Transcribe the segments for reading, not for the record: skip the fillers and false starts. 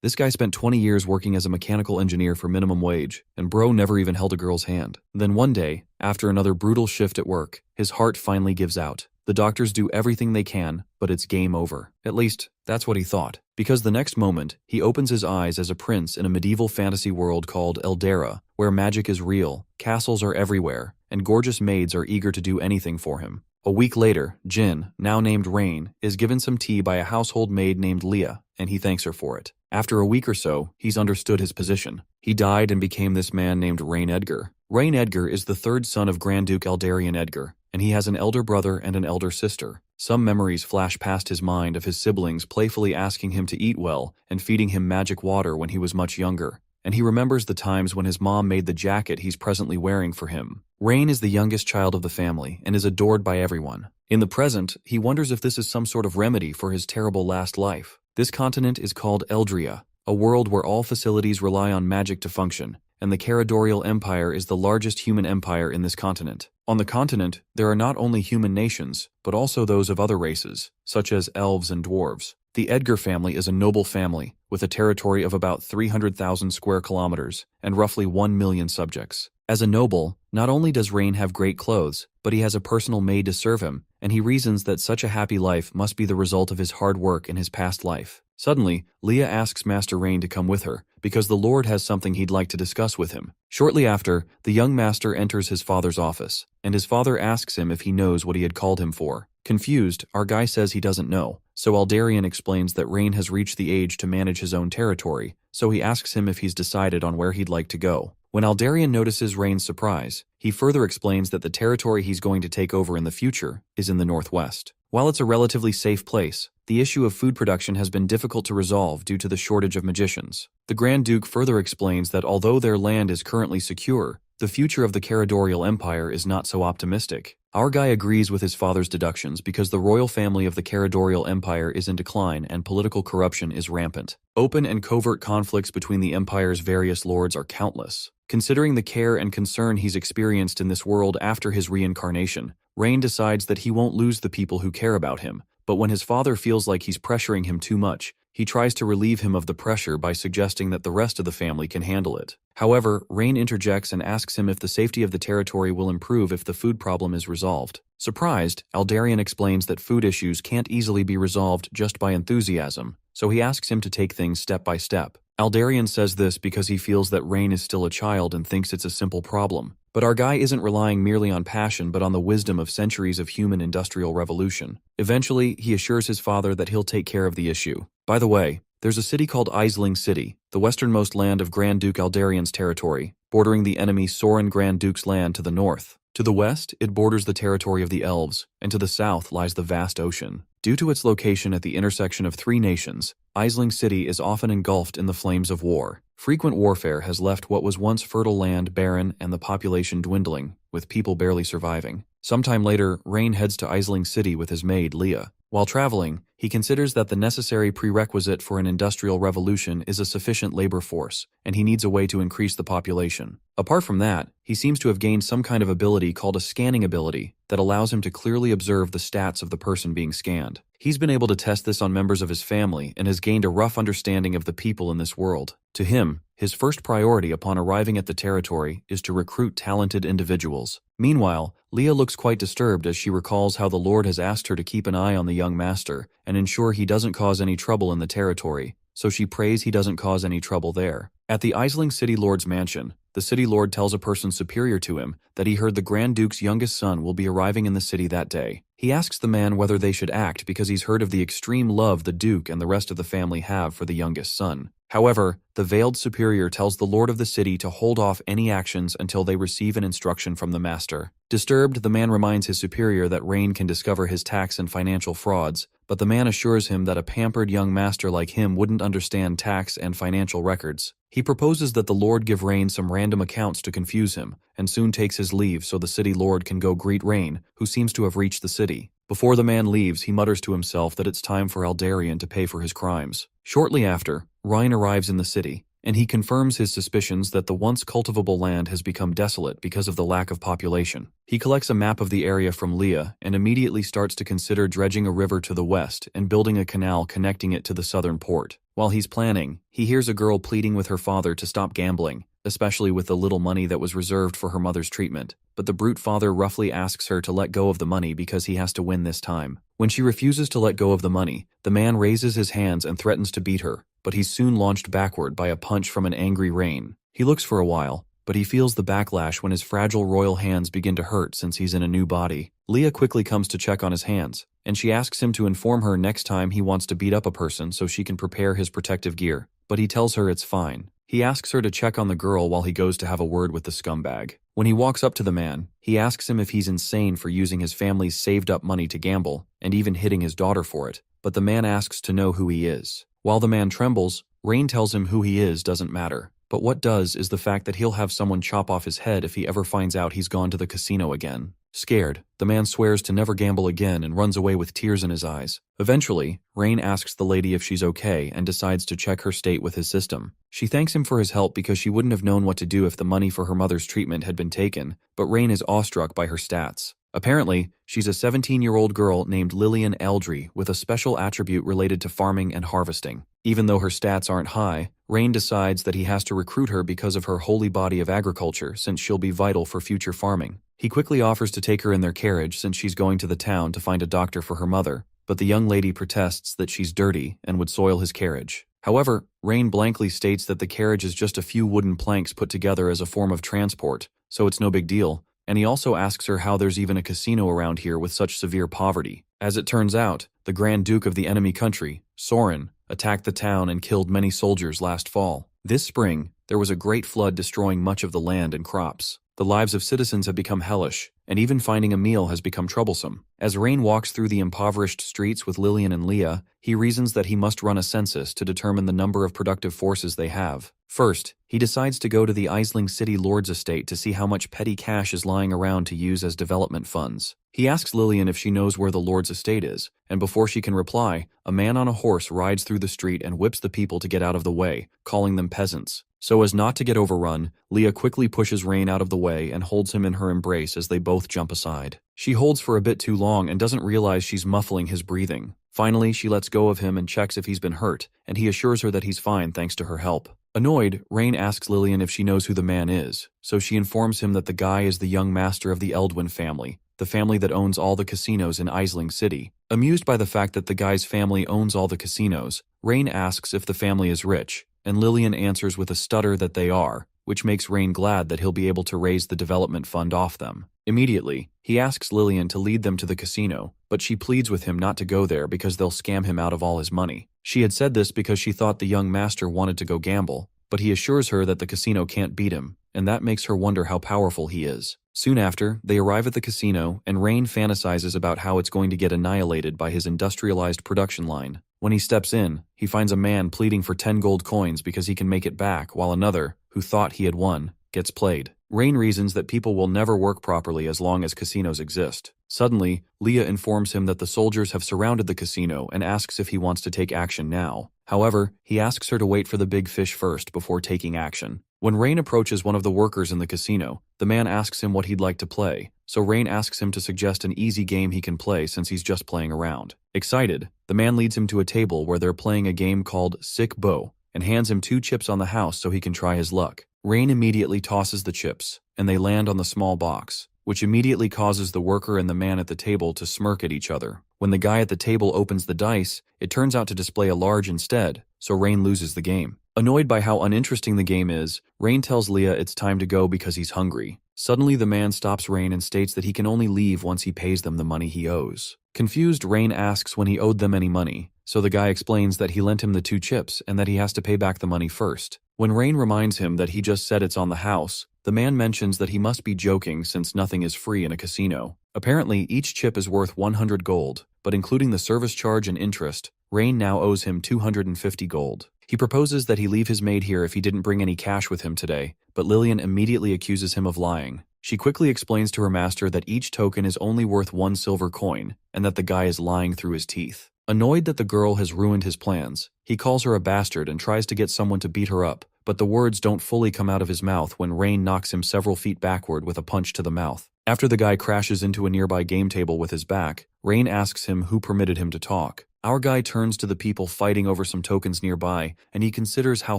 This guy spent 20 years working as a mechanical engineer for minimum wage, and bro never even held a girl's hand. Then one day, after another brutal shift at work, his heart finally gives out. The doctors do everything they can, but it's game over. At least, that's what he thought. Because the next moment, he opens his eyes as a prince in a medieval fantasy world called Eldera, where magic is real, castles are everywhere, and gorgeous maids are eager to do anything for him. A week later, Jin, now named Rain, is given some tea by a household maid named Leah, and he thanks her for it. After a week or so, he's understood his position. He died and became this man named Rain Edgar. Rain Edgar is the third son of Grand Duke Eldarion Edgar, and he has an elder brother and an elder sister. Some memories flash past his mind of his siblings playfully asking him to eat well and feeding him magic water when he was much younger. And he remembers the times when his mom made the jacket he's presently wearing for him. Rain is the youngest child of the family and is adored by everyone. In the present, he wonders if this is some sort of remedy for his terrible last life. This continent is called Eldria, a world where all facilities rely on magic to function, and the Caradorial Empire is the largest human empire in this continent. On the continent, there are not only human nations, but also those of other races, such as elves and dwarves. The Edgar family is a noble family, with a territory of about 300,000 square kilometers and roughly 1 million subjects. As a noble, not only does Rain have great clothes, but he has a personal maid to serve him, and he reasons that such a happy life must be the result of his hard work in his past life. Suddenly, Leah asks Master Rain to come with her, because the Lord has something he'd like to discuss with him. Shortly after, the young master enters his father's office, and his father asks him if he knows what he had called him for. Confused, our guy says he doesn't know, so Eldarion explains that Rain has reached the age to manage his own territory, so he asks him if he's decided on where he'd like to go. When Eldarion notices Rain's surprise, he further explains that the territory he's going to take over in the future is in the northwest. While it's a relatively safe place, the issue of food production has been difficult to resolve due to the shortage of magicians. The Grand Duke further explains that although their land is currently secure, the future of the Caradorial Empire is not so optimistic. Our guy agrees with his father's deductions because the royal family of the Caradorial Empire is in decline and political corruption is rampant. Open and covert conflicts between the empire's various lords are countless. Considering the care and concern he's experienced in this world after his reincarnation, Rain decides that he won't lose the people who care about him, but when his father feels like he's pressuring him too much, he tries to relieve him of the pressure by suggesting that the rest of the family can handle it. However, Rain interjects and asks him if the safety of the territory will improve if the food problem is resolved. Surprised, Eldarion explains that food issues can't easily be resolved just by enthusiasm, so he asks him to take things step by step. Eldarion says this because he feels that Rain is still a child and thinks it's a simple problem. But our guy isn't relying merely on passion but on the wisdom of centuries of human industrial revolution. Eventually, he assures his father that he'll take care of the issue. By the way, there's a city called Eling City, the westernmost land of Grand Duke Eldarion's territory, bordering the enemy Soren Grand Duke's land to the north. To the west, it borders the territory of the elves, and to the south lies the vast ocean. Due to its location at the intersection of three nations, Eling City is often engulfed in the flames of war. Frequent warfare has left what was once fertile land barren and the population dwindling, with people barely surviving. Sometime later, Rain heads to Eling City with his maid, Leah. While traveling, he considers that the necessary prerequisite for an industrial revolution is a sufficient labor force, and he needs a way to increase the population. Apart from that, he seems to have gained some kind of ability called a scanning ability that allows him to clearly observe the stats of the person being scanned. He's been able to test this on members of his family and has gained a rough understanding of the people in this world. To him, his first priority upon arriving at the territory is to recruit talented individuals. Meanwhile, Leah looks quite disturbed as she recalls how the Lord has asked her to keep an eye on the young master and ensure he doesn't cause any trouble in the territory, so she prays he doesn't cause any trouble there. At the Eling City Lord's mansion, the city lord tells a person superior to him that he heard the Grand Duke's youngest son will be arriving in the city that day. He asks the man whether they should act because he's heard of the extreme love the Duke and the rest of the family have for the youngest son. However, the veiled superior tells the lord of the city to hold off any actions until they receive an instruction from the master. Disturbed, the man reminds his superior that Rain can discover his tax and financial frauds, but the man assures him that a pampered young master like him wouldn't understand tax and financial records. He proposes that the Lord give Rain some random accounts to confuse him, and soon takes his leave so the city lord can go greet Rain, who seems to have reached the city. Before the man leaves, he mutters to himself that it's time for Eldarion to pay for his crimes. Shortly after, Rain arrives in the city, and he confirms his suspicions that the once cultivable land has become desolate because of the lack of population. He collects a map of the area from Leah and immediately starts to consider dredging a river to the west and building a canal connecting it to the southern port. While he's planning, he hears a girl pleading with her father to stop gambling, especially with the little money that was reserved for her mother's treatment. But the brute father roughly asks her to let go of the money because he has to win this time. When she refuses to let go of the money, the man raises his hands and threatens to beat her, but he's soon launched backward by a punch from an angry Rain. He looks for a while, but he feels the backlash when his fragile royal hands begin to hurt since he's in a new body. Leah quickly comes to check on his hands, and she asks him to inform her next time he wants to beat up a person so she can prepare his protective gear, but he tells her it's fine. He asks her to check on the girl while he goes to have a word with the scumbag. When he walks up to the man, he asks him if he's insane for using his family's saved-up money to gamble, and even hitting his daughter for it, but the man asks to know who he is. While the man trembles, Rain tells him who he is doesn't matter. But what does is the fact that he'll have someone chop off his head if he ever finds out he's gone to the casino again. Scared, the man swears to never gamble again and runs away with tears in his eyes. Eventually, Rain asks the lady if she's okay and decides to check her state with his system. She thanks him for his help because she wouldn't have known what to do if the money for her mother's treatment had been taken, but Rain is awestruck by her stats. Apparently, she's a 17-year-old girl named Lillian Eldry with a special attribute related to farming and harvesting. Even though her stats aren't high, Rain decides that he has to recruit her because of her holy body of agriculture since she'll be vital for future farming. He quickly offers to take her in their carriage since she's going to the town to find a doctor for her mother, but the young lady protests that she's dirty and would soil his carriage. However, Rain blankly states that the carriage is just a few wooden planks put together as a form of transport, so it's no big deal. And he also asks her how there's even a casino around here with such severe poverty. As it turns out, the Grand Duke of the enemy country, Soren, attacked the town and killed many soldiers last fall. This spring, there was a great flood destroying much of the land and crops. The lives of citizens have become hellish, and even finding a meal has become troublesome. As Rain walks through the impoverished streets with Lillian and Leah, he reasons that he must run a census to determine the number of productive forces they have. First, he decides to go to the Eling City Lord's estate to see how much petty cash is lying around to use as development funds. He asks Lillian if she knows where the Lord's estate is, and before she can reply, a man on a horse rides through the street and whips the people to get out of the way, calling them peasants. So as not to get overrun, Leah quickly pushes Rain out of the way and holds him in her embrace as they both jump aside. She holds for a bit too long and doesn't realize she's muffling his breathing. Finally, she lets go of him and checks if he's been hurt, and he assures her that he's fine thanks to her help. Annoyed, Rain asks Lillian if she knows who the man is, so she informs him that the guy is the young master of the Eldwin family, the family that owns all the casinos in Eling City. Amused by the fact that the guy's family owns all the casinos, Rain asks if the family is rich, and Lillian answers with a stutter that they are, which makes Rain glad that he'll be able to raise the development fund off them. Immediately, he asks Lillian to lead them to the casino, but she pleads with him not to go there because they'll scam him out of all his money. She had said this because she thought the young master wanted to go gamble, but he assures her that the casino can't beat him, and that makes her wonder how powerful he is. Soon after, they arrive at the casino, and Rain fantasizes about how it's going to get annihilated by his industrialized production line. When he steps in, he finds a man pleading for 10 gold coins because he can make it back, while another, who thought he had won, gets played. Rain reasons that people will never work properly as long as casinos exist. Suddenly, Leah informs him that the soldiers have surrounded the casino and asks if he wants to take action now. However, he asks her to wait for the big fish first before taking action. When Rain approaches one of the workers in the casino, the man asks him what he'd like to play, so Rain asks him to suggest an easy game he can play since he's just playing around. Excited, the man leads him to a table where they're playing a game called Sick Bow and hands him 2 chips on the house so he can try his luck. Rain immediately tosses the chips, and they land on the small box, which immediately causes the worker and the man at the table to smirk at each other. When the guy at the table opens the dice, it turns out to display a large instead, so Rain loses the game. Annoyed by how uninteresting the game is, Rain tells Leah it's time to go because he's hungry. Suddenly, the man stops Rain and states that he can only leave once he pays them the money he owes. Confused, Rain asks when he owed them any money, so the guy explains that he lent him the 2 chips and that he has to pay back the money first. When Rain reminds him that he just said it's on the house, the man mentions that he must be joking since nothing is free in a casino. Apparently, each chip is worth 100 gold, but including the service charge and interest, Rain now owes him 250 gold. He proposes that he leave his maid here if he didn't bring any cash with him today, but Lillian immediately accuses him of lying. She quickly explains to her master that each token is only worth 1 silver coin, and that the guy is lying through his teeth. Annoyed that the girl has ruined his plans, he calls her a bastard and tries to get someone to beat her up, but the words don't fully come out of his mouth when Rain knocks him several feet backward with a punch to the mouth. After the guy crashes into a nearby game table with his back, Rain asks him who permitted him to talk. Our guy turns to the people fighting over some tokens nearby, and he considers how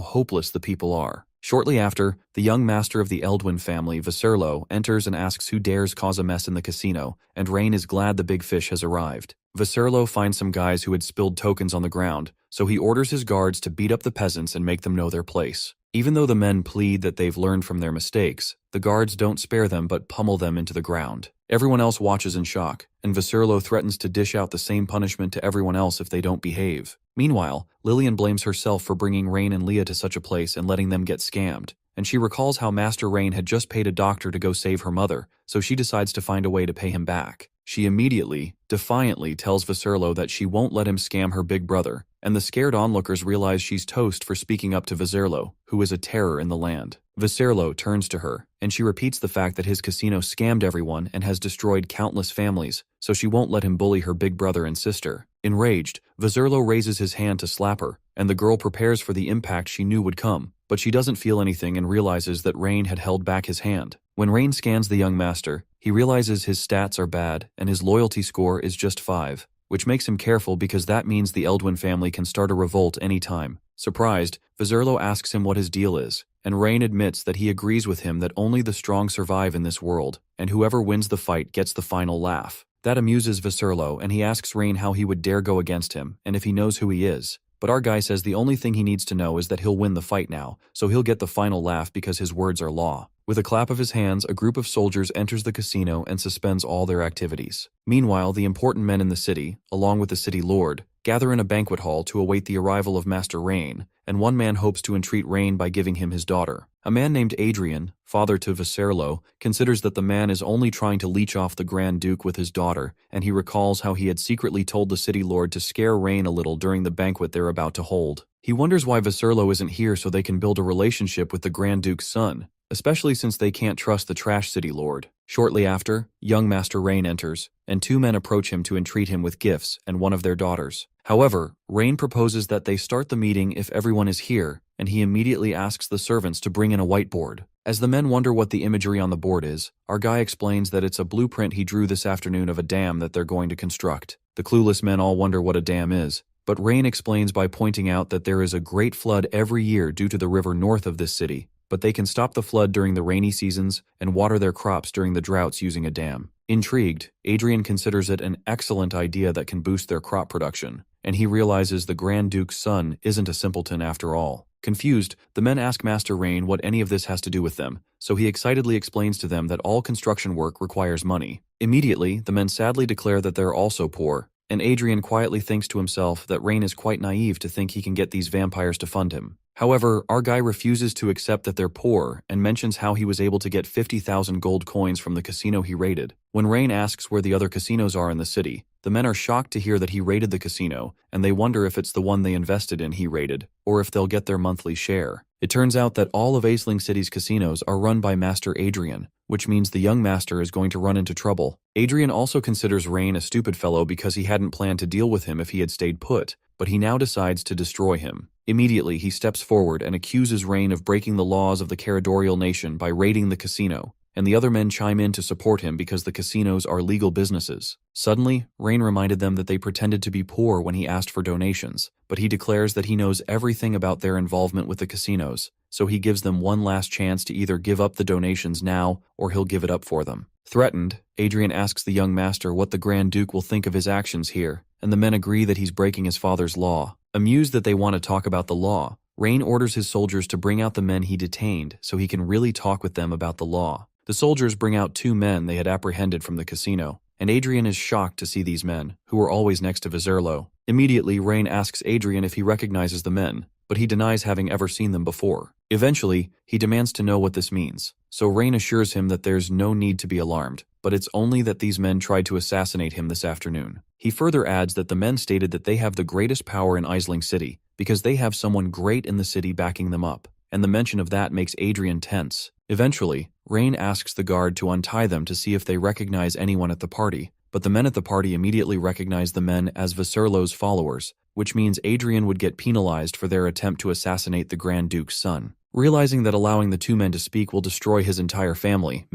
hopeless the people are. Shortly after, the young master of the Eldwin family, Viserlo, enters and asks who dares cause a mess in the casino, and Rain is glad the big fish has arrived. Viserlo finds some guys who had spilled tokens on the ground, so he orders his guards to beat up the peasants and make them know their place. Even though the men plead that they've learned from their mistakes, the guards don't spare them but pummel them into the ground. Everyone else watches in shock, and Viserlo threatens to dish out the same punishment to everyone else if they don't behave. Meanwhile, Lillian blames herself for bringing Rain and Leah to such a place and letting them get scammed, and she recalls how Master Rain had just paid a doctor to go save her mother, so she decides to find a way to pay him back. She immediately, defiantly tells Viserlo that she won't let him scam her big brother, and the scared onlookers realize she's toast for speaking up to Viserlo, who is a terror in the land. Viserlo turns to her, and she repeats the fact that his casino scammed everyone and has destroyed countless families, so she won't let him bully her big brother and sister. Enraged, Viserlo raises his hand to slap her, and the girl prepares for the impact she knew would come, but she doesn't feel anything and realizes that Rain had held back his hand. When Rain scans the young master, he realizes his stats are bad and his loyalty score is just 5, which makes him careful because that means the Eldwin family can start a revolt anytime. Surprised, Viserlo asks him what his deal is, and Rain admits that he agrees with him that only the strong survive in this world, and whoever wins the fight gets the final laugh. That amuses Viserlo, and he asks Rain how he would dare go against him, and if he knows who he is. But our guy says the only thing he needs to know is that he'll win the fight now, so he'll get the final laugh because his words are law. With a clap of his hands, a group of soldiers enters the casino and suspends all their activities. Meanwhile, the important men in the city, along with the city lord, gather in a banquet hall to await the arrival of Master Rain, and one man hopes to entreat Rain by giving him his daughter. A man named Adrian, father to Viserlo, considers that the man is only trying to leech off the Grand Duke with his daughter, and he recalls how he had secretly told the city lord to scare Rain a little during the banquet they're about to hold. He wonders why Viserlo isn't here so they can build a relationship with the Grand Duke's son, especially since they can't trust the trash city lord. Shortly after, young Master Rain enters, and 2 men approach him to entreat him with gifts and one of their daughters. However, Rain proposes that they start the meeting if everyone is here, and he immediately asks the servants to bring in a whiteboard. As the men wonder what the imagery on the board is, our guy explains that it's a blueprint he drew this afternoon of a dam that they're going to construct. The clueless men all wonder what a dam is, but Rain explains by pointing out that there is a great flood every year due to the river north of this city, but they can stop the flood during the rainy seasons and water their crops during the droughts using a dam. Intrigued, Adrian considers it an excellent idea that can boost their crop production, and he realizes the Grand Duke's son isn't a simpleton after all. Confused, the men ask Master Rain what any of this has to do with them, so he excitedly explains to them that all construction work requires money. Immediately, the men sadly declare that they're also poor, and Adrian quietly thinks to himself that Rain is quite naive to think he can get these vampires to fund him. However, our guy refuses to accept that they're poor and mentions how he was able to get 50,000 gold coins from the casino he raided. When Rain asks where the other casinos are in the city, the men are shocked to hear that he raided the casino, and they wonder if it's the one they invested in he raided, or if they'll get their monthly share. It turns out that all of Eling City's casinos are run by Master Adrian, which means the young master is going to run into trouble. Adrian also considers Rain a stupid fellow because he hadn't planned to deal with him if he had stayed put, but he now decides to destroy him. Immediately, he steps forward and accuses Rain of breaking the laws of the Caradorial nation by raiding the casino, and the other men chime in to support him because the casinos are legal businesses. Suddenly, Rain reminded them that they pretended to be poor when he asked for donations, but he declares that he knows everything about their involvement with the casinos, so he gives them one last chance to either give up the donations now or he'll give it up for them. Threatened, Adrian asks the young master what the Grand Duke will think of his actions here, and the men agree that he's breaking his father's law. Amused that they want to talk about the law, Rain orders his soldiers to bring out the men he detained so he can really talk with them about the law. The soldiers bring out 2 men they had apprehended from the casino, and Adrian is shocked to see these men, who were always next to Viserlo. Immediately, Rain asks Adrian if he recognizes the men, but he denies having ever seen them before. Eventually, he demands to know what this means, so Rain assures him that there's no need to be alarmed, but it's only that these men tried to assassinate him this afternoon. He further adds that the men stated that they have the greatest power in Eling City, because they have someone great in the city backing them up, and the mention of that makes Adrian tense. Eventually, Rain asks the guard to untie them to see if they recognize anyone at the party, but the men at the party immediately recognize the men as Viserlo's followers, which means Adrian would get penalized for their attempt to assassinate the Grand Duke's son. Realizing that allowing the 2 men to speak will destroy his entire family,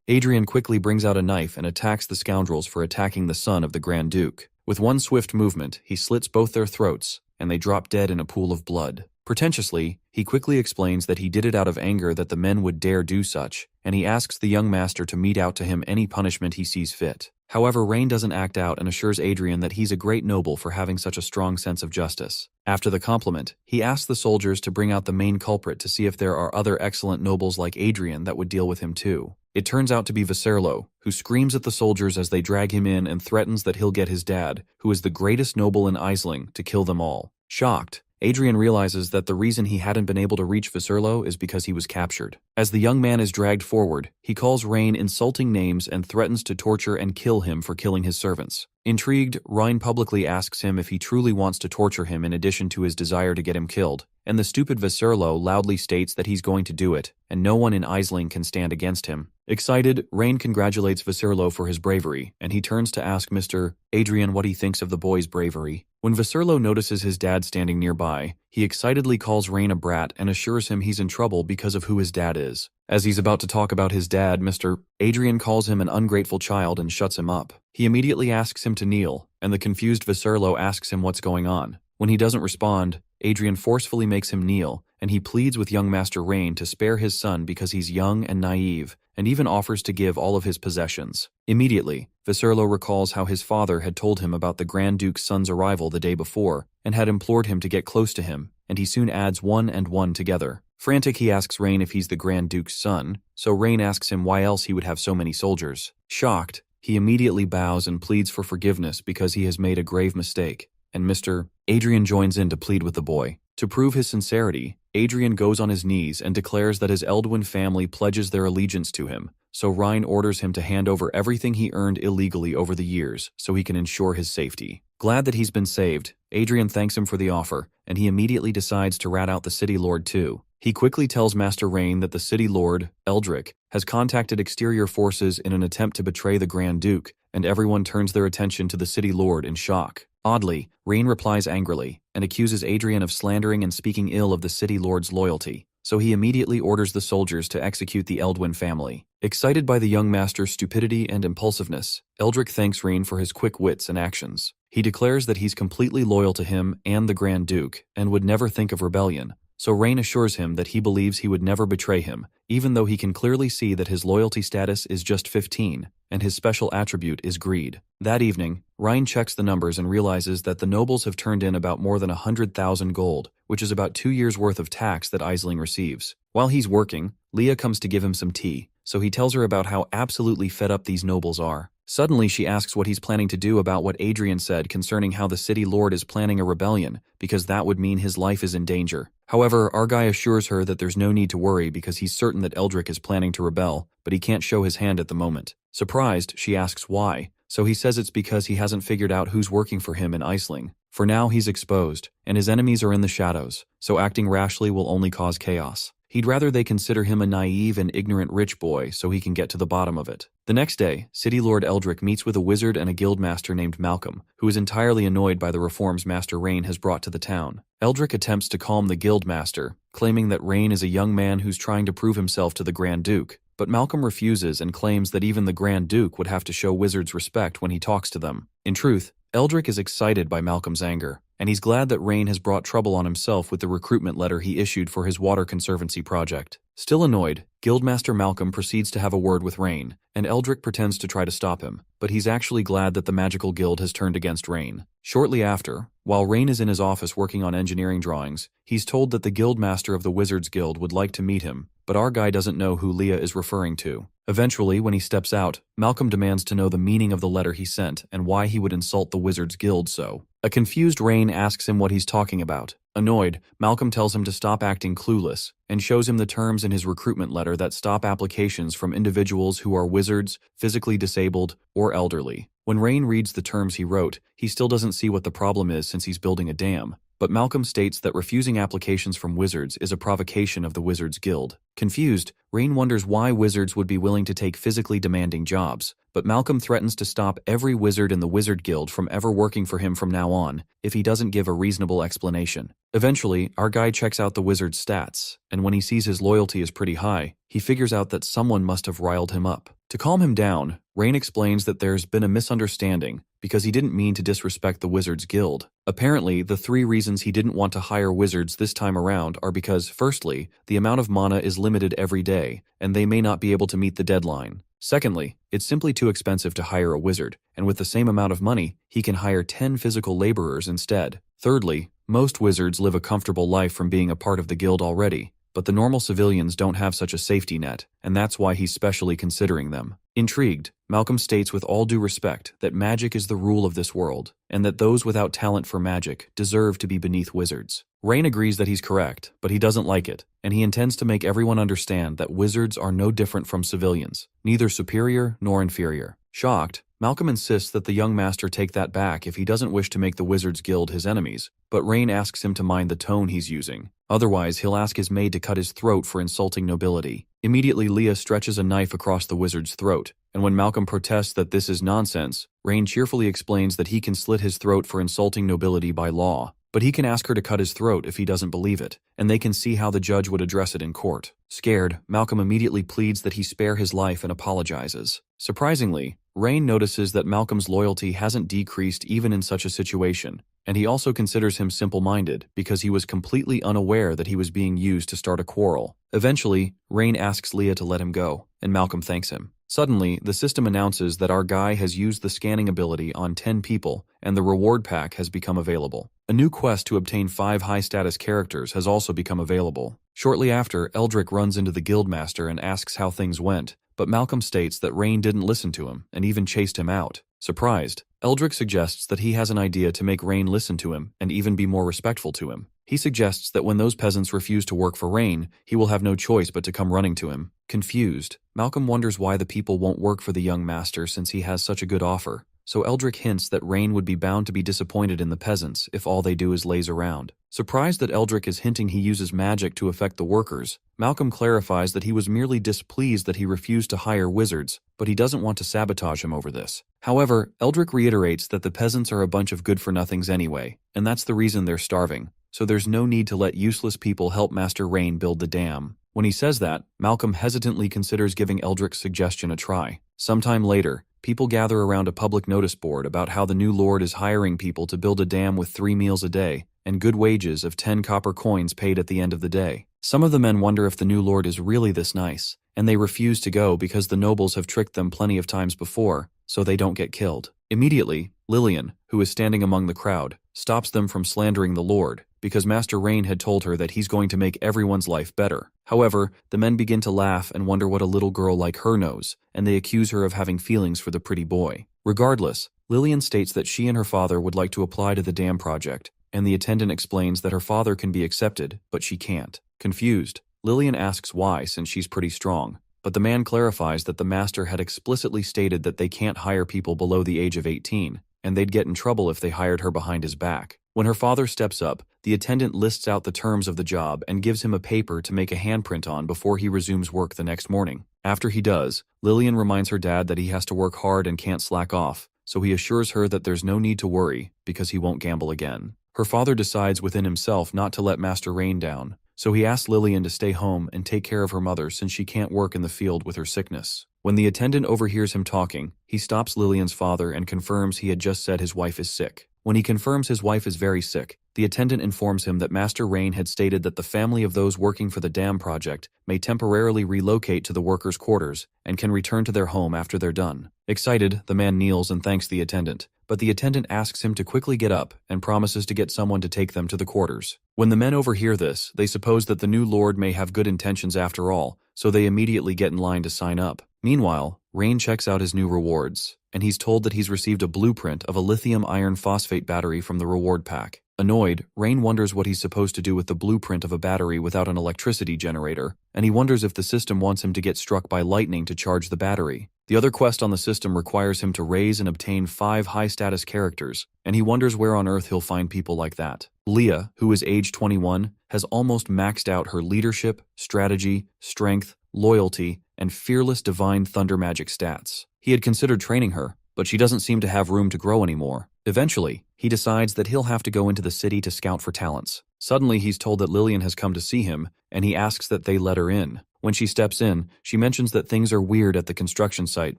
Adrian quickly brings out a knife and attacks the scoundrels for attacking the son of the Grand Duke. With one swift movement, he slits both their throats, and they drop dead in a pool of blood. Pretentiously, he quickly explains that he did it out of anger that the men would dare do such, and he asks the young master to mete out to him any punishment he sees fit. However, Rain doesn't act out and assures Adrian that he's a great noble for having such a strong sense of justice. After the compliment, he asks the soldiers to bring out the main culprit to see if there are other excellent nobles like Adrian that would deal with him too. It turns out to be Viserlo, who screams at the soldiers as they drag him in and threatens that he'll get his dad, who is the greatest noble in Eling, to kill them all. Shocked, Adrian realizes that the reason he hadn't been able to reach Viserlo is because he was captured. As the young man is dragged forward, he calls Rain insulting names and threatens to torture and kill him for killing his servants. Intrigued, Rain publicly asks him if he truly wants to torture him in addition to his desire to get him killed, and the stupid Viserlo loudly states that he's going to do it, and no one in Eling can stand against him. Excited, Rain congratulates Viserlo for his bravery, and he turns to ask Mr. Adrian what he thinks of the boy's bravery. When Viserlo notices his dad standing nearby, he excitedly calls Rain a brat and assures him he's in trouble because of who his dad is. As he's about to talk about his dad, Mr. Adrian calls him an ungrateful child and shuts him up. He immediately asks him to kneel, and the confused Viserlo asks him what's going on. When he doesn't respond, Adrian forcefully makes him kneel, and he pleads with young Master Rain to spare his son because he's young and naive, and even offers to give all of his possessions. Immediately, Viserlo recalls how his father had told him about the Grand Duke's son's arrival the day before, and had implored him to get close to him, and he soon adds 1 and 1 together. Frantic, he asks Rain if he's the Grand Duke's son, so Rain asks him why else he would have so many soldiers. Shocked, he immediately bows and pleads for forgiveness because he has made a grave mistake, and Mr. Adrian joins in to plead with the boy. To prove his sincerity, Adrian goes on his knees and declares that his Eldwin family pledges their allegiance to him, so Rain orders him to hand over everything he earned illegally over the years so he can ensure his safety. Glad that he's been saved, Adrian thanks him for the offer, and he immediately decides to rat out the city lord too. He quickly tells Master Rain that the city lord, Eldrick, has contacted exterior forces in an attempt to betray the Grand Duke, and everyone turns their attention to the city lord in shock. Oddly, Rain replies angrily, and accuses Adrian of slandering and speaking ill of the city lord's loyalty, so he immediately orders the soldiers to execute the Eldwin family. Excited by the young master's stupidity and impulsiveness, Eldrick thanks Rain for his quick wits and actions. He declares that he's completely loyal to him and the Grand Duke, and would never think of rebellion, so Rain assures him that he believes he would never betray him, even though he can clearly see that his loyalty status is just 15, and his special attribute is greed. That evening, Rain checks the numbers and realizes that the nobles have turned in about more than 100,000 gold, which is about 2 years' worth of tax that Eling receives. While he's working, Leah comes to give him some tea, so he tells her about how absolutely fed up these nobles are. Suddenly, she asks what he's planning to do about what Adrian said concerning how the city lord is planning a rebellion, because that would mean his life is in danger. However, our guy assures her that there's no need to worry because he's certain that Eldrick is planning to rebel, but he can't show his hand at the moment. Surprised, she asks why, so he says it's because he hasn't figured out who's working for him in Eling. For now, he's exposed, and his enemies are in the shadows, so acting rashly will only cause chaos. He'd rather they consider him a naive and ignorant rich boy so he can get to the bottom of it. The next day, City Lord Eldrick meets with a wizard and a guild master named Malcolm, who is entirely annoyed by the reforms Master Rain has brought to the town. Eldrick attempts to calm the guild master, claiming that Rain is a young man who's trying to prove himself to the Grand Duke, but Malcolm refuses and claims that even the Grand Duke would have to show wizards respect when he talks to them. In truth, Eldrick is excited by Malcolm's anger, and he's glad that Rain has brought trouble on himself with the recruitment letter he issued for his water conservancy project. Still annoyed, Guildmaster Malcolm proceeds to have a word with Rain, and Eldrick pretends to try to stop him, but he's actually glad that the magical guild has turned against Rain. Shortly after, while Rain is in his office working on engineering drawings, he's told that the guildmaster of the Wizards Guild would like to meet him, but our guy doesn't know who Leah is referring to. Eventually, when he steps out, Malcolm demands to know the meaning of the letter he sent and why he would insult the Wizards Guild so. A confused Rain asks him what he's talking about. Annoyed, Malcolm tells him to stop acting clueless and shows him the terms in his recruitment letter that stop applications from individuals who are wizards, physically disabled, or elderly. When Rain reads the terms he wrote, he still doesn't see what the problem is since he's building a dam. But Malcolm states that refusing applications from wizards is a provocation of the Wizards Guild. Confused, Rain wonders why wizards would be willing to take physically demanding jobs, but Malcolm threatens to stop every wizard in the Wizard Guild from ever working for him from now on if he doesn't give a reasonable explanation. Eventually, our guy checks out the wizard's stats, and when he sees his loyalty is pretty high, he figures out that someone must have riled him up. To calm him down, Rain explains that there's been a misunderstanding, because he didn't mean to disrespect the Wizards Guild. Apparently, the 3 reasons he didn't want to hire wizards this time around are because, firstly, the amount of mana is limited every day, and they may not be able to meet the deadline. Secondly, it's simply too expensive to hire a wizard, and with the same amount of money, he can hire 10 physical laborers instead. Thirdly, most wizards live a comfortable life from being a part of the guild already, but the normal civilians don't have such a safety net, and that's why he's specially considering them. Intrigued, Malcolm states with all due respect that magic is the rule of this world, and that those without talent for magic deserve to be beneath wizards. Rain agrees that he's correct, but he doesn't like it, and he intends to make everyone understand that wizards are no different from civilians, neither superior nor inferior. Shocked, Malcolm insists that the young master take that back if he doesn't wish to make the Wizards Guild his enemies, but Rain asks him to mind the tone he's using. Otherwise, he'll ask his maid to cut his throat for insulting nobility. Immediately, Leah stretches a knife across the wizard's throat, and when Malcolm protests that this is nonsense, Rain cheerfully explains that he can slit his throat for insulting nobility by law, but he can ask her to cut his throat if he doesn't believe it, and they can see how the judge would address it in court. Scared, Malcolm immediately pleads that he spare his life and apologizes. Surprisingly, Rain notices that Malcolm's loyalty hasn't decreased even in such a situation, and he also considers him simple-minded because he was completely unaware that he was being used to start a quarrel. Eventually, Rain asks Leah to let him go, and Malcolm thanks him. Suddenly, the system announces that our guy has used the scanning ability on 10 people, and the reward pack has become available. A new quest to obtain 5 high-status characters has also become available. Shortly after, Eldrick runs into the guildmaster and asks how things went, but Malcolm states that Rain didn't listen to him and even chased him out. Surprised, Eldrick suggests that he has an idea to make Rain listen to him and even be more respectful to him. He suggests that when those peasants refuse to work for Rain, he will have no choice but to come running to him. Confused, Malcolm wonders why the people won't work for the young master since he has such a good offer. So Eldrick hints that Rain would be bound to be disappointed in the peasants if all they do is laze around. Surprised that Eldrick is hinting he uses magic to affect the workers, Malcolm clarifies that he was merely displeased that he refused to hire wizards, but he doesn't want to sabotage him over this. However, Eldrick reiterates that the peasants are a bunch of good-for-nothings anyway, and that's the reason they're starving, so there's no need to let useless people help Master Rain build the dam. When he says that, Malcolm hesitantly considers giving Eldrick's suggestion a try. Sometime later, people gather around a public notice board about how the new lord is hiring people to build a dam with 3 meals a day, and good wages of 10 copper coins paid at the end of the day. Some of the men wonder if the new lord is really this nice, and they refuse to go because the nobles have tricked them plenty of times before, so they don't get killed. Immediately, Lillian, who is standing among the crowd, stops them from slandering the lord, because Master Rain had told her that he's going to make everyone's life better. However, the men begin to laugh and wonder what a little girl like her knows, and they accuse her of having feelings for the pretty boy. Regardless, Lillian states that she and her father would like to apply to the dam project, and the attendant explains that her father can be accepted, but she can't. Confused, Lillian asks why since she's pretty strong, but the man clarifies that the master had explicitly stated that they can't hire people below the age of 18, and they'd get in trouble if they hired her behind his back. When her father steps up, the attendant lists out the terms of the job and gives him a paper to make a handprint on before he resumes work the next morning. After he does, Lillian reminds her dad that he has to work hard and can't slack off, so he assures her that there's no need to worry because he won't gamble again. Her father decides within himself not to let Master Rain down, so he asks Lillian to stay home and take care of her mother since she can't work in the field with her sickness. When the attendant overhears him talking, he stops Lillian's father and confirms he had just said his wife is sick. When he confirms his wife is very sick, the attendant informs him that Master Rain had stated that the family of those working for the dam project may temporarily relocate to the workers' quarters and can return to their home after they're done. Excited, the man kneels and thanks the attendant, but the attendant asks him to quickly get up and promises to get someone to take them to the quarters. When the men overhear this, they suppose that the new lord may have good intentions after all, so they immediately get in line to sign up. Meanwhile, Rain checks out his new rewards, and he's told that he's received a blueprint of a lithium iron phosphate battery from the reward pack. Annoyed, Rain wonders what he's supposed to do with the blueprint of a battery without an electricity generator, and he wonders if the system wants him to get struck by lightning to charge the battery. The other quest on the system requires him to raise and obtain 5 high-status characters, and he wonders where on earth he'll find people like that. Leah, who is age 21, has almost maxed out her leadership, strategy, strength, loyalty, and fearless divine thunder magic stats. He had considered training her, but she doesn't seem to have room to grow anymore. Eventually, he decides that he'll have to go into the city to scout for talents. Suddenly, he's told that Lillian has come to see him, and he asks that they let her in. When she steps in, she mentions that things are weird at the construction site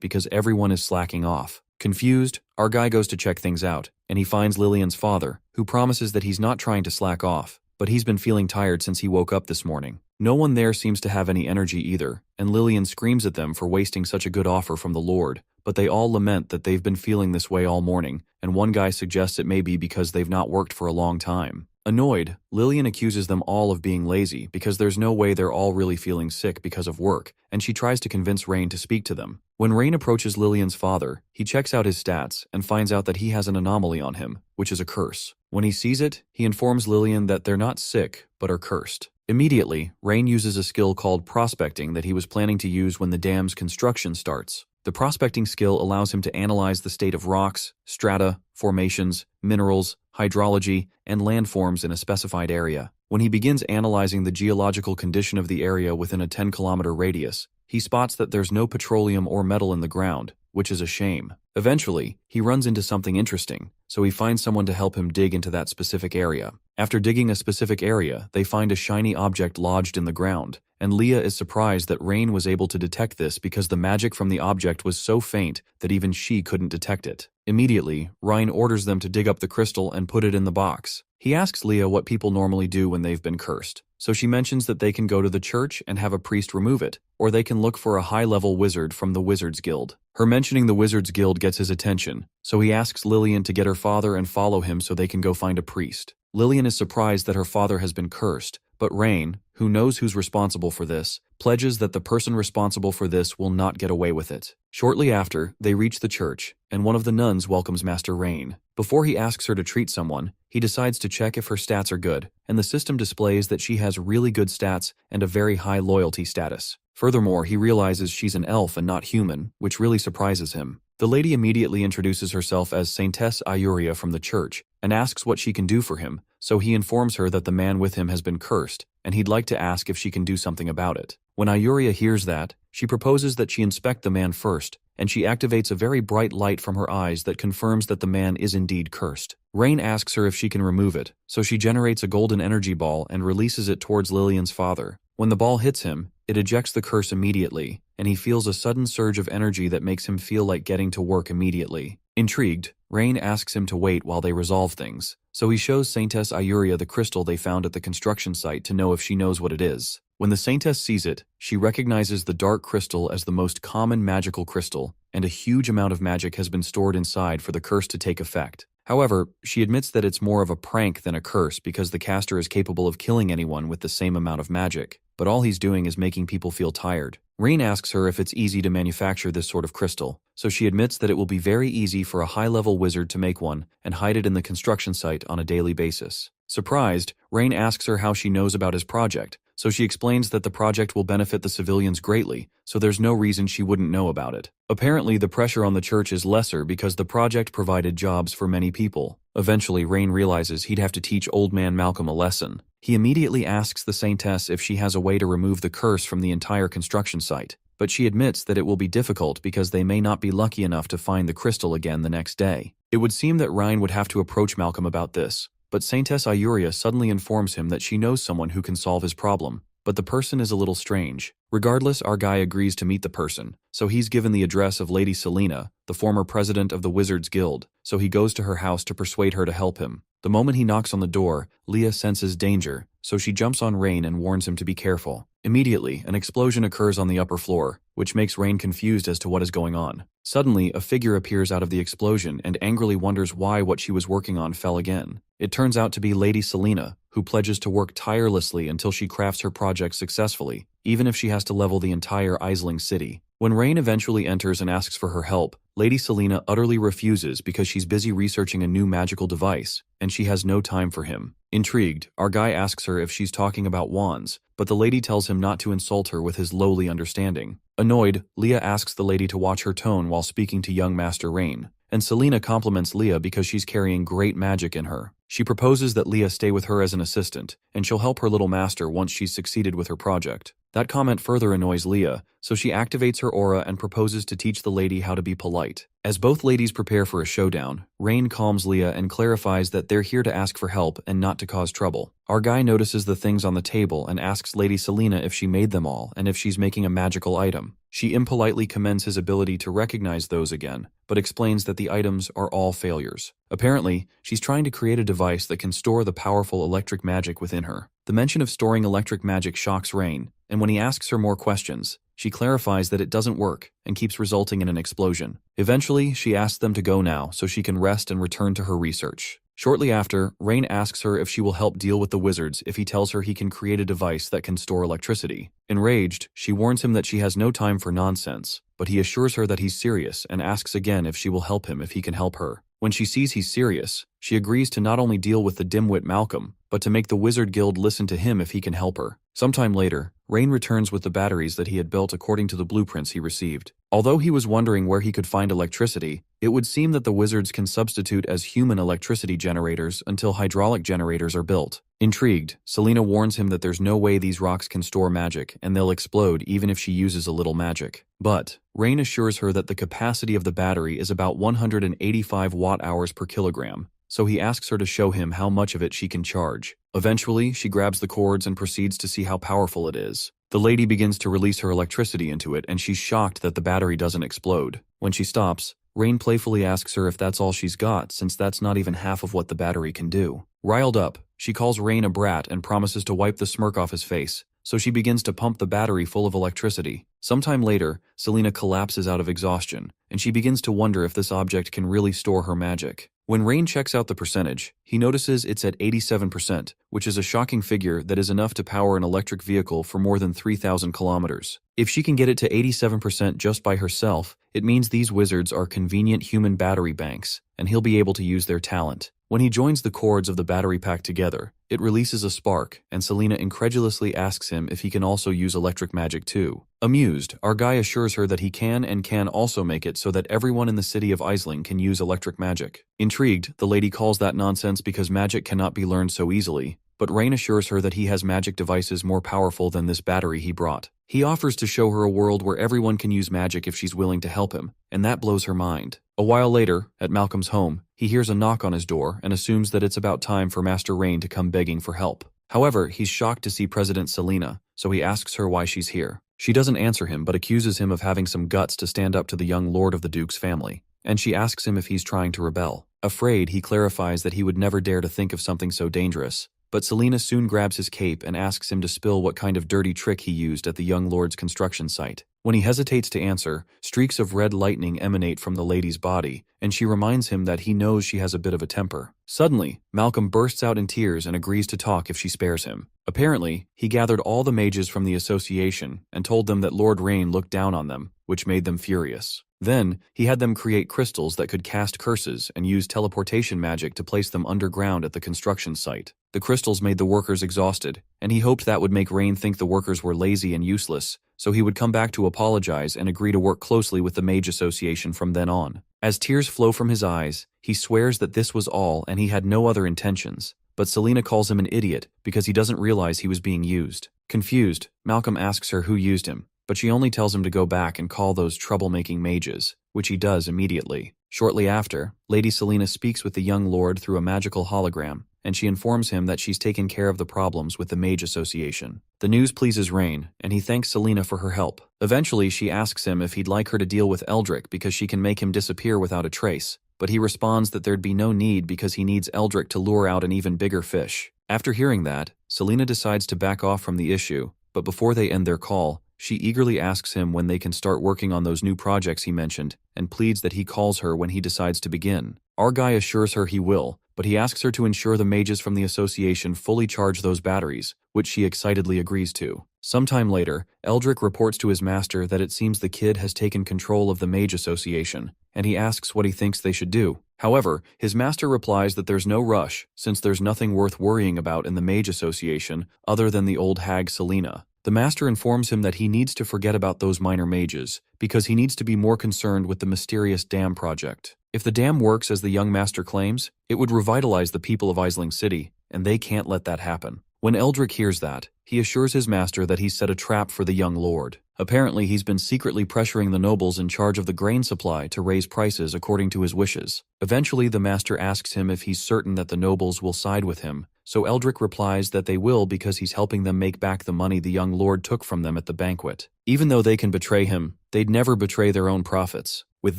because everyone is slacking off. Confused, our guy goes to check things out, and he finds Lillian's father, who promises that he's not trying to slack off, but he's been feeling tired since he woke up this morning. No one there seems to have any energy either, and Lillian screams at them for wasting such a good offer from the Lord, but they all lament that they've been feeling this way all morning, and one guy suggests it may be because they've not worked for a long time. Annoyed, Lillian accuses them all of being lazy because there's no way they're all really feeling sick because of work, and she tries to convince Rain to speak to them. When Rain approaches Lillian's father, he checks out his stats and finds out that he has an anomaly on him, which is a curse. When he sees it, he informs Lillian that they're not sick, but are cursed. Immediately, Rain uses a skill called prospecting that he was planning to use when the dam's construction starts. The prospecting skill allows him to analyze the state of rocks, strata, formations, minerals, hydrology, and landforms in a specified area. When he begins analyzing the geological condition of the area within a 10-kilometer radius, he spots that there's no petroleum or metal in the ground, which is a shame. Eventually, he runs into something interesting, so he finds someone to help him dig into that specific area. After digging a specific area, they find a shiny object lodged in the ground, and Leah is surprised that Rain was able to detect this because the magic from the object was so faint that even she couldn't detect it. Immediately, Rain orders them to dig up the crystal and put it in the box. He asks Leah what people normally do when they've been cursed, so she mentions that they can go to the church and have a priest remove it, or they can look for a high-level wizard from the Wizards Guild. Her mentioning the Wizards Guild gets his attention, so he asks Lillian to get her father and follow him so they can go find a priest. Lillian is surprised that her father has been cursed, but Rain, who knows who's responsible for this, pledges that the person responsible for this will not get away with it. Shortly after, they reach the church, and one of the nuns welcomes Master Rain. Before he asks her to treat someone, he decides to check if her stats are good, and the system displays that she has really good stats and a very high loyalty status. Furthermore, he realizes she's an elf and not human, which really surprises him. The lady immediately introduces herself as Saintess Ayuria from the church and asks what she can do for him, so he informs her that the man with him has been cursed, and he'd like to ask if she can do something about it. When Ayuria hears that, she proposes that she inspect the man first, and she activates a very bright light from her eyes that confirms that the man is indeed cursed. Rain asks her if she can remove it, so she generates a golden energy ball and releases it towards Lillian's father. When the ball hits him, it ejects the curse immediately, and he feels a sudden surge of energy that makes him feel like getting to work immediately. Intrigued, Rain asks him to wait while they resolve things, so he shows Saintess Ayuria the crystal they found at the construction site to know if she knows what it is. When the Saintess sees it, she recognizes the dark crystal as the most common magical crystal, and a huge amount of magic has been stored inside for the curse to take effect. However, she admits that it's more of a prank than a curse because the caster is capable of killing anyone with the same amount of magic, but all he's doing is making people feel tired. Rain asks her if it's easy to manufacture this sort of crystal, so she admits that it will be very easy for a high-level wizard to make one and hide it in the construction site on a daily basis. Surprised, Rain asks her how she knows about his project, so she explains that the project will benefit the civilians greatly, so there's no reason she wouldn't know about it. Apparently, the pressure on the church is lesser because the project provided jobs for many people. Eventually, Rain realizes he'd have to teach Old Man Malcolm a lesson. He immediately asks the Saintess if she has a way to remove the curse from the entire construction site, but she admits that it will be difficult because they may not be lucky enough to find the crystal again the next day. It would seem that Rain would have to approach Malcolm about this, but Saintess Ayuria suddenly informs him that she knows someone who can solve his problem, but the person is a little strange. Regardless, our guy agrees to meet the person, so he's given the address of Lady Selena, the former president of the Wizards Guild, so he goes to her house to persuade her to help him. The moment he knocks on the door, Leah senses danger, so she jumps on Rain and warns him to be careful. Immediately, an explosion occurs on the upper floor, which makes Rain confused as to what is going on. Suddenly, a figure appears out of the explosion and angrily wonders why what she was working on fell again. It turns out to be Lady Selena, who pledges to work tirelessly until she crafts her project successfully, even if she has to level the entire Eling city. When Rain eventually enters and asks for her help, Lady Selena utterly refuses because she's busy researching a new magical device, and she has no time for him. Intrigued, our guy asks her if she's talking about wands, but the lady tells him not to insult her with his lowly understanding. Annoyed, Leah asks the lady to watch her tone while speaking to young Master Rain, and Selena compliments Leah because she's carrying great magic in her. She proposes that Leah stay with her as an assistant, and she'll help her little master once she's succeeded with her project. That comment further annoys Leah, so she activates her aura and proposes to teach the lady how to be polite. As both ladies prepare for a showdown, Rain calms Leah and clarifies that they're here to ask for help and not to cause trouble. Our guy notices the things on the table and asks Lady Selena if she made them all and if she's making a magical item. She impolitely commends his ability to recognize those again, but explains that the items are all failures. Apparently, she's trying to create a device that can store the powerful electric magic within her. The mention of storing electric magic shocks Rain, and when he asks her more questions, she clarifies that it doesn't work and keeps resulting in an explosion. Eventually, she asks them to go now so she can rest and return to her research. Shortly after, Rain asks her if she will help deal with the wizards if he tells her he can create a device that can store electricity. Enraged, she warns him that she has no time for nonsense, but he assures her that he's serious and asks again if she will help him if he can help her. When she sees he's serious, she agrees to not only deal with the dimwit Malcolm, but to make the Wizard Guild listen to him if he can help her. Sometime later, Rain returns with the batteries that he had built according to the blueprints he received. Although he was wondering where he could find electricity, it would seem that the wizards can substitute as human electricity generators until hydraulic generators are built. Intrigued, Selena warns him that there's no way these rocks can store magic and they'll explode even if she uses a little magic. But Rain assures her that the capacity of the battery is about 185 watt-hours per kilogram, so he asks her to show him how much of it she can charge. Eventually, she grabs the cords and proceeds to see how powerful it is. The lady begins to release her electricity into it, and she's shocked that the battery doesn't explode. When she stops, Rain playfully asks her if that's all she's got, since that's not even half of what the battery can do. Riled up, she calls Rain a brat and promises to wipe the smirk off his face, so she begins to pump the battery full of electricity. Sometime later, Selena collapses out of exhaustion, and she begins to wonder if this object can really store her magic. When Rain checks out the percentage, he notices it's at 87%, which is a shocking figure that is enough to power an electric vehicle for more than 3,000 kilometers. If she can get it to 87% just by herself, it means these wizards are convenient human battery banks, and he'll be able to use their talent. When he joins the cords of the battery pack together, it releases a spark, and Selena incredulously asks him if he can also use electric magic too. Amused, our guy assures her that he can also make it so that everyone in the city of Eling can use electric magic. Intrigued, the lady calls that nonsense because magic cannot be learned so easily, but Rain assures her that he has magic devices more powerful than this battery he brought. He offers to show her a world where everyone can use magic if she's willing to help him, and that blows her mind. A while later, at Malcolm's home, he hears a knock on his door and assumes that it's about time for Master Rain to come begging for help. However, he's shocked to see President Selena, so he asks her why she's here. She doesn't answer him but accuses him of having some guts to stand up to the young lord of the Duke's family, and she asks him if he's trying to rebel. Afraid, he clarifies that he would never dare to think of something so dangerous, but Selena soon grabs his cape and asks him to spill what kind of dirty trick he used at the young lord's construction site. When he hesitates to answer, streaks of red lightning emanate from the lady's body, and she reminds him that he knows she has a bit of a temper. Suddenly, Malcolm bursts out in tears and agrees to talk if she spares him. Apparently, he gathered all the mages from the association and told them that Lord Rain looked down on them, which made them furious. Then, he had them create crystals that could cast curses and use teleportation magic to place them underground at the construction site. The crystals made the workers exhausted, and he hoped that would make Rain think the workers were lazy and useless, so he would come back to apologize and agree to work closely with the Mage Association from then on. As tears flow from his eyes, he swears that this was all and he had no other intentions, but Selena calls him an idiot because he doesn't realize he was being used. Confused, Malcolm asks her who used him, but she only tells him to go back and call those troublemaking mages, which he does immediately. Shortly after, Lady Selena speaks with the young lord through a magical hologram, and she informs him that she's taken care of the problems with the Mage Association. The news pleases Rain, and he thanks Selena for her help. Eventually, she asks him if he'd like her to deal with Eldrick because she can make him disappear without a trace, but he responds that there'd be no need because he needs Eldrick to lure out an even bigger fish. After hearing that, Selena decides to back off from the issue, but before they end their call, she eagerly asks him when they can start working on those new projects he mentioned, and pleads that he calls her when he decides to begin. Our guy assures her he will, but he asks her to ensure the mages from the association fully charge those batteries, which she excitedly agrees to. Sometime later, Eldrick reports to his master that it seems the kid has taken control of the Mage Association, and he asks what he thinks they should do. However, his master replies that there's no rush, since there's nothing worth worrying about in the Mage Association other than the old hag Selena. The master informs him that he needs to forget about those minor mages, because he needs to be more concerned with the mysterious dam project. If the dam works as the young master claims, it would revitalize the people of Eling City, and they can't let that happen. When Eldrick hears that, he assures his master that he's set a trap for the young lord. Apparently, he's been secretly pressuring the nobles in charge of the grain supply to raise prices according to his wishes. Eventually, the master asks him if he's certain that the nobles will side with him, so Eldrick replies that they will because he's helping them make back the money the young lord took from them at the banquet. Even though they can betray him, they'd never betray their own profits. With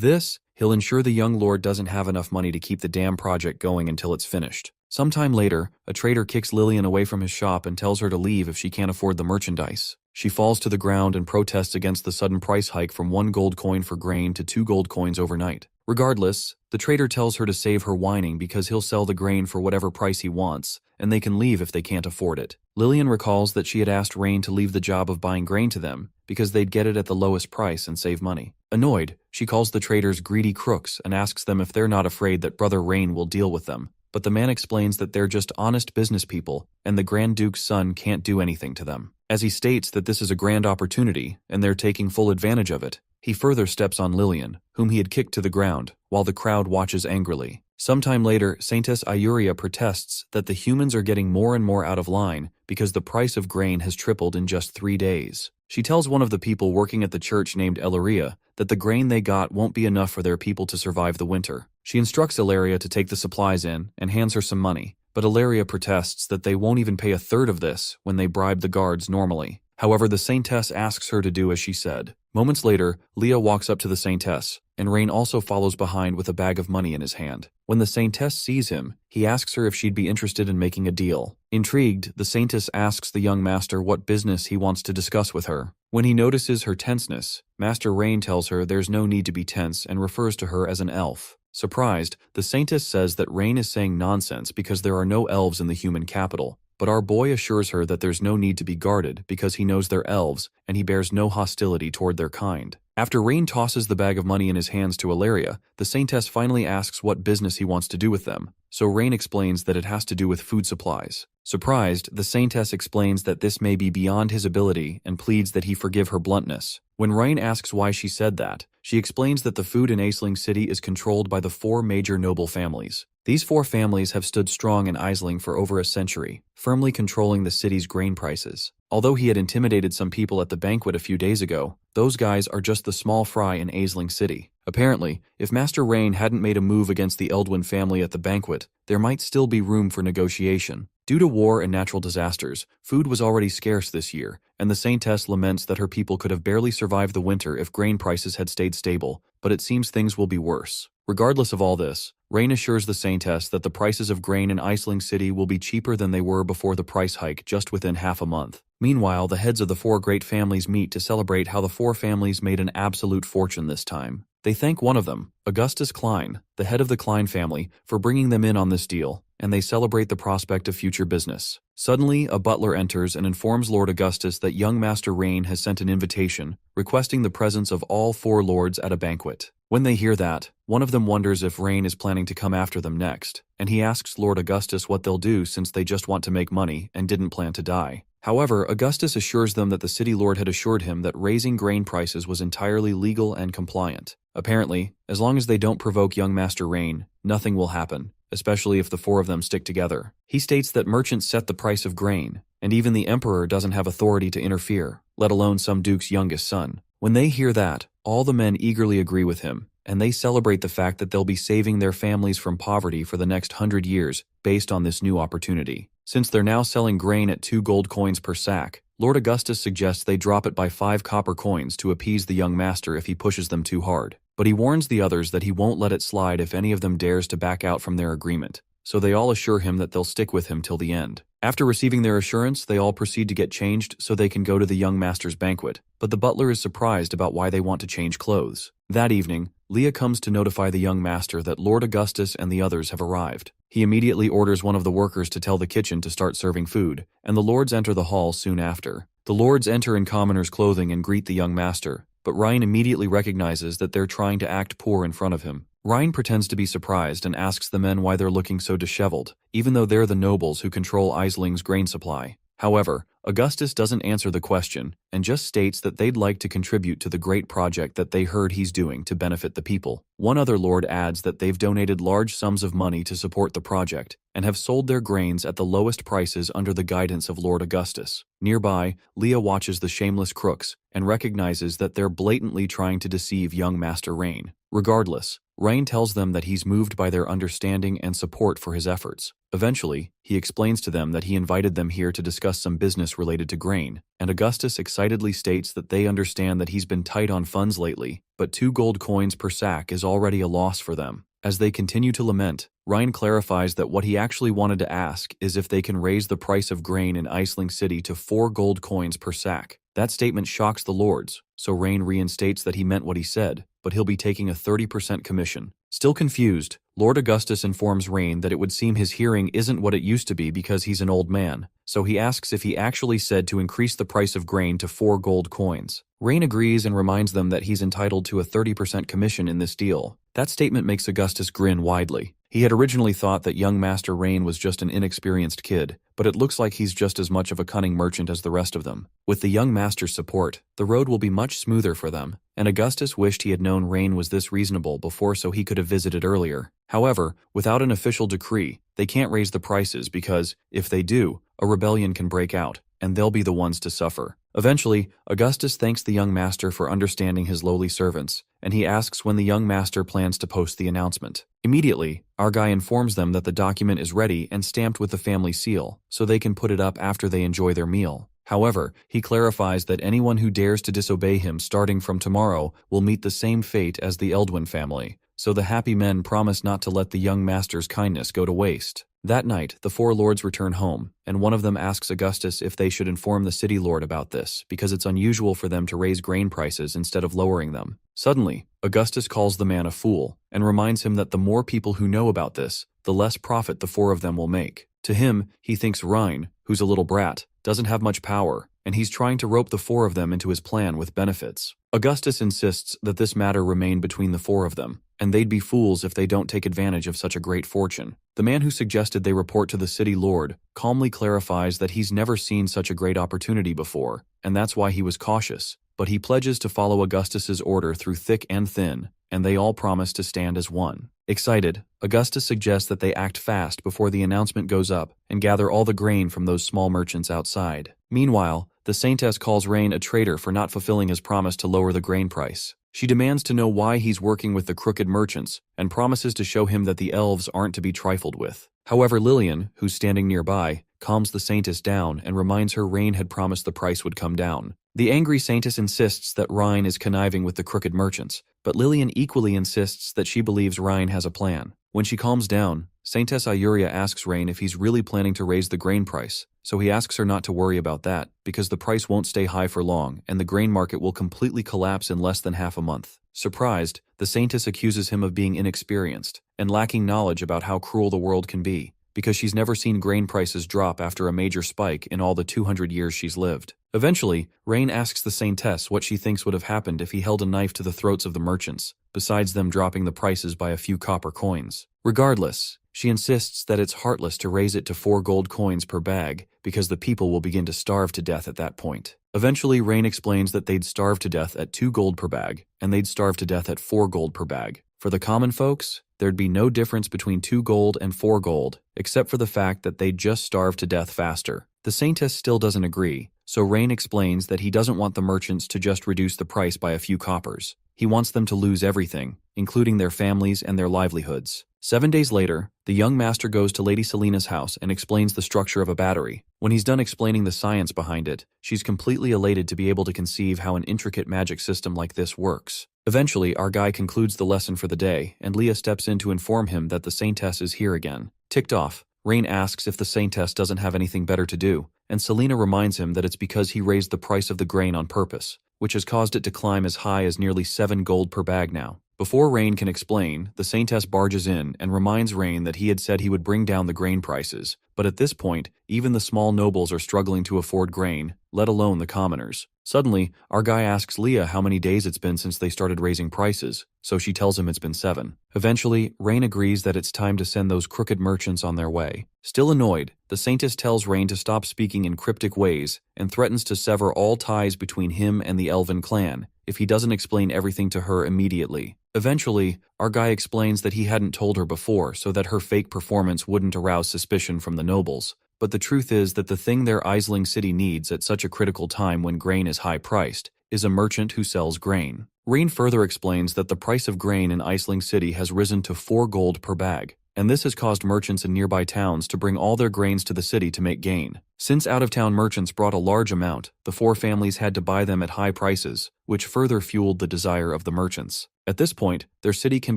this, he'll ensure the young lord doesn't have enough money to keep the damn project going until it's finished. Sometime later, a trader kicks Lillian away from his shop and tells her to leave if she can't afford the merchandise. She falls to the ground and protests against the sudden price hike from 1 gold coin for grain to 2 gold coins overnight. Regardless, the trader tells her to save her whining because he'll sell the grain for whatever price he wants, and they can leave if they can't afford it. Lillian recalls that she had asked Rain to leave the job of buying grain to them because they'd get it at the lowest price and save money. Annoyed, she calls the traders greedy crooks and asks them if they're not afraid that Brother Rain will deal with them. But the man explains that they're just honest business people, and the Grand Duke's son can't do anything to them. As he states that this is a grand opportunity, and they're taking full advantage of it, he further steps on Lillian, whom he had kicked to the ground, while the crowd watches angrily. Sometime later, Saintess Iuria protests that the humans are getting more and more out of line because the price of grain has tripled in just 3 days. She tells one of the people working at the church named Ilaria that the grain they got won't be enough for their people to survive the winter. She instructs Ilaria to take the supplies in and hands her some money, but Ilaria protests that they won't even pay a third of this when they bribe the guards normally. However, the Saintess asks her to do as she said. Moments later, Leah walks up to the Saintess, and Rain also follows behind with a bag of money in his hand. When the Saintess sees him, he asks her if she'd be interested in making a deal. Intrigued, the Saintess asks the young master what business he wants to discuss with her. When he notices her tenseness, Master Rain tells her there's no need to be tense and refers to her as an elf. Surprised, the Saintess says that Rain is saying nonsense because there are no elves in the human capital. But our boy assures her that there's no need to be guarded because he knows they're elves and he bears no hostility toward their kind. After Rain tosses the bag of money in his hands to Ilaria, the Saintess finally asks what business he wants to do with them, so Rain explains that it has to do with food supplies. Surprised, the Saintess explains that this may be beyond his ability and pleads that he forgive her bluntness. When Rain asks why she said that, she explains that the food in Eling City is controlled by the 4 major noble families. These 4 families have stood strong in Eling for over a century, firmly controlling the city's grain prices. Although he had intimidated some people at the banquet a few days ago, those guys are just the small fry in Eling City. Apparently, if Master Rain hadn't made a move against the Eldwin family at the banquet, there might still be room for negotiation. Due to war and natural disasters, food was already scarce this year, and the Saintess laments that her people could have barely survived the winter if grain prices had stayed stable, but it seems things will be worse. Regardless of all this, Rain assures the Saintess that the prices of grain in Eling City will be cheaper than they were before the price hike just within half a month. Meanwhile, the heads of the 4 great families meet to celebrate how the 4 families made an absolute fortune this time. They thank one of them, Augustus Klein, the head of the Klein family, for bringing them in on this deal, and they celebrate the prospect of future business. Suddenly, a butler enters and informs Lord Augustus that young Master Rain has sent an invitation, requesting the presence of all 4 lords at a banquet. When they hear that, one of them wonders if Rain is planning to come after them next, and he asks Lord Augustus what they'll do since they just want to make money and didn't plan to die. However, Augustus assures them that the city lord had assured him that raising grain prices was entirely legal and compliant. Apparently, as long as they don't provoke young Master Rain, nothing will happen, especially if the 4 of them stick together. He states that merchants set the price of grain, and even the emperor doesn't have authority to interfere, let alone some duke's youngest son. When they hear that, all the men eagerly agree with him, and they celebrate the fact that they'll be saving their families from poverty for the next 100 years based on this new opportunity. Since they're now selling grain at 2 gold coins per sack, Lord Augustus suggests they drop it by 5 copper coins to appease the young master if he pushes them too hard. But he warns the others that he won't let it slide if any of them dares to back out from their agreement, so they all assure him that they'll stick with him till the end. After receiving their assurance, they all proceed to get changed so they can go to the young master's banquet, but the butler is surprised about why they want to change clothes. That evening, Leah comes to notify the young master that Lord Augustus and the others have arrived. He immediately orders one of the workers to tell the kitchen to start serving food, and the lords enter the hall soon after. The lords enter in commoners' clothing and greet the young master, but Ryan immediately recognizes that they're trying to act poor in front of him. Ryan pretends to be surprised and asks the men why they're looking so disheveled, even though they're the nobles who control Eisling's grain supply. However, Augustus doesn't answer the question and just states that they'd like to contribute to the great project that they heard he's doing to benefit the people. One other lord adds that they've donated large sums of money to support the project and have sold their grains at the lowest prices under the guidance of Lord Augustus. Nearby, Leah watches the shameless crooks and recognizes that they're blatantly trying to deceive young Master Rain. Regardless, Rain tells them that he's moved by their understanding and support for his efforts. Eventually, he explains to them that he invited them here to discuss some business related to grain, and Augustus excitedly states that they understand that he's been tight on funds lately, but 2 gold coins per sack is already a loss for them. As they continue to lament, Ryan clarifies that what he actually wanted to ask is if they can raise the price of grain in Iceling City to 4 gold coins per sack. That statement shocks the lords, so Rain reinstates that he meant what he said, but he'll be taking a 30% commission. Still confused, Lord Augustus informs Rain that it would seem his hearing isn't what it used to be because he's an old man, so he asks if he actually said to increase the price of grain to 4 gold coins. Rain agrees and reminds them that he's entitled to a 30% commission in this deal. That statement makes Augustus grin widely. He had originally thought that young Master Rain was just an inexperienced kid, but it looks like he's just as much of a cunning merchant as the rest of them. With the young master's support, the road will be much smoother for them, and Augustus wished he had known Rain was this reasonable before so he could have visited earlier. However, without an official decree, they can't raise the prices because, if they do, a rebellion can break out, and they'll be the ones to suffer. Eventually, Augustus thanks the young master for understanding his lowly servants, and he asks when the young master plans to post the announcement. Immediately, our guy informs them that the document is ready and stamped with the family seal, so they can put it up after they enjoy their meal. However, he clarifies that anyone who dares to disobey him starting from tomorrow will meet the same fate as the Eldwin family, so the happy men promise not to let the young master's kindness go to waste. That night, the 4 lords return home, and one of them asks Augustus if they should inform the city lord about this, because it's unusual for them to raise grain prices instead of lowering them. Suddenly, Augustus calls the man a fool, and reminds him that the more people who know about this, the less profit the 4 of them will make. To him, he thinks Rhine, who's a little brat, doesn't have much power, and he's trying to rope the 4 of them into his plan with benefits. Augustus insists that this matter remain between the 4 of them, and they'd be fools if they don't take advantage of such a great fortune. The man who suggested they report to the city lord calmly clarifies that he's never seen such a great opportunity before, and that's why he was cautious, but he pledges to follow Augustus's order through thick and thin, and they all promise to stand as one. Excited, Augustus suggests that they act fast before the announcement goes up and gather all the grain from those small merchants outside. Meanwhile, the Saintess calls Rain a traitor for not fulfilling his promise to lower the grain price. She demands to know why he's working with the crooked merchants and promises to show him that the elves aren't to be trifled with. However, Lillian, who's standing nearby, calms the Saintess down and reminds her Rain had promised the price would come down. The angry Saintess insists that Rhine is conniving with the crooked merchants, but Lillian equally insists that she believes Rhine has a plan. When she calms down, Saintess Iuria asks Rain if he's really planning to raise the grain price, so he asks her not to worry about that, because the price won't stay high for long and the grain market will completely collapse in less than half a month. Surprised, the Saintess accuses him of being inexperienced and lacking knowledge about how cruel the world can be, because she's never seen grain prices drop after a major spike in all the 200 years she's lived. Eventually, Rain asks the Saintess what she thinks would have happened if he held a knife to the throats of the merchants, besides them dropping the prices by a few copper coins. Regardless, she insists that it's heartless to raise it to 4 gold coins per bag, because the people will begin to starve to death at that point. Eventually, Rain explains that they'd starve to death at 2 gold per bag, and they'd starve to death at 4 gold per bag. For the common folks, there'd be no difference between 2 gold and 4 gold, except for the fact that they'd just starve to death faster. The Saintess still doesn't agree, so Rain explains that he doesn't want the merchants to just reduce the price by a few coppers. He wants them to lose everything, including their families and their livelihoods. 7 days later, the young master goes to Lady Selina's house and explains the structure of a battery. When he's done explaining the science behind it, she's completely elated to be able to conceive how an intricate magic system like this works. Eventually, our guy concludes the lesson for the day, and Leah steps in to inform him that the Saintess is here again. Ticked off, Rain asks if the Saintess doesn't have anything better to do, and Selina reminds him that it's because he raised the price of the grain on purpose, which has caused it to climb as high as nearly 7 gold per bag now. Before Rain can explain, the Saintess barges in and reminds Rain that he had said he would bring down the grain prices, but at this point, even the small nobles are struggling to afford grain, let alone the commoners. Suddenly, our guy asks Leah how many days it's been since they started raising prices, so she tells him it's been 7. Eventually, Rain agrees that it's time to send those crooked merchants on their way. Still annoyed, the Saintess tells Rain to stop speaking in cryptic ways and threatens to sever all ties between him and the Elven clan if he doesn't explain everything to her immediately. Eventually, our guy explains that he hadn't told her before so that her fake performance wouldn't arouse suspicion from the nobles. But the truth is that the thing their Iceling city needs at such a critical time when grain is high-priced is a merchant who sells grain. Rain further explains that the price of grain in Eling City has risen to 4 gold per bag, and this has caused merchants in nearby towns to bring all their grains to the city to make gain. Since out-of-town merchants brought a large amount, the 4 families had to buy them at high prices, which further fueled the desire of the merchants. At this point, their city can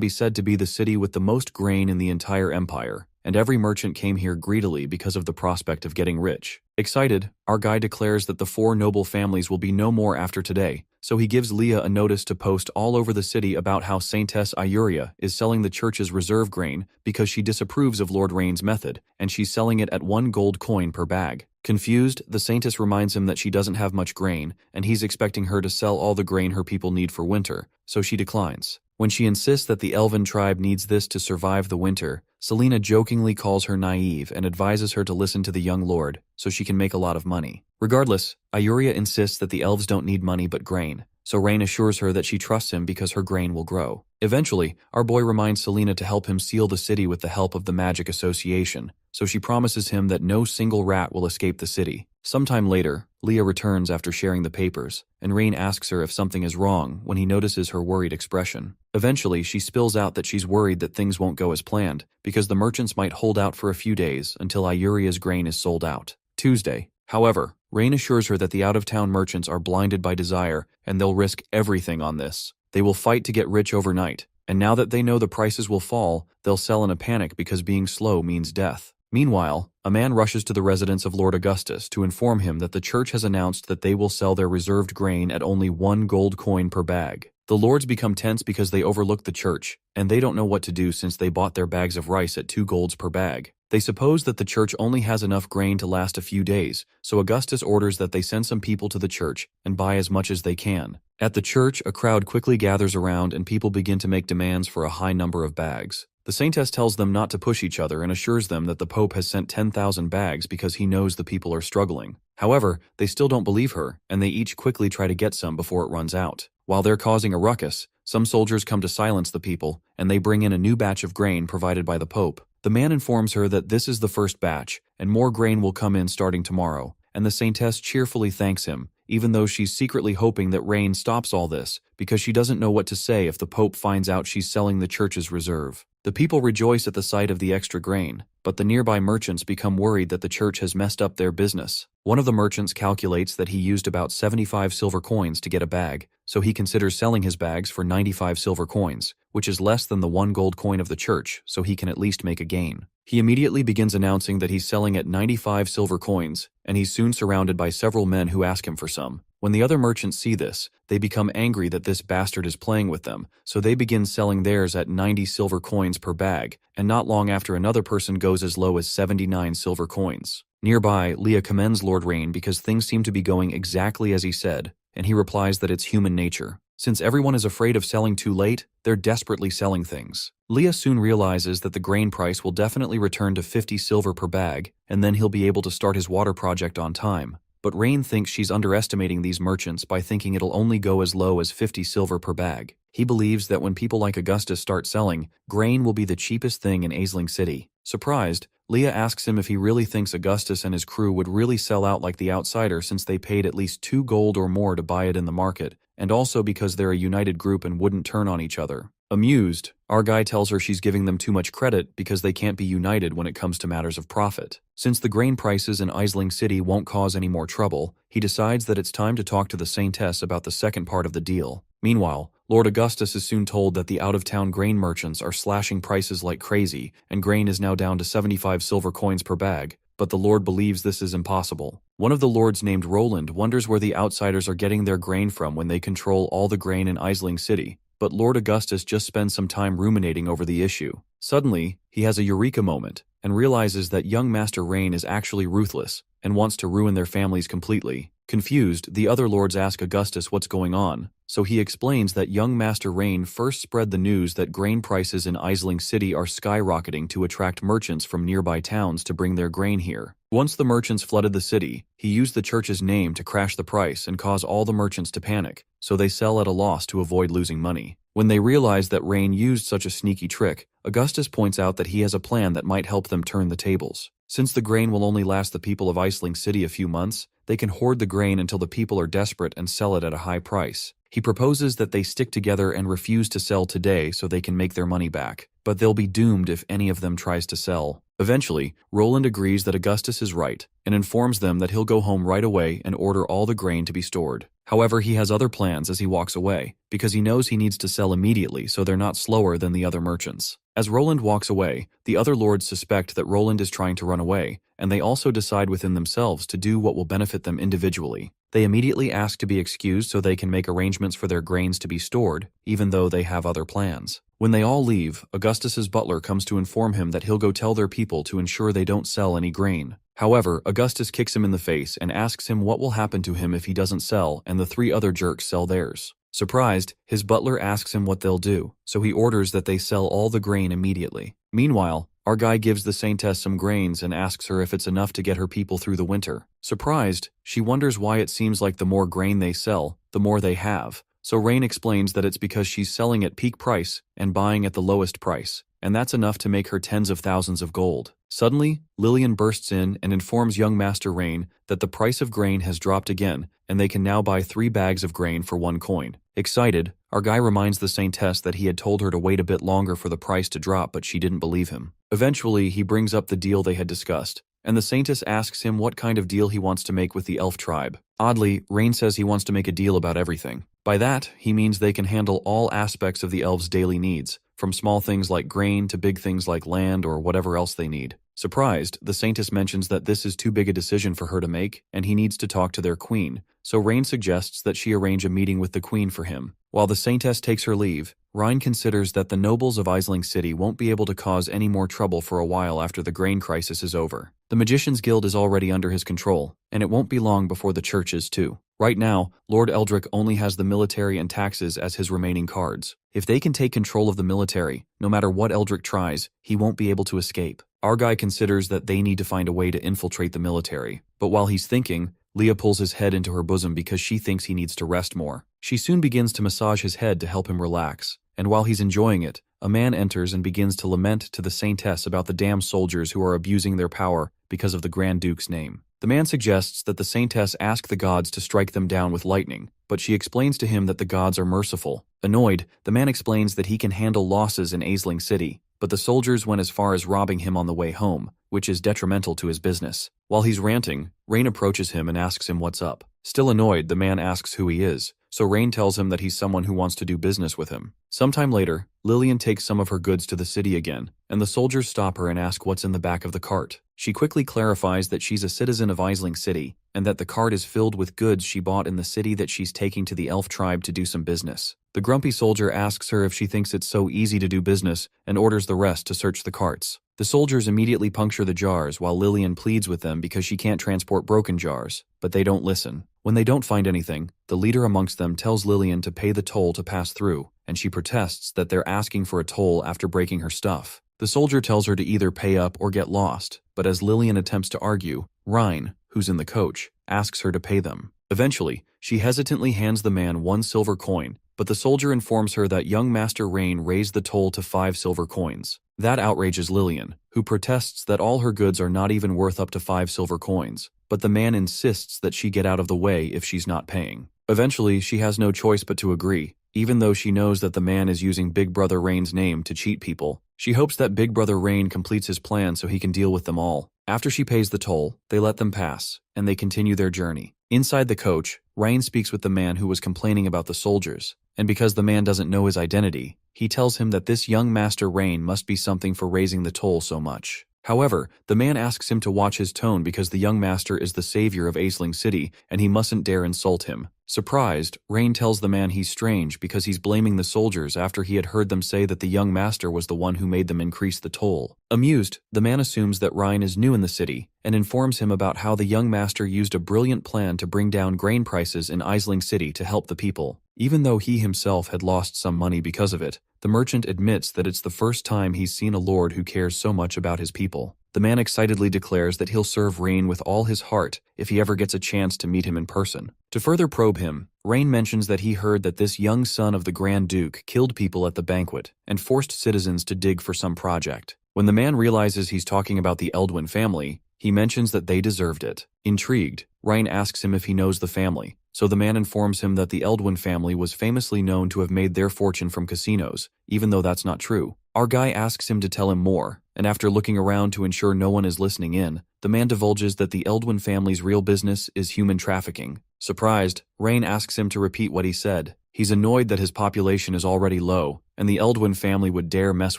be said to be the city with the most grain in the entire empire, and every merchant came here greedily because of the prospect of getting rich. Excited, our guy declares that the 4 noble families will be no more after today, so he gives Leah a notice to post all over the city about how Saintess Ioria is selling the church's reserve grain because she disapproves of Lord Rain's method, and she's selling it at 1 gold coin per bag. Confused, the Saintess reminds him that she doesn't have much grain, and he's expecting her to sell all the grain her people need for winter, so she declines. When she insists that the Elven tribe needs this to survive the winter, Selena jokingly calls her naive and advises her to listen to the young lord, so she can make a lot of money. Regardless, Ioria insists that the elves don't need money but grain, so Rain assures her that she trusts him because her grain will grow. Eventually, our boy reminds Selena to help him seal the city with the help of the Magic Association, so she promises him that no single rat will escape the city. Sometime later, Leah returns after sharing the papers, and Rain asks her if something is wrong when he notices her worried expression. Eventually, she spills out that she's worried that things won't go as planned, because the merchants might hold out for a few days until Iuria's grain is sold out. Tuesday. However, Rain assures her that the out-of-town merchants are blinded by desire, and they'll risk everything on this. They will fight to get rich overnight, and now that they know the prices will fall, they'll sell in a panic because being slow means death. Meanwhile, a man rushes to the residence of Lord Augustus to inform him that the church has announced that they will sell their reserved grain at only 1 gold coin per bag. The lords become tense because they overlook the church, and they don't know what to do since they bought their bags of rice at 2 golds per bag. They suppose that the church only has enough grain to last a few days, so Augustus orders that they send some people to the church and buy as much as they can. At the church, a crowd quickly gathers around and people begin to make demands for a high number of bags. The Saintess tells them not to push each other and assures them that the Pope has sent 10,000 bags because he knows the people are struggling. However, they still don't believe her, and they each quickly try to get some before it runs out. While they're causing a ruckus, some soldiers come to silence the people, and they bring in a new batch of grain provided by the Pope. The man informs her that this is the first batch, and more grain will come in starting tomorrow, and the Saintess cheerfully thanks him, even though she's secretly hoping that Rain stops all this, because she doesn't know what to say if the Pope finds out she's selling the church's reserve. The people rejoice at the sight of the extra grain, but the nearby merchants become worried that the church has messed up their business. One of the merchants calculates that he used about 75 silver coins to get a bag, so he considers selling his bags for 95 silver coins, which is less than the 1 gold coin of the church, so he can at least make a gain. He immediately begins announcing that he's selling at 95 silver coins, and he's soon surrounded by several men who ask him for some. When the other merchants see this, they become angry that this bastard is playing with them, so they begin selling theirs at 90 silver coins per bag, and not long after another person goes as low as 79 silver coins. Nearby, Leah commends Lord Rain because things seem to be going exactly as he said, and he replies that it's human nature. Since everyone is afraid of selling too late, they're desperately selling things. Leah soon realizes that the grain price will definitely return to 50 silver per bag, and then he'll be able to start his water project on time. But Rain thinks she's underestimating these merchants by thinking it'll only go as low as 50 silver per bag. He believes that when people like Augustus start selling, grain will be the cheapest thing in Eling City. Surprised, Leah asks him if he really thinks Augustus and his crew would really sell out like the outsider since they paid at least 2 gold or more to buy it in the market, and also because they're a united group and wouldn't turn on each other. Amused, our guy tells her she's giving them too much credit because they can't be united when it comes to matters of profit. Since the grain prices in Eling City won't cause any more trouble, he decides that it's time to talk to the Saintess about the second part of the deal. Meanwhile, Lord Augustus is soon told that the out-of-town grain merchants are slashing prices like crazy, and grain is now down to 75 silver coins per bag, but the Lord believes this is impossible. One of the lords named Roland wonders where the outsiders are getting their grain from when they control all the grain in Eling City, but Lord Augustus just spends some time ruminating over the issue. Suddenly, he has a eureka moment, and realizes that young Master Rain is actually ruthless, and wants to ruin their families completely. Confused, the other lords ask Augustus what's going on, so he explains that young Master Rain first spread the news that grain prices in Eling City are skyrocketing to attract merchants from nearby towns to bring their grain here. Once the merchants flooded the city, he used the church's name to crash the price and cause all the merchants to panic, so they sell at a loss to avoid losing money. When they realize that Rain used such a sneaky trick, Augustus points out that he has a plan that might help them turn the tables. Since the grain will only last the people of Eling City a few months, they can hoard the grain until the people are desperate and sell it at a high price. He proposes that they stick together and refuse to sell today so they can make their money back, but they'll be doomed if any of them tries to sell. Eventually, Roland agrees that Augustus is right and informs them that he'll go home right away and order all the grain to be stored. However, he has other plans as he walks away, because he knows he needs to sell immediately so they're not slower than the other merchants. As Roland walks away, the other lords suspect that Roland is trying to run away, and they also decide within themselves to do what will benefit them individually. They immediately ask to be excused so they can make arrangements for their grains to be stored, even though they have other plans. When they all leave, Augustus's butler comes to inform him that he'll go tell their people to ensure they don't sell any grain. However, Augustus kicks him in the face and asks him what will happen to him if he doesn't sell and the 3 other jerks sell theirs. Surprised, his butler asks him what they'll do, so he orders that they sell all the grain immediately. Meanwhile, our guy gives the Saintess some grains and asks her if it's enough to get her people through the winter. Surprised, she wonders why it seems like the more grain they sell, the more they have. So Rain explains that it's because she's selling at peak price and buying at the lowest price, and that's enough to make her tens of thousands of gold. Suddenly, Lillian bursts in and informs young Master Rain that the price of grain has dropped again, and they can now buy 3 bags of grain for 1 coin. Excited, our guy reminds the Saintess that he had told her to wait a bit longer for the price to drop, but she didn't believe him. Eventually, he brings up the deal they had discussed, and the Saintess asks him what kind of deal he wants to make with the elf tribe. Oddly, Rain says he wants to make a deal about everything. By that, he means they can handle all aspects of the elves' daily needs, from small things like grain to big things like land or whatever else they need. Surprised, the Saintess mentions that this is too big a decision for her to make, and he needs to talk to their queen, so Rain suggests that she arrange a meeting with the queen for him. While the Saintess takes her leave, Rain considers that the nobles of Eling City won't be able to cause any more trouble for a while after the grain crisis is over. The Magician's Guild is already under his control, and it won't be long before the church is too. Right now, Lord Eldrick only has the military and taxes as his remaining cards. If they can take control of the military, no matter what Eldrick tries, he won't be able to escape. Our guy considers that they need to find a way to infiltrate the military, but while he's thinking, Leah pulls his head into her bosom because she thinks he needs to rest more. She soon begins to massage his head to help him relax, and while he's enjoying it, a man enters and begins to lament to the Saintess about the damn soldiers who are abusing their power because of the Grand Duke's name. The man suggests that the Saintess ask the gods to strike them down with lightning, but she explains to him that the gods are merciful. Annoyed, the man explains that he can handle losses in Eling City, but the soldiers went as far as robbing him on the way home, which is detrimental to his business. While he's ranting, Rain approaches him and asks him what's up. Still annoyed, the man asks who he is, so Rain tells him that he's someone who wants to do business with him. Sometime later, Lillian takes some of her goods to the city again, and the soldiers stop her and ask what's in the back of the cart. She quickly clarifies that she's a citizen of Eling City, and that the cart is filled with goods she bought in the city that she's taking to the elf tribe to do some business. The grumpy soldier asks her if she thinks it's so easy to do business, and orders the rest to search the carts. The soldiers immediately puncture the jars while Lillian pleads with them because she can't transport broken jars, but they don't listen. When they don't find anything, the leader amongst them tells Lillian to pay the toll to pass through, and she protests that they're asking for a toll after breaking her stuff. The soldier tells her to either pay up or get lost, but as Lillian attempts to argue, Rain, who's in the coach, asks her to pay them. Eventually, she hesitantly hands the man 1 silver coin, but the soldier informs her that young Master Rain raised the toll to 5 silver coins. That outrages Lillian, who protests that all her goods are not even worth up to 5 silver coins, but the man insists that she get out of the way if she's not paying. Eventually, she has no choice but to agree, even though she knows that the man is using Big Brother Rain's name to cheat people. She hopes that Big Brother Rain completes his plan so he can deal with them all. After she pays the toll, they let them pass, and they continue their journey. Inside the coach, Rain speaks with the man who was complaining about the soldiers, and because the man doesn't know his identity, he tells him that this young Master Rain must be something for raising the toll so much. However, the man asks him to watch his tone because the young master is the savior of Eling City, and he mustn't dare insult him. Surprised, Rain tells the man he's strange because he's blaming the soldiers after he had heard them say that the young master was the one who made them increase the toll. Amused, the man assumes that Rain is new in the city, and informs him about how the young master used a brilliant plan to bring down grain prices in Eling City to help the people. Even though he himself had lost some money because of it, the merchant admits that it's the first time he's seen a lord who cares so much about his people. The man excitedly declares that he'll serve Rain with all his heart if he ever gets a chance to meet him in person. To further probe him, Rain mentions that he heard that this young son of the Grand Duke killed people at the banquet and forced citizens to dig for some project. When the man realizes he's talking about the Eldwin family, he mentions that they deserved it. Intrigued, Rain asks him if he knows the family, so the man informs him that the Eldwin family was famously known to have made their fortune from casinos, even though that's not true. Our guy asks him to tell him more, and after looking around to ensure no one is listening in, the man divulges that the Eldwin family's real business is human trafficking. Surprised, Rain asks him to repeat what he said. He's annoyed that his population is already low, and the Eldwin family would dare mess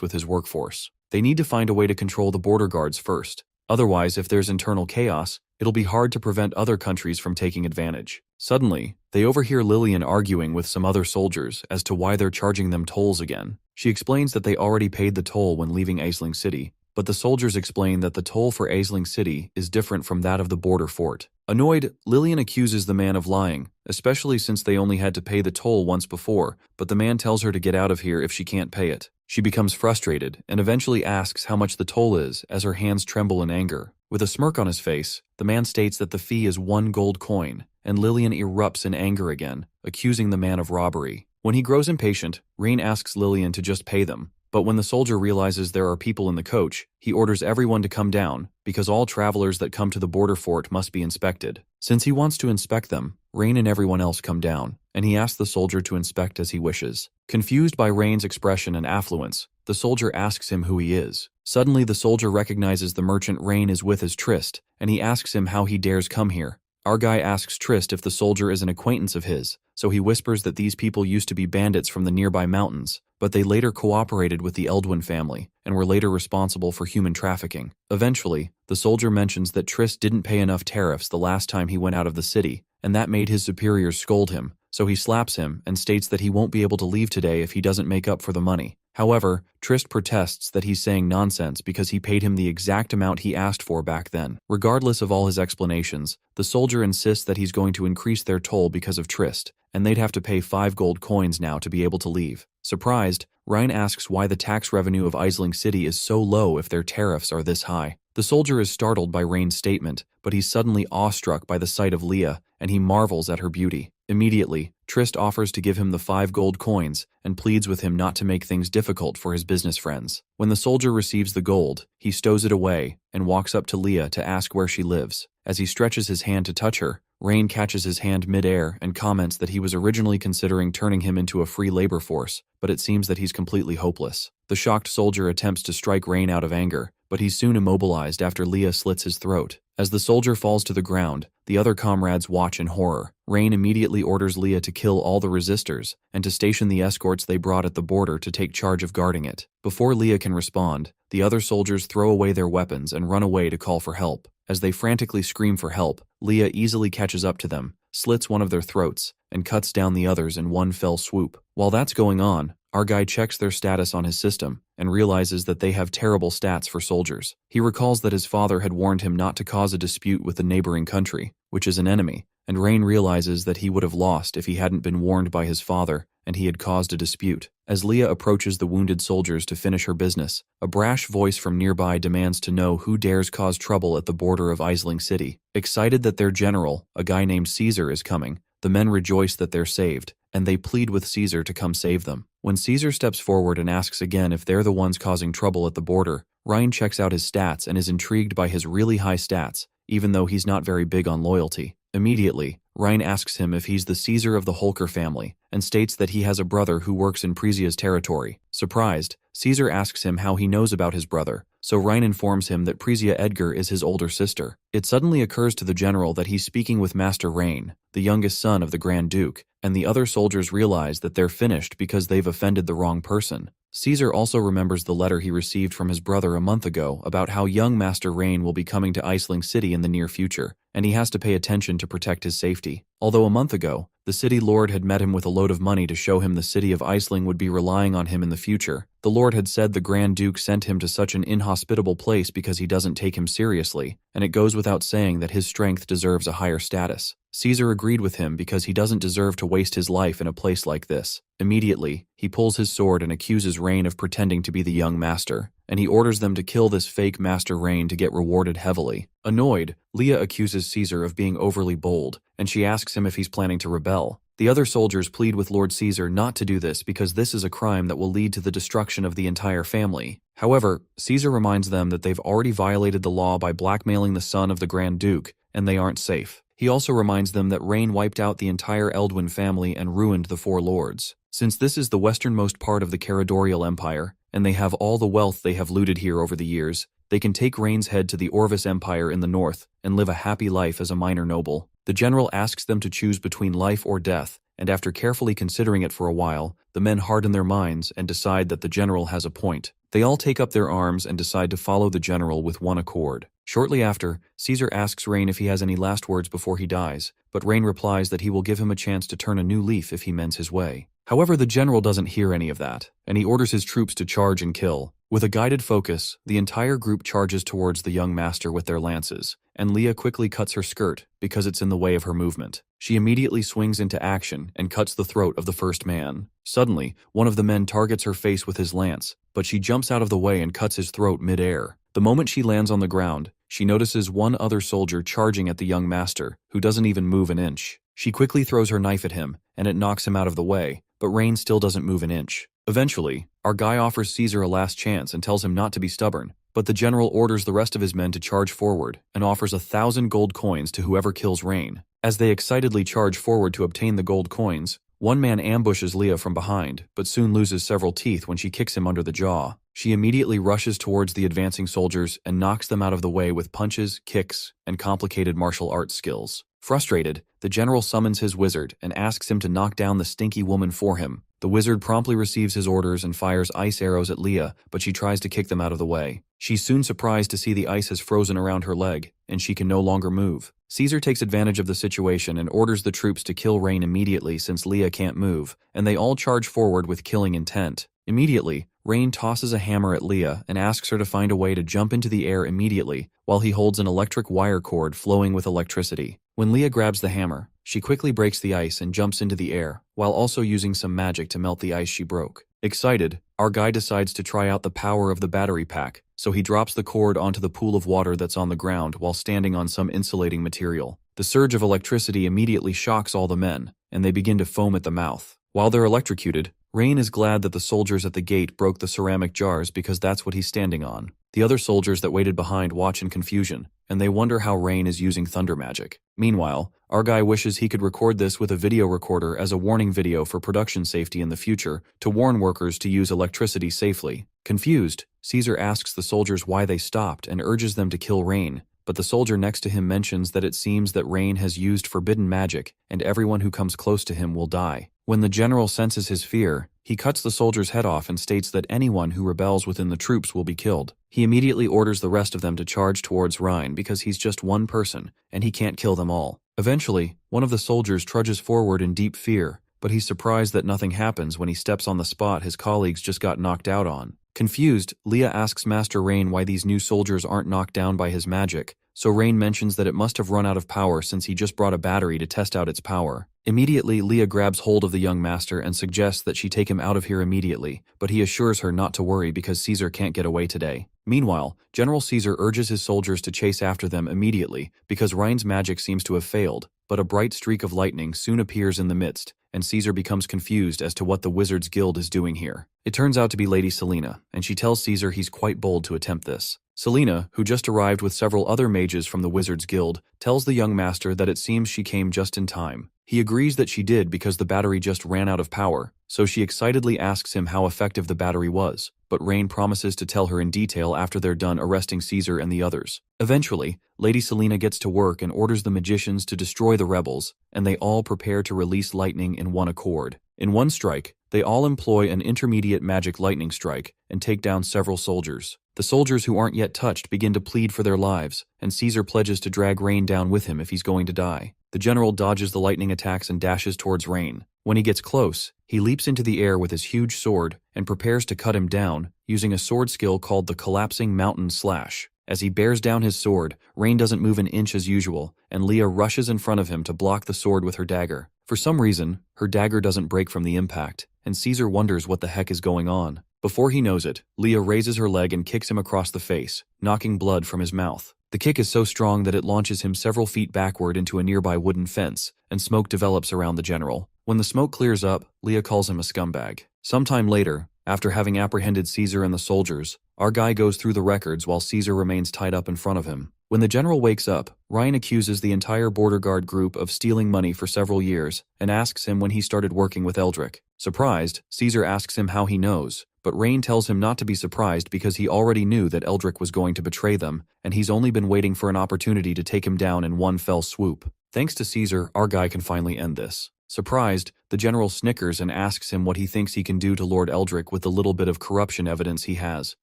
with his workforce. They need to find a way to control the border guards first. Otherwise, if there's internal chaos, it'll be hard to prevent other countries from taking advantage. Suddenly, they overhear Lillian arguing with some other soldiers as to why they're charging them tolls again. She explains that they already paid the toll when leaving Eling City, but the soldiers explain that the toll for Eling City is different from that of the border fort. Annoyed, Lillian accuses the man of lying, especially since they only had to pay the toll once before, but the man tells her to get out of here if she can't pay it. She becomes frustrated and eventually asks how much the toll is as her hands tremble in anger. With a smirk on his face, the man states that the fee is 1 gold coin, and Lillian erupts in anger again, accusing the man of robbery. When he grows impatient, Rain asks Lillian to just pay them, but when the soldier realizes there are people in the coach, he orders everyone to come down, because all travelers that come to the border fort must be inspected. Since he wants to inspect them, Rain and everyone else come down, and he asks the soldier to inspect as he wishes. Confused by Rain's expression and affluence, the soldier asks him who he is. Suddenly, the soldier recognizes the merchant Rain is with as Trist, and he asks him how he dares come here. Our guy asks Trist if the soldier is an acquaintance of his, so he whispers that these people used to be bandits from the nearby mountains, but they later cooperated with the Eldwin family and were later responsible for human trafficking. Eventually, the soldier mentions that Trist didn't pay enough tariffs the last time he went out of the city, and that made his superiors scold him, so he slaps him and states that he won't be able to leave today if he doesn't make up for the money. However, Trist protests that he's saying nonsense because he paid him the exact amount he asked for back then. Regardless of all his explanations, the soldier insists that he's going to increase their toll because of Trist, and they'd have to pay 5 gold coins now to be able to leave. Surprised, Ryan asks why the tax revenue of Eling City is so low if their tariffs are this high. The soldier is startled by Rain's statement, but he's suddenly awestruck by the sight of Leah, and he marvels at her beauty. Immediately, Trist offers to give him the 5 gold coins and pleads with him not to make things difficult for his business friends. When the soldier receives the gold, he stows it away and walks up to Leah to ask where she lives. As he stretches his hand to touch her, Rain catches his hand mid-air and comments that he was originally considering turning him into a free labor force, but it seems that he's completely hopeless. The shocked soldier attempts to strike Rain out of anger, but he's soon immobilized after Leah slits his throat. As the soldier falls to the ground, the other comrades watch in horror. Rain immediately orders Leah to kill all the resistors and to station the escorts they brought at the border to take charge of guarding it. Before Leah can respond, the other soldiers throw away their weapons and run away to call for help. As they frantically scream for help, Leah easily catches up to them, slits one of their throats, and cuts down the others in one fell swoop. While that's going on, our guy checks their status on his system and realizes that they have terrible stats for soldiers. He recalls that his father had warned him not to cause a dispute with the neighboring country, which is an enemy, and Rain realizes that he would have lost if he hadn't been warned by his father and he had caused a dispute. As Leah approaches the wounded soldiers to finish her business, a brash voice from nearby demands to know who dares cause trouble at the border of Eling City. Excited that their general, a guy named Caesar, is coming, the men rejoice that they're saved, and they plead with Caesar to come save them. When Caesar steps forward and asks again if they're the ones causing trouble at the border, Ryan checks out his stats and is intrigued by his really high stats, even though he's not very big on loyalty. Immediately, Ryan asks him if he's the Caesar of the Holker family, and states that he has a brother who works in Prisia's territory. Surprised, Caesar asks him how he knows about his brother, so Ryan informs him that Rein Edgar is his older sister. It suddenly occurs to the general that he's speaking with Master Rain, the youngest son of the Grand Duke, and the other soldiers realize that they're finished because they've offended the wrong person. Caesar also remembers the letter he received from his brother a month ago about how young Master Rain will be coming to Eling City in the near future, and he has to pay attention to protect his safety. Although a month ago, the city lord had met him with a load of money to show him the city of Eling would be relying on him in the future, the lord had said the Grand Duke sent him to such an inhospitable place because he doesn't take him seriously, and it goes without saying that his strength deserves a higher status. Caesar agreed with him because he doesn't deserve to waste his life in a place like this. Immediately, he pulls his sword and accuses Rain of pretending to be the young master, and he orders them to kill this fake Master Rain to get rewarded heavily. Annoyed, Leah accuses Caesar of being overly bold, and she asks him if he's planning to rebel. The other soldiers plead with Lord Caesar not to do this because this is a crime that will lead to the destruction of the entire family. However, Caesar reminds them that they've already violated the law by blackmailing the son of the Grand Duke, and they aren't safe. He also reminds them that Rain wiped out the entire Eldwin family and ruined the four lords. Since this is the westernmost part of the Caradorial Empire, and they have all the wealth they have looted here over the years, they can take Rain's head to the Orvis Empire in the north and live a happy life as a minor noble. The general asks them to choose between life or death, and after carefully considering it for a while, the men harden their minds and decide that the general has a point. They all take up their arms and decide to follow the general with one accord. Shortly after, Caesar asks Rain if he has any last words before he dies, but Rain replies that he will give him a chance to turn a new leaf if he mends his way. However, the general doesn't hear any of that, and he orders his troops to charge and kill. With a guided focus, the entire group charges towards the young master with their lances, and Leah quickly cuts her skirt because it's in the way of her movement. She immediately swings into action and cuts the throat of the first man. Suddenly, one of the men targets her face with his lance, but she jumps out of the way and cuts his throat mid-air. The moment she lands on the ground, she notices one other soldier charging at the young master, who doesn't even move an inch. She quickly throws her knife at him, and it knocks him out of the way, but Rain still doesn't move an inch. Eventually, our guy offers Caesar a last chance and tells him not to be stubborn, but the general orders the rest of his men to charge forward and offers 1,000 gold coins to whoever kills Rain. As they excitedly charge forward to obtain the gold coins, one man ambushes Leah from behind, but soon loses several teeth when she kicks him under the jaw. She immediately rushes towards the advancing soldiers and knocks them out of the way with punches, kicks, and complicated martial arts skills. Frustrated, the general summons his wizard and asks him to knock down the stinky woman for him. The wizard promptly receives his orders and fires ice arrows at Leah, but she tries to kick them out of the way. She's soon surprised to see the ice has frozen around her leg, and she can no longer move. Caesar takes advantage of the situation and orders the troops to kill Rain immediately since Leah can't move, and they all charge forward with killing intent. Immediately, Rain tosses a hammer at Leah and asks her to find a way to jump into the air immediately, while he holds an electric wire cord flowing with electricity. When Leah grabs the hammer, she quickly breaks the ice and jumps into the air, while also using some magic to melt the ice she broke. Excited, our guy decides to try out the power of the battery pack, so he drops the cord onto the pool of water that's on the ground while standing on some insulating material. The surge of electricity immediately shocks all the men, and they begin to foam at the mouth. While they're electrocuted, Rain is glad that the soldiers at the gate broke the ceramic jars because that's what he's standing on. The other soldiers that waited behind watch in confusion, and they wonder how Rain is using thunder magic. Meanwhile, our guy wishes he could record this with a video recorder as a warning video for production safety in the future to warn workers to use electricity safely. Confused, Caesar asks the soldiers why they stopped and urges them to kill Rain, but the soldier next to him mentions that it seems that Rain has used forbidden magic and everyone who comes close to him will die. When the general senses his fear, he cuts the soldier's head off and states that anyone who rebels within the troops will be killed. He immediately orders the rest of them to charge towards Rain because he's just one person, and he can't kill them all. Eventually, one of the soldiers trudges forward in deep fear, but he's surprised that nothing happens when he steps on the spot his colleagues just got knocked out on. Confused, Leah asks Master Rain why these new soldiers aren't knocked down by his magic, so Rain mentions that it must have run out of power since he just brought a battery to test out its power. Immediately, Leah grabs hold of the young master and suggests that she take him out of here immediately, but he assures her not to worry because Caesar can't get away today. Meanwhile, General Caesar urges his soldiers to chase after them immediately because Rain's magic seems to have failed, but a bright streak of lightning soon appears in the midst, and Caesar becomes confused as to what the Wizards Guild is doing here. It turns out to be Lady Selena, and she tells Caesar he's quite bold to attempt this. Selena, who just arrived with several other mages from the Wizards Guild, tells the young master that it seems she came just in time. He agrees that she did because the battery just ran out of power, so she excitedly asks him how effective the battery was, but Rain promises to tell her in detail after they're done arresting Caesar and the others. Eventually, Lady Selena gets to work and orders the magicians to destroy the rebels, and they all prepare to release lightning in one accord. In one strike, they all employ an intermediate magic lightning strike and take down several soldiers. The soldiers who aren't yet touched begin to plead for their lives, and Caesar pledges to drag Rain down with him if he's going to die. The general dodges the lightning attacks and dashes towards Rain. When he gets close, he leaps into the air with his huge sword and prepares to cut him down, using a sword skill called the Collapsing Mountain Slash. As he bears down his sword, Rain doesn't move an inch as usual, and Leah rushes in front of him to block the sword with her dagger. For some reason, her dagger doesn't break from the impact, and Caesar wonders what the heck is going on. Before he knows it, Leah raises her leg and kicks him across the face, knocking blood from his mouth. The kick is so strong that it launches him several feet backward into a nearby wooden fence, and smoke develops around the general. When the smoke clears up, Leah calls him a scumbag. Sometime later, after having apprehended Caesar and the soldiers, our guy goes through the records while Caesar remains tied up in front of him. When the general wakes up, Ryan accuses the entire border guard group of stealing money for several years and asks him when he started working with Eldrick. Surprised, Caesar asks him how he knows, but Rain tells him not to be surprised because he already knew that Eldrick was going to betray them, and he's only been waiting for an opportunity to take him down in one fell swoop. Thanks to Caesar, our guy can finally end this. Surprised, the general snickers and asks him what he thinks he can do to Lord Eldrick with the little bit of corruption evidence he has.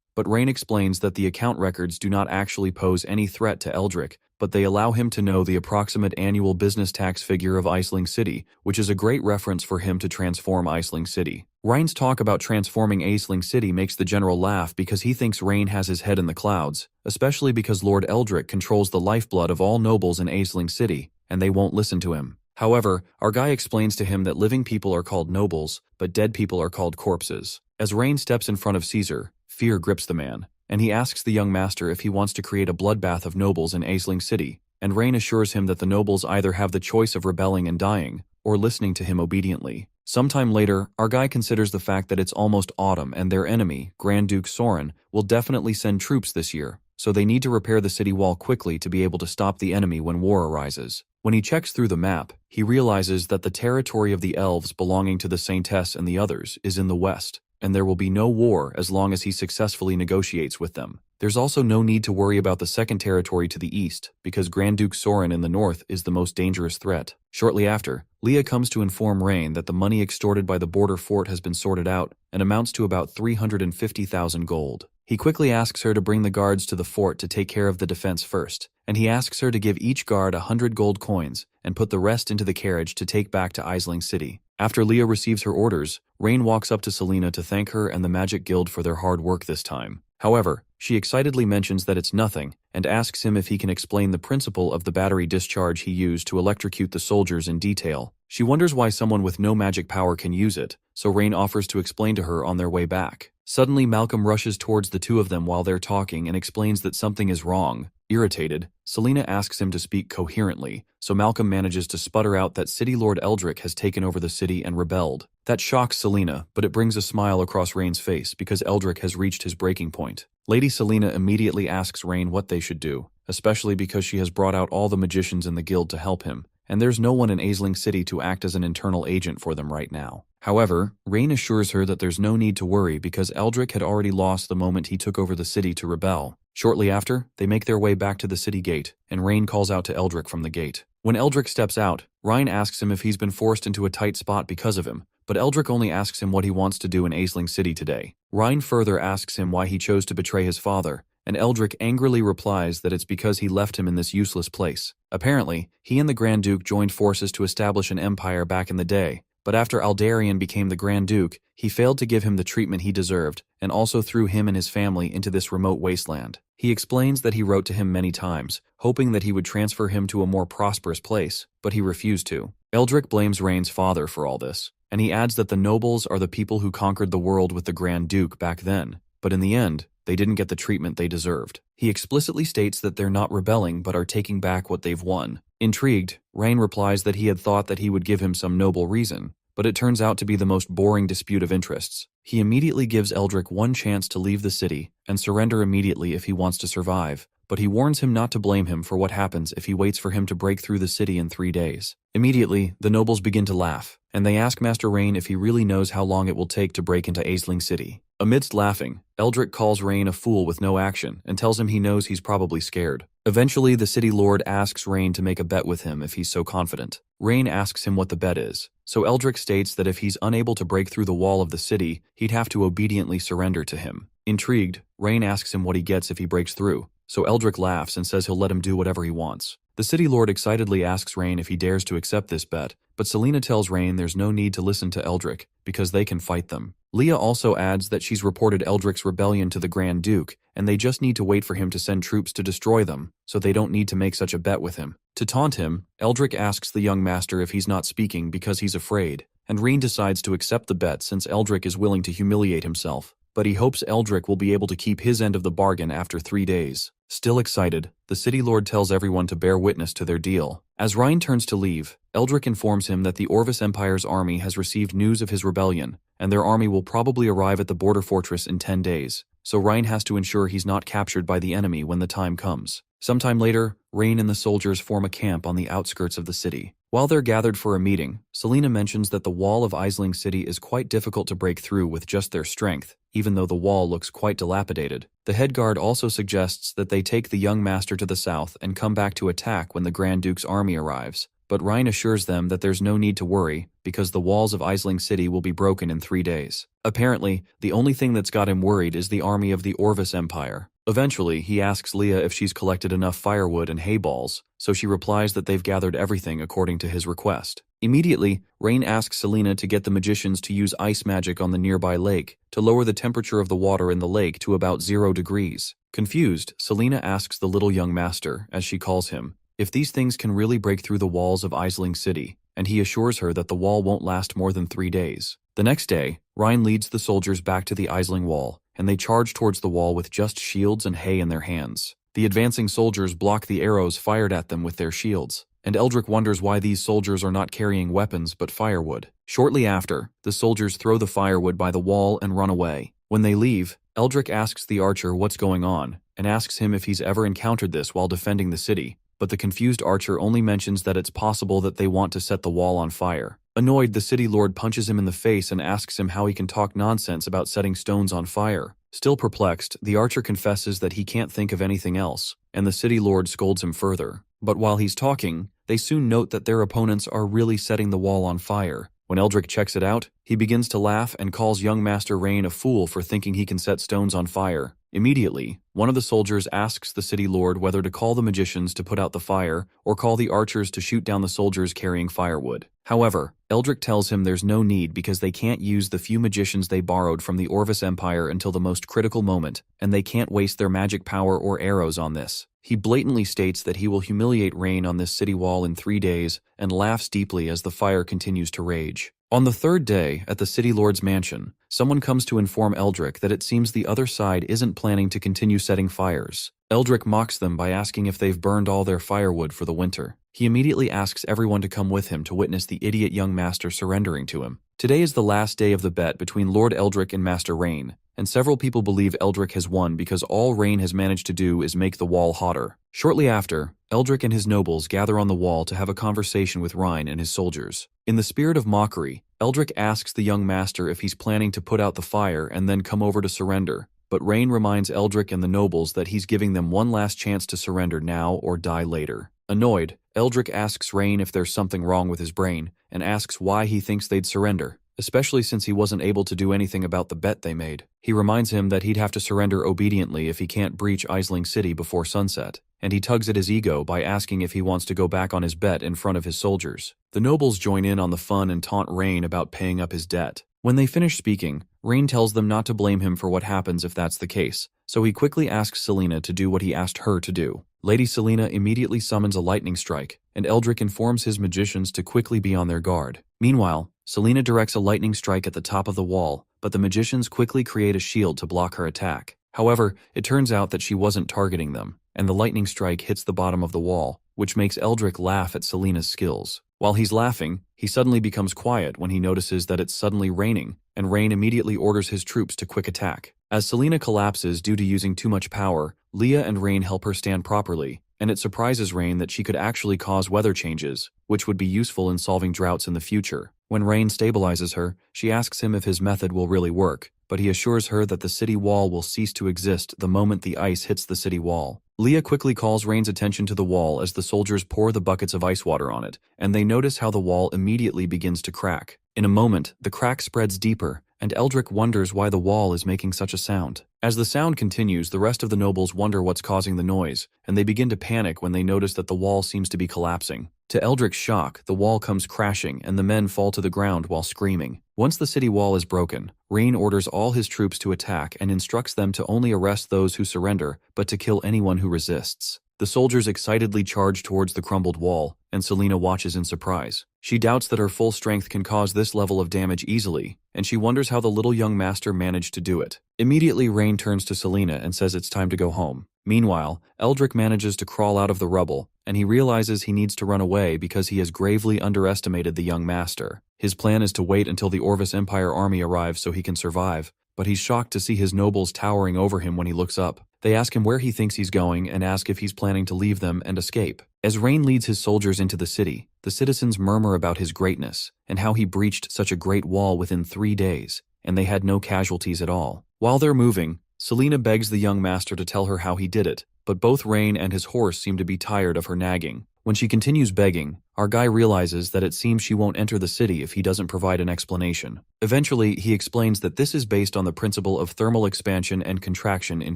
But Rain explains that the account records do not actually pose any threat to Eldrick, but they allow him to know the approximate annual business tax figure of Eling City, which is a great reference for him to transform Eling City. Rain's talk about transforming Eling City makes the general laugh because he thinks Rain has his head in the clouds, especially because Lord Eldrick controls the lifeblood of all nobles in Eling City, and they won't listen to him. However, our guy explains to him that living people are called nobles, but dead people are called corpses. As Rain steps in front of Caesar, fear grips the man, and he asks the young master if he wants to create a bloodbath of nobles in Eling City, and Rain assures him that the nobles either have the choice of rebelling and dying, or listening to him obediently. Sometime later, our guy considers the fact that it's almost autumn and their enemy, Grand Duke Soren, will definitely send troops this year, so they need to repair the city wall quickly to be able to stop the enemy when war arises. When he checks through the map, he realizes that the territory of the elves belonging to the Saintess and the others is in the west, and there will be no war as long as he successfully negotiates with them. There's also no need to worry about the second territory to the east, because Grand Duke Soren in the north is the most dangerous threat. Shortly after, Leah comes to inform Rain that the money extorted by the border fort has been sorted out and amounts to about 350,000 gold. He quickly asks her to bring the guards to the fort to take care of the defense first, and he asks her to give each guard 100 gold coins and put the rest into the carriage to take back to Eling City. After Leah receives her orders, Rain walks up to Selena to thank her and the Magic Guild for their hard work this time. However, she excitedly mentions that it's nothing and asks him if he can explain the principle of the battery discharge he used to electrocute the soldiers in detail. She wonders why someone with no magic power can use it, so Rain offers to explain to her on their way back. Suddenly, Malcolm rushes towards the two of them while they're talking and explains that something is wrong. Irritated, Selena asks him to speak coherently, so Malcolm manages to sputter out that City Lord Eldrick has taken over the city and rebelled. That shocks Selena, but it brings a smile across Rain's face because Eldrick has reached his breaking point. Lady Selena immediately asks Rain what they should do, especially because she has brought out all the magicians in the guild to help him, and there's no one in Eling City to act as an internal agent for them right now. However, Rain assures her that there's no need to worry because Eldrick had already lost the moment he took over the city to rebel. Shortly after, they make their way back to the city gate, and Rain calls out to Eldrick from the gate. When Eldrick steps out, Ryan asks him if he's been forced into a tight spot because of him, but Eldrick only asks him what he wants to do in Eling City today. Ryan further asks him why he chose to betray his father, and Eldrick angrily replies that it's because he left him in this useless place. Apparently, he and the Grand Duke joined forces to establish an empire back in the day, but after Aldarion became the Grand Duke, he failed to give him the treatment he deserved and also threw him and his family into this remote wasteland. He explains that he wrote to him many times, hoping that he would transfer him to a more prosperous place, but he refused to. Eldrick blames Rain's father for all this, and he adds that the nobles are the people who conquered the world with the Grand Duke back then, but in the end, they didn't get the treatment they deserved. He explicitly states that they're not rebelling but are taking back what they've won. Intrigued, Rain replies that he had thought that he would give him some noble reason, but it turns out to be the most boring dispute of interests. He immediately gives Eldrick one chance to leave the city and surrender immediately if he wants to survive, but he warns him not to blame him for what happens if he waits for him to break through the city in 3 days. Immediately, the nobles begin to laugh, and they ask Master Rain if he really knows how long it will take to break into Eling City. Amidst laughing, Eldrick calls Rain a fool with no action and tells him he knows he's probably scared. Eventually, the city lord asks Rain to make a bet with him if he's so confident. Rain asks him what the bet is, so Eldrick states that if he's unable to break through the wall of the city, he'd have to obediently surrender to him. Intrigued, Rain asks him what he gets if he breaks through, so Eldrick laughs and says he'll let him do whatever he wants. The city lord excitedly asks Rain if he dares to accept this bet, but Selena tells Rain there's no need to listen to Eldrick, because they can fight them. Leah also adds that she's reported Eldrick's rebellion to the Grand Duke, and they just need to wait for him to send troops to destroy them, so they don't need to make such a bet with him. To taunt him, Eldrick asks the young master if he's not speaking because he's afraid, and Rain decides to accept the bet since Eldrick is willing to humiliate himself. but he hopes Eldrick will be able to keep his end of the bargain after 3 days. Still excited, the city lord tells everyone to bear witness to their deal. As Rein turns to leave, Eldrick informs him that the Orvis Empire's army has received news of his rebellion, and their army will probably arrive at the border fortress in 10 days, so Rein has to ensure he's not captured by the enemy when the time comes. Sometime later, Rein and the soldiers form a camp on the outskirts of the city. While they're gathered for a meeting, Selena mentions that the wall of Eling City is quite difficult to break through with just their strength, even though the wall looks quite dilapidated. The head guard also suggests that they take the young master to the south and come back to attack when the Grand Duke's army arrives, but Rein assures them that there's no need to worry because the walls of Eling City will be broken in 3 days. Apparently, the only thing that's got him worried is the army of the Orvis Empire. Eventually, he asks Leah if she's collected enough firewood and hay balls, so she replies that they've gathered everything according to his request. Immediately, Rein asks Selena to get the magicians to use ice magic on the nearby lake to lower the temperature of the water in the lake to about 0 degrees. Confused, Selena asks the little young master, as she calls him, if these things can really break through the walls of Eling City, and he assures her that the wall won't last more than 3 days. The next day, Rein leads the soldiers back to the Eling wall, and they charge towards the wall with just shields and hay in their hands. The advancing soldiers block the arrows fired at them with their shields, and Eldrick wonders why these soldiers are not carrying weapons but firewood. Shortly after, the soldiers throw the firewood by the wall and run away. When they leave, Eldrick asks the archer what's going on, and asks him if he's ever encountered this while defending the city, but the confused archer only mentions that it's possible that they want to set the wall on fire. Annoyed, the city lord punches him in the face and asks him how he can talk nonsense about setting stones on fire. Still perplexed, the archer confesses that he can't think of anything else, and the city lord scolds him further. But while he's talking, they soon note that their opponents are really setting the wall on fire. When Eldrick checks it out, he begins to laugh and calls young Master Rein a fool for thinking he can set stones on fire. Immediately, one of the soldiers asks the city lord whether to call the magicians to put out the fire or call the archers to shoot down the soldiers carrying firewood. However, Eldrick tells him there's no need because they can't use the few magicians they borrowed from the Orvis Empire until the most critical moment, and they can't waste their magic power or arrows on this. He blatantly states that he will humiliate Rein on this city wall in 3 days and laughs deeply as the fire continues to rage. On the 3rd day, at the city lord's mansion, someone comes to inform Eldrick that it seems the other side isn't planning to continue setting fires. Eldrick mocks them by asking if they've burned all their firewood for the winter. He immediately asks everyone to come with him to witness the idiot young master surrendering to him. Today is the last day of the bet between Lord Eldrick and Master Rein, and several people believe Eldrick has won because all Rein has managed to do is make the wall hotter. Shortly after, Eldrick and his nobles gather on the wall to have a conversation with Rein and his soldiers. In the spirit of mockery, Eldrick asks the young master if he's planning to put out the fire and then come over to surrender, but Rein reminds Eldrick and the nobles that he's giving them one last chance to surrender now or die later. Annoyed, Eldrick asks Rein if there's something wrong with his brain, and asks why he thinks they'd surrender, especially since he wasn't able to do anything about the bet they made. He reminds him that he'd have to surrender obediently if he can't breach Eling City before sunset, and he tugs at his ego by asking if he wants to go back on his bet in front of his soldiers. The nobles join in on the fun and taunt Rein about paying up his debt. When they finish speaking, Rein tells them not to blame him for what happens if that's the case, so he quickly asks Selena to do what he asked her to do. Lady Selena immediately summons a lightning strike, and Eldrick informs his magicians to quickly be on their guard. Meanwhile, Selena directs a lightning strike at the top of the wall, but the magicians quickly create a shield to block her attack. However, it turns out that she wasn't targeting them, and the lightning strike hits the bottom of the wall, which makes Eldrick laugh at Selena's skills. While he's laughing, he suddenly becomes quiet when he notices that it's suddenly raining, and Rein immediately orders his troops to quick attack. As Selena collapses due to using too much power, Leah and Rein help her stand properly, and it surprises Rein that she could actually cause weather changes, which would be useful in solving droughts in the future. When Rein stabilizes her, she asks him if his method will really work, but he assures her that the city wall will cease to exist the moment the ice hits the city wall. Leah quickly calls Rein's attention to the wall as the soldiers pour the buckets of ice water on it, and they notice how the wall immediately begins to crack. In a moment, the crack spreads deeper, and Eldrick wonders why the wall is making such a sound. As the sound continues, the rest of the nobles wonder what's causing the noise, and they begin to panic when they notice that the wall seems to be collapsing. To Eldrick's shock, the wall comes crashing and the men fall to the ground while screaming. Once the city wall is broken, Rein orders all his troops to attack and instructs them to only arrest those who surrender, but to kill anyone who resists. The soldiers excitedly charge towards the crumbled wall, and Selena watches in surprise. She doubts that her full strength can cause this level of damage easily, and she wonders how the little young master managed to do it. Immediately, Rain turns to Selena and says it's time to go home. Meanwhile, Eldrick manages to crawl out of the rubble, and he realizes he needs to run away because he has gravely underestimated the young master. His plan is to wait until the Orvis Empire army arrives so he can survive, but he's shocked to see his nobles towering over him when he looks up. They ask him where he thinks he's going and ask if he's planning to leave them and escape. As Rain leads his soldiers into the city, the citizens murmur about his greatness and how he breached such a great wall within 3 days, and they had no casualties at all. While they're moving, Selena begs the young master to tell her how he did it, but both Rain and his horse seem to be tired of her nagging. When she continues begging, our guy realizes that it seems she won't enter the city if he doesn't provide an explanation. Eventually, he explains that this is based on the principle of thermal expansion and contraction in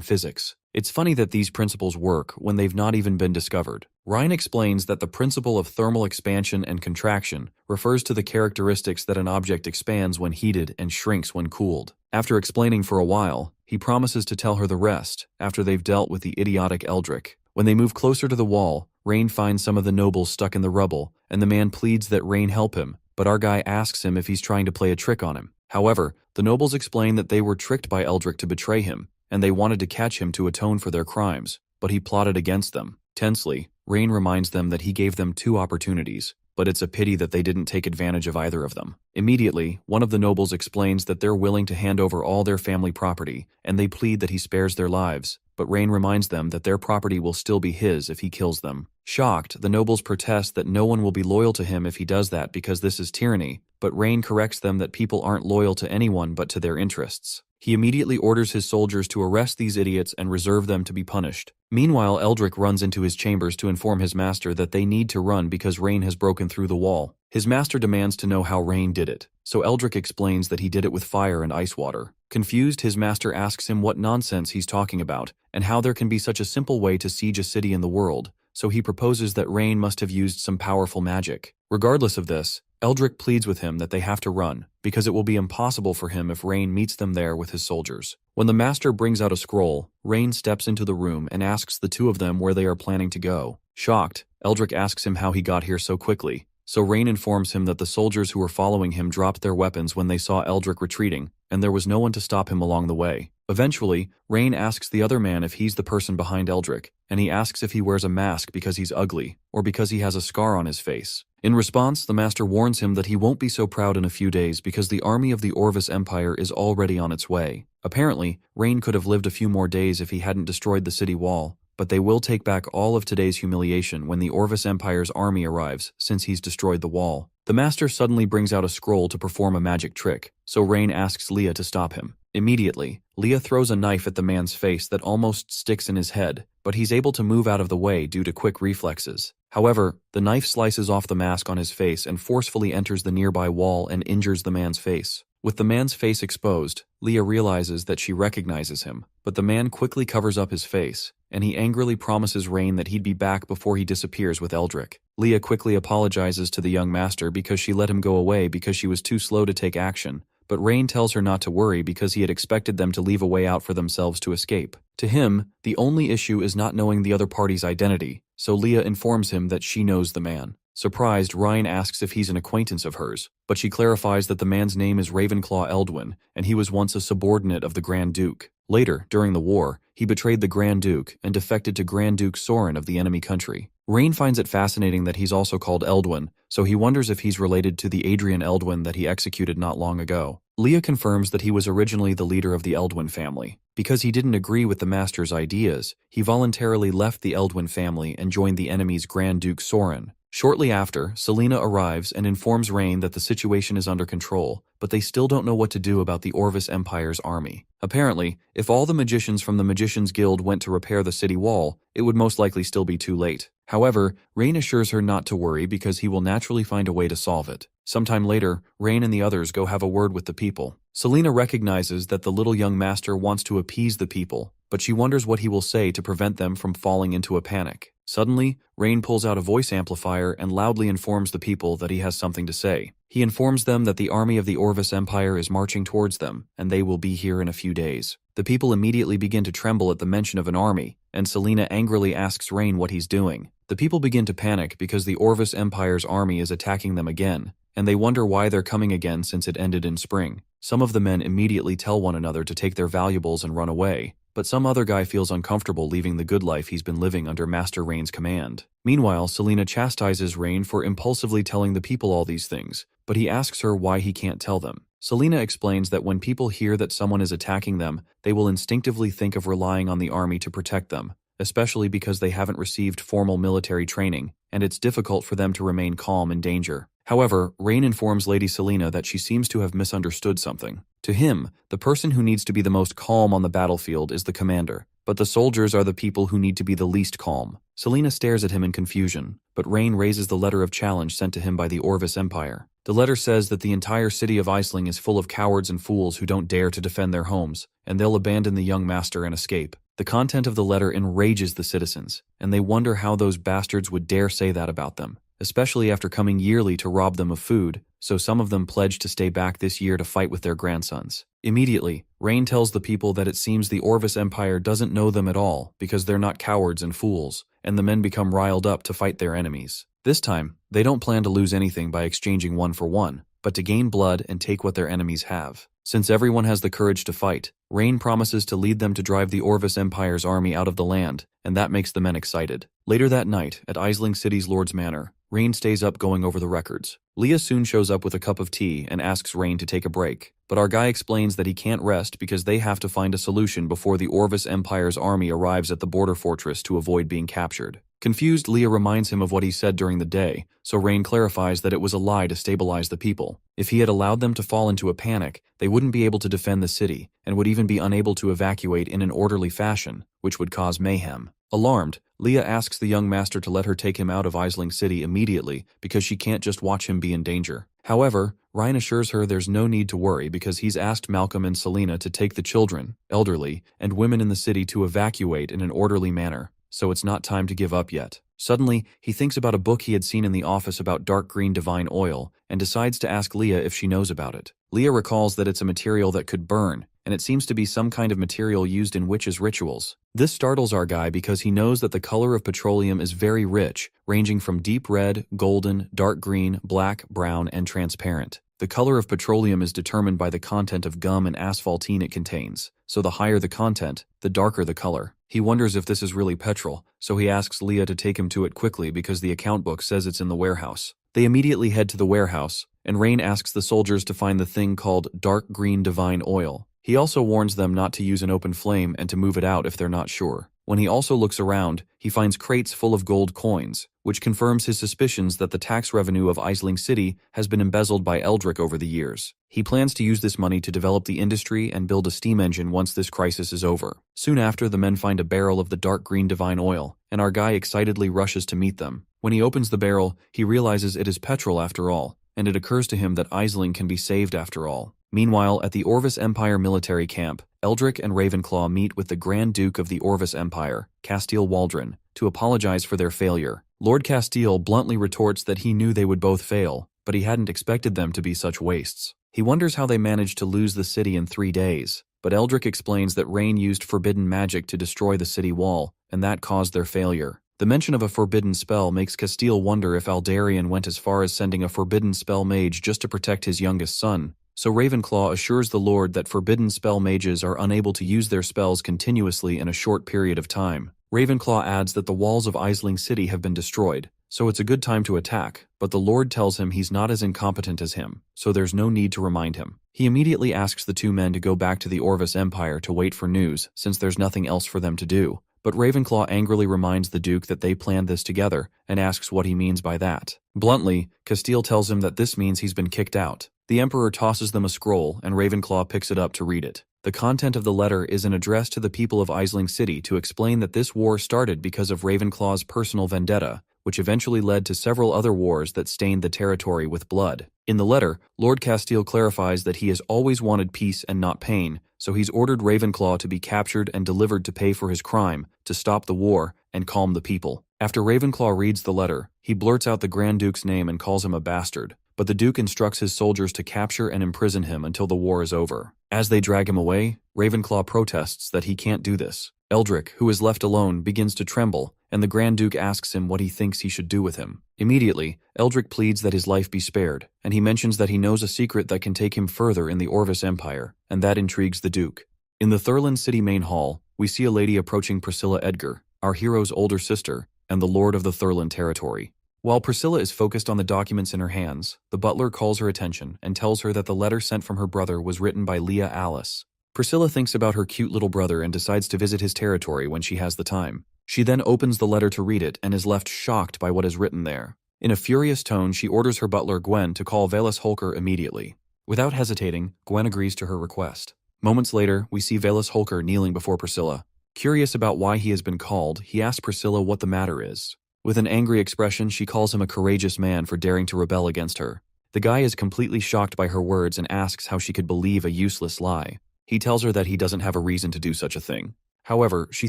physics. It's funny that these principles work when they've not even been discovered. Ryan explains that the principle of thermal expansion and contraction refers to the characteristics that an object expands when heated and shrinks when cooled. After explaining for a while, he promises to tell her the rest after they've dealt with the idiotic Eldrick. When they move closer to the wall, Rain finds some of the nobles stuck in the rubble, and the man pleads that Rain help him, but our guy asks him if he's trying to play a trick on him. However, the nobles explain that they were tricked by Eldrick to betray him, and they wanted to catch him to atone for their crimes, but he plotted against them. Tensely, Rain reminds them that he gave them 2 opportunities, but it's a pity that they didn't take advantage of either of them. Immediately, one of the nobles explains that they're willing to hand over all their family property, and they plead that he spares their lives, but Rain reminds them that their property will still be his if he kills them. Shocked, the nobles protest that no one will be loyal to him if he does that because this is tyranny, but Rain corrects them that people aren't loyal to anyone but to their interests. He immediately orders his soldiers to arrest these idiots and reserve them to be punished. Meanwhile, Eldrick runs into his chambers to inform his master that they need to run because Rain has broken through the wall. His master demands to know how Rain did it, so Eldrick explains that he did it with fire and ice water. Confused, his master asks him what nonsense he's talking about and how there can be such a simple way to siege a city in the world, so he proposes that Rain must have used some powerful magic. Regardless of this, Eldrick pleads with him that they have to run, because it will be impossible for him if Rain meets them there with his soldiers. When the master brings out a scroll, Rain steps into the room and asks the 2 of them where they are planning to go. Shocked, Eldrick asks him how he got here so quickly, so Rain informs him that the soldiers who were following him dropped their weapons when they saw Eldrick retreating, and there was no one to stop him along the way. Eventually, Rain asks the other man if he's the person behind Eldrick, and he asks if he wears a mask because he's ugly, or because he has a scar on his face. In response, the master warns him that he won't be so proud in a few days because the army of the Orvis Empire is already on its way. Apparently, Rain could have lived a few more days if he hadn't destroyed the city wall, but they will take back all of today's humiliation when the Orvis Empire's army arrives, since he's destroyed the wall. The master suddenly brings out a scroll to perform a magic trick, so Rain asks Leah to stop him. Immediately, Leah throws a knife at the man's face that almost sticks in his head, but he's able to move out of the way due to quick reflexes. However, the knife slices off the mask on his face and forcefully enters the nearby wall and injures the man's face. With the man's face exposed, Leah realizes that she recognizes him, but the man quickly covers up his face, and he angrily promises Rain that he'd be back before he disappears with Eldrick. Leah quickly apologizes to the young master because she let him go away because she was too slow to take action, but Rain tells her not to worry because he had expected them to leave a way out for themselves to escape. To him, the only issue is not knowing the other party's identity, so Leah informs him that she knows the man. Surprised, Ryan asks if he's an acquaintance of hers, but she clarifies that the man's name is Ravenclaw Eldwin, and he was once a subordinate of the Grand Duke. Later, during the war, he betrayed the Grand Duke and defected to Grand Duke Soren of the enemy country. Rain finds it fascinating that he's also called Eldwin, so he wonders if he's related to the Adrian Eldwin that he executed not long ago. Leah confirms that he was originally the leader of the Eldwin family. Because he didn't agree with the master's ideas, he voluntarily left the Eldwin family and joined the enemy's Grand Duke Soren. Shortly after, Selena arrives and informs Rain that the situation is under control, but they still don't know what to do about the Orvis Empire's army. Apparently, if all the magicians from the Magicians Guild went to repair the city wall, it would most likely still be too late. However, Rain assures her not to worry because he will naturally find a way to solve it. Sometime later, Rain and the others go have a word with the people. Selena recognizes that the little young master wants to appease the people, but she wonders what he will say to prevent them from falling into a panic. Suddenly, Rain pulls out a voice amplifier and loudly informs the people that he has something to say. He informs them that the army of the Orvis Empire is marching towards them, and they will be here in a few days. The people immediately begin to tremble at the mention of an army, and Selena angrily asks Rain what he's doing. The people begin to panic because the Orvis Empire's army is attacking them again, and they wonder why they're coming again since it ended in spring. Some of the men immediately tell one another to take their valuables and run away, but some other guy feels uncomfortable leaving the good life he's been living under Master Rain's command. Meanwhile, Selena chastises Rain for impulsively telling the people all these things, but he asks her why he can't tell them. Selena explains that when people hear that someone is attacking them, they will instinctively think of relying on the army to protect them, especially because they haven't received formal military training, and it's difficult for them to remain calm in danger. However, Rain informs Lady Selena that she seems to have misunderstood something. To him, the person who needs to be the most calm on the battlefield is the commander, but the soldiers are the people who need to be the least calm. Selena stares at him in confusion, but Rain raises the letter of challenge sent to him by the Orvis Empire. The letter says that the entire city of Eling is full of cowards and fools who don't dare to defend their homes, and they'll abandon the young master and escape. The content of the letter enrages the citizens, and they wonder how those bastards would dare say that about them, especially after coming yearly to rob them of food, so some of them pledge to stay back this year to fight with their grandsons. Immediately, Rain tells the people that it seems the Orvis Empire doesn't know them at all because they're not cowards and fools, and the men become riled up to fight their enemies. This time, they don't plan to lose anything by exchanging one for one, but to gain blood and take what their enemies have. Since everyone has the courage to fight, Rain promises to lead them to drive the Orvis Empire's army out of the land, and that makes the men excited. Later that night, at Eling City's Lord's Manor, Rain stays up going over the records. Leah soon shows up with a cup of tea and asks Rain to take a break, but our guy explains that he can't rest because they have to find a solution before the Orvis Empire's army arrives at the border fortress to avoid being captured. Confused, Leah reminds him of what he said during the day, so Rain clarifies that it was a lie to stabilize the people. If he had allowed them to fall into a panic, they wouldn't be able to defend the city, and would even be unable to evacuate in an orderly fashion, which would cause mayhem. Alarmed, Leah asks the young master to let her take him out of Eling City immediately because she can't just watch him be in danger. However, Ryan assures her there's no need to worry because he's asked Malcolm and Selena to take the children, elderly, and women in the city to evacuate in an orderly manner, so it's not time to give up yet. Suddenly, he thinks about a book he had seen in the office about dark green divine oil and decides to ask Leah if she knows about it. Leah recalls that it's a material that could burn, and it seems to be some kind of material used in witches' rituals. This startles our guy because he knows that the color of petroleum is very rich, ranging from deep red, golden, dark green, black, brown, and transparent. The color of petroleum is determined by the content of gum and asphaltene it contains, so the higher the content, the darker the color. He wonders if this is really petrol, so he asks Leah to take him to it quickly because the account book says it's in the warehouse. They immediately head to the warehouse, and Rain asks the soldiers to find the thing called dark green divine oil. He also warns them not to use an open flame and to move it out if they're not sure. When he also looks around, he finds crates full of gold coins, which confirms his suspicions that the tax revenue of Eling City has been embezzled by Eldrick over the years. He plans to use this money to develop the industry and build a steam engine once this crisis is over. Soon after, the men find a barrel of the dark green divine oil, and our guy excitedly rushes to meet them. When he opens the barrel, he realizes it is petrol after all, and it occurs to him that Eling can be saved after all. Meanwhile, at the Orvis Empire military camp, Eldrick and Ravenclaw meet with the Grand Duke of the Orvis Empire, Castile Waldron, to apologize for their failure. Lord Castile bluntly retorts that he knew they would both fail, but he hadn't expected them to be such wastes. He wonders how they managed to lose the city in 3 days, but Eldrick explains that Rain used forbidden magic to destroy the city wall, and that caused their failure. The mention of a forbidden spell makes Castile wonder if Aldarion went as far as sending a forbidden spell mage just to protect his youngest son. So Ravenclaw assures the Lord that forbidden spell mages are unable to use their spells continuously in a short period of time. Ravenclaw adds that the walls of Eling City have been destroyed, so it's a good time to attack, but the Lord tells him he's not as incompetent as him, so there's no need to remind him. He immediately asks the two men to go back to the Orvis Empire to wait for news, since there's nothing else for them to do. But Ravenclaw angrily reminds the Duke that they planned this together, and asks what he means by that. Bluntly, Castile tells him that this means he's been kicked out. The Emperor tosses them a scroll, and Ravenclaw picks it up to read it. The content of the letter is an address to the people of Eling City to explain that this war started because of Ravenclaw's personal vendetta, which eventually led to several other wars that stained the territory with blood. In the letter, Lord Castile clarifies that he has always wanted peace and not pain, so he's ordered Ravenclaw to be captured and delivered to pay for his crime, to stop the war, and calm the people. After Ravenclaw reads the letter, he blurts out the Grand Duke's name and calls him a bastard, but the Duke instructs his soldiers to capture and imprison him until the war is over. As they drag him away, Ravenclaw protests that he can't do this. Eldrick, who is left alone, begins to tremble, and the Grand Duke asks him what he thinks he should do with him. Immediately, Eldrick pleads that his life be spared, and he mentions that he knows a secret that can take him further in the Orvis Empire, and that intrigues the Duke. In the Thurland City main hall, we see a lady approaching Priscilla Edgar, our hero's older sister, and the lord of the Thurland territory. While Priscilla is focused on the documents in her hands, the butler calls her attention and tells her that the letter sent from her brother was written by Leah Alice. Priscilla thinks about her cute little brother and decides to visit his territory when she has the time. She then opens the letter to read it and is left shocked by what is written there. In a furious tone, she orders her butler Gwen to call Velas Holker immediately. Without hesitating, Gwen agrees to her request. Moments later, we see Velas Holker kneeling before Priscilla. Curious about why he has been called, he asks Priscilla what the matter is. With an angry expression, she calls him a courageous man for daring to rebel against her. The guy is completely shocked by her words and asks how she could believe a useless lie. He tells her that he doesn't have a reason to do such a thing. However, she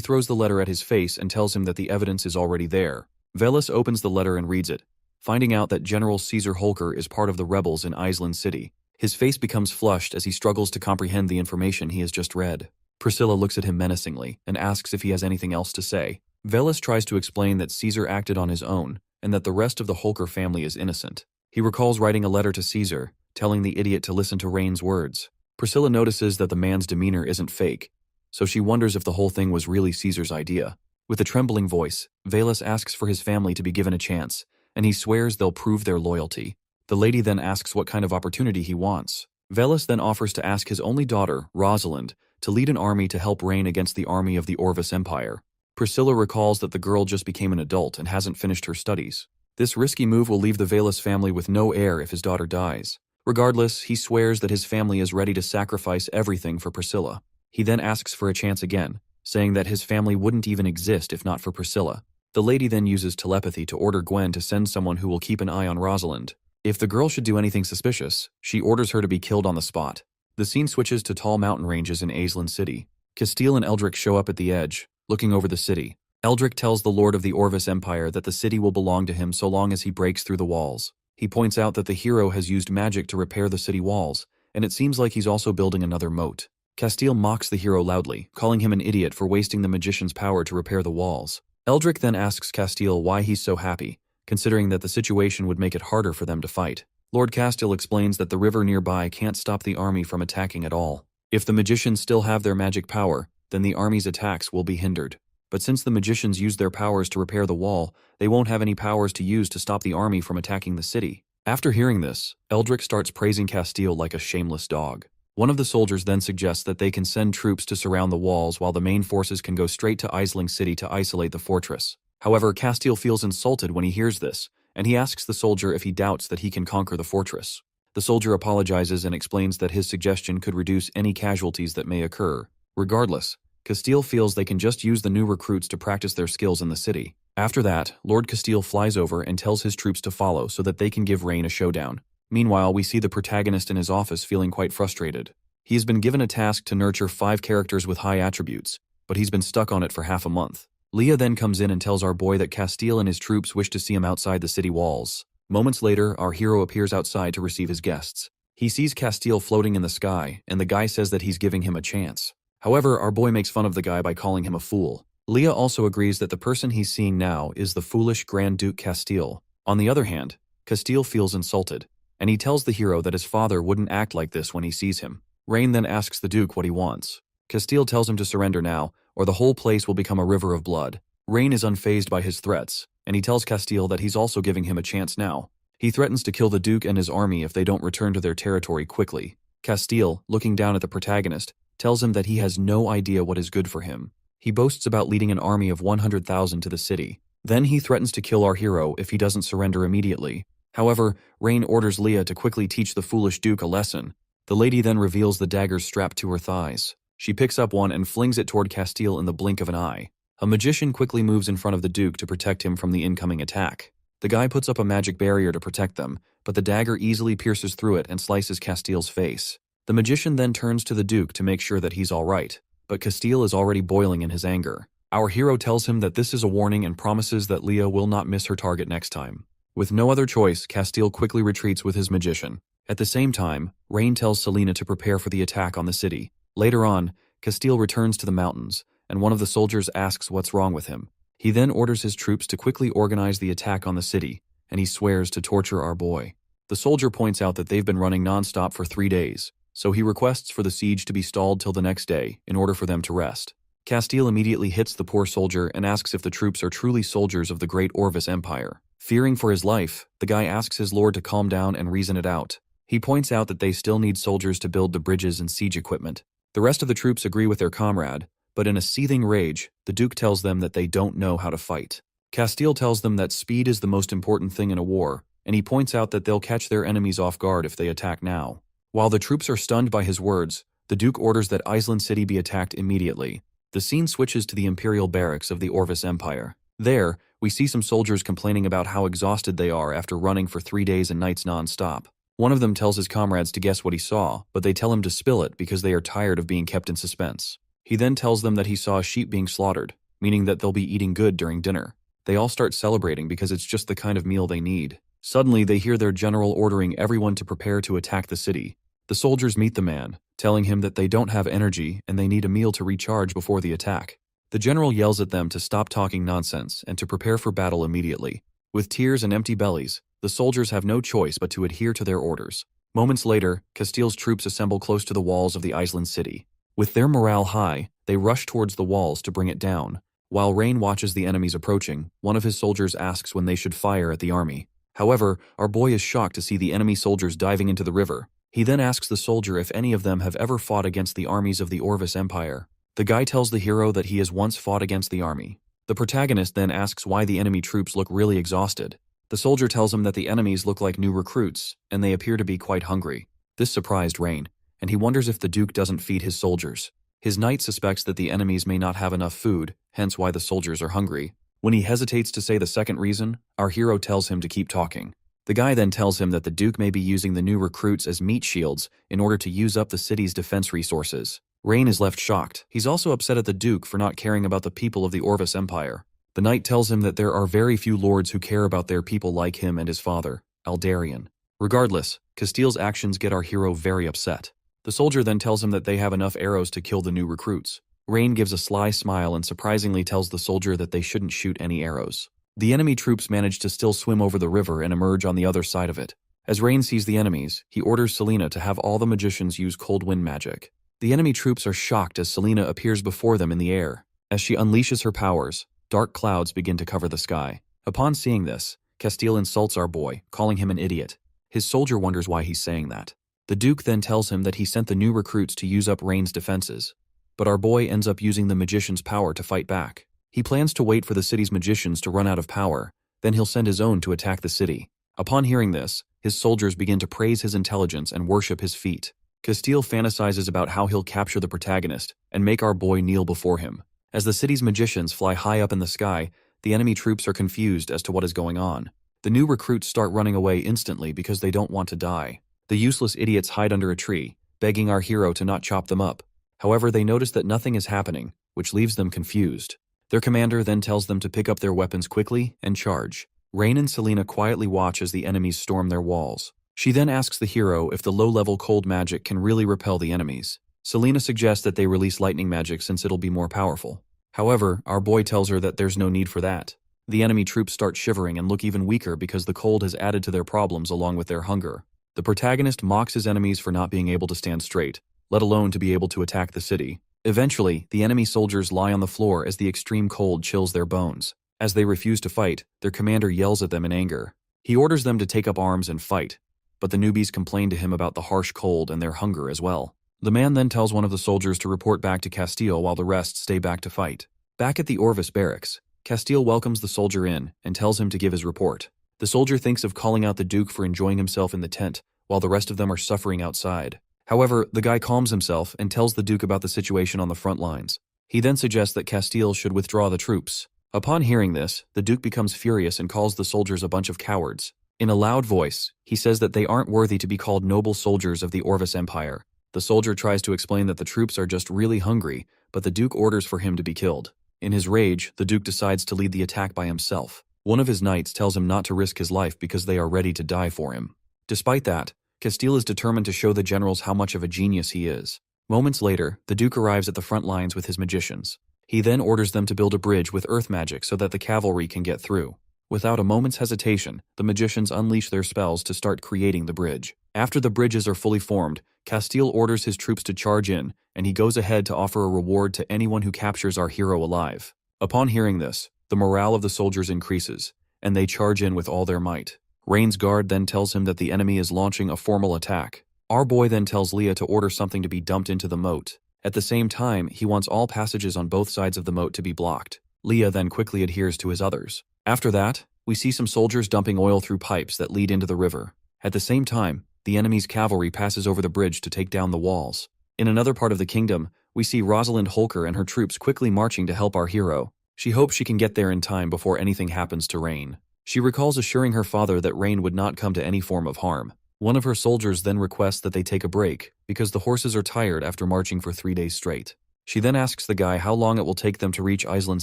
throws the letter at his face and tells him that the evidence is already there. Velas opens the letter and reads it, finding out that General Caesar Holker is part of the rebels in Island City. His face becomes flushed as he struggles to comprehend the information he has just read. Priscilla looks at him menacingly and asks if he has anything else to say. Velas tries to explain that Caesar acted on his own and that the rest of the Holker family is innocent. He recalls writing a letter to Caesar, telling the idiot to listen to Rain's words. Priscilla notices that the man's demeanor isn't fake, so she wonders if the whole thing was really Caesar's idea. With a trembling voice, Velas asks for his family to be given a chance, and he swears they'll prove their loyalty. The lady then asks what kind of opportunity he wants. Velas then offers to ask his only daughter, Rosalind, to lead an army to help Rain against the army of the Orvis Empire. Priscilla recalls that the girl just became an adult and hasn't finished her studies. This risky move will leave the Velas family with no heir if his daughter dies. Regardless, he swears that his family is ready to sacrifice everything for Priscilla. He then asks for a chance again, saying that his family wouldn't even exist if not for Priscilla. The lady then uses telepathy to order Gwen to send someone who will keep an eye on Rosalind. If the girl should do anything suspicious, she orders her to be killed on the spot. The scene switches to tall mountain ranges in Island City. Castile and Eldrick show up at the edge, looking over the city. Eldrick tells the lord of the Orvis Empire that the city will belong to him so long as he breaks through the walls. He points out that the hero has used magic to repair the city walls, and it seems like he's also building another moat. Castile mocks the hero loudly, calling him an idiot for wasting the magician's power to repair the walls. Eldrick then asks Castile why he's so happy, considering that the situation would make it harder for them to fight. Lord Castile explains that the river nearby can't stop the army from attacking at all. If the magicians still have their magic power, then the army's attacks will be hindered. But since the magicians use their powers to repair the wall, they won't have any powers to use to stop the army from attacking the city. After hearing this, Eldrick starts praising Castile like a shameless dog. One of the soldiers then suggests that they can send troops to surround the walls while the main forces can go straight to Eling City to isolate the fortress. However, Castile feels insulted when he hears this, and he asks the soldier if he doubts that he can conquer the fortress. The soldier apologizes and explains that his suggestion could reduce any casualties that may occur. Regardless, Castile feels they can just use the new recruits to practice their skills in the city. After that, Lord Castile flies over and tells his troops to follow so that they can give Rain a showdown. Meanwhile, we see the protagonist in his office feeling quite frustrated. He has been given a task to nurture 5 characters with high attributes, but he's been stuck on it for half a month. Leah then comes in and tells our boy that Castile and his troops wish to see him outside the city walls. Moments later, our hero appears outside to receive his guests. He sees Castile floating in the sky, and the guy says that he's giving him a chance. However, our boy makes fun of the guy by calling him a fool. Leah also agrees that the person he's seeing now is the foolish Grand Duke Castile. On the other hand, Castile feels insulted, and he tells the hero that his father wouldn't act like this when he sees him. Rain then asks the Duke what he wants. Castile tells him to surrender now, or the whole place will become a river of blood. Rain is unfazed by his threats, and he tells Castile that he's also giving him a chance now. He threatens to kill the Duke and his army if they don't return to their territory quickly. Castile, looking down at the protagonist, tells him that he has no idea what is good for him. He boasts about leading an army of 100,000 to the city. Then he threatens to kill our hero if he doesn't surrender immediately. However, Rain orders Leah to quickly teach the foolish Duke a lesson. The lady then reveals the daggers strapped to her thighs. She picks up one and flings it toward Castile in the blink of an eye. A magician quickly moves in front of the Duke to protect him from the incoming attack. The guy puts up a magic barrier to protect them, but the dagger easily pierces through it and slices Castile's face. The magician then turns to the Duke to make sure that he's all right, but Castile is already boiling in his anger. Our hero tells him that this is a warning and promises that Leah will not miss her target next time. With no other choice, Castile quickly retreats with his magician. At the same time, Rain tells Selena to prepare for the attack on the city. Later on, Castile returns to the mountains, and one of the soldiers asks what's wrong with him. He then orders his troops to quickly organize the attack on the city, and he swears to torture our boy. The soldier points out that they've been running non-stop for 3 days, so he requests for the siege to be stalled till the next day in order for them to rest. Castile immediately hits the poor soldier and asks if the troops are truly soldiers of the great Orvis Empire. Fearing for his life, the guy asks his lord to calm down and reason it out. He points out that they still need soldiers to build the bridges and siege equipment. The rest of the troops agree with their comrade, but in a seething rage, the Duke tells them that they don't know how to fight. Castile tells them that speed is the most important thing in a war, and he points out that they'll catch their enemies off guard if they attack now. While the troops are stunned by his words, the Duke orders that Iceland City be attacked immediately. The scene switches to the Imperial barracks of the Orvis Empire. There, we see some soldiers complaining about how exhausted they are after running for 3 days and nights non-stop. One of them tells his comrades to guess what he saw, but they tell him to spill it because they are tired of being kept in suspense. He then tells them that he saw a sheep being slaughtered, meaning that they'll be eating good during dinner. They all start celebrating because it's just the kind of meal they need. Suddenly, they hear their general ordering everyone to prepare to attack the city. The soldiers meet the man, telling him that they don't have energy and they need a meal to recharge before the attack. The general yells at them to stop talking nonsense and to prepare for battle immediately. With tears and empty bellies, the soldiers have no choice but to adhere to their orders. Moments later, Castile's troops assemble close to the walls of the Iceland city. With their morale high, they rush towards the walls to bring it down. While Rain watches the enemies approaching, one of his soldiers asks when they should fire at the army. However, our boy is shocked to see the enemy soldiers diving into the river. He then asks the soldier if any of them have ever fought against the armies of the Orvis Empire. The guy tells the hero that he has once fought against the army. The protagonist then asks why the enemy troops look really exhausted. The soldier tells him that the enemies look like new recruits, and they appear to be quite hungry. This surprised Rain, and he wonders if the Duke doesn't feed his soldiers. His knight suspects that the enemies may not have enough food, hence why the soldiers are hungry. When he hesitates to say the second reason, our hero tells him to keep talking. The guy then tells him that the Duke may be using the new recruits as meat shields in order to use up the city's defense resources. Rain is left shocked. He's also upset at the Duke for not caring about the people of the Orvis Empire. The knight tells him that there are very few lords who care about their people like him and his father, Aldarion. Regardless, Castile's actions get our hero very upset. The soldier then tells him that they have enough arrows to kill the new recruits. Rain gives a sly smile and surprisingly tells the soldier that they shouldn't shoot any arrows. The enemy troops manage to still swim over the river and emerge on the other side of it. As Rain sees the enemies, he orders Selena to have all the magicians use cold wind magic. The enemy troops are shocked as Selena appears before them in the air. As she unleashes her powers, dark clouds begin to cover the sky. Upon seeing this, Castile insults our boy, calling him an idiot. His soldier wonders why he's saying that. The Duke then tells him that he sent the new recruits to use up Rain's defenses. But our boy ends up using the magician's power to fight back. He plans to wait for the city's magicians to run out of power, then he'll send his own to attack the city. Upon hearing this, his soldiers begin to praise his intelligence and worship his feat. Castile fantasizes about how he'll capture the protagonist and make our boy kneel before him. As the city's magicians fly high up in the sky, the enemy troops are confused as to what is going on. The new recruits start running away instantly because they don't want to die. The useless idiots hide under a tree, begging our hero to not chop them up. However, they notice that nothing is happening, which leaves them confused. Their commander then tells them to pick up their weapons quickly and charge. Rain and Selena quietly watch as the enemies storm their walls. She then asks the hero if the low-level cold magic can really repel the enemies. Selena suggests that they release lightning magic since it'll be more powerful. However, our boy tells her that there's no need for that. The enemy troops start shivering and look even weaker because the cold has added to their problems along with their hunger. The protagonist mocks his enemies for not being able to stand straight, let alone to be able to attack the city. Eventually, the enemy soldiers lie on the floor as the extreme cold chills their bones. As they refuse to fight, their commander yells at them in anger. He orders them to take up arms and fight, but the newbies complain to him about the harsh cold and their hunger as well. The man then tells one of the soldiers to report back to Castile while the rest stay back to fight. Back at the Orvis barracks, Castile welcomes the soldier in and tells him to give his report. The soldier thinks of calling out the Duke for enjoying himself in the tent, while the rest of them are suffering outside. However, the guy calms himself and tells the Duke about the situation on the front lines. He then suggests that Castile should withdraw the troops. Upon hearing this, the Duke becomes furious and calls the soldiers a bunch of cowards. In a loud voice, he says that they aren't worthy to be called noble soldiers of the Orvis Empire. The soldier tries to explain that the troops are just really hungry, but the Duke orders for him to be killed. In his rage, the Duke decides to lead the attack by himself. One of his knights tells him not to risk his life because they are ready to die for him. Despite that, Castile is determined to show the generals how much of a genius he is. Moments later, the Duke arrives at the front lines with his magicians. He then orders them to build a bridge with earth magic so that the cavalry can get through. Without a moment's hesitation, the magicians unleash their spells to start creating the bridge. After the bridges are fully formed, Castile orders his troops to charge in, and he goes ahead to offer a reward to anyone who captures our hero alive. Upon hearing this, the morale of the soldiers increases, and they charge in with all their might. Rain's guard then tells him that the enemy is launching a formal attack. Our boy then tells Leah to order something to be dumped into the moat. At the same time, he wants all passages on both sides of the moat to be blocked. Leah then quickly adheres to his others. After that, we see some soldiers dumping oil through pipes that lead into the river. At the same time, the enemy's cavalry passes over the bridge to take down the walls. In another part of the kingdom, we see Rosalind Holker and her troops quickly marching to help our hero. She hopes she can get there in time before anything happens to Rain. She recalls assuring her father that Rain would not come to any form of harm. One of her soldiers then requests that they take a break, because the horses are tired after marching for 3 days straight. She then asks the guy how long it will take them to reach Island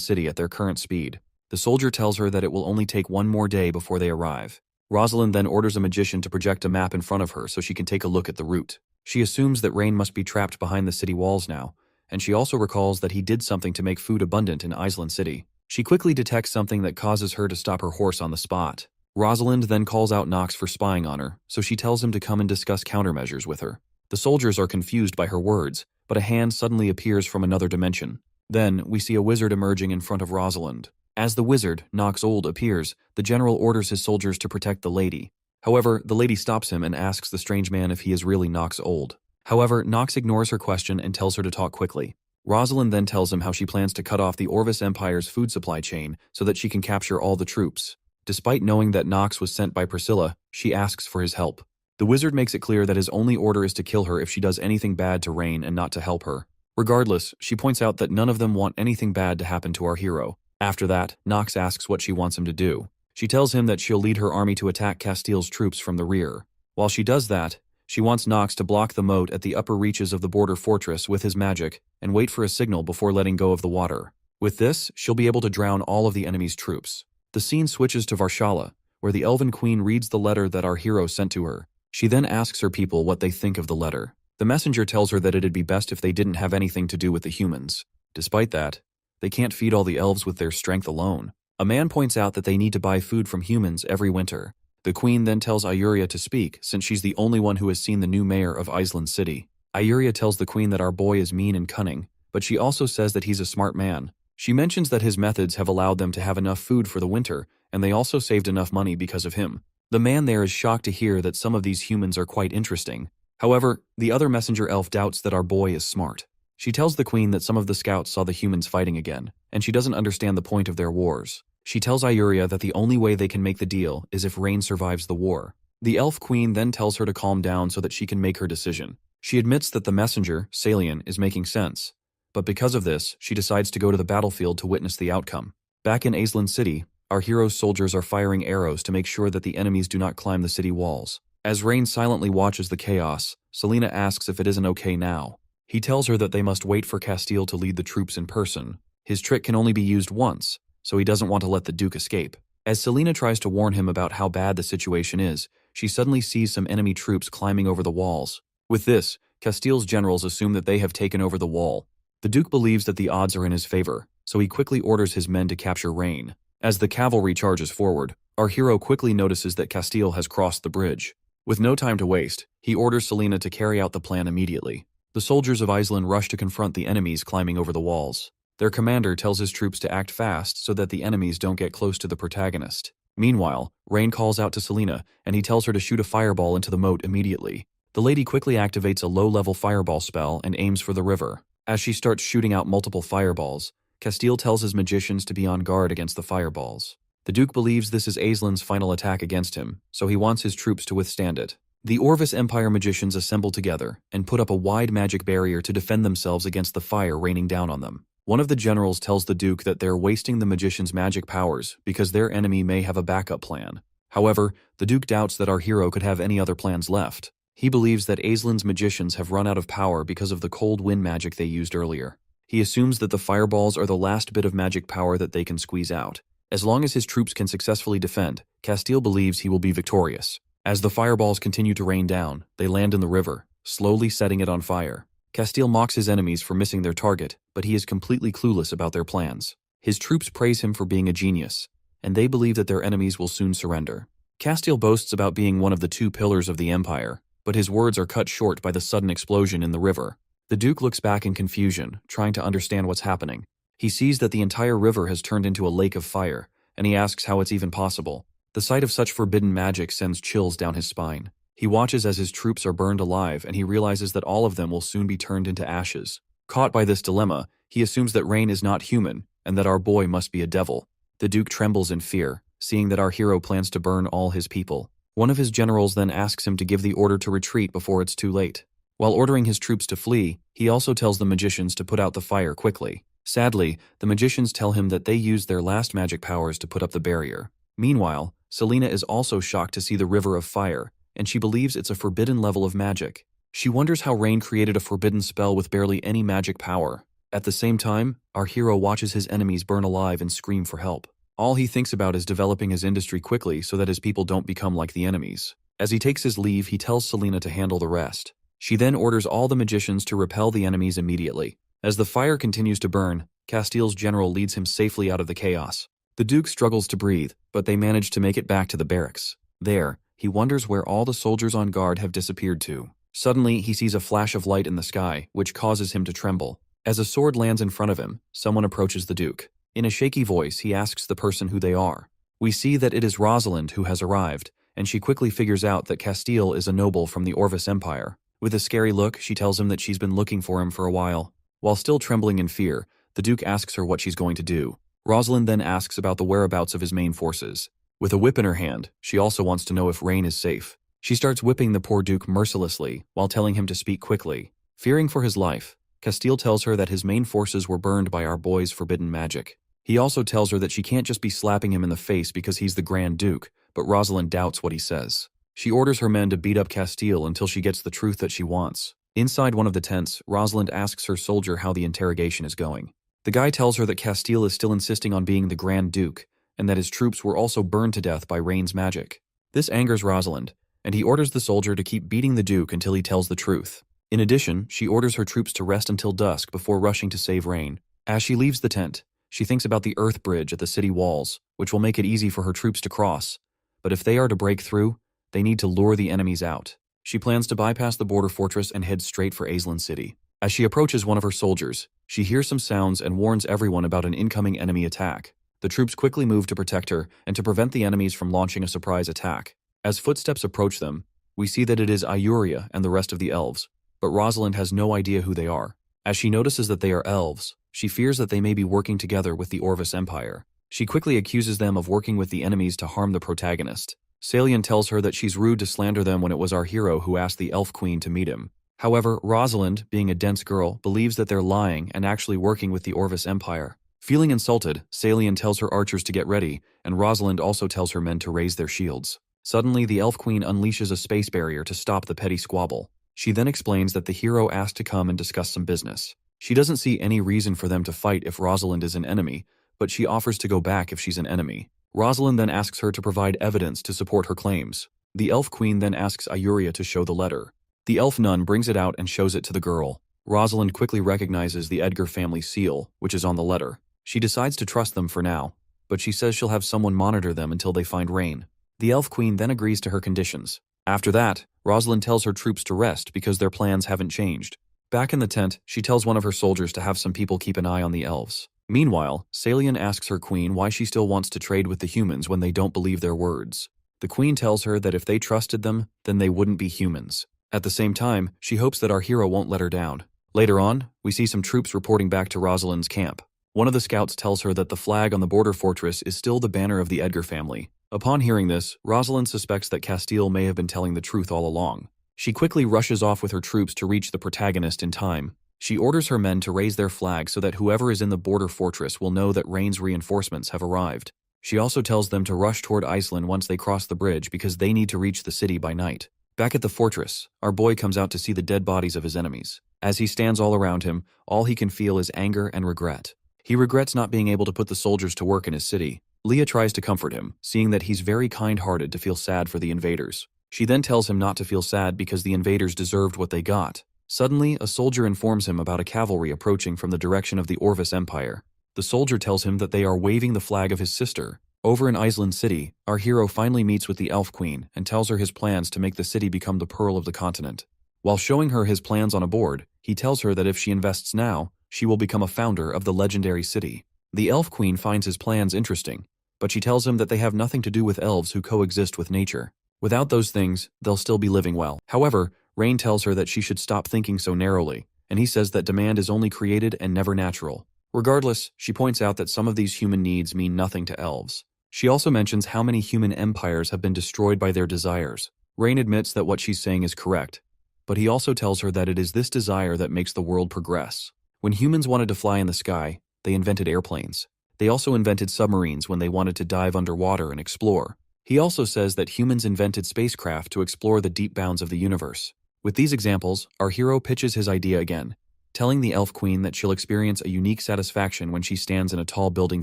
City at their current speed. The soldier tells her that it will only take 1 more day before they arrive. Rosalind then orders a magician to project a map in front of her so she can take a look at the route. She assumes that Rain must be trapped behind the city walls now, and she also recalls that he did something to make food abundant in Island City. She quickly detects something that causes her to stop her horse on the spot. Rosalind then calls out Knox for spying on her, so she tells him to come and discuss countermeasures with her. The soldiers are confused by her words, but a hand suddenly appears from another dimension. Then, we see a wizard emerging in front of Rosalind. As the wizard, Knox Old, appears, the general orders his soldiers to protect the lady. However, the lady stops him and asks the strange man if he is really Knox Old. However, Knox ignores her question and tells her to talk quickly. Rosalind then tells him how she plans to cut off the Orvis Empire's food supply chain so that she can capture all the troops. Despite knowing that Knox was sent by Priscilla, she asks for his help. The wizard makes it clear that his only order is to kill her if she does anything bad to Rain and not to help her. Regardless, she points out that none of them want anything bad to happen to our hero. After that, Knox asks what she wants him to do. She tells him that she'll lead her army to attack Castile's troops from the rear. While she does that, she wants Knox to block the moat at the upper reaches of the border fortress with his magic and wait for a signal before letting go of the water. With this, she'll be able to drown all of the enemy's troops. The scene switches to Varshala, where the Elven Queen reads the letter that our hero sent to her. She then asks her people what they think of the letter. The messenger tells her that it'd be best if they didn't have anything to do with the humans. Despite that, they can't feed all the elves with their strength alone. A man points out that they need to buy food from humans every winter. The queen then tells Ioria to speak, since she's the only one who has seen the new mayor of Island City. Ioria tells the queen that our boy is mean and cunning, but she also says that he's a smart man. She mentions that his methods have allowed them to have enough food for the winter, and they also saved enough money because of him. The man there is shocked to hear that some of these humans are quite interesting. However, the other messenger elf doubts that our boy is smart. She tells the queen that some of the scouts saw the humans fighting again, and she doesn't understand the point of their wars. She tells Ioria that the only way they can make the deal is if Rain survives the war. The elf queen then tells her to calm down so that she can make her decision. She admits that the messenger, Salian, is making sense, but because of this, she decides to go to the battlefield to witness the outcome. Back in Island City, our hero's soldiers are firing arrows to make sure that the enemies do not climb the city walls. As Rain silently watches the chaos, Selena asks if it isn't okay now. He tells her that they must wait for Castile to lead the troops in person. His trick can only be used once, so he doesn't want to let the Duke escape. As Selena tries to warn him about how bad the situation is, she suddenly sees some enemy troops climbing over the walls. With this, Castile's generals assume that they have taken over the wall. The Duke believes that the odds are in his favor, so he quickly orders his men to capture Rain. As the cavalry charges forward, our hero quickly notices that Castile has crossed the bridge. With no time to waste, he orders Selena to carry out the plan immediately. The soldiers of Island rush to confront the enemies climbing over the walls. Their commander tells his troops to act fast so that the enemies don't get close to the protagonist. Meanwhile, Rain calls out to Selena, and he tells her to shoot a fireball into the moat immediately. The lady quickly activates a low-level fireball spell and aims for the river. As she starts shooting out multiple fireballs, Castile tells his magicians to be on guard against the fireballs. The Duke believes this is Aislin's final attack against him, so he wants his troops to withstand it. The Orvis Empire magicians assemble together and put up a wide magic barrier to defend themselves against the fire raining down on them. One of the generals tells the Duke that they're wasting the magicians' magic powers because their enemy may have a backup plan. However, the Duke doubts that our hero could have any other plans left. He believes that Aislin's magicians have run out of power because of the cold wind magic they used earlier. He assumes that the fireballs are the last bit of magic power that they can squeeze out. As long as his troops can successfully defend, Castile believes he will be victorious. As the fireballs continue to rain down, they land in the river, slowly setting it on fire. Castile mocks his enemies for missing their target, but he is completely clueless about their plans. His troops praise him for being a genius, and they believe that their enemies will soon surrender. Castile boasts about being one of the 2 pillars of the empire, but his words are cut short by the sudden explosion in the river. The Duke looks back in confusion, trying to understand what's happening. He sees that the entire river has turned into a lake of fire, and he asks how it's even possible. The sight of such forbidden magic sends chills down his spine. He watches as his troops are burned alive, and he realizes that all of them will soon be turned into ashes. Caught by this dilemma, he assumes that Rain is not human, and that our boy must be a devil. The Duke trembles in fear, seeing that our hero plans to burn all his people. One of his generals then asks him to give the order to retreat before it's too late. While ordering his troops to flee, he also tells the magicians to put out the fire quickly. Sadly, the magicians tell him that they used their last magic powers to put up the barrier. Meanwhile, Selena is also shocked to see the river of fire, and she believes it's a forbidden level of magic. She wonders how Rain created a forbidden spell with barely any magic power. At the same time, our hero watches his enemies burn alive and scream for help. All he thinks about is developing his industry quickly so that his people don't become like the enemies. As he takes his leave, he tells Selena to handle the rest. She then orders all the magicians to repel the enemies immediately. As the fire continues to burn, Castile's general leads him safely out of the chaos. The Duke struggles to breathe, but they manage to make it back to the barracks. There, he wonders where all the soldiers on guard have disappeared to. Suddenly, he sees a flash of light in the sky, which causes him to tremble. As a sword lands in front of him, someone approaches the Duke. In a shaky voice, he asks the person who they are. We see that it is Rosalind who has arrived, and she quickly figures out that Castile is a noble from the Orvis Empire. With a scary look, she tells him that she's been looking for him for a while. While still trembling in fear, the Duke asks her what she's going to do. Rosalind then asks about the whereabouts of his main forces. With a whip in her hand, she also wants to know if Rain is safe. She starts whipping the poor Duke mercilessly, while telling him to speak quickly. Fearing for his life, Castile tells her that his main forces were burned by our boy's forbidden magic. He also tells her that she can't just be slapping him in the face because he's the Grand Duke, but Rosalind doubts what he says. She orders her men to beat up Castile until she gets the truth that she wants. Inside one of the tents, Rosalind asks her soldier how the interrogation is going. The guy tells her that Castile is still insisting on being the Grand Duke, and that his troops were also burned to death by Rain's magic. This angers Rosalind, and he orders the soldier to keep beating the Duke until he tells the truth. In addition, she orders her troops to rest until dusk before rushing to save Rain. As she leaves the tent, she thinks about the earth bridge at the city walls, which will make it easy for her troops to cross. But if they are to break through, they need to lure the enemies out. She plans to bypass the border fortress and head straight for Aislinn City. As she approaches one of her soldiers, she hears some sounds and warns everyone about an incoming enemy attack. The troops quickly move to protect her and to prevent the enemies from launching a surprise attack. As footsteps approach them, we see that it is Ayuria and the rest of the elves, but Rosalind has no idea who they are. As she notices that they are elves, she fears that they may be working together with the Orvis Empire. She quickly accuses them of working with the enemies to harm the protagonist. Salian tells her that she's rude to slander them when it was our hero who asked the Elf Queen to meet him. However, Rosalind, being a dense girl, believes that they're lying and actually working with the Orvis Empire. Feeling insulted, Salian tells her archers to get ready, and Rosalind also tells her men to raise their shields. Suddenly, the Elf Queen unleashes a space barrier to stop the petty squabble. She then explains that the hero asked to come and discuss some business. She doesn't see any reason for them to fight if Rosalind is an enemy, but she offers to go back if she's an enemy. Rosalind then asks her to provide evidence to support her claims. The Elf Queen then asks Ayuria to show the letter. The elf nun brings it out and shows it to the girl. Rosalind quickly recognizes the Edgar family seal, which is on the letter. She decides to trust them for now, but she says she'll have someone monitor them until they find Rain. The Elf Queen then agrees to her conditions. After that, Rosalind tells her troops to rest because their plans haven't changed. Back in the tent, she tells one of her soldiers to have some people keep an eye on the elves. Meanwhile, Salian asks her queen why she still wants to trade with the humans when they don't believe their words. The queen tells her that if they trusted them, then they wouldn't be humans. At the same time, she hopes that our hero won't let her down. Later on, we see some troops reporting back to Rosalind's camp. One of the scouts tells her that the flag on the border fortress is still the banner of the Edgar family. Upon hearing this, Rosalind suspects that Castile may have been telling the truth all along. She quickly rushes off with her troops to reach the protagonist in time. She orders her men to raise their flag so that whoever is in the border fortress will know that Rain's reinforcements have arrived. She also tells them to rush toward Iceland once they cross the bridge because they need to reach the city by night. Back at the fortress, our boy comes out to see the dead bodies of his enemies. As he stands all around him, all he can feel is anger and regret. He regrets not being able to put the soldiers to work in his city. Leah tries to comfort him, seeing that he's very kind-hearted to feel sad for the invaders. She then tells him not to feel sad because the invaders deserved what they got. Suddenly, a soldier informs him about a cavalry approaching from the direction of the Orvis Empire. The soldier tells him that they are waving the flag of his sister. Over in Iceland City, our hero finally meets with the Elf Queen and tells her his plans to make the city become the pearl of the continent. While showing her his plans on a board, he tells her that if she invests now, she will become a founder of the legendary city. The Elf Queen finds his plans interesting, but she tells him that they have nothing to do with elves who coexist with nature. Without those things, they'll still be living well. However, Rain tells her that she should stop thinking so narrowly, and he says that demand is only created and never natural. Regardless, she points out that some of these human needs mean nothing to elves. She also mentions how many human empires have been destroyed by their desires. Rain admits that what she's saying is correct, but he also tells her that it is this desire that makes the world progress. When humans wanted to fly in the sky, they invented airplanes. They also invented submarines when they wanted to dive underwater and explore. He also says that humans invented spacecraft to explore the deep bounds of the universe. With these examples, our hero pitches his idea again, telling the Elf Queen that she'll experience a unique satisfaction when she stands in a tall building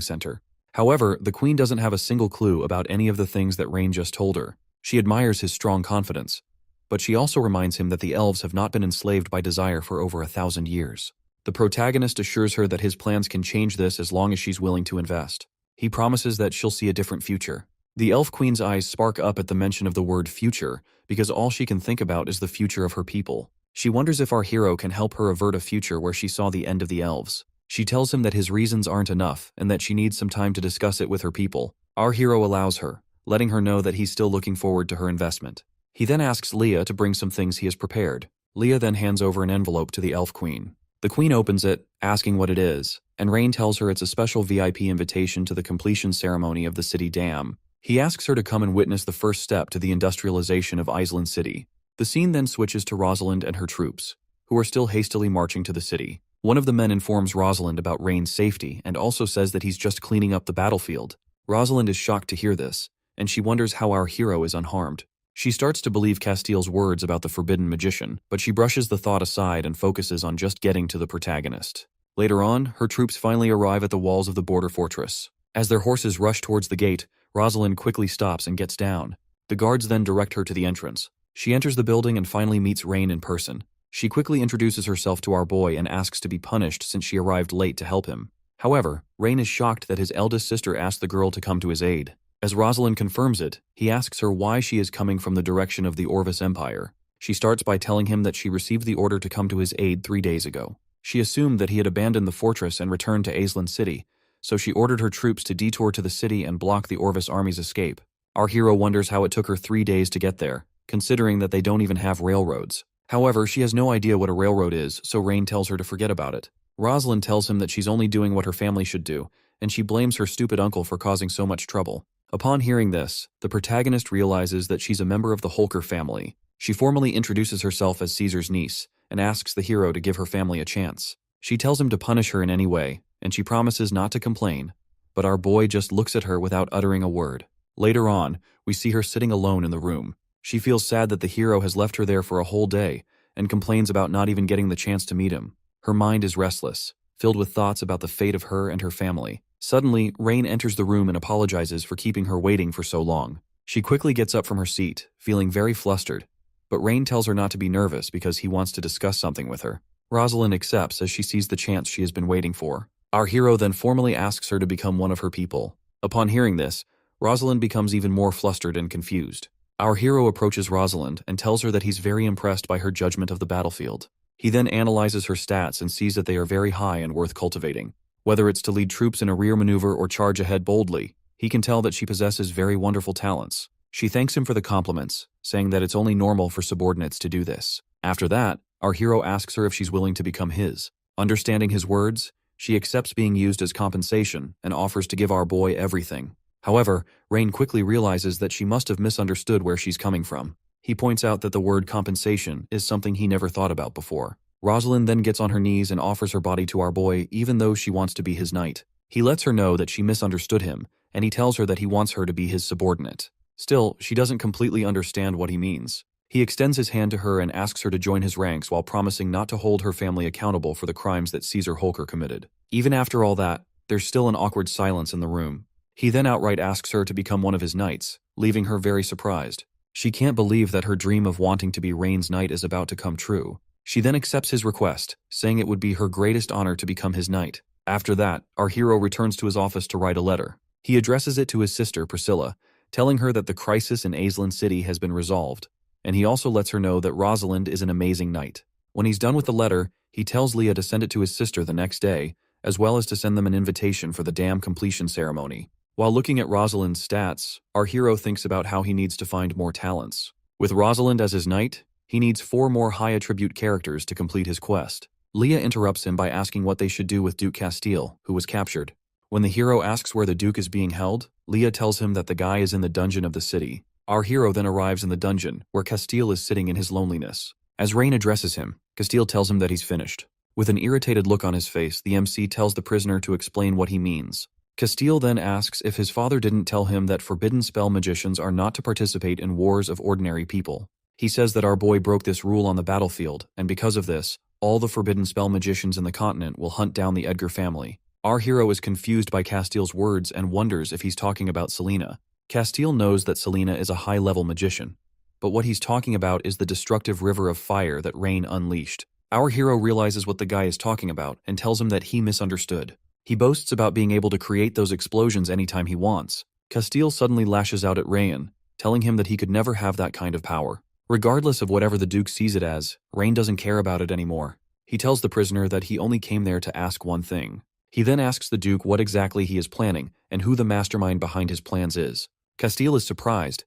center. However, the Queen doesn't have a single clue about any of the things that Rain just told her. She admires his strong confidence, but she also reminds him that the elves have not been enslaved by desire for over 1,000 years. The protagonist assures her that his plans can change this as long as she's willing to invest. He promises that she'll see a different future. The Elf Queen's eyes spark up at the mention of the word future, because all she can think about is the future of her people. She wonders if our hero can help her avert a future where she saw the end of the elves. She tells him that his reasons aren't enough and that she needs some time to discuss it with her people. Our hero allows her, letting her know that he's still looking forward to her investment. He then asks Leah to bring some things he has prepared. Leah then hands over an envelope to the Elf Queen. The Queen opens it, asking what it is, and Rain tells her it's a special VIP invitation to the completion ceremony of the city dam. He asks her to come and witness the first step to the industrialization of Iceland City. The scene then switches to Rosalind and her troops, who are still hastily marching to the city. One of the men informs Rosalind about Rain's safety and also says that he's just cleaning up the battlefield. Rosalind is shocked to hear this, and she wonders how our hero is unharmed. She starts to believe Castiel's words about the forbidden magician, but she brushes the thought aside and focuses on just getting to the protagonist. Later on, her troops finally arrive at the walls of the border fortress. As their horses rush towards the gate, Rosalind quickly stops and gets down. The guards then direct her to the entrance. She enters the building and finally meets Rain in person. She quickly introduces herself to our boy and asks to be punished since she arrived late to help him. However, Rain is shocked that his eldest sister asked the girl to come to his aid. As Rosalind confirms it, he asks her why she is coming from the direction of the Orvis Empire. She starts by telling him that she received the order to come to his aid 3 days ago. She assumed that he had abandoned the fortress and returned to Iceland City, so she ordered her troops to detour to the city and block the Orvis army's escape. Our hero wonders how it took her 3 days to get there, considering that they don't even have railroads. However, she has no idea what a railroad is, so Rain tells her to forget about it. Rosalind tells him that she's only doing what her family should do, and she blames her stupid uncle for causing so much trouble. Upon hearing this, the protagonist realizes that she's a member of the Holker family. She formally introduces herself as Caesar's niece and asks the hero to give her family a chance. She tells him to punish her in any way, and she promises not to complain, but our boy just looks at her without uttering a word. Later on, we see her sitting alone in the room. She feels sad that the hero has left her there for a whole day and complains about not even getting the chance to meet him. Her mind is restless, filled with thoughts about the fate of her and her family. Suddenly, Rain enters the room and apologizes for keeping her waiting for so long. She quickly gets up from her seat, feeling very flustered, but Rain tells her not to be nervous because he wants to discuss something with her. Rosalind accepts as she sees the chance she has been waiting for. Our hero then formally asks her to become one of her people. Upon hearing this, Rosalind becomes even more flustered and confused. Our hero approaches Rosalind and tells her that he's very impressed by her judgment of the battlefield. He then analyzes her stats and sees that they are very high and worth cultivating. Whether it's to lead troops in a rear maneuver or charge ahead boldly, he can tell that she possesses very wonderful talents. She thanks him for the compliments, saying that it's only normal for subordinates to do this. After that, our hero asks her if she's willing to become his. Understanding his words, she accepts being used as compensation and offers to give our boy everything. However, Rain quickly realizes that she must have misunderstood where she's coming from. He points out that the word compensation is something he never thought about before. Rosalind then gets on her knees and offers her body to our boy even though she wants to be his knight. He lets her know that she misunderstood him, and he tells her that he wants her to be his subordinate. Still, she doesn't completely understand what he means. He extends his hand to her and asks her to join his ranks while promising not to hold her family accountable for the crimes that Caesar Holker committed. Even after all that, there's still an awkward silence in the room. He then outright asks her to become one of his knights, leaving her very surprised. She can't believe that her dream of wanting to be Rain's knight is about to come true. She then accepts his request, saying it would be her greatest honor to become his knight. After that, our hero returns to his office to write a letter. He addresses it to his sister, Priscilla, telling her that the crisis in Aislinn City has been resolved, and he also lets her know that Rosalind is an amazing knight. When he's done with the letter, he tells Leah to send it to his sister the next day, as well as to send them an invitation for the dam completion ceremony. While looking at Rosalind's stats, our hero thinks about how he needs to find more talents. With Rosalind as his knight, he needs 4 more high-attribute characters to complete his quest. Leah interrupts him by asking what they should do with Duke Castile, who was captured. When the hero asks where the Duke is being held, Leah tells him that the guy is in the dungeon of the city. Our hero then arrives in the dungeon, where Castile is sitting in his loneliness. As Rain addresses him, Castile tells him that he's finished. With an irritated look on his face, the MC tells the prisoner to explain what he means. Castile then asks if his father didn't tell him that forbidden spell magicians are not to participate in wars of ordinary people. He says that our boy broke this rule on the battlefield, and because of this, all the forbidden spell magicians in the continent will hunt down the Edgar family. Our hero is confused by Castile's words and wonders if he's talking about Selena. Castile knows that Selena is a high-level magician, but what he's talking about is the destructive river of fire that Rain unleashed. Our hero realizes what the guy is talking about and tells him that he misunderstood. He boasts about being able to create those explosions anytime he wants. Castile suddenly lashes out at Rain, telling him that he could never have that kind of power. Regardless of whatever the Duke sees it as, Rain doesn't care about it anymore. He tells the prisoner that he only came there to ask one thing. He then asks the Duke what exactly he is planning and who the mastermind behind his plans is. Castile is surprised.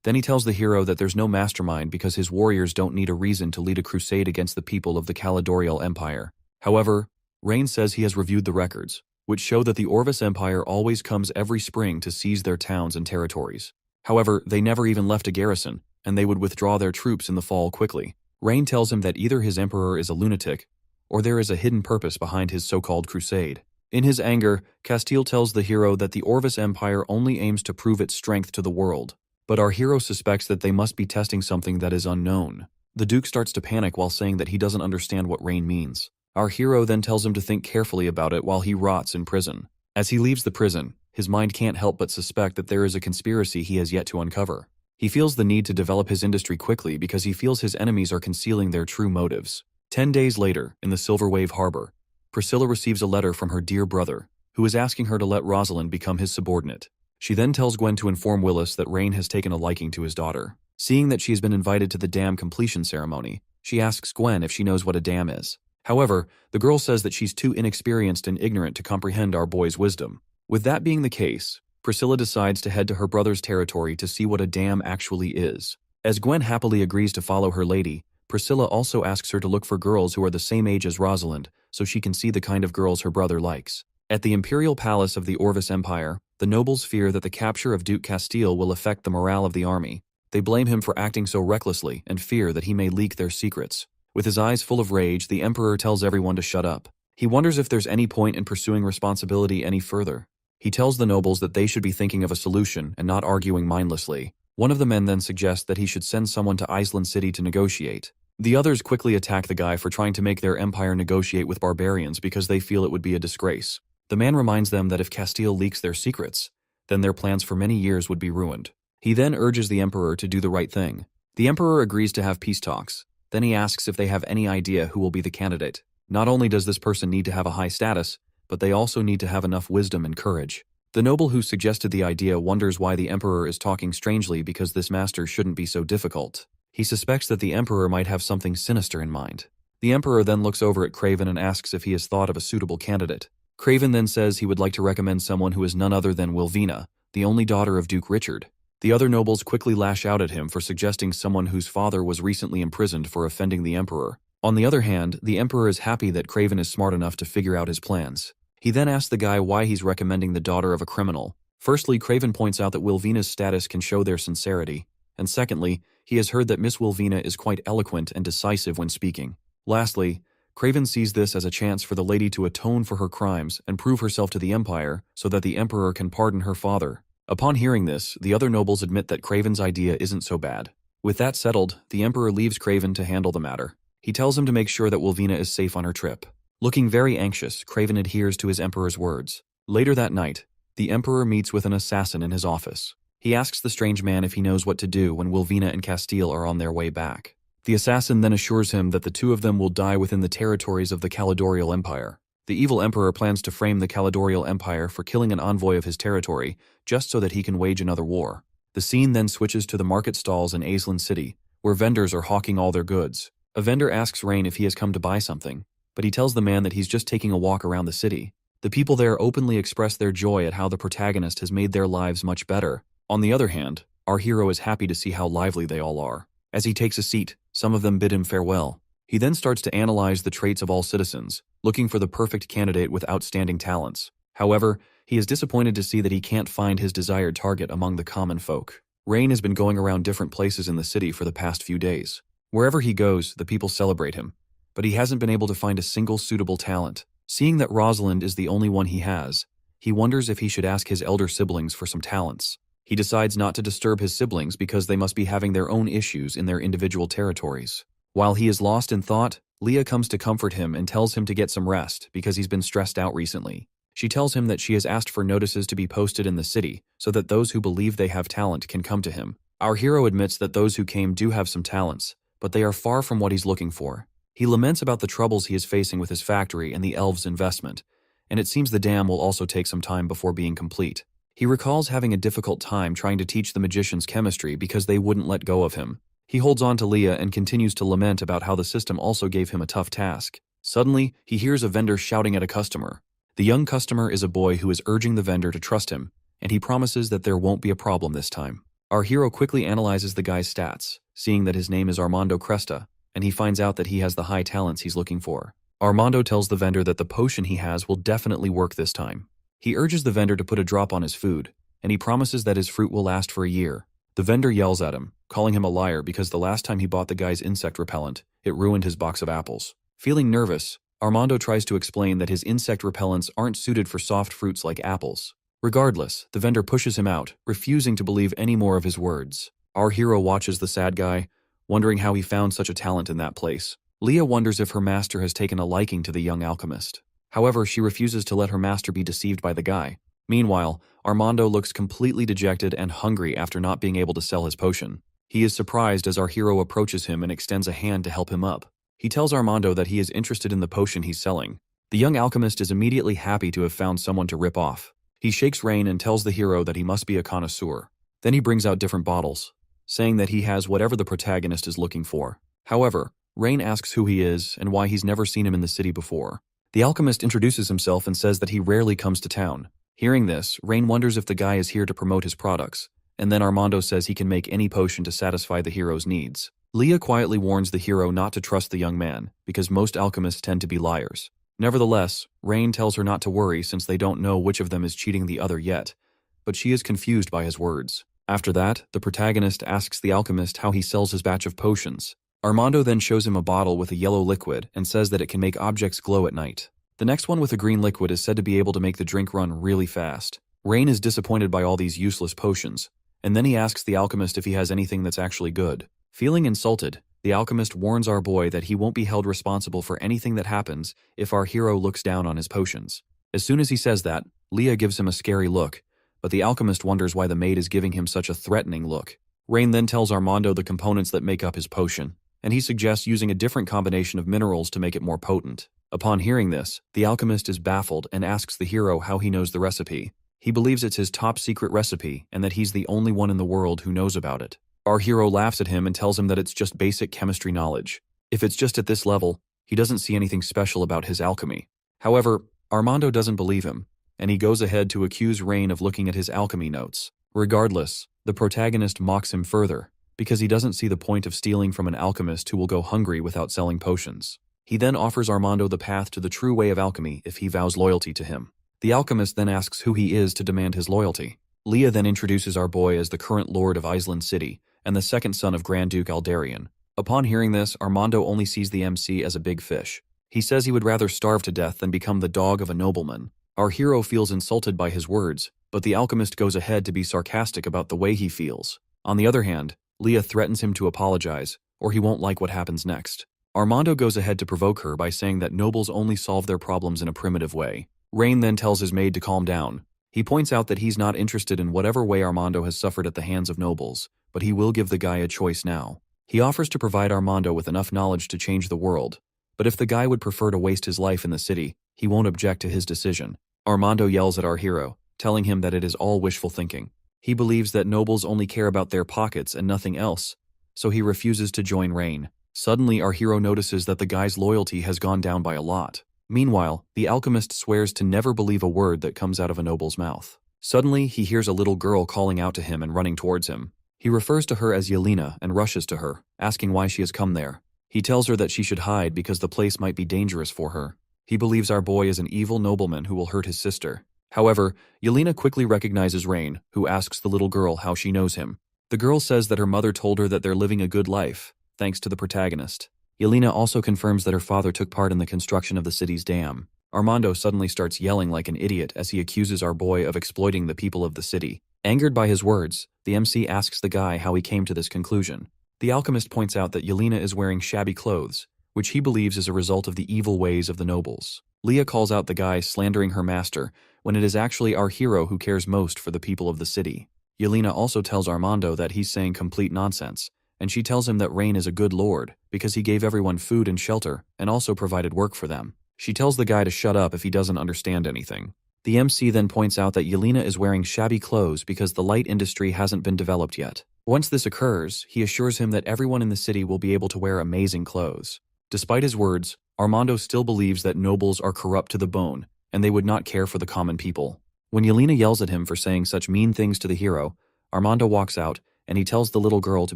Then he tells the hero that there's no mastermind because his warriors don't need a reason to lead a crusade against the people of the Caledorial Empire. However, Rain says he has reviewed the records, which show that the Orvis Empire always comes every spring to seize their towns and territories. However, they never even left a garrison, and they would withdraw their troops in the fall quickly. Rain tells him that either his emperor is a lunatic, or there is a hidden purpose behind his so-called crusade. In his anger, Castile tells the hero that the Orvis Empire only aims to prove its strength to the world, but our hero suspects that they must be testing something that is unknown. The Duke starts to panic while saying that he doesn't understand what Rain means. Our hero then tells him to think carefully about it while he rots in prison. As he leaves the prison, his mind can't help but suspect that there is a conspiracy he has yet to uncover. He feels the need to develop his industry quickly because he feels his enemies are concealing their true motives. 10 days later, in the Silver Wave Harbor, Priscilla receives a letter from her dear brother, who is asking her to let Rosalind become his subordinate. She then tells Gwen to inform Willis that Rain has taken a liking to his daughter. Seeing that she has been invited to the dam completion ceremony, she asks Gwen if she knows what a dam is. However, the girl says that she's too inexperienced and ignorant to comprehend our boy's wisdom. With that being the case, Priscilla decides to head to her brother's territory to see what a dam actually is. As Gwen happily agrees to follow her lady, Priscilla also asks her to look for girls who are the same age as Rosalind, so she can see the kind of girls her brother likes. At the Imperial Palace of the Orvis Empire, the nobles fear that the capture of Duke Castile will affect the morale of the army. They blame him for acting so recklessly and fear that he may leak their secrets. With his eyes full of rage, the Emperor tells everyone to shut up. He wonders if there's any point in pursuing responsibility any further. He tells the nobles that they should be thinking of a solution and not arguing mindlessly. One of the men then suggests that he should send someone to Aislinn City to negotiate. The others quickly attack the guy for trying to make their empire negotiate with barbarians because they feel it would be a disgrace. The man reminds them that if Castile leaks their secrets, then their plans for many years would be ruined. He then urges the Emperor to do the right thing. The Emperor agrees to have peace talks. Then he asks if they have any idea who will be the candidate. Not only does this person need to have a high status, but they also need to have enough wisdom and courage. The noble who suggested the idea wonders why the Emperor is talking strangely because this master shouldn't be so difficult. He suspects that the Emperor might have something sinister in mind. The Emperor then looks over at Craven and asks if he has thought of a suitable candidate. Craven then says he would like to recommend someone who is none other than Wilvina, the only daughter of Duke Richard. The other nobles quickly lash out at him for suggesting someone whose father was recently imprisoned for offending the Emperor. On the other hand, the Emperor is happy that Craven is smart enough to figure out his plans. He then asks the guy why he's recommending the daughter of a criminal. Firstly, Craven points out that Wilvina's status can show their sincerity, and secondly, he has heard that Miss Wilvina is quite eloquent and decisive when speaking. Lastly, Craven sees this as a chance for the lady to atone for her crimes and prove herself to the Empire so that the Emperor can pardon her father. Upon hearing this, the other nobles admit that Craven's idea isn't so bad. With that settled, the Emperor leaves Craven to handle the matter. He tells him to make sure that Wilvina is safe on her trip. Looking very anxious, Craven adheres to his Emperor's words. Later that night, the Emperor meets with an assassin in his office. He asks the strange man if he knows what to do when Wilvina and Castile are on their way back. The assassin then assures him that the two of them will die within the territories of the Caledorial Empire. The evil emperor plans to frame the Caledorial Empire for killing an envoy of his territory, just so that he can wage another war. The scene then switches to the market stalls in Aislinn City, where vendors are hawking all their goods. A vendor asks Rain if he has come to buy something, but he tells the man that he's just taking a walk around the city. The people there openly express their joy at how the protagonist has made their lives much better. On the other hand, our hero is happy to see how lively they all are. As he takes a seat, some of them bid him farewell. He then starts to analyze the traits of all citizens, looking for the perfect candidate with outstanding talents. However, he is disappointed to see that he can't find his desired target among the common folk. Rain has been going around different places in the city for the past few days. Wherever he goes, the people celebrate him, but he hasn't been able to find a single suitable talent. Seeing that Rosalind is the only one he has, he wonders if he should ask his elder siblings for some talents. He decides not to disturb his siblings because they must be having their own issues in their individual territories. While he is lost in thought, Leah comes to comfort him and tells him to get some rest because he's been stressed out recently. She tells him that she has asked for notices to be posted in the city so that those who believe they have talent can come to him. Our hero admits that those who came do have some talents, but they are far from what he's looking for. He laments about the troubles he is facing with his factory and the elves' investment, and it seems the dam will also take some time before being complete. He recalls having a difficult time trying to teach the magicians chemistry because they wouldn't let go of him. He holds on to Leah and continues to lament about how the system also gave him a tough task. Suddenly, he hears a vendor shouting at a customer. The young customer is a boy who is urging the vendor to trust him, and he promises that there won't be a problem this time. Our hero quickly analyzes the guy's stats, seeing that his name is Armando Cresta, and he finds out that he has the high talents he's looking for. Armando tells the vendor that the potion he has will definitely work this time. He urges the vendor to put a drop on his food, and he promises that his fruit will last for a year. The vendor yells at him, calling him a liar because the last time he bought the guy's insect repellent, it ruined his box of apples. Feeling nervous, Armando tries to explain that his insect repellents aren't suited for soft fruits like apples. Regardless, the vendor pushes him out, refusing to believe any more of his words. Our hero watches the sad guy, wondering how he found such a talent in that place. Leah wonders if her master has taken a liking to the young alchemist. However, she refuses to let her master be deceived by the guy. Meanwhile, Armando looks completely dejected and hungry after not being able to sell his potion. He is surprised as our hero approaches him and extends a hand to help him up. He tells Armando that he is interested in the potion he's selling. The young alchemist is immediately happy to have found someone to rip off. He shakes Rain and tells the hero that he must be a connoisseur. Then he brings out different bottles, saying that he has whatever the protagonist is looking for. However, Rain asks who he is and why he's never seen him in the city before. The alchemist introduces himself and says that he rarely comes to town. Hearing this, Rain wonders if the guy is here to promote his products, and then Armando says he can make any potion to satisfy the hero's needs. Leah quietly warns the hero not to trust the young man, because most alchemists tend to be liars. Nevertheless, Rain tells her not to worry since they don't know which of them is cheating the other yet, but she is confused by his words. After that, the protagonist asks the alchemist how he sells his batch of potions. Armando then shows him a bottle with a yellow liquid and says that it can make objects glow at night. The next one with a green liquid is said to be able to make the drink run really fast. Rain is disappointed by all these useless potions, and then he asks the alchemist if he has anything that's actually good. Feeling insulted, the alchemist warns our boy that he won't be held responsible for anything that happens if our hero looks down on his potions. As soon as he says that, Leah gives him a scary look, but the alchemist wonders why the maid is giving him such a threatening look. Rain then tells Armando the components that make up his potion, and he suggests using a different combination of minerals to make it more potent. Upon hearing this, the alchemist is baffled and asks the hero how he knows the recipe. He believes it's his top secret recipe and that he's the only one in the world who knows about it. Our hero laughs at him and tells him that it's just basic chemistry knowledge. If it's just at this level, he doesn't see anything special about his alchemy. However, Armando doesn't believe him, and he goes ahead to accuse Rain of looking at his alchemy notes. Regardless, the protagonist mocks him further, because he doesn't see the point of stealing from an alchemist who will go hungry without selling potions. He then offers Armando the path to the true way of alchemy if he vows loyalty to him. The alchemist then asks who he is to demand his loyalty. Leah then introduces our boy as the current lord of Aislinn City and the second son of Grand Duke Aldarion. Upon hearing this, Armando only sees the MC as a big fish. He says he would rather starve to death than become the dog of a nobleman. Our hero feels insulted by his words, but the alchemist goes ahead to be sarcastic about the way he feels. On the other hand, Leah threatens him to apologize, or he won't like what happens next. Armando goes ahead to provoke her by saying that nobles only solve their problems in a primitive way. Rain then tells his maid to calm down. He points out that he's not interested in whatever way Armando has suffered at the hands of nobles, but he will give the guy a choice now. He offers to provide Armando with enough knowledge to change the world, but if the guy would prefer to waste his life in the city, he won't object to his decision. Armando yells at our hero, telling him that it is all wishful thinking. He believes that nobles only care about their pockets and nothing else, so he refuses to join Rain. Suddenly, our hero notices that the guy's loyalty has gone down by a lot. Meanwhile, the alchemist swears to never believe a word that comes out of a noble's mouth. Suddenly, he hears a little girl calling out to him and running towards him. He refers to her as Yelena and rushes to her, asking why she has come there. He tells her that she should hide because the place might be dangerous for her. He believes our boy is an evil nobleman who will hurt his sister. However, Yelena quickly recognizes Rain, who asks the little girl how she knows him. The girl says that her mother told her that they're living a good life, thanks to the protagonist. Yelena also confirms that her father took part in the construction of the city's dam. Armando suddenly starts yelling like an idiot as he accuses our boy of exploiting the people of the city. Angered by his words, the MC asks the guy how he came to this conclusion. The alchemist points out that Yelena is wearing shabby clothes, which he believes is a result of the evil ways of the nobles. Leah calls out the guy slandering her master, when it is actually our hero who cares most for the people of the city. Yelena also tells Armando that he's saying complete nonsense, and she tells him that Rain is a good lord because he gave everyone food and shelter and also provided work for them. She tells the guy to shut up if he doesn't understand anything. The MC then points out that Yelena is wearing shabby clothes because the light industry hasn't been developed yet. Once this occurs, he assures him that everyone in the city will be able to wear amazing clothes. Despite his words, Armando still believes that nobles are corrupt to the bone, and they would not care for the common people. When Yelena yells at him for saying such mean things to the hero, Armando walks out, and he tells the little girl to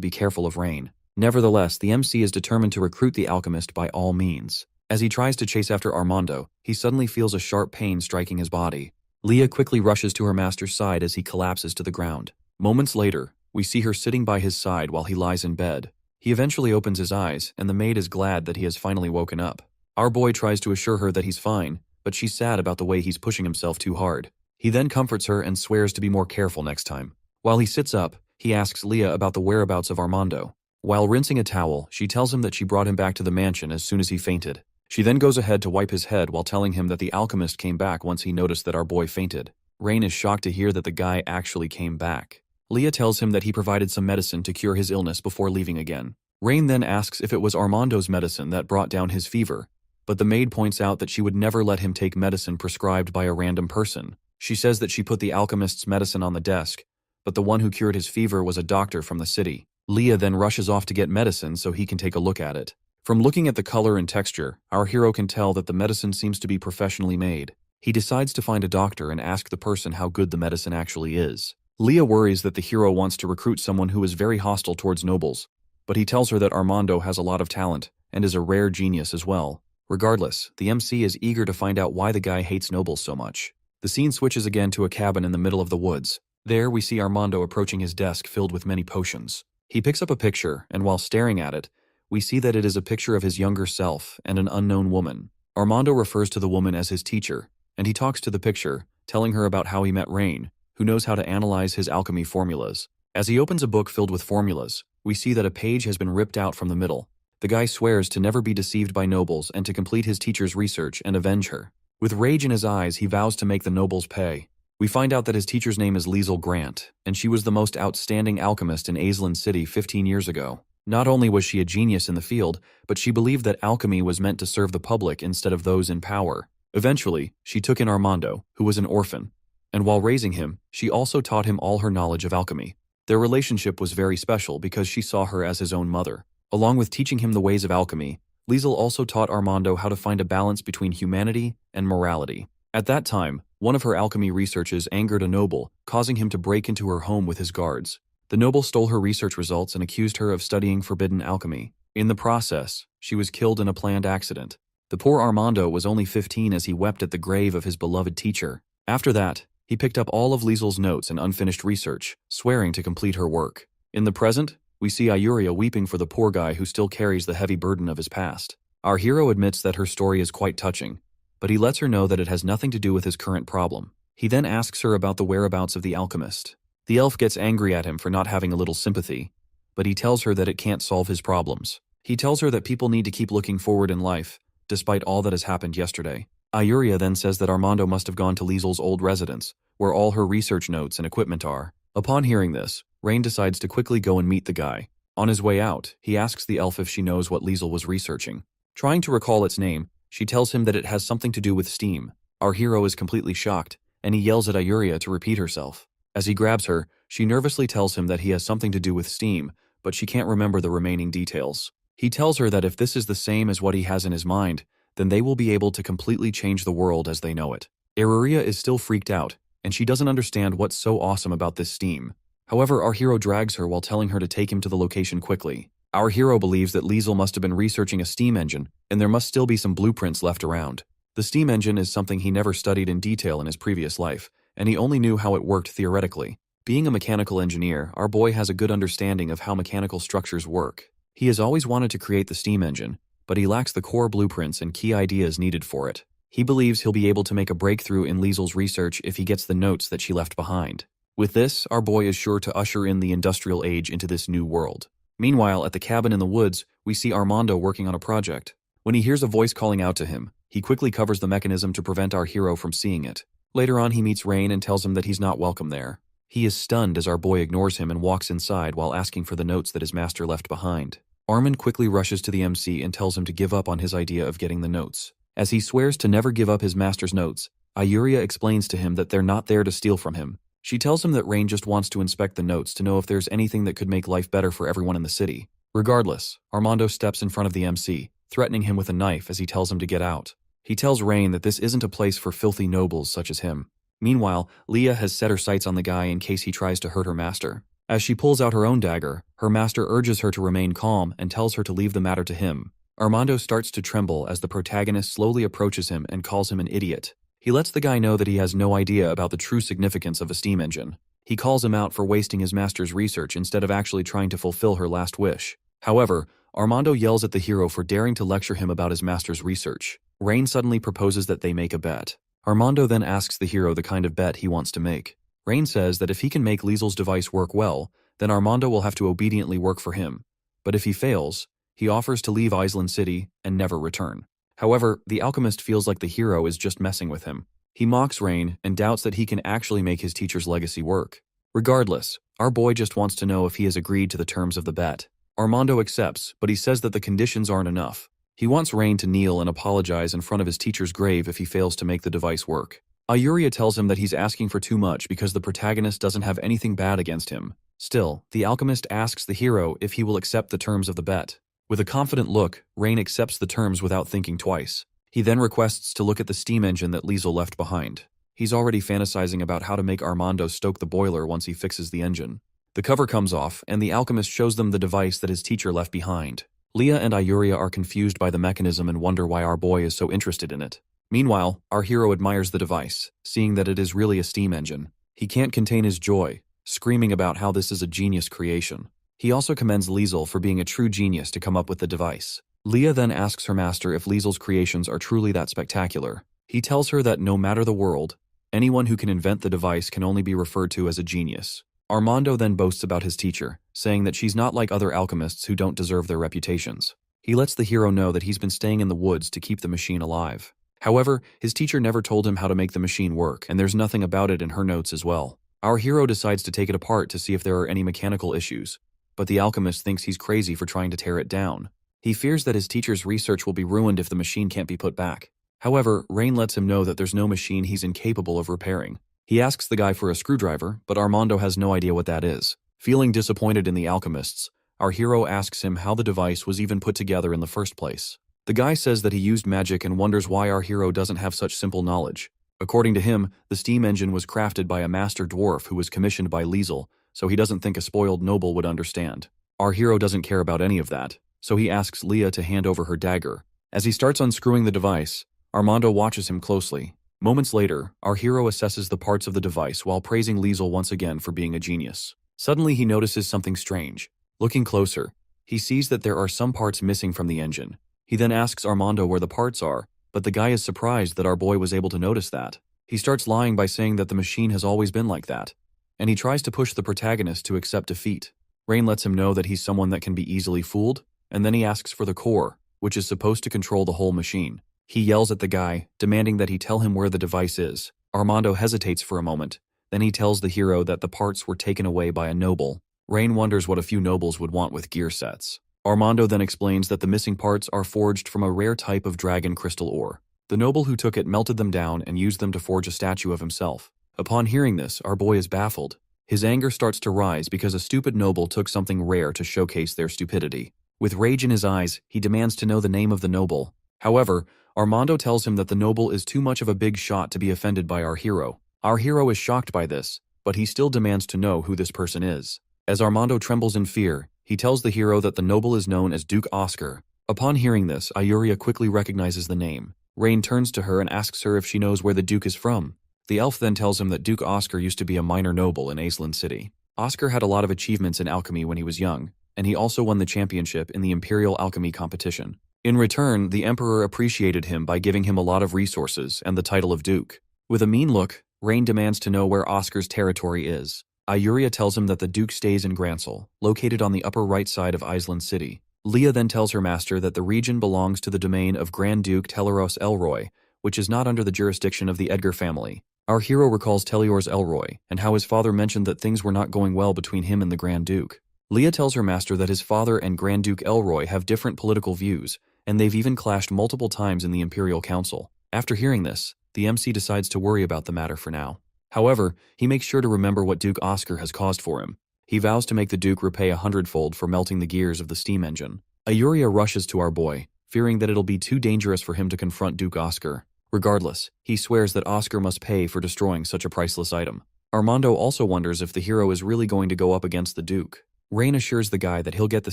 be careful of Rain. Nevertheless, the MC is determined to recruit the alchemist by all means. As he tries to chase after Armando, he suddenly feels a sharp pain striking his body. Leah quickly rushes to her master's side as he collapses to the ground. Moments later, we see her sitting by his side while he lies in bed. He eventually opens his eyes, and the maid is glad that he has finally woken up. Our boy tries to assure her that he's fine, but she's sad about the way he's pushing himself too hard. He then comforts her and swears to be more careful next time. While he sits up, he asks Leah about the whereabouts of Armando. While rinsing a towel, she tells him that she brought him back to the mansion as soon as he fainted. She then goes ahead to wipe his head while telling him that the alchemist came back once he noticed that our boy fainted. Rain is shocked to hear that the guy actually came back. Leah tells him that he provided some medicine to cure his illness before leaving again. Rain then asks if it was Armando's medicine that brought down his fever, but the maid points out that she would never let him take medicine prescribed by a random person. She says that she put the alchemist's medicine on the desk, but the one who cured his fever was a doctor from the city. Leah then rushes off to get medicine so he can take a look at it. From looking at the color and texture, our hero can tell that the medicine seems to be professionally made. He decides to find a doctor and ask the person how good the medicine actually is. Leah worries that the hero wants to recruit someone who is very hostile towards nobles, but he tells her that Armando has a lot of talent and is a rare genius as well. Regardless, the MC is eager to find out why the guy hates nobles so much. The scene switches again to a cabin in the middle of the woods. There we see Armando approaching his desk filled with many potions. He picks up a picture, and while staring at it, we see that it is a picture of his younger self and an unknown woman. Armando refers to the woman as his teacher, and he talks to the picture, telling her about how he met Rain, who knows how to analyze his alchemy formulas. As he opens a book filled with formulas, we see that a page has been ripped out from the middle. The guy swears to never be deceived by nobles and to complete his teacher's research and avenge her. With rage in his eyes, he vows to make the nobles pay. We find out that his teacher's name is Liesl Grant, and she was the most outstanding alchemist in Aisland City 15 years ago. Not only was she a genius in the field, but she believed that alchemy was meant to serve the public instead of those in power. Eventually, she took in Armando, who was an orphan, and while raising him, she also taught him all her knowledge of alchemy. Their relationship was very special because she saw her as his own mother. Along with teaching him the ways of alchemy, Liesl also taught Armando how to find a balance between humanity and morality. At that time, one of her alchemy researches angered a noble, causing him to break into her home with his guards. The noble stole her research results and accused her of studying forbidden alchemy. In the process, she was killed in a planned accident. The poor Armando was only 15 as he wept at the grave of his beloved teacher. After that, he picked up all of Liesl's notes and unfinished research, swearing to complete her work. In the present, we see Ayuria weeping for the poor guy who still carries the heavy burden of his past. Our hero admits that her story is quite touching, but he lets her know that it has nothing to do with his current problem. He then asks her about the whereabouts of the alchemist. The elf gets angry at him for not having a little sympathy, but he tells her that it can't solve his problems. He tells her that people need to keep looking forward in life, despite all that has happened yesterday. Ayuria then says that Armando must have gone to Liesl's old residence, where all her research notes and equipment are. Upon hearing this, Rain decides to quickly go and meet the guy. On his way out, he asks the elf if she knows what Liesel was researching. Trying to recall its name, she tells him that it has something to do with steam. Our hero is completely shocked, and he yells at Ayuria to repeat herself. As he grabs her, she nervously tells him that he has something to do with steam, but she can't remember the remaining details. He tells her that if this is the same as what he has in his mind, then they will be able to completely change the world as they know it. Ayuria is still freaked out, and she doesn't understand what's so awesome about this steam. However, our hero drags her while telling her to take him to the location quickly. Our hero believes that Liesel must have been researching a steam engine, and there must still be some blueprints left around. The steam engine is something he never studied in detail in his previous life, and he only knew how it worked theoretically. Being a mechanical engineer, our boy has a good understanding of how mechanical structures work. He has always wanted to create the steam engine, but he lacks the core blueprints and key ideas needed for it. He believes he'll be able to make a breakthrough in Liesel's research if he gets the notes that she left behind. With this, our boy is sure to usher in the industrial age into this new world. Meanwhile, at the cabin in the woods, we see Armando working on a project. When he hears a voice calling out to him, he quickly covers the mechanism to prevent our hero from seeing it. Later on, he meets Rain and tells him that he's not welcome there. He is stunned as our boy ignores him and walks inside while asking for the notes that his master left behind. Armin quickly rushes to the MC and tells him to give up on his idea of getting the notes. As he swears to never give up his master's notes, Ayuria explains to him that they're not there to steal from him. She tells him that Rain just wants to inspect the notes to know if there's anything that could make life better for everyone in the city. Regardless, Armando steps in front of the MC, threatening him with a knife as he tells him to get out. He tells Rain that this isn't a place for filthy nobles such as him. Meanwhile, Leah has set her sights on the guy in case he tries to hurt her master. As she pulls out her own dagger, her master urges her to remain calm and tells her to leave the matter to him. Armando starts to tremble as the protagonist slowly approaches him and calls him an idiot. He lets the guy know that he has no idea about the true significance of a steam engine. He calls him out for wasting his master's research instead of actually trying to fulfill her last wish. However, Armando yells at the hero for daring to lecture him about his master's research. Rain suddenly proposes that they make a bet. Armando then asks the hero the kind of bet he wants to make. Rain says that if he can make Liesel's device work well, then Armando will have to obediently work for him. But if he fails, he offers to leave Island City and never return. However, the alchemist feels like the hero is just messing with him. He mocks Rain and doubts that he can actually make his teacher's legacy work. Regardless, our boy just wants to know if he has agreed to the terms of the bet. Armando accepts, but he says that the conditions aren't enough. He wants Rain to kneel and apologize in front of his teacher's grave if he fails to make the device work. Ayuria tells him that he's asking for too much because the protagonist doesn't have anything bad against him. Still, the alchemist asks the hero if he will accept the terms of the bet. With a confident look, Rain accepts the terms without thinking twice. He then requests to look at the steam engine that Liesel left behind. He's already fantasizing about how to make Armando stoke the boiler once he fixes the engine. The cover comes off, and the alchemist shows them the device that his teacher left behind. Leah and Ayuria are confused by the mechanism and wonder why our boy is so interested in it. Meanwhile, our hero admires the device, seeing that it is really a steam engine. He can't contain his joy, screaming about how this is a genius creation. He also commends Liesel for being a true genius to come up with the device. Leah then asks her master if Liesel's creations are truly that spectacular. He tells her that no matter the world, anyone who can invent the device can only be referred to as a genius. Armando then boasts about his teacher, saying that she's not like other alchemists who don't deserve their reputations. He lets the hero know that he's been staying in the woods to keep the machine alive. However, his teacher never told him how to make the machine work, and there's nothing about it in her notes as well. Our hero decides to take it apart to see if there are any mechanical issues, but the alchemist thinks he's crazy for trying to tear it down. He fears that his teacher's research will be ruined if the machine can't be put back. However, Rain lets him know that there's no machine he's incapable of repairing. He asks the guy for a screwdriver, but Armando has no idea what that is. Feeling disappointed in the alchemists, our hero asks him how the device was even put together in the first place. The guy says that he used magic and wonders why our hero doesn't have such simple knowledge. According to him, the steam engine was crafted by a master dwarf who was commissioned by Liesel, so he doesn't think a spoiled noble would understand. Our hero doesn't care about any of that, so he asks Leah to hand over her dagger. As he starts unscrewing the device, Armando watches him closely. Moments later, our hero assesses the parts of the device while praising Liesel once again for being a genius. Suddenly he notices something strange. Looking closer, he sees that there are some parts missing from the engine. He then asks Armando where the parts are, but the guy is surprised that our boy was able to notice that. He starts lying by saying that the machine has always been like that, and he tries to push the protagonist to accept defeat. Rain lets him know that he's someone that can be easily fooled, and then he asks for the core, which is supposed to control the whole machine. He yells at the guy, demanding that he tell him where the device is. Armando hesitates for a moment, then he tells the hero that the parts were taken away by a noble. Rain wonders what a few nobles would want with gear sets. Armando then explains that the missing parts are forged from a rare type of dragon crystal ore. The noble who took it melted them down and used them to forge a statue of himself. Upon hearing this, our boy is baffled. His anger starts to rise because a stupid noble took something rare to showcase their stupidity. With rage in his eyes, he demands to know the name of the noble. However, Armando tells him that the noble is too much of a big shot to be offended by our hero. Our hero is shocked by this, but he still demands to know who this person is. As Armando trembles in fear, he tells the hero that the noble is known as Duke Oscar. Upon hearing this, Ayuria quickly recognizes the name. Rain turns to her and asks her if she knows where the Duke is from. The elf then tells him that Duke Oscar used to be a minor noble in Aisland City. Oscar had a lot of achievements in alchemy when he was young, and he also won the championship in the Imperial alchemy competition. In return, the Emperor appreciated him by giving him a lot of resources and the title of Duke. With a mean look, Rain demands to know where Oscar's territory is. Ayuria tells him that the Duke stays in Gransel, located on the upper right side of Aisland City. Leah then tells her master that the region belongs to the domain of Grand Duke Teleros Elroy, which is not under the jurisdiction of the Edgar family. Our hero recalls Teleor's Elroy, and how his father mentioned that things were not going well between him and the Grand Duke. Leah tells her master that his father and Grand Duke Elroy have different political views, and they've even clashed multiple times in the Imperial Council. After hearing this, the MC decides to worry about the matter for now. However, he makes sure to remember what Duke Oscar has caused for him. He vows to make the Duke repay 100-fold for melting the gears of the steam engine. Ayuria rushes to our boy, fearing that it'll be too dangerous for him to confront Duke Oscar. Regardless, he swears that Oscar must pay for destroying such a priceless item. Armando also wonders if the hero is really going to go up against the Duke. Rain assures the guy that he'll get the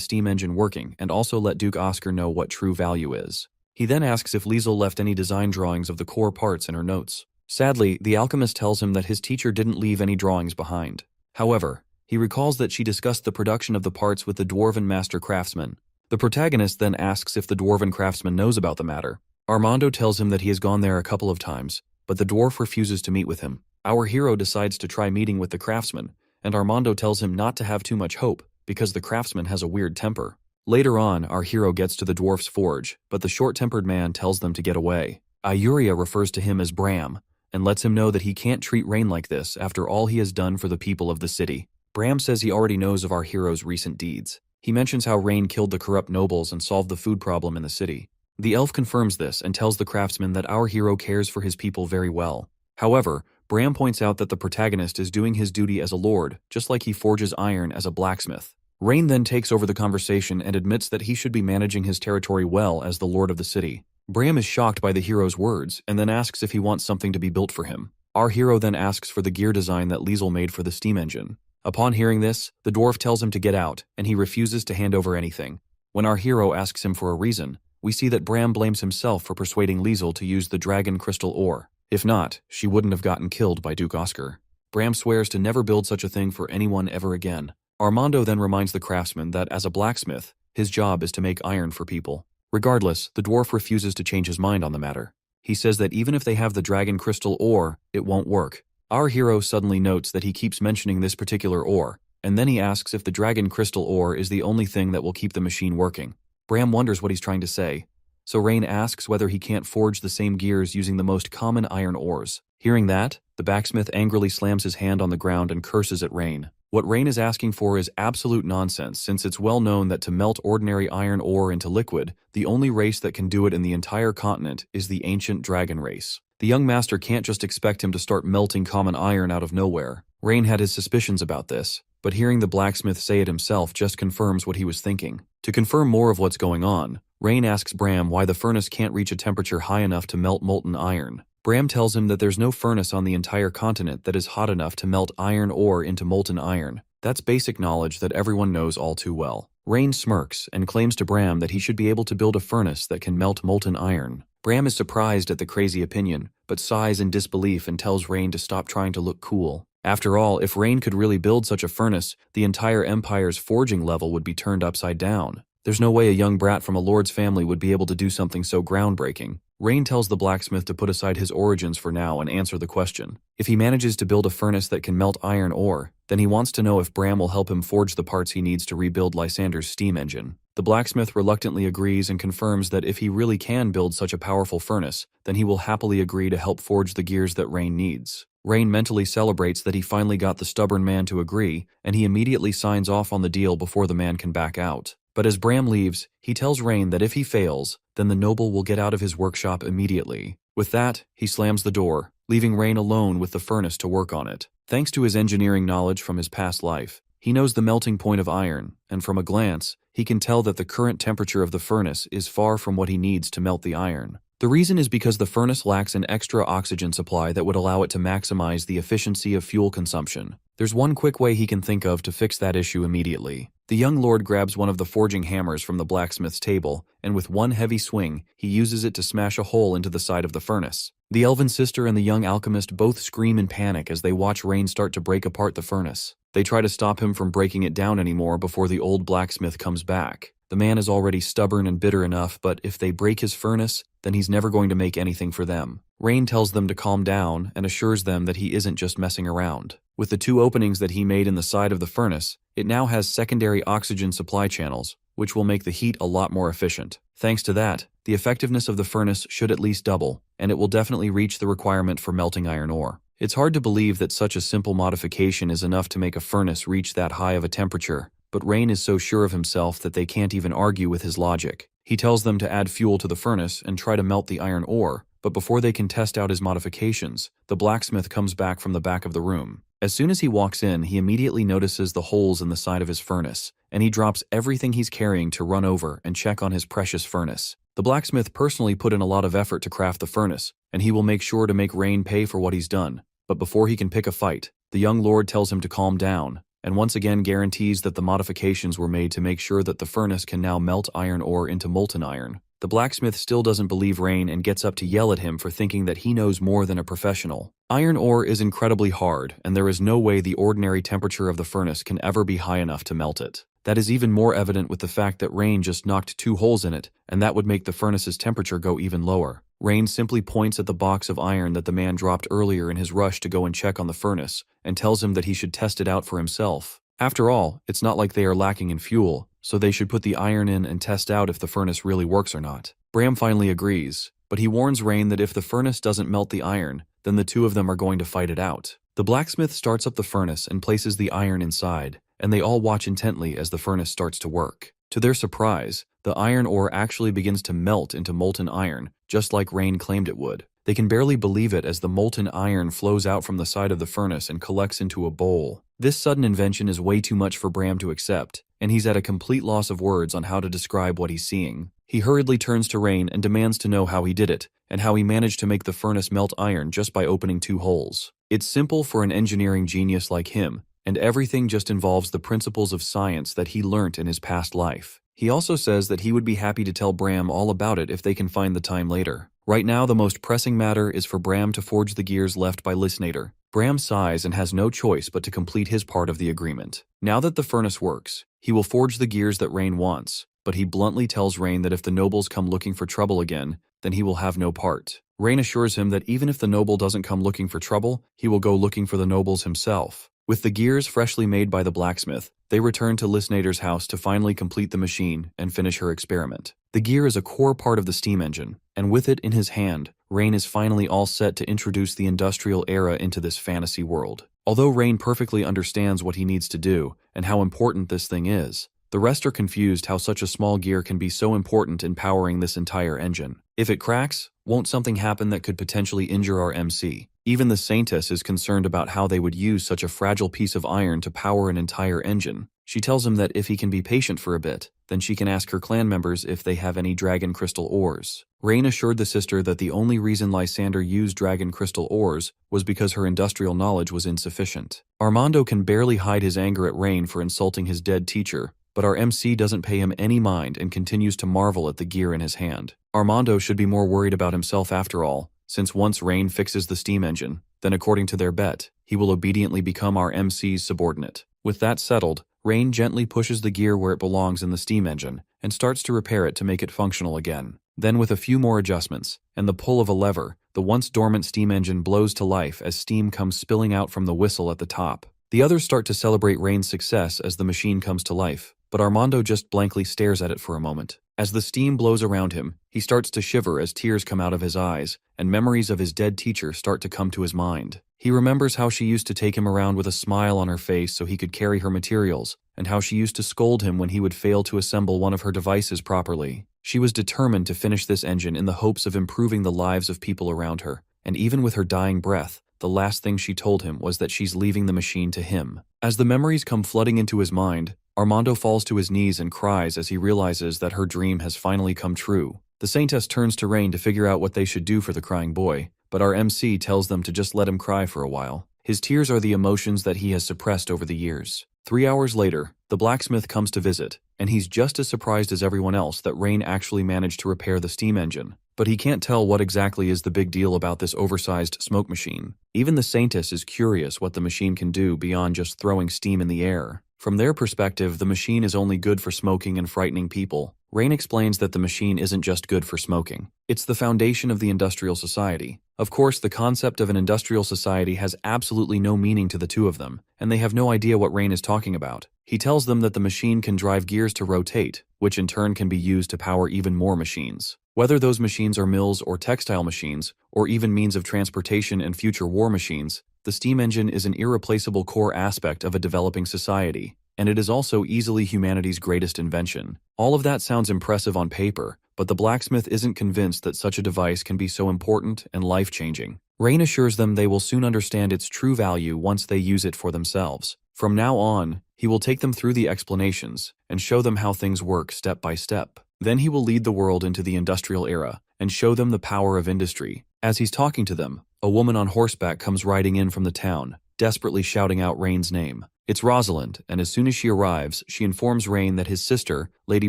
steam engine working and also let Duke Oscar know what true value is. He then asks if Liesel left any design drawings of the core parts in her notes. Sadly, the alchemist tells him that his teacher didn't leave any drawings behind. However, he recalls that she discussed the production of the parts with the Dwarven master craftsman. The protagonist then asks if the Dwarven craftsman knows about the matter. Armando tells him that he has gone there a couple of times, but the dwarf refuses to meet with him. Our hero decides to try meeting with the craftsman, and Armando tells him not to have too much hope because the craftsman has a weird temper. Later on, our hero gets to the dwarf's forge, but the short-tempered man tells them to get away. Ayuria refers to him as Bram, and lets him know that he can't treat Rain like this after all he has done for the people of the city. Bram says he already knows of our hero's recent deeds. He mentions how Rain killed the corrupt nobles and solved the food problem in the city. The elf confirms this and tells the craftsman that our hero cares for his people very well. However, Bram points out that the protagonist is doing his duty as a lord, just like he forges iron as a blacksmith. Rain then takes over the conversation and admits that he should be managing his territory well as the lord of the city. Bram is shocked by the hero's words and then asks if he wants something to be built for him. Our hero then asks for the gear design that Liesel made for the steam engine. Upon hearing this, the dwarf tells him to get out, and he refuses to hand over anything. When our hero asks him for a reason, we see that Bram blames himself for persuading Liesel to use the dragon crystal ore. If not, she wouldn't have gotten killed by Duke Oscar. Bram swears to never build such a thing for anyone ever again. Armando then reminds the craftsman that as a blacksmith, his job is to make iron for people. Regardless, the dwarf refuses to change his mind on the matter. He says that even if they have the dragon crystal ore, it won't work. Our hero suddenly notes that he keeps mentioning this particular ore, and then he asks if the dragon crystal ore is the only thing that will keep the machine working. Bram wonders what he's trying to say, so Rain asks whether he can't forge the same gears using the most common iron ores. Hearing that, the blacksmith angrily slams his hand on the ground and curses at Rain. What Rain is asking for is absolute nonsense, since it's well known that to melt ordinary iron ore into liquid, the only race that can do it in the entire continent is the ancient dragon race. The young master can't just expect him to start melting common iron out of nowhere. Rain had his suspicions about this, but hearing the blacksmith say it himself just confirms what he was thinking. To confirm more of what's going on, Rain asks Bram why the furnace can't reach a temperature high enough to melt molten iron. Bram tells him that there's no furnace on the entire continent that is hot enough to melt iron ore into molten iron. That's basic knowledge that everyone knows all too well. Rain smirks and claims to Bram that he should be able to build a furnace that can melt molten iron. Bram is surprised at the crazy opinion, but sighs in disbelief and tells Rain to stop trying to look cool. After all, if Rain could really build such a furnace, the entire Empire's forging level would be turned upside down. There's no way a young brat from a lord's family would be able to do something so groundbreaking. Rain tells the blacksmith to put aside his origins for now and answer the question. If he manages to build a furnace that can melt iron ore, then he wants to know if Bram will help him forge the parts he needs to rebuild Lysander's steam engine. The blacksmith reluctantly agrees and confirms that if he really can build such a powerful furnace, then he will happily agree to help forge the gears that Rain needs. Rain mentally celebrates that he finally got the stubborn man to agree, and he immediately signs off on the deal before the man can back out. But as Bram leaves, he tells Rain that if he fails, then the noble will get out of his workshop immediately. With that, he slams the door, leaving Rain alone with the furnace to work on it. Thanks to his engineering knowledge from his past life, he knows the melting point of iron, and from a glance, he can tell that the current temperature of the furnace is far from what he needs to melt the iron. The reason is because the furnace lacks an extra oxygen supply that would allow it to maximize the efficiency of fuel consumption. There's one quick way he can think of to fix that issue immediately. The young lord grabs one of the forging hammers from the blacksmith's table, and with one heavy swing, he uses it to smash a hole into the side of the furnace. The elven sister and the young alchemist both scream in panic as they watch Rain start to break apart the furnace. They try to stop him from breaking it down anymore before the old blacksmith comes back. The man is already stubborn and bitter enough, but if they break his furnace, then he's never going to make anything for them. Rain tells them to calm down and assures them that he isn't just messing around. With the 2 openings that he made in the side of the furnace, it now has secondary oxygen supply channels, which will make the heat a lot more efficient. Thanks to that, the effectiveness of the furnace should at least double, and it will definitely reach the requirement for melting iron ore. It's hard to believe that such a simple modification is enough to make a furnace reach that high of a temperature, but Rain is so sure of himself that they can't even argue with his logic. He tells them to add fuel to the furnace and try to melt the iron ore, but before they can test out his modifications, the blacksmith comes back from the back of the room. As soon as he walks in, he immediately notices the holes in the side of his furnace, and he drops everything he's carrying to run over and check on his precious furnace. The blacksmith personally put in a lot of effort to craft the furnace, and he will make sure to make Rain pay for what he's done. But before he can pick a fight, the young lord tells him to calm down, and once again guarantees that the modifications were made to make sure that the furnace can now melt iron ore into molten iron. The blacksmith still doesn't believe Rain and gets up to yell at him for thinking that he knows more than a professional. Iron ore is incredibly hard, and there is no way the ordinary temperature of the furnace can ever be high enough to melt it. That is even more evident with the fact that Rain just knocked 2 holes in it, and that would make the furnace's temperature go even lower. Rain simply points at the box of iron that the man dropped earlier in his rush to go and check on the furnace, and tells him that he should test it out for himself. After all, it's not like they are lacking in fuel, so they should put the iron in and test out if the furnace really works or not. Bram finally agrees, but he warns Rain that if the furnace doesn't melt the iron, then the 2 of them are going to fight it out. The blacksmith starts up the furnace and places the iron inside, and they all watch intently as the furnace starts to work. To their surprise, the iron ore actually begins to melt into molten iron, just like Rain claimed it would. They can barely believe it as the molten iron flows out from the side of the furnace and collects into a bowl. This sudden invention is way too much for Bram to accept, and he's at a complete loss of words on how to describe what he's seeing. He hurriedly turns to Rain and demands to know how he did it, and how he managed to make the furnace melt iron just by opening 2 holes. It's simple for an engineering genius like him, and everything just involves the principles of science that he learnt in his past life. He also says that he would be happy to tell Bram all about it if they can find the time later. Right now, the most pressing matter is for Bram to forge the gears left by Lysnader. Bram sighs and has no choice but to complete his part of the agreement. Now that the furnace works, he will forge the gears that Rain wants, but he bluntly tells Rain that if the nobles come looking for trouble again, then he will have no part. Rain assures him that even if the noble doesn't come looking for trouble, he will go looking for the nobles himself. With the gears freshly made by the blacksmith, they return to Lysnader's house to finally complete the machine and finish her experiment. The gear is a core part of the steam engine, and with it in his hand, Rain is finally all set to introduce the industrial era into this fantasy world. Although Rain perfectly understands what he needs to do and how important this thing is, the rest are confused how such a small gear can be so important in powering this entire engine. If it cracks, won't something happen that could potentially injure our MC? Even the Saintess is concerned about how they would use such a fragile piece of iron to power an entire engine. She tells him that if he can be patient for a bit, then she can ask her clan members if they have any dragon crystal ores. Rain assured the sister that the only reason Lysander used dragon crystal ores was because her industrial knowledge was insufficient. Armando can barely hide his anger at Rain for insulting his dead teacher, but our MC doesn't pay him any mind and continues to marvel at the gear in his hand. Armando should be more worried about himself after all, since once Rain fixes the steam engine, then according to their bet, he will obediently become our MC's subordinate. With that settled, Rain gently pushes the gear where it belongs in the steam engine and starts to repair it to make it functional again. Then with a few more adjustments and the pull of a lever, the once dormant steam engine blows to life as steam comes spilling out from the whistle at the top. The others start to celebrate Rain's success as the machine comes to life, but Armando just blankly stares at it for a moment. As the steam blows around him, he starts to shiver as tears come out of his eyes, and memories of his dead teacher start to come to his mind. He remembers how she used to take him around with a smile on her face so he could carry her materials, and how she used to scold him when he would fail to assemble one of her devices properly. She was determined to finish this engine in the hopes of improving the lives of people around her, and even with her dying breath, the last thing she told him was that she's leaving the machine to him. As the memories come flooding into his mind, Armando falls to his knees and cries as he realizes that her dream has finally come true. The Saintess turns to Rain to figure out what they should do for the crying boy, but our MC tells them to just let him cry for a while. His tears are the emotions that he has suppressed over the years. 3 hours later, the blacksmith comes to visit, and he's just as surprised as everyone else that Rain actually managed to repair the steam engine. But he can't tell what exactly is the big deal about this oversized smoke machine. Even the Saintess is curious what the machine can do beyond just throwing steam in the air. From their perspective, the machine is only good for smoking and frightening people. Rain explains that the machine isn't just good for smoking. It's the foundation of the industrial society. Of course, the concept of an industrial society has absolutely no meaning to the two of them, and they have no idea what Rain is talking about. He tells them that the machine can drive gears to rotate, which in turn can be used to power even more machines. Whether those machines are mills or textile machines, or even means of transportation and future war machines, the steam engine is an irreplaceable core aspect of a developing society, and it is also easily humanity's greatest invention. All of that sounds impressive on paper, but the blacksmith isn't convinced that such a device can be so important and life-changing. Rain assures them they will soon understand its true value once they use it for themselves. From now on, he will take them through the explanations and show them how things work step by step. Then he will lead the world into the industrial era and show them the power of industry. As he's talking to them, a woman on horseback comes riding in from the town, desperately shouting out Rain's name. It's Rosalind, and as soon as she arrives, she informs Rain that his sister, Lady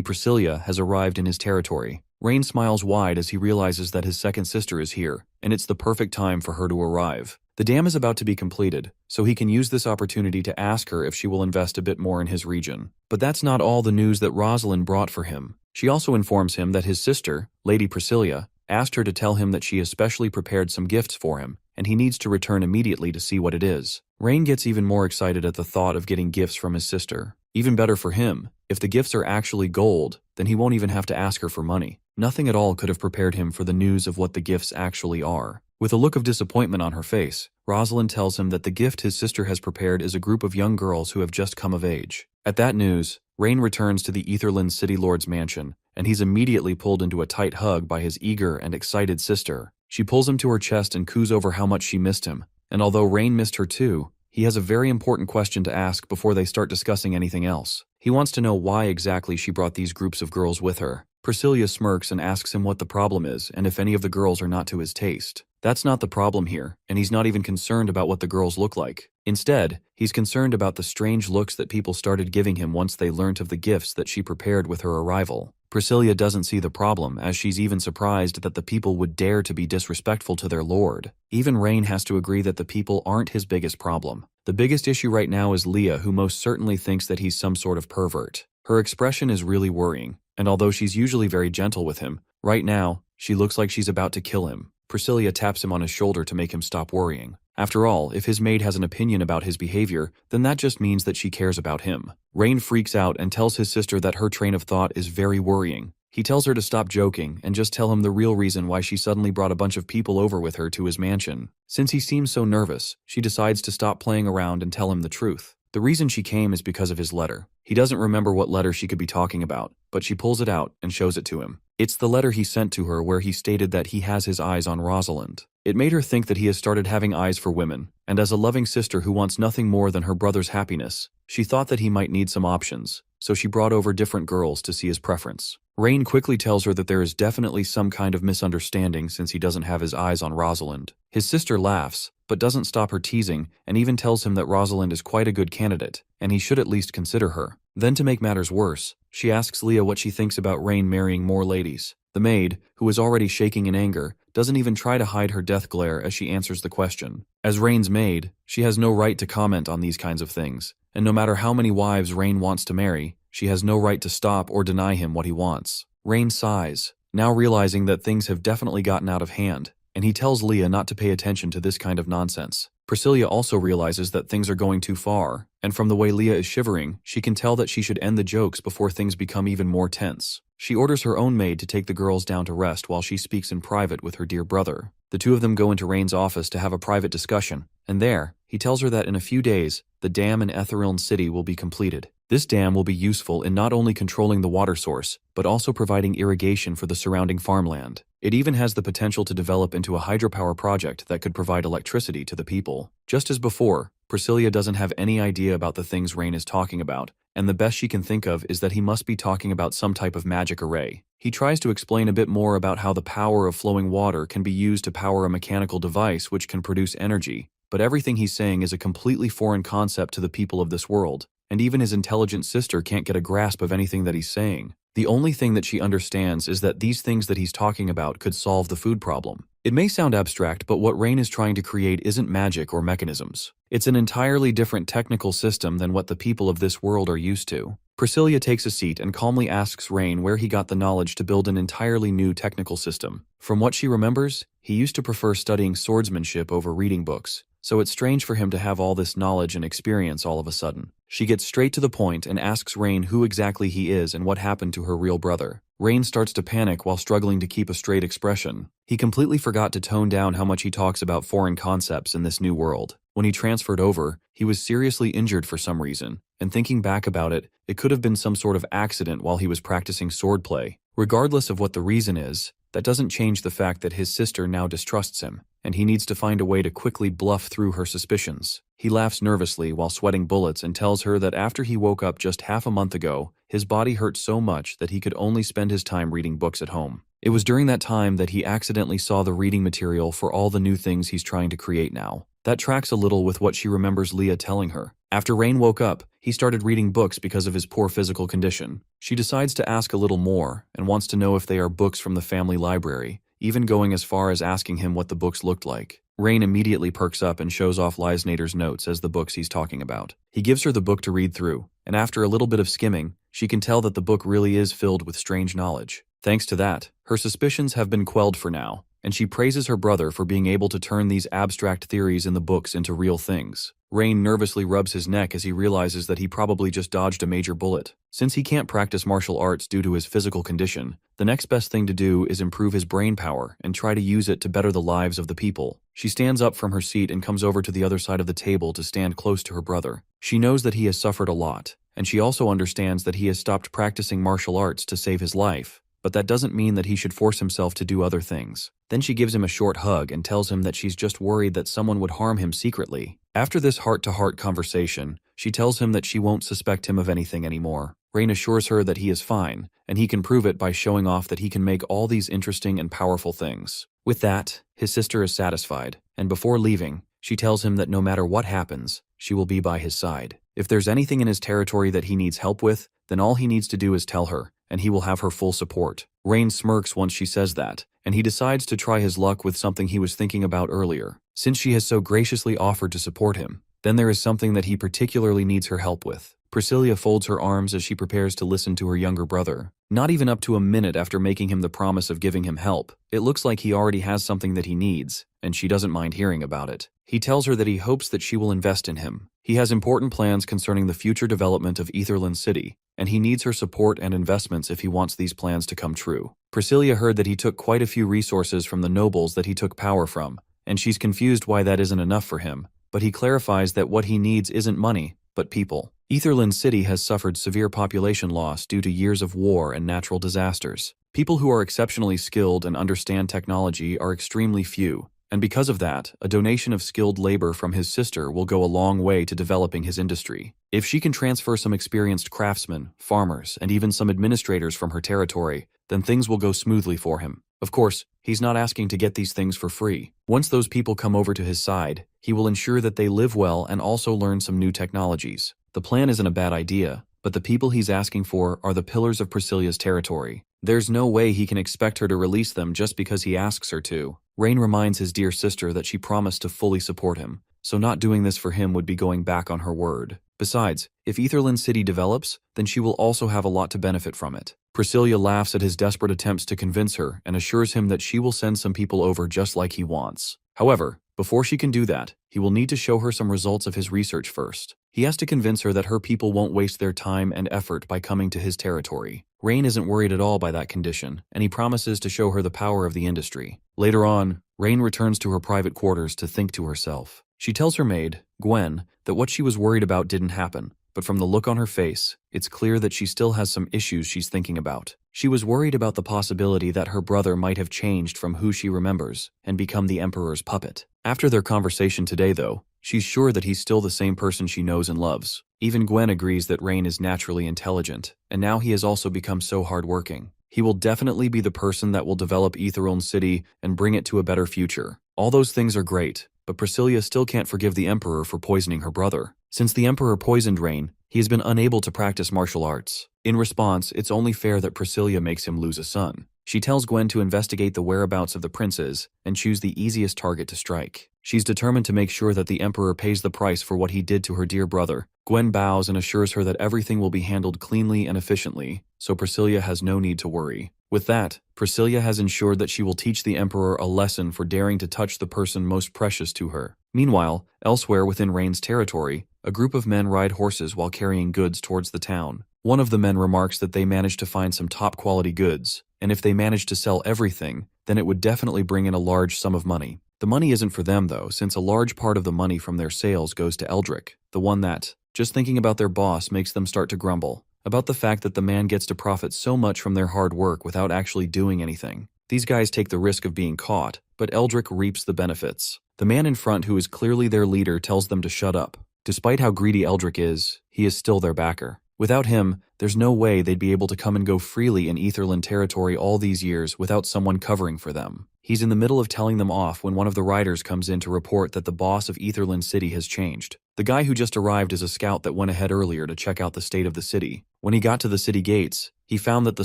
Priscilla, has arrived in his territory. Rain smiles wide as he realizes that his second sister is here, and it's the perfect time for her to arrive. The dam is about to be completed, so he can use this opportunity to ask her if she will invest a bit more in his region. But that's not all the news that Rosalind brought for him. She also informs him that his sister, Lady Priscilla, asked her to tell him that she especially prepared some gifts for him, and he needs to return immediately to see what it is. Rain gets even more excited at the thought of getting gifts from his sister. Even better for him, if the gifts are actually gold, then he won't even have to ask her for money. Nothing at all could have prepared him for the news of what the gifts actually are. With a look of disappointment on her face, Rosalind tells him that the gift his sister has prepared is a group of young girls who have just come of age. At that news, Rain returns to the Aetherland City Lord's mansion, and he's immediately pulled into a tight hug by his eager and excited sister. She pulls him to her chest and coos over how much she missed him, and although Rain missed her too, he has a very important question to ask before they start discussing anything else. He wants to know why exactly she brought these groups of girls with her. Priscilla smirks and asks him what the problem is and if any of the girls are not to his taste. That's not the problem here, and he's not even concerned about what the girls look like. Instead, he's concerned about the strange looks that people started giving him once they learnt of the gifts that she prepared with her arrival. Priscilla doesn't see the problem, as she's even surprised that the people would dare to be disrespectful to their lord. Even Rain has to agree that the people aren't his biggest problem. The biggest issue right now is Leah, who most certainly thinks that he's some sort of pervert. Her expression is really worrying, and although she's usually very gentle with him, right now, she looks like she's about to kill him. Priscilla taps him on his shoulder to make him stop worrying. After all, if his maid has an opinion about his behavior, then that just means that she cares about him. Rain freaks out and tells his sister that her train of thought is very worrying. He tells her to stop joking and just tell him the real reason why she suddenly brought a bunch of people over with her to his mansion. Since he seems so nervous, she decides to stop playing around and tell him the truth. The reason she came is because of his letter. He doesn't remember what letter she could be talking about, but she pulls it out and shows it to him. It's the letter he sent to her where he stated that he has his eyes on Rosalind. It made her think that he has started having eyes for women, and as a loving sister who wants nothing more than her brother's happiness, she thought that he might need some options, so she brought over different girls to see his preference. Rain quickly tells her that there is definitely some kind of misunderstanding since he doesn't have his eyes on Rosalind. His sister laughs, but doesn't stop her teasing and even tells him that Rosalind is quite a good candidate, and he should at least consider her. Then to make matters worse, she asks Leah what she thinks about Rain marrying more ladies. The maid, who is already shaking in anger, doesn't even try to hide her death glare as she answers the question. As Rain's maid, she has no right to comment on these kinds of things, and no matter how many wives Rain wants to marry, she has no right to stop or deny him what he wants. Rain sighs, now realizing that things have definitely gotten out of hand, and he tells Leah not to pay attention to this kind of nonsense. Priscilla also realizes that things are going too far, and from the way Leah is shivering, she can tell that she should end the jokes before things become even more tense. She orders her own maid to take the girls down to rest while she speaks in private with her dear brother. The two of them go into Rain's office to have a private discussion, and there, he tells her that in a few days, the dam in Etheriln City will be completed. This dam will be useful in not only controlling the water source, but also providing irrigation for the surrounding farmland. It even has the potential to develop into a hydropower project that could provide electricity to the people. Just as before, Priscilla doesn't have any idea about the things Rain is talking about, and the best she can think of is that he must be talking about some type of magic array. He tries to explain a bit more about how the power of flowing water can be used to power a mechanical device which can produce energy, but everything he's saying is a completely foreign concept to the people of this world, and even his intelligent sister can't get a grasp of anything that he's saying. The only thing that she understands is that these things that he's talking about could solve the food problem. It may sound abstract, but what Rain is trying to create isn't magic or mechanisms. It's an entirely different technical system than what the people of this world are used to. Priscilla takes a seat and calmly asks Rain where he got the knowledge to build an entirely new technical system. From what she remembers, he used to prefer studying swordsmanship over reading books, so it's strange for him to have all this knowledge and experience all of a sudden. She gets straight to the point and asks Rain who exactly he is and what happened to her real brother. Rain starts to panic while struggling to keep a straight expression. He completely forgot to tone down how much he talks about foreign concepts in this new world. When he transferred over, he was seriously injured for some reason, and thinking back about it, it could have been some sort of accident while he was practicing swordplay. Regardless of what the reason is, that doesn't change the fact that his sister now distrusts him, and he needs to find a way to quickly bluff through her suspicions. He laughs nervously while sweating bullets and tells her that after he woke up just half a month ago, his body hurt so much that he could only spend his time reading books at home. It was during that time that he accidentally saw the reading material for all the new things he's trying to create now. That tracks a little with what she remembers Leah telling her. After Rain woke up, he started reading books because of his poor physical condition. She decides to ask a little more and wants to know if they are books from the family library, even going as far as asking him what the books looked like. Rain immediately perks up and shows off Leisnader's notes as the books he's talking about. He gives her the book to read through, and after a little bit of skimming, she can tell that the book really is filled with strange knowledge. Thanks to that, her suspicions have been quelled for now, and she praises her brother for being able to turn these abstract theories in the books into real things. Rain nervously rubs his neck as he realizes that he probably just dodged a major bullet. Since he can't practice martial arts due to his physical condition, the next best thing to do is improve his brain power and try to use it to better the lives of the people. She stands up from her seat and comes over to the other side of the table to stand close to her brother. She knows that he has suffered a lot, and she also understands that he has stopped practicing martial arts to save his life. But that doesn't mean that he should force himself to do other things. Then she gives him a short hug and tells him that she's just worried that someone would harm him secretly. After this heart-to-heart conversation, she tells him that she won't suspect him of anything anymore. Rain assures her that he is fine, and he can prove it by showing off that he can make all these interesting and powerful things. With that, his sister is satisfied, and before leaving, she tells him that no matter what happens, she will be by his side. If there's anything in his territory that he needs help with, then all he needs to do is tell her, and he will have her full support. Rain smirks once she says that, and he decides to try his luck with something he was thinking about earlier. Since she has so graciously offered to support him, then there is something that he particularly needs her help with. Priscilla folds her arms as she prepares to listen to her younger brother. Not even up to a minute after making him the promise of giving him help, it looks like he already has something that he needs, and she doesn't mind hearing about it. He tells her that he hopes that she will invest in him. He has important plans concerning the future development of Etheriln City, and he needs her support and investments if he wants these plans to come true. Priscilla heard that he took quite a few resources from the nobles that he took power from, and she's confused why that isn't enough for him, but he clarifies that what he needs isn't money, but people. Etheriln City has suffered severe population loss due to years of war and natural disasters. People who are exceptionally skilled and understand technology are extremely few, and because of that, a donation of skilled labor from his sister will go a long way to developing his industry. If she can transfer some experienced craftsmen, farmers, and even some administrators from her territory, then things will go smoothly for him. Of course, he's not asking to get these things for free. Once those people come over to his side, he will ensure that they live well and also learn some new technologies. The plan isn't a bad idea, but the people he's asking for are the pillars of Priscilla's territory. There's no way he can expect her to release them just because he asks her to. Rain reminds his dear sister that she promised to fully support him, so not doing this for him would be going back on her word. Besides, if Etheriln City develops, then she will also have a lot to benefit from it. Priscilla laughs at his desperate attempts to convince her and assures him that she will send some people over just like he wants. However, before she can do that, he will need to show her some results of his research first. He has to convince her that her people won't waste their time and effort by coming to his territory. Rain isn't worried at all by that condition, and he promises to show her the power of the industry. Later on, Rain returns to her private quarters to think to herself. She tells her maid, Gwen, that what she was worried about didn't happen, but from the look on her face, it's clear that she still has some issues she's thinking about. She was worried about the possibility that her brother might have changed from who she remembers and become the Emperor's puppet. After their conversation today, though, she's sure that he's still the same person she knows and loves. Even Gwen agrees that Rain is naturally intelligent, and now he has also become so hardworking. He will definitely be the person that will develop Aetherlyn City and bring it to a better future. All those things are great, but Priscilla still can't forgive the Emperor for poisoning her brother. Since the Emperor poisoned Rain, he has been unable to practice martial arts. In response, it's only fair that Priscilla makes him lose a son. She tells Gwen to investigate the whereabouts of the princes and choose the easiest target to strike. She's determined to make sure that the Emperor pays the price for what he did to her dear brother. Gwen bows and assures her that everything will be handled cleanly and efficiently, so Priscilla has no need to worry. With that, Priscilla has ensured that she will teach the Emperor a lesson for daring to touch the person most precious to her. Meanwhile, elsewhere within Rain's territory, a group of men ride horses while carrying goods towards the town. One of the men remarks that they managed to find some top-quality goods, and if they managed to sell everything, then it would definitely bring in a large sum of money. The money isn't for them, though, since a large part of the money from their sales goes to Eldrick, the one that, just thinking about their boss makes them start to grumble about the fact that the man gets to profit so much from their hard work without actually doing anything. These guys take the risk of being caught, but Eldrick reaps the benefits. The man in front, who is clearly their leader, tells them to shut up. Despite how greedy Eldrick is, he is still their backer. Without him, there's no way they'd be able to come and go freely in Aetherlyn territory all these years without someone covering for them. He's in the middle of telling them off when one of the riders comes in to report that the boss of Aetherlyn City has changed. The guy who just arrived is a scout that went ahead earlier to check out the state of the city. When he got to the city gates, he found that the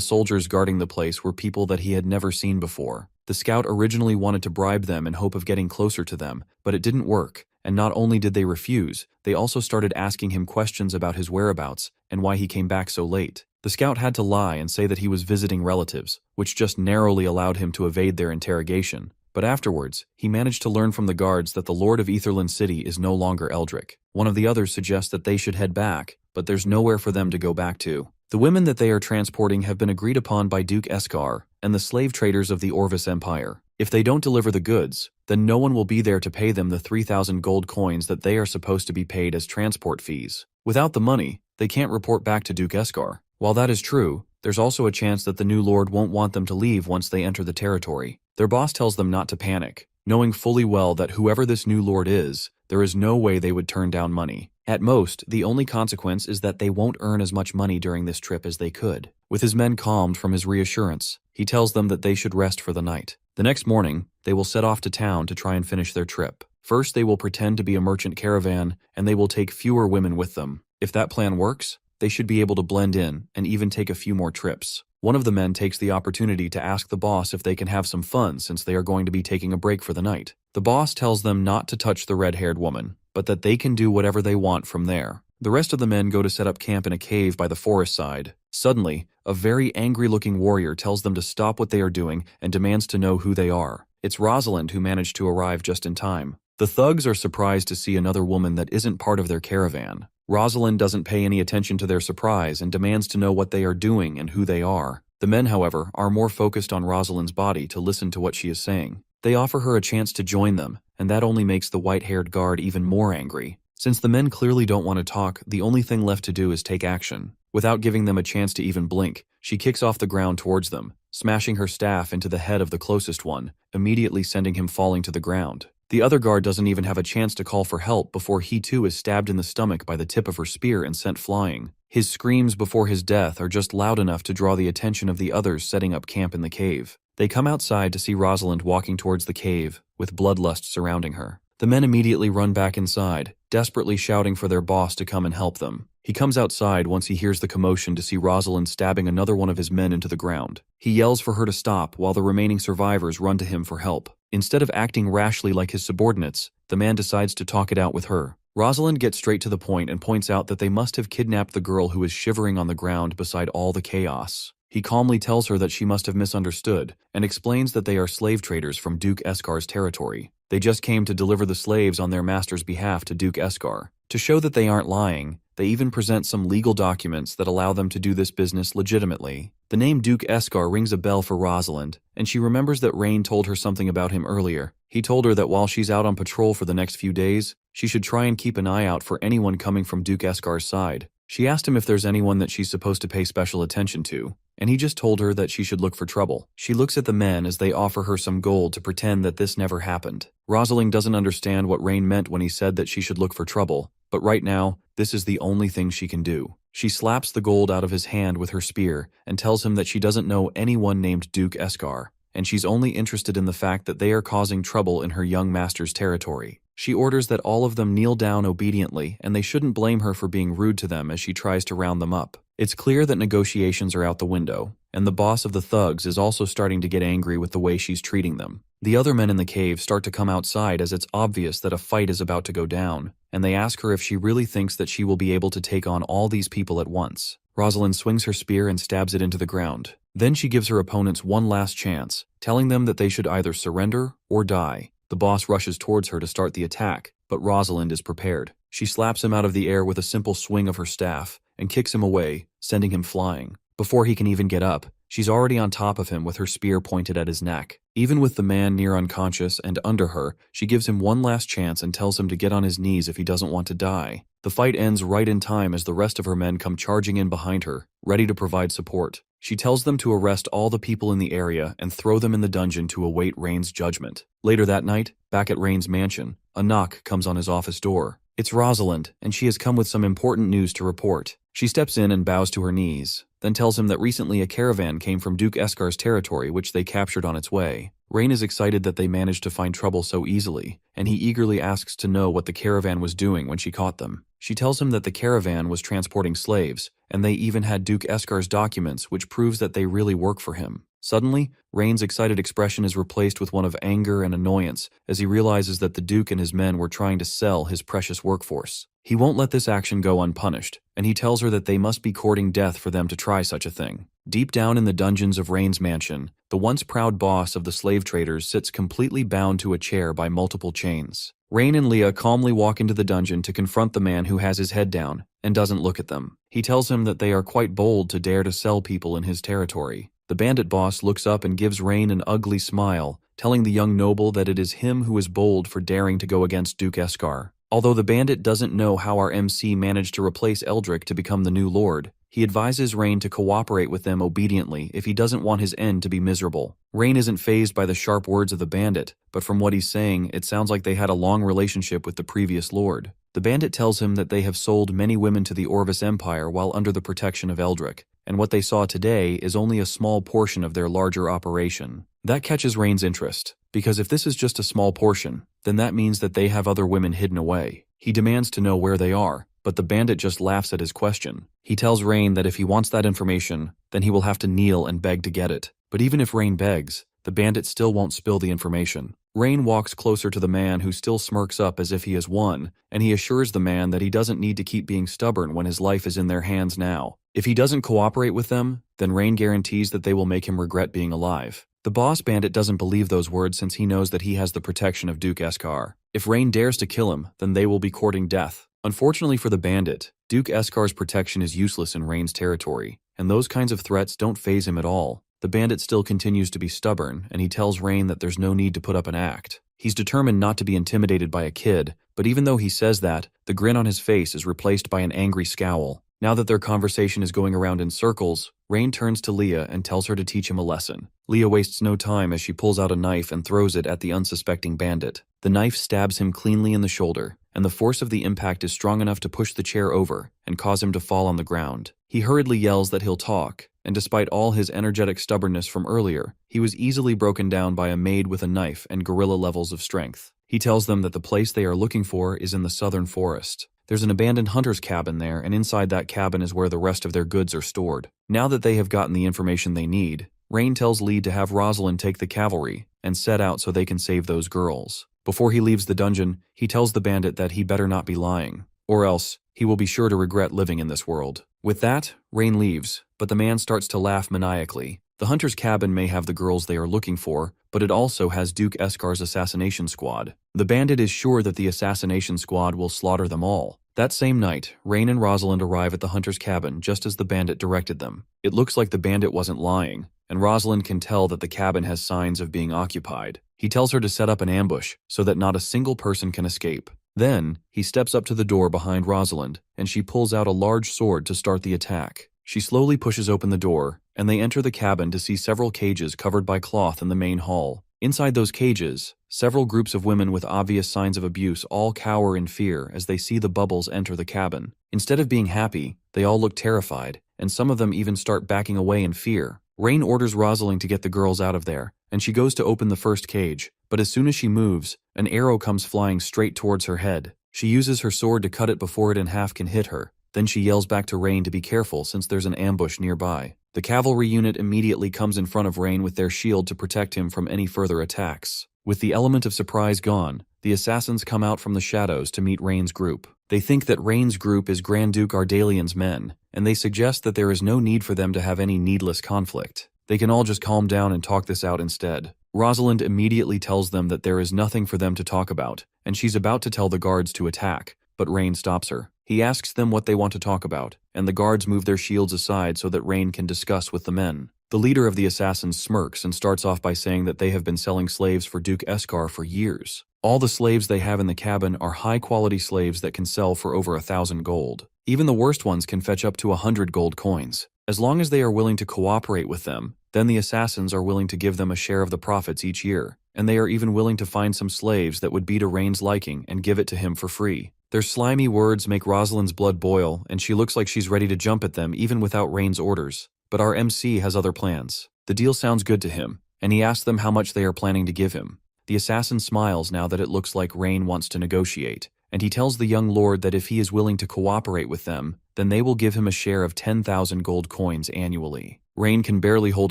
soldiers guarding the place were people that he had never seen before. The scout originally wanted to bribe them in hope of getting closer to them, but it didn't work. And not only did they refuse, they also started asking him questions about his whereabouts and why he came back so late. The scout had to lie and say that he was visiting relatives, which just narrowly allowed him to evade their interrogation. But afterwards, he managed to learn from the guards that the Lord of Aetherlyn City is no longer Eldrick. One of the others suggests that they should head back, but there's nowhere for them to go back to. The women that they are transporting have been agreed upon by Duke Eskar and the slave traders of the Orvis Empire. If they don't deliver the goods, then no one will be there to pay them the 3,000 gold coins that they are supposed to be paid as transport fees. Without the money, they can't report back to Duke Eskar. While that is true, there's also a chance that the new lord won't want them to leave once they enter the territory. Their boss tells them not to panic, knowing fully well that whoever this new lord is, there is no way they would turn down money. At most, the only consequence is that they won't earn as much money during this trip as they could. With his men calmed from his reassurance, he tells them that they should rest for the night. The next morning, they will set off to town to try and finish their trip. First, they will pretend to be a merchant caravan, and they will take fewer women with them. If that plan works, they should be able to blend in and even take a few more trips. One of the men takes the opportunity to ask the boss if they can have some fun since they are going to be taking a break for the night. The boss tells them not to touch the red-haired woman, but that they can do whatever they want from there. The rest of the men go to set up camp in a cave by the forest side. Suddenly, a very angry-looking warrior tells them to stop what they are doing and demands to know who they are. It's Rosalind who managed to arrive just in time. The thugs are surprised to see another woman that isn't part of their caravan. Rosalind doesn't pay any attention to their surprise and demands to know what they are doing and who they are. The men, however, are more focused on Rosalind's body to listen to what she is saying. They offer her a chance to join them, and that only makes the white-haired guard even more angry. Since the men clearly don't want to talk, the only thing left to do is take action. Without giving them a chance to even blink, she kicks off the ground towards them, smashing her staff into the head of the closest one, immediately sending him falling to the ground. The other guard doesn't even have a chance to call for help before he too is stabbed in the stomach by the tip of her spear and sent flying. His screams before his death are just loud enough to draw the attention of the others setting up camp in the cave. They come outside to see Rosalind walking towards the cave, with bloodlust surrounding her. The men immediately run back inside, desperately shouting for their boss to come and help them. He comes outside once he hears the commotion to see Rosalind stabbing another one of his men into the ground. He yells for her to stop while the remaining survivors run to him for help. Instead of acting rashly like his subordinates, the man decides to talk it out with her. Rosalind gets straight to the point and points out that they must have kidnapped the girl who is shivering on the ground beside all the chaos. He calmly tells her that she must have misunderstood and explains that they are slave traders from Duke Escar's territory. They just came to deliver the slaves on their master's behalf to Duke Escar. To show that they aren't lying, they even present some legal documents that allow them to do this business legitimately. The name Duke Escar rings a bell for Rosalind, and she remembers that Rain told her something about him earlier. He told her that while she's out on patrol for the next few days, she should try and keep an eye out for anyone coming from Duke Escar's side. She asked him if there's anyone that she's supposed to pay special attention to, and he just told her that she should look for trouble. She looks at the men as they offer her some gold to pretend that this never happened. Rosalind doesn't understand what Rain meant when he said that she should look for trouble, but right now, this is the only thing she can do. She slaps the gold out of his hand with her spear and tells him that she doesn't know anyone named Duke Escar, and she's only interested in the fact that they are causing trouble in her young master's territory. She orders that all of them kneel down obediently, and they shouldn't blame her for being rude to them as she tries to round them up. It's clear that negotiations are out the window, and the boss of the thugs is also starting to get angry with the way she's treating them. The other men in the cave start to come outside as it's obvious that a fight is about to go down, and they ask her if she really thinks that she will be able to take on all these people at once. Rosalind swings her spear and stabs it into the ground. Then she gives her opponents one last chance, telling them that they should either surrender or die. The boss rushes towards her to start the attack, but Rosalind is prepared. She slaps him out of the air with a simple swing of her staff and kicks him away, sending him flying. Before he can even get up, she's already on top of him with her spear pointed at his neck. Even with the man near unconscious and under her, she gives him one last chance and tells him to get on his knees if he doesn't want to die. The fight ends right in time as the rest of her men come charging in behind her, ready to provide support. She tells them to arrest all the people in the area and throw them in the dungeon to await Rain's judgment. Later that night, back at Rain's mansion, a knock comes on his office door. It's Rosalind, and she has come with some important news to report. She steps in and bows to her knees, then tells him that recently a caravan came from Duke Escar's territory which they captured on its way. Rain is excited that they managed to find trouble so easily, and he eagerly asks to know what the caravan was doing when she caught them. She tells him that the caravan was transporting slaves, and they even had Duke Escar's documents which proves that they really work for him. Suddenly, Rain's excited expression is replaced with one of anger and annoyance as he realizes that the Duke and his men were trying to sell his precious workforce. He won't let this action go unpunished, and he tells her that they must be courting death for them to try such a thing. Deep down in the dungeons of Rain's mansion, the once proud boss of the slave traders sits completely bound to a chair by multiple chains. Rain and Leah calmly walk into the dungeon to confront the man who has his head down and doesn't look at them. He tells him that they are quite bold to dare to sell people in his territory. The bandit boss looks up and gives Rain an ugly smile, telling the young noble that it is him who is bold for daring to go against Duke Escar. Although the bandit doesn't know how our MC managed to replace Eldrick to become the new lord, he advises Rain to cooperate with them obediently if he doesn't want his end to be miserable. Rain isn't fazed by the sharp words of the bandit, but from what he's saying, it sounds like they had a long relationship with the previous lord. The bandit tells him that they have sold many women to the Orvis Empire while under the protection of Eldrick, and what they saw today is only a small portion of their larger operation. That catches Rain's interest, because if this is just a small portion, then that means that they have other women hidden away. He demands to know where they are, but the bandit just laughs at his question. He tells Rain that if he wants that information, then he will have to kneel and beg to get it. But even if Rain begs, the bandit still won't spill the information. Rain walks closer to the man who still smirks up as if he has won, and he assures the man that he doesn't need to keep being stubborn when his life is in their hands now. If he doesn't cooperate with them, then Rain guarantees that they will make him regret being alive. The boss bandit doesn't believe those words since he knows that he has the protection of Duke Escar. If Rain dares to kill him, then they will be courting death. Unfortunately for the bandit, Duke Escar's protection is useless in Rain's territory, and those kinds of threats don't faze him at all. The bandit still continues to be stubborn, and he tells Rain that there's no need to put up an act. He's determined not to be intimidated by a kid, but even though he says that, the grin on his face is replaced by an angry scowl. Now that their conversation is going around in circles, Rain turns to Leah and tells her to teach him a lesson. Leah wastes no time as she pulls out a knife and throws it at the unsuspecting bandit. The knife stabs him cleanly in the shoulder, and the force of the impact is strong enough to push the chair over and cause him to fall on the ground. He hurriedly yells that he'll talk, and despite all his energetic stubbornness from earlier, he was easily broken down by a maid with a knife and gorilla levels of strength. He tells them that the place they are looking for is in the southern forest. There's an abandoned hunter's cabin there, and inside that cabin is where the rest of their goods are stored. Now that they have gotten the information they need, Rain tells Lee to have Rosalind take the cavalry and set out so they can save those girls. Before he leaves the dungeon, he tells the bandit that he better not be lying, or else he will be sure to regret living in this world. With that, Rain leaves, but the man starts to laugh maniacally. The hunter's cabin may have the girls they are looking for, but it also has Duke Escar's assassination squad. The bandit is sure that the assassination squad will slaughter them all. That same night, Rain and Rosalind arrive at the hunter's cabin just as the bandit directed them. It looks like the bandit wasn't lying, and Rosalind can tell that the cabin has signs of being occupied. He tells her to set up an ambush so that not a single person can escape. Then, he steps up to the door behind Rosalind, and she pulls out a large sword to start the attack. She slowly pushes open the door, and they enter the cabin to see several cages covered by cloth in the main hall. Inside those cages, several groups of women with obvious signs of abuse all cower in fear as they see the bubbles enter the cabin. Instead of being happy, they all look terrified, and some of them even start backing away in fear. Rain orders Rosalind to get the girls out of there, and she goes to open the first cage, but as soon as she moves, an arrow comes flying straight towards her head. She uses her sword to cut it before it in half can hit her. Then she yells back to Rain to be careful since there's an ambush nearby. The cavalry unit immediately comes in front of Rain with their shield to protect him from any further attacks. With the element of surprise gone, the assassins come out from the shadows to meet Rain's group. They think that Rain's group is Grand Duke Ardalian's men, and they suggest that there is no need for them to have any needless conflict. They can all just calm down and talk this out instead. Rosalind immediately tells them that there is nothing for them to talk about, and she's about to tell the guards to attack, but Rain stops her. He asks them what they want to talk about, and the guards move their shields aside so that Rain can discuss with the men. The leader of the assassins smirks and starts off by saying that they have been selling slaves for Duke Escar for years. All the slaves they have in the cabin are high-quality slaves that can sell for over 1,000 gold. Even the worst ones can fetch up to 100 gold coins. As long as they are willing to cooperate with them, then the assassins are willing to give them a share of the profits each year, and they are even willing to find some slaves that would be to Rain's liking and give it to him for free. Their slimy words make Rosalind's blood boil, and she looks like she's ready to jump at them even without Rain's orders. But our MC has other plans. The deal sounds good to him, and he asks them how much they are planning to give him. The assassin smiles now that it looks like Rain wants to negotiate, and he tells the young lord that if he is willing to cooperate with them, then they will give him a share of 10,000 gold coins annually. Rain can barely hold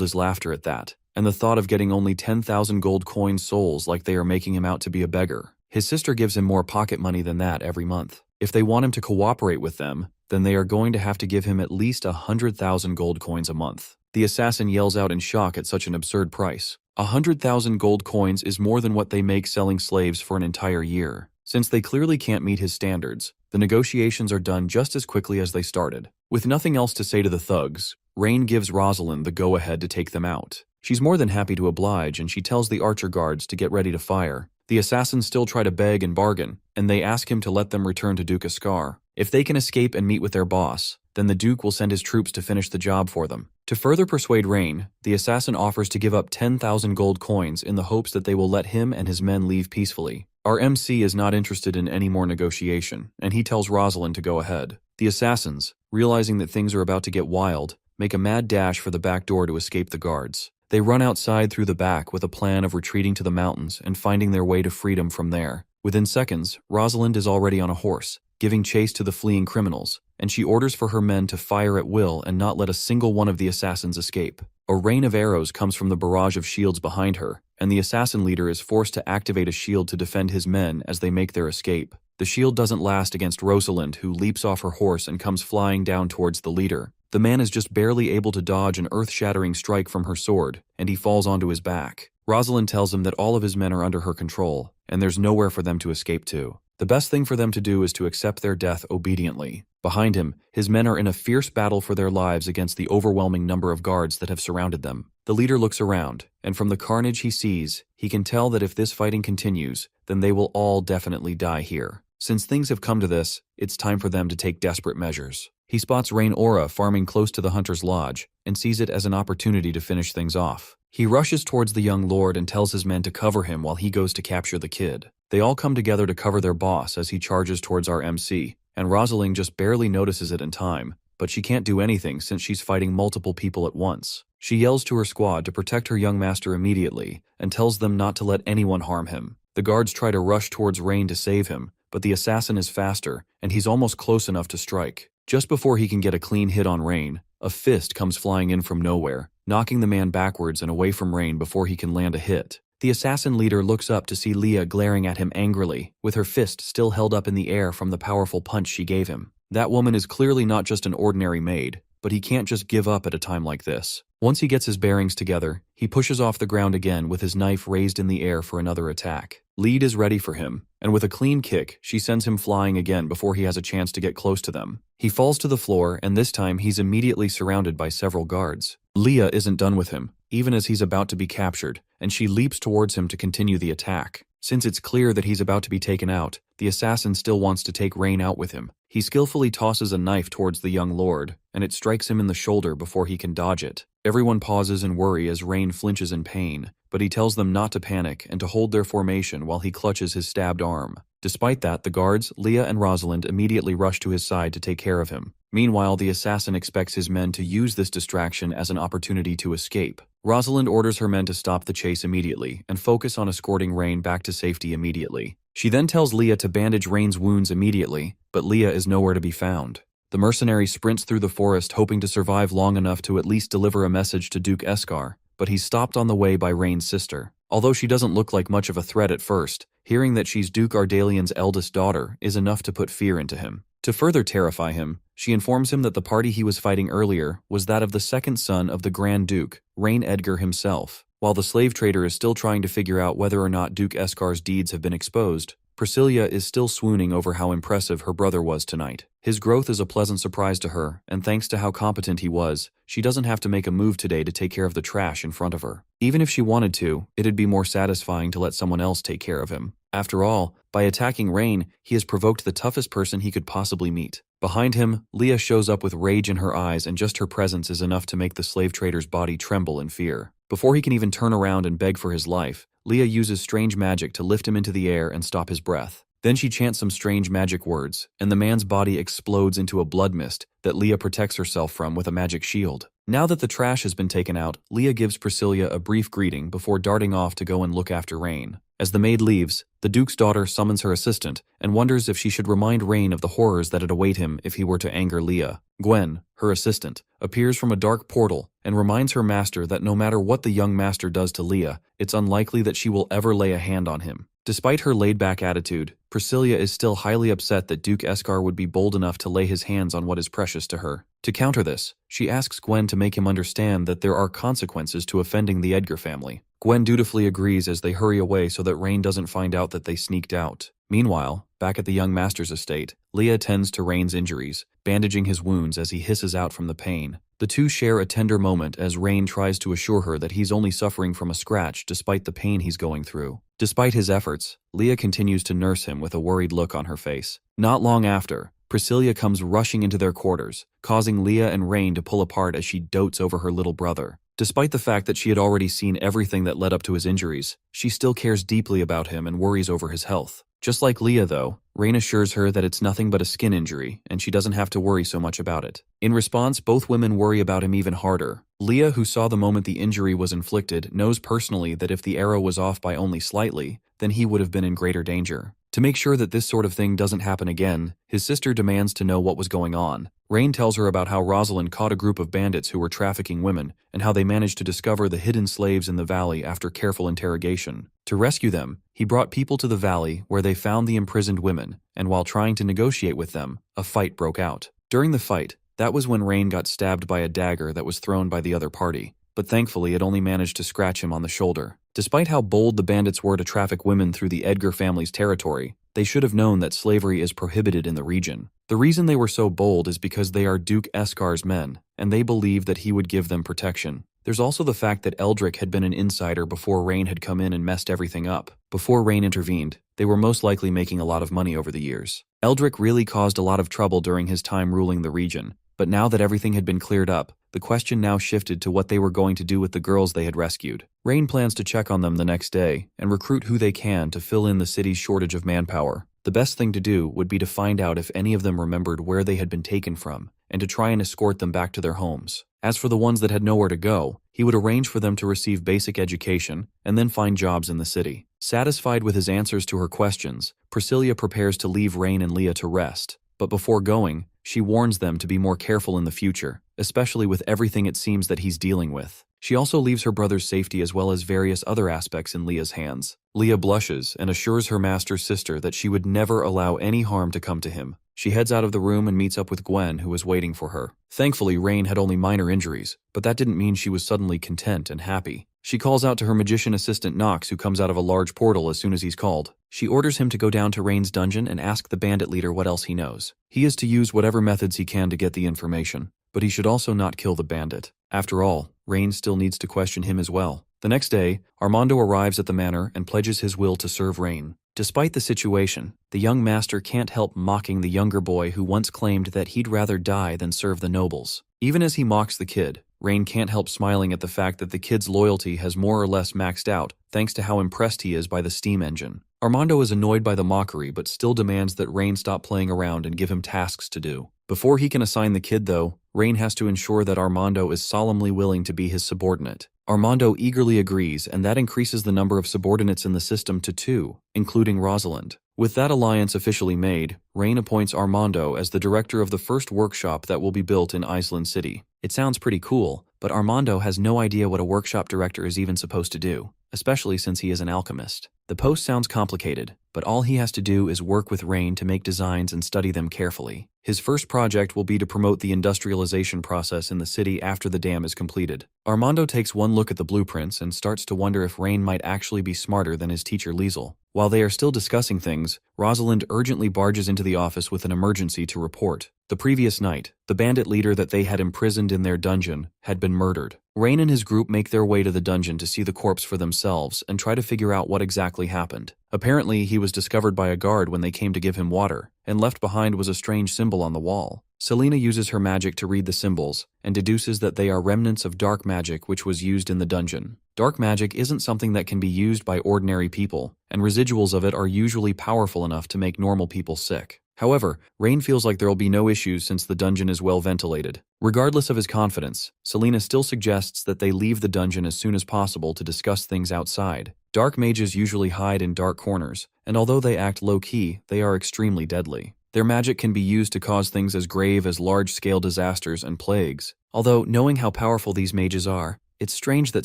his laughter at that, and the thought of getting only 10,000 gold coins souls like they are making him out to be a beggar. His sister gives him more pocket money than that every month. If they want him to cooperate with them, then they are going to have to give him at least 100,000 gold coins a month. The assassin yells out in shock at such an absurd price. 100,000 gold coins is more than what they make selling slaves for an entire year. Since they clearly can't meet his standards, the negotiations are done just as quickly as they started. With nothing else to say to the thugs, Rain gives Rosalind the go-ahead to take them out. She's more than happy to oblige, and she tells the archer guards to get ready to fire. The assassins still try to beg and bargain, and they ask him to let them return to Duke Escar. If they can escape and meet with their boss, then the Duke will send his troops to finish the job for them. To further persuade Rain, the assassin offers to give up 10,000 gold coins in the hopes that they will let him and his men leave peacefully. Our MC is not interested in any more negotiation, and he tells Rosalind to go ahead. The assassins, realizing that things are about to get wild, make a mad dash for the back door to escape the guards. They run outside through the back with a plan of retreating to the mountains and finding their way to freedom from there. Within seconds, Rosalind is already on a horse, giving chase to the fleeing criminals, and she orders for her men to fire at will and not let a single one of the assassins escape. A rain of arrows comes from the barrage of shields behind her, and the assassin leader is forced to activate a shield to defend his men as they make their escape. The shield doesn't last against Rosalind, who leaps off her horse and comes flying down towards the leader. The man is just barely able to dodge an earth-shattering strike from her sword, and he falls onto his back. Rosalind tells him that all of his men are under her control, and there's nowhere for them to escape to. The best thing for them to do is to accept their death obediently. Behind him, his men are in a fierce battle for their lives against the overwhelming number of guards that have surrounded them. The leader looks around, and from the carnage he sees, he can tell that if this fighting continues, then they will all definitely die here. Since things have come to this, it's time for them to take desperate measures. He spots Rain Aura farming close to the hunter's lodge, and sees it as an opportunity to finish things off. He rushes towards the young lord and tells his men to cover him while he goes to capture the kid. They all come together to cover their boss as he charges towards our MC, and Rosalind just barely notices it in time, but she can't do anything since she's fighting multiple people at once. She yells to her squad to protect her young master immediately, and tells them not to let anyone harm him. The guards try to rush towards Rain to save him, but the assassin is faster, and he's almost close enough to strike. Just before he can get a clean hit on Rain, a fist comes flying in from nowhere, knocking the man backwards and away from Rain before he can land a hit. The assassin leader looks up to see Leah glaring at him angrily, with her fist still held up in the air from the powerful punch she gave him. That woman is clearly not just an ordinary maid, but he can't just give up at a time like this. Once he gets his bearings together, he pushes off the ground again with his knife raised in the air for another attack. Lead is ready for him, and with a clean kick, she sends him flying again before he has a chance to get close to them. He falls to the floor, and this time he's immediately surrounded by several guards. Leah isn't done with him, even as he's about to be captured, and she leaps towards him to continue the attack. Since it's clear that he's about to be taken out, the assassin still wants to take Rain out with him. He skillfully tosses a knife towards the young lord, and it strikes him in the shoulder before he can dodge it. Everyone pauses in worry as Rain flinches in pain, but he tells them not to panic and to hold their formation while he clutches his stabbed arm. Despite that, the guards, Leah and Rosalind, immediately rush to his side to take care of him. Meanwhile, the assassin expects his men to use this distraction as an opportunity to escape. Rosalind orders her men to stop the chase immediately and focus on escorting Rain back to safety immediately. She then tells Leah to bandage Rain's wounds immediately, but Leah is nowhere to be found. The mercenary sprints through the forest hoping to survive long enough to at least deliver a message to Duke Eskar, but he's stopped on the way by Rain's sister. Although she doesn't look like much of a threat at first, hearing that she's Duke Ardalian's eldest daughter is enough to put fear into him. To further terrify him, she informs him that the party he was fighting earlier was that of the second son of the Grand Duke, Rain Edgar himself. While the slave trader is still trying to figure out whether or not Duke Eskar's deeds have been exposed, Priscilla is still swooning over how impressive her brother was tonight. His growth is a pleasant surprise to her, and thanks to how competent he was, she doesn't have to make a move today to take care of the trash in front of her. Even if she wanted to, it'd be more satisfying to let someone else take care of him. After all, by attacking Rain, he has provoked the toughest person he could possibly meet. Behind him, Leah shows up with rage in her eyes, and just her presence is enough to make the slave trader's body tremble in fear. Before he can even turn around and beg for his life, Leah uses strange magic to lift him into the air and stop his breath. Then she chants some strange magic words, and the man's body explodes into a blood mist that Leah protects herself from with a magic shield. Now that the trash has been taken out, Leah gives Priscilla a brief greeting before darting off to go and look after Rain. As the maid leaves, the Duke's daughter summons her assistant and wonders if she should remind Rain of the horrors that'd await him if he were to anger Leah. Gwen, her assistant, appears from a dark portal and reminds her master that no matter what the young master does to Leah, it's unlikely that she will ever lay a hand on him. Despite her laid-back attitude, Priscilla is still highly upset that Duke Eskar would be bold enough to lay his hands on what is precious to her. To counter this, she asks Gwen to make him understand that there are consequences to offending the Edgar family. Gwen dutifully agrees as they hurry away so that Rain doesn't find out that they sneaked out. Meanwhile, back at the young master's estate, Leah tends to Rain's injuries, bandaging his wounds as he hisses out from the pain. The two share a tender moment as Rain tries to assure her that he's only suffering from a scratch despite the pain he's going through. Despite his efforts, Leah continues to nurse him with a worried look on her face. Not long after, Priscilla comes rushing into their quarters, causing Leah and Rain to pull apart as she dotes over her little brother. Despite the fact that she had already seen everything that led up to his injuries, she still cares deeply about him and worries over his health. Just like Leah, though, Rain assures her that it's nothing but a skin injury, and she doesn't have to worry so much about it. In response, both women worry about him even harder. Leah, who saw the moment the injury was inflicted, knows personally that if the arrow was off by only slightly, then he would have been in greater danger. To make sure that this sort of thing doesn't happen again, his sister demands to know what was going on. Rain tells her about how Rosalind caught a group of bandits who were trafficking women, and how they managed to discover the hidden slaves in the valley after careful interrogation. To rescue them, he brought people to the valley where they found the imprisoned women, and while trying to negotiate with them, a fight broke out. During the fight, that was when Rain got stabbed by a dagger that was thrown by the other party, but thankfully it only managed to scratch him on the shoulder. Despite how bold the bandits were to traffic women through the Edgar family's territory, they should have known that slavery is prohibited in the region. The reason they were so bold is because they are Duke Eskar's men, and they believed that he would give them protection. There's also the fact that Eldrick had been an insider before Rain had come in and messed everything up. Before Rain intervened, they were most likely making a lot of money over the years. Eldrick really caused a lot of trouble during his time ruling the region, but now that everything had been cleared up, the question now shifted to what they were going to do with the girls they had rescued. Rain plans to check on them the next day and recruit who they can to fill in the city's shortage of manpower. The best thing to do would be to find out if any of them remembered where they had been taken from, and to try and escort them back to their homes. As for the ones that had nowhere to go, he would arrange for them to receive basic education and then find jobs in the city. Satisfied with his answers to her questions, Priscilla prepares to leave Rain and Leah to rest, but before going, she warns them to be more careful in the future, especially with everything it seems that he's dealing with. She also leaves her brother's safety as well as various other aspects in Leah's hands. Leah blushes and assures her master's sister that she would never allow any harm to come to him. She heads out of the room and meets up with Gwen, who was waiting for her. Thankfully, Rain had only minor injuries, but that didn't mean she was suddenly content and happy. She calls out to her magician assistant Nox, who comes out of a large portal as soon as he's called. She orders him to go down to Rain's dungeon and ask the bandit leader what else he knows. He is to use whatever methods he can to get the information, but he should also not kill the bandit. After all, Rain still needs to question him as well. The next day, Armando arrives at the manor and pledges his will to serve Rain. Despite the situation, the young master can't help mocking the younger boy who once claimed that he'd rather die than serve the nobles. Even as he mocks the kid, Rain can't help smiling at the fact that the kid's loyalty has more or less maxed out thanks to how impressed he is by the steam engine. Armando is annoyed by the mockery but still demands that Rain stop playing around and give him tasks to do. Before he can assign the kid though, Rain has to ensure that Armando is solemnly willing to be his subordinate. Armando eagerly agrees, and that increases the number of subordinates in the system to 2, including Rosalind. With that alliance officially made, Rain appoints Armando as the director of the first workshop that will be built in Iceland City. It sounds pretty cool, but Armando has no idea what a workshop director is even supposed to do, especially since he is an alchemist. The post sounds complicated, but all he has to do is work with Rain to make designs and study them carefully. His first project will be to promote the industrialization process in the city after the dam is completed. Armando takes one look at the blueprints and starts to wonder if Rain might actually be smarter than his teacher Liesel. While they are still discussing things, Rosalind urgently barges into the office with an emergency to report. The previous night, the bandit leader that they had imprisoned in their dungeon had been murdered. Rain and his group make their way to the dungeon to see the corpse for themselves and try to figure out what exactly happened. Apparently, he was discovered by a guard when they came to give him water, and left behind was a strange symbol on the wall. Selena uses her magic to read the symbols, and deduces that they are remnants of dark magic which was used in the dungeon. Dark magic isn't something that can be used by ordinary people, and residuals of it are usually powerful enough to make normal people sick. However, Rain feels like there will be no issues since the dungeon is well ventilated. Regardless of his confidence, Selena still suggests that they leave the dungeon as soon as possible to discuss things outside. Dark mages usually hide in dark corners, and although they act low-key, they are extremely deadly. Their magic can be used to cause things as grave as large-scale disasters and plagues. Although, knowing how powerful these mages are, it's strange that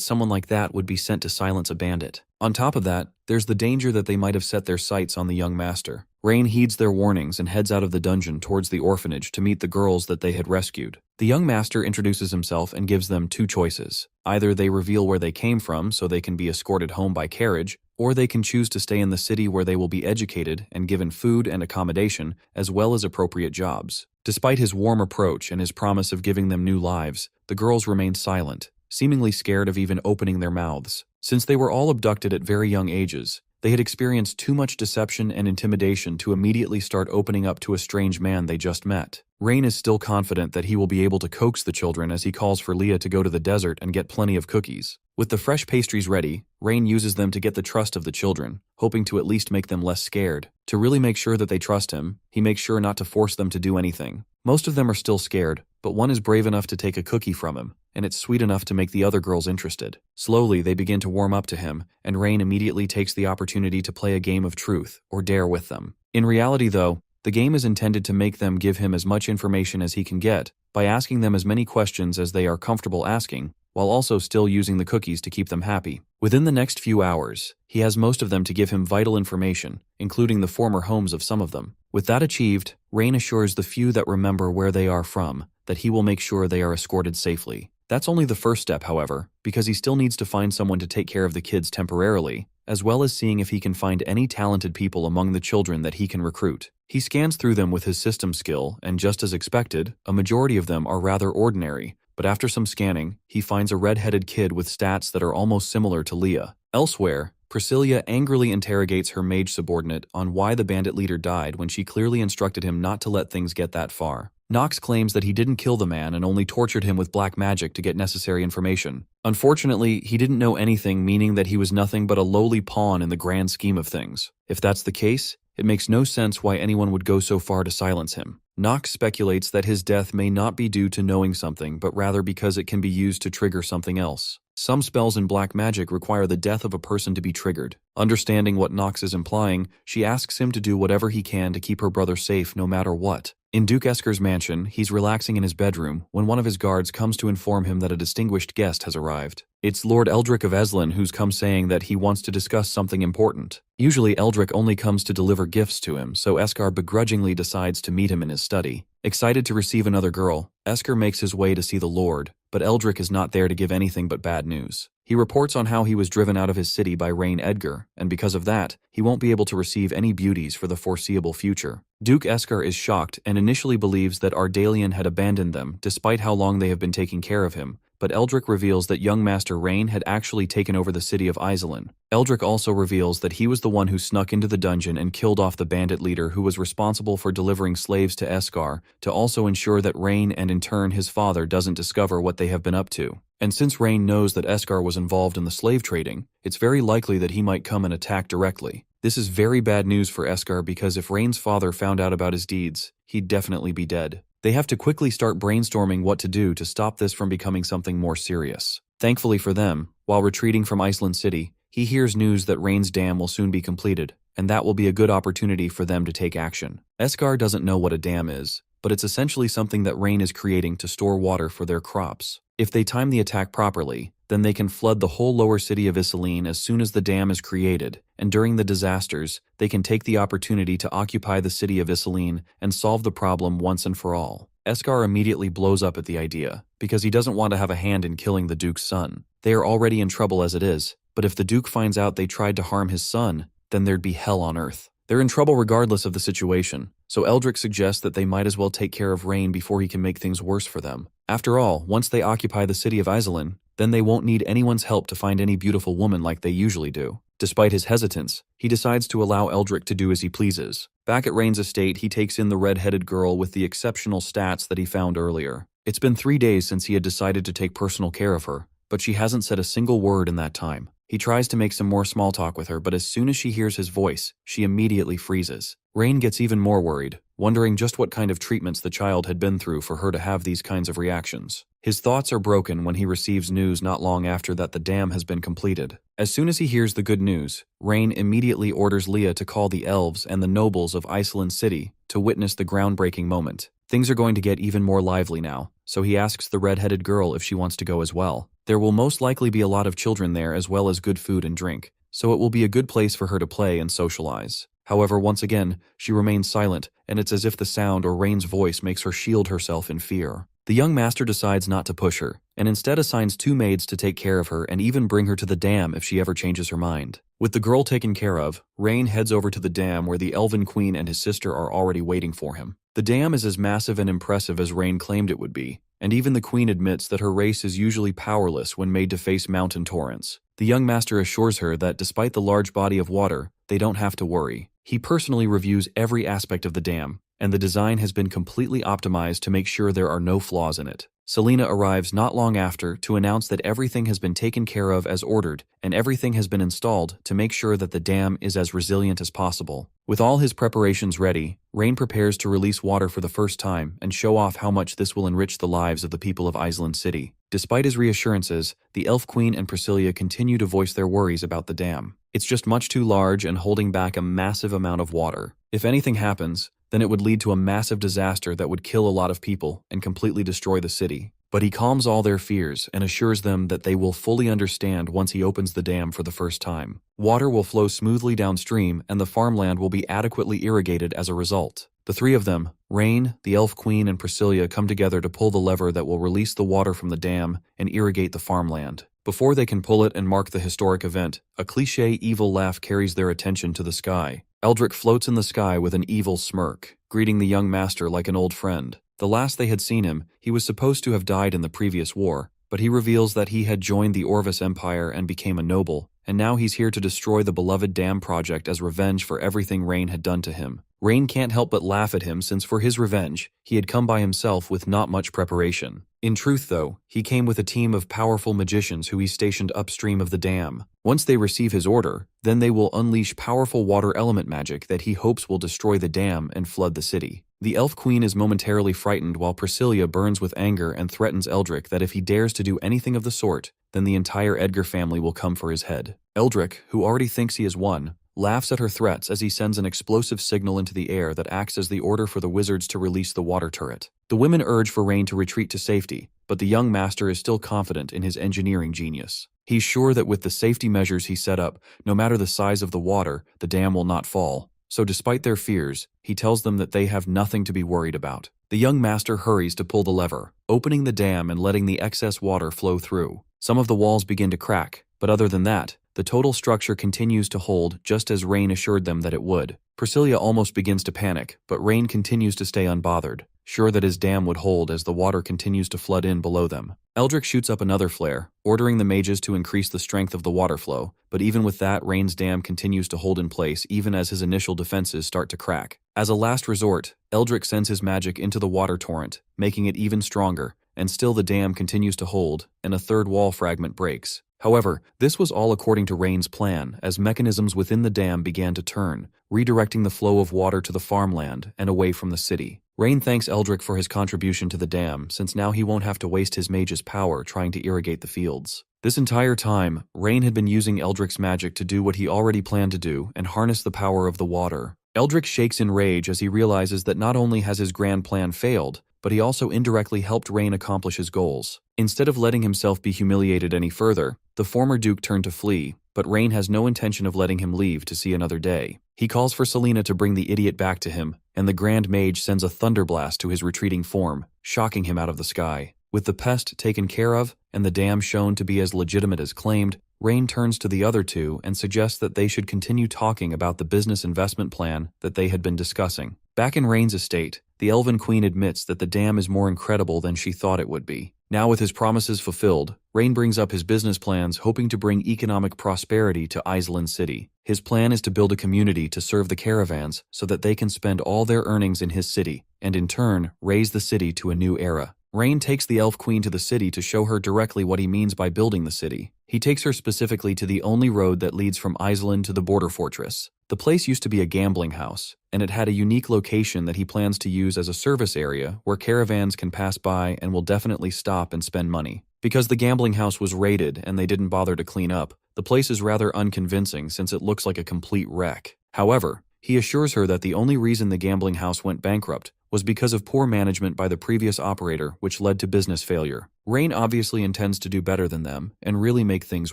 someone like that would be sent to silence a bandit. On top of that, there's the danger that they might have set their sights on the young master. Rain heeds their warnings and heads out of the dungeon towards the orphanage to meet the girls that they had rescued. The young master introduces himself and gives them 2 choices. Either they reveal where they came from so they can be escorted home by carriage, or they can choose to stay in the city where they will be educated and given food and accommodation, as well as appropriate jobs. Despite his warm approach and his promise of giving them new lives, the girls remained silent, seemingly scared of even opening their mouths. Since they were all abducted at very young ages, they had experienced too much deception and intimidation to immediately start opening up to a strange man they just met. Rain is still confident that he will be able to coax the children as he calls for Leah to go to the desert and get plenty of cookies. With the fresh pastries ready, Rain uses them to get the trust of the children, hoping to at least make them less scared. To really make sure that they trust him, he makes sure not to force them to do anything. Most of them are still scared, but one is brave enough to take a cookie from him, and it's sweet enough to make the other girls interested. Slowly, they begin to warm up to him, and Rain immediately takes the opportunity to play a game of truth, or dare with them. In reality, though, the game is intended to make them give him as much information as he can get, by asking them as many questions as they are comfortable asking, while also still using the cookies to keep them happy. Within the next few hours, he has most of them to give him vital information, including the former homes of some of them. With that achieved, Rain assures the few that remember where they are from that he will make sure they are escorted safely. That's only the first step, however, because he still needs to find someone to take care of the kids temporarily, as well as seeing if he can find any talented people among the children that he can recruit. He scans through them with his system skill, and just as expected, a majority of them are rather ordinary, but after some scanning, he finds a red-headed kid with stats that are almost similar to Leah. Elsewhere, Priscilla angrily interrogates her mage subordinate on why the bandit leader died when she clearly instructed him not to let things get that far. Nox claims that he didn't kill the man and only tortured him with black magic to get necessary information. Unfortunately, he didn't know anything, meaning that he was nothing but a lowly pawn in the grand scheme of things. If that's the case, it makes no sense why anyone would go so far to silence him. Nox speculates that his death may not be due to knowing something, but rather because it can be used to trigger something else. Some spells in black magic require the death of a person to be triggered. Understanding what Nox is implying, she asks him to do whatever he can to keep her brother safe no matter what. In Duke Esker's mansion, he's relaxing in his bedroom when one of his guards comes to inform him that a distinguished guest has arrived. It's Lord Eldrick of Eslin who's come saying that he wants to discuss something important. Usually Eldrick only comes to deliver gifts to him, so Esker begrudgingly decides to meet him in his study. Excited to receive another girl, Esker makes his way to see the Lord, but Eldrick is not there to give anything but bad news. He reports on how he was driven out of his city by Rain Edgar, and because of that, he won't be able to receive any beauties for the foreseeable future. Duke Esker is shocked and initially believes that Ardalian had abandoned them despite how long they have been taking care of him, but Eldrick reveals that young Master Rain had actually taken over the city of Iselin. Eldrick also reveals that he was the one who snuck into the dungeon and killed off the bandit leader who was responsible for delivering slaves to Esker to also ensure that Rain and in turn his father doesn't discover what they have been up to. And since Rain knows that Esker was involved in the slave trading, it's very likely that he might come and attack directly. This is very bad news for Esker because if Rain's father found out about his deeds, he'd definitely be dead. They have to quickly start brainstorming what to do to stop this from becoming something more serious. Thankfully for them, while retreating from Iceland City, he hears news that Rain's dam will soon be completed, and that will be a good opportunity for them to take action. Esker doesn't know what a dam is, but it's essentially something that Rain is creating to store water for their crops. If they time the attack properly, then they can flood the whole lower city of Iselin as soon as the dam is created, and during the disasters, they can take the opportunity to occupy the city of Iselin and solve the problem once and for all. Esker immediately blows up at the idea, because he doesn't want to have a hand in killing the Duke's son. They are already in trouble as it is, but if the Duke finds out they tried to harm his son, then there'd be hell on earth. They're in trouble regardless of the situation, so Eldrick suggests that they might as well take care of Rain before he can make things worse for them. After all, once they occupy the city of Iselin, then they won't need anyone's help to find any beautiful woman like they usually do. Despite his hesitance, he decides to allow Eldrick to do as he pleases. Back at Rain's estate, he takes in the red-headed girl with the exceptional stats that he found earlier. It's been 3 days since he had decided to take personal care of her, but she hasn't said a single word in that time. He tries to make some more small talk with her, but as soon as she hears his voice, she immediately freezes. Rain gets even more worried, wondering just what kind of treatments the child had been through for her to have these kinds of reactions. His thoughts are broken when he receives news not long after that the dam has been completed. As soon as he hears the good news, Rain immediately orders Leah to call the elves and the nobles of Iselin City to witness the groundbreaking moment. Things are going to get even more lively now, so he asks the red-headed girl if she wants to go as well. There will most likely be a lot of children there as well as good food and drink, so it will be a good place for her to play and socialize. However, once again, she remains silent, and it's as if the sound or Rain's voice makes her shield herself in fear. The young master decides not to push her, and instead assigns 2 maids to take care of her and even bring her to the dam if she ever changes her mind. With the girl taken care of, Rain heads over to the dam where the Elven Queen and his sister are already waiting for him. The dam is as massive and impressive as Rain claimed it would be, and even the Queen admits that her race is usually powerless when made to face mountain torrents. The young master assures her that despite the large body of water, they don't have to worry. He personally reviews every aspect of the dam, and the design has been completely optimized to make sure there are no flaws in it. Selena arrives not long after to announce that everything has been taken care of as ordered, and everything has been installed to make sure that the dam is as resilient as possible. With all his preparations ready, Rain prepares to release water for the first time and show off how much this will enrich the lives of the people of Iselin City. Despite his reassurances, the Elf Queen and Priscilla continue to voice their worries about the dam. It's just much too large and holding back a massive amount of water. If anything happens, then it would lead to a massive disaster that would kill a lot of people and completely destroy the city. But he calms all their fears and assures them that they will fully understand once he opens the dam for the first time. Water will flow smoothly downstream and the farmland will be adequately irrigated as a result. The 3 of them, Rain, the Elf Queen, and Priscilla, come together to pull the lever that will release the water from the dam and irrigate the farmland. Before they can pull it and mark the historic event, a cliché evil laugh carries their attention to the sky. Eldrick floats in the sky with an evil smirk, greeting the young master like an old friend. The last they had seen him, he was supposed to have died in the previous war, but he reveals that he had joined the Orvis Empire and became a noble, and now he's here to destroy the beloved dam project as revenge for everything Rain had done to him. Rain can't help but laugh at him since for his revenge, he had come by himself with not much preparation. In truth, though, he came with a team of powerful magicians who he stationed upstream of the dam. Once they receive his order, then they will unleash powerful water element magic that he hopes will destroy the dam and flood the city. The Elf Queen is momentarily frightened while Priscilla burns with anger and threatens Eldrick that if he dares to do anything of the sort, then the entire Edgar family will come for his head. Eldrick, who already thinks he has won, laughs at her threats as he sends an explosive signal into the air that acts as the order for the wizards to release the water turret. The women urge for Rain to retreat to safety, but the young master is still confident in his engineering genius. He's sure that with the safety measures he set up, no matter the size of the water, the dam will not fall. So despite their fears, he tells them that they have nothing to be worried about. The young master hurries to pull the lever, opening the dam and letting the excess water flow through. Some of the walls begin to crack, but other than that, the total structure continues to hold just as Rain assured them that it would. Priscilla almost begins to panic, but Rain continues to stay unbothered, sure that his dam would hold as the water continues to flood in below them. Eldrick shoots up another flare, ordering the mages to increase the strength of the water flow, but even with that, Rain's dam continues to hold in place even as his initial defenses start to crack. As a last resort, Eldrick sends his magic into the water torrent, making it even stronger, and still the dam continues to hold, and a third wall fragment breaks. However, this was all according to Rain's plan, as mechanisms within the dam began to turn, redirecting the flow of water to the farmland and away from the city. Rain thanks Eldrick for his contribution to the dam, since now he won't have to waste his mage's power trying to irrigate the fields. This entire time, Rain had been using Eldrick's magic to do what he already planned to do and harness the power of the water. Eldrick shakes in rage as he realizes that not only has his grand plan failed, but he also indirectly helped Rain accomplish his goals. Instead of letting himself be humiliated any further, the former Duke turned to flee, but Rain has no intention of letting him leave to see another day. He calls for Selena to bring the idiot back to him, and the Grand Mage sends a thunderblast to his retreating form, shocking him out of the sky. With the pest taken care of, and the dam shown to be as legitimate as claimed, Rain turns to the other two and suggests that they should continue talking about the business investment plan that they had been discussing. Back in Rain's estate, the Elven Queen admits that the dam is more incredible than she thought it would be. Now with his promises fulfilled, Rain brings up his business plans hoping to bring economic prosperity to Island City. His plan is to build a community to serve the caravans so that they can spend all their earnings in his city, and in turn, raise the city to a new era. Rain takes the Elf Queen to the city to show her directly what he means by building the city. He takes her specifically to the only road that leads from Island to the border fortress. The place used to be a gambling house, and it had a unique location that he plans to use as a service area where caravans can pass by and will definitely stop and spend money. Because the gambling house was raided and they didn't bother to clean up, the place is rather unconvincing since it looks like a complete wreck. However, he assures her that the only reason the gambling house went bankrupt was because of poor management by the previous operator, which led to business failure. Rain obviously intends to do better than them and really make things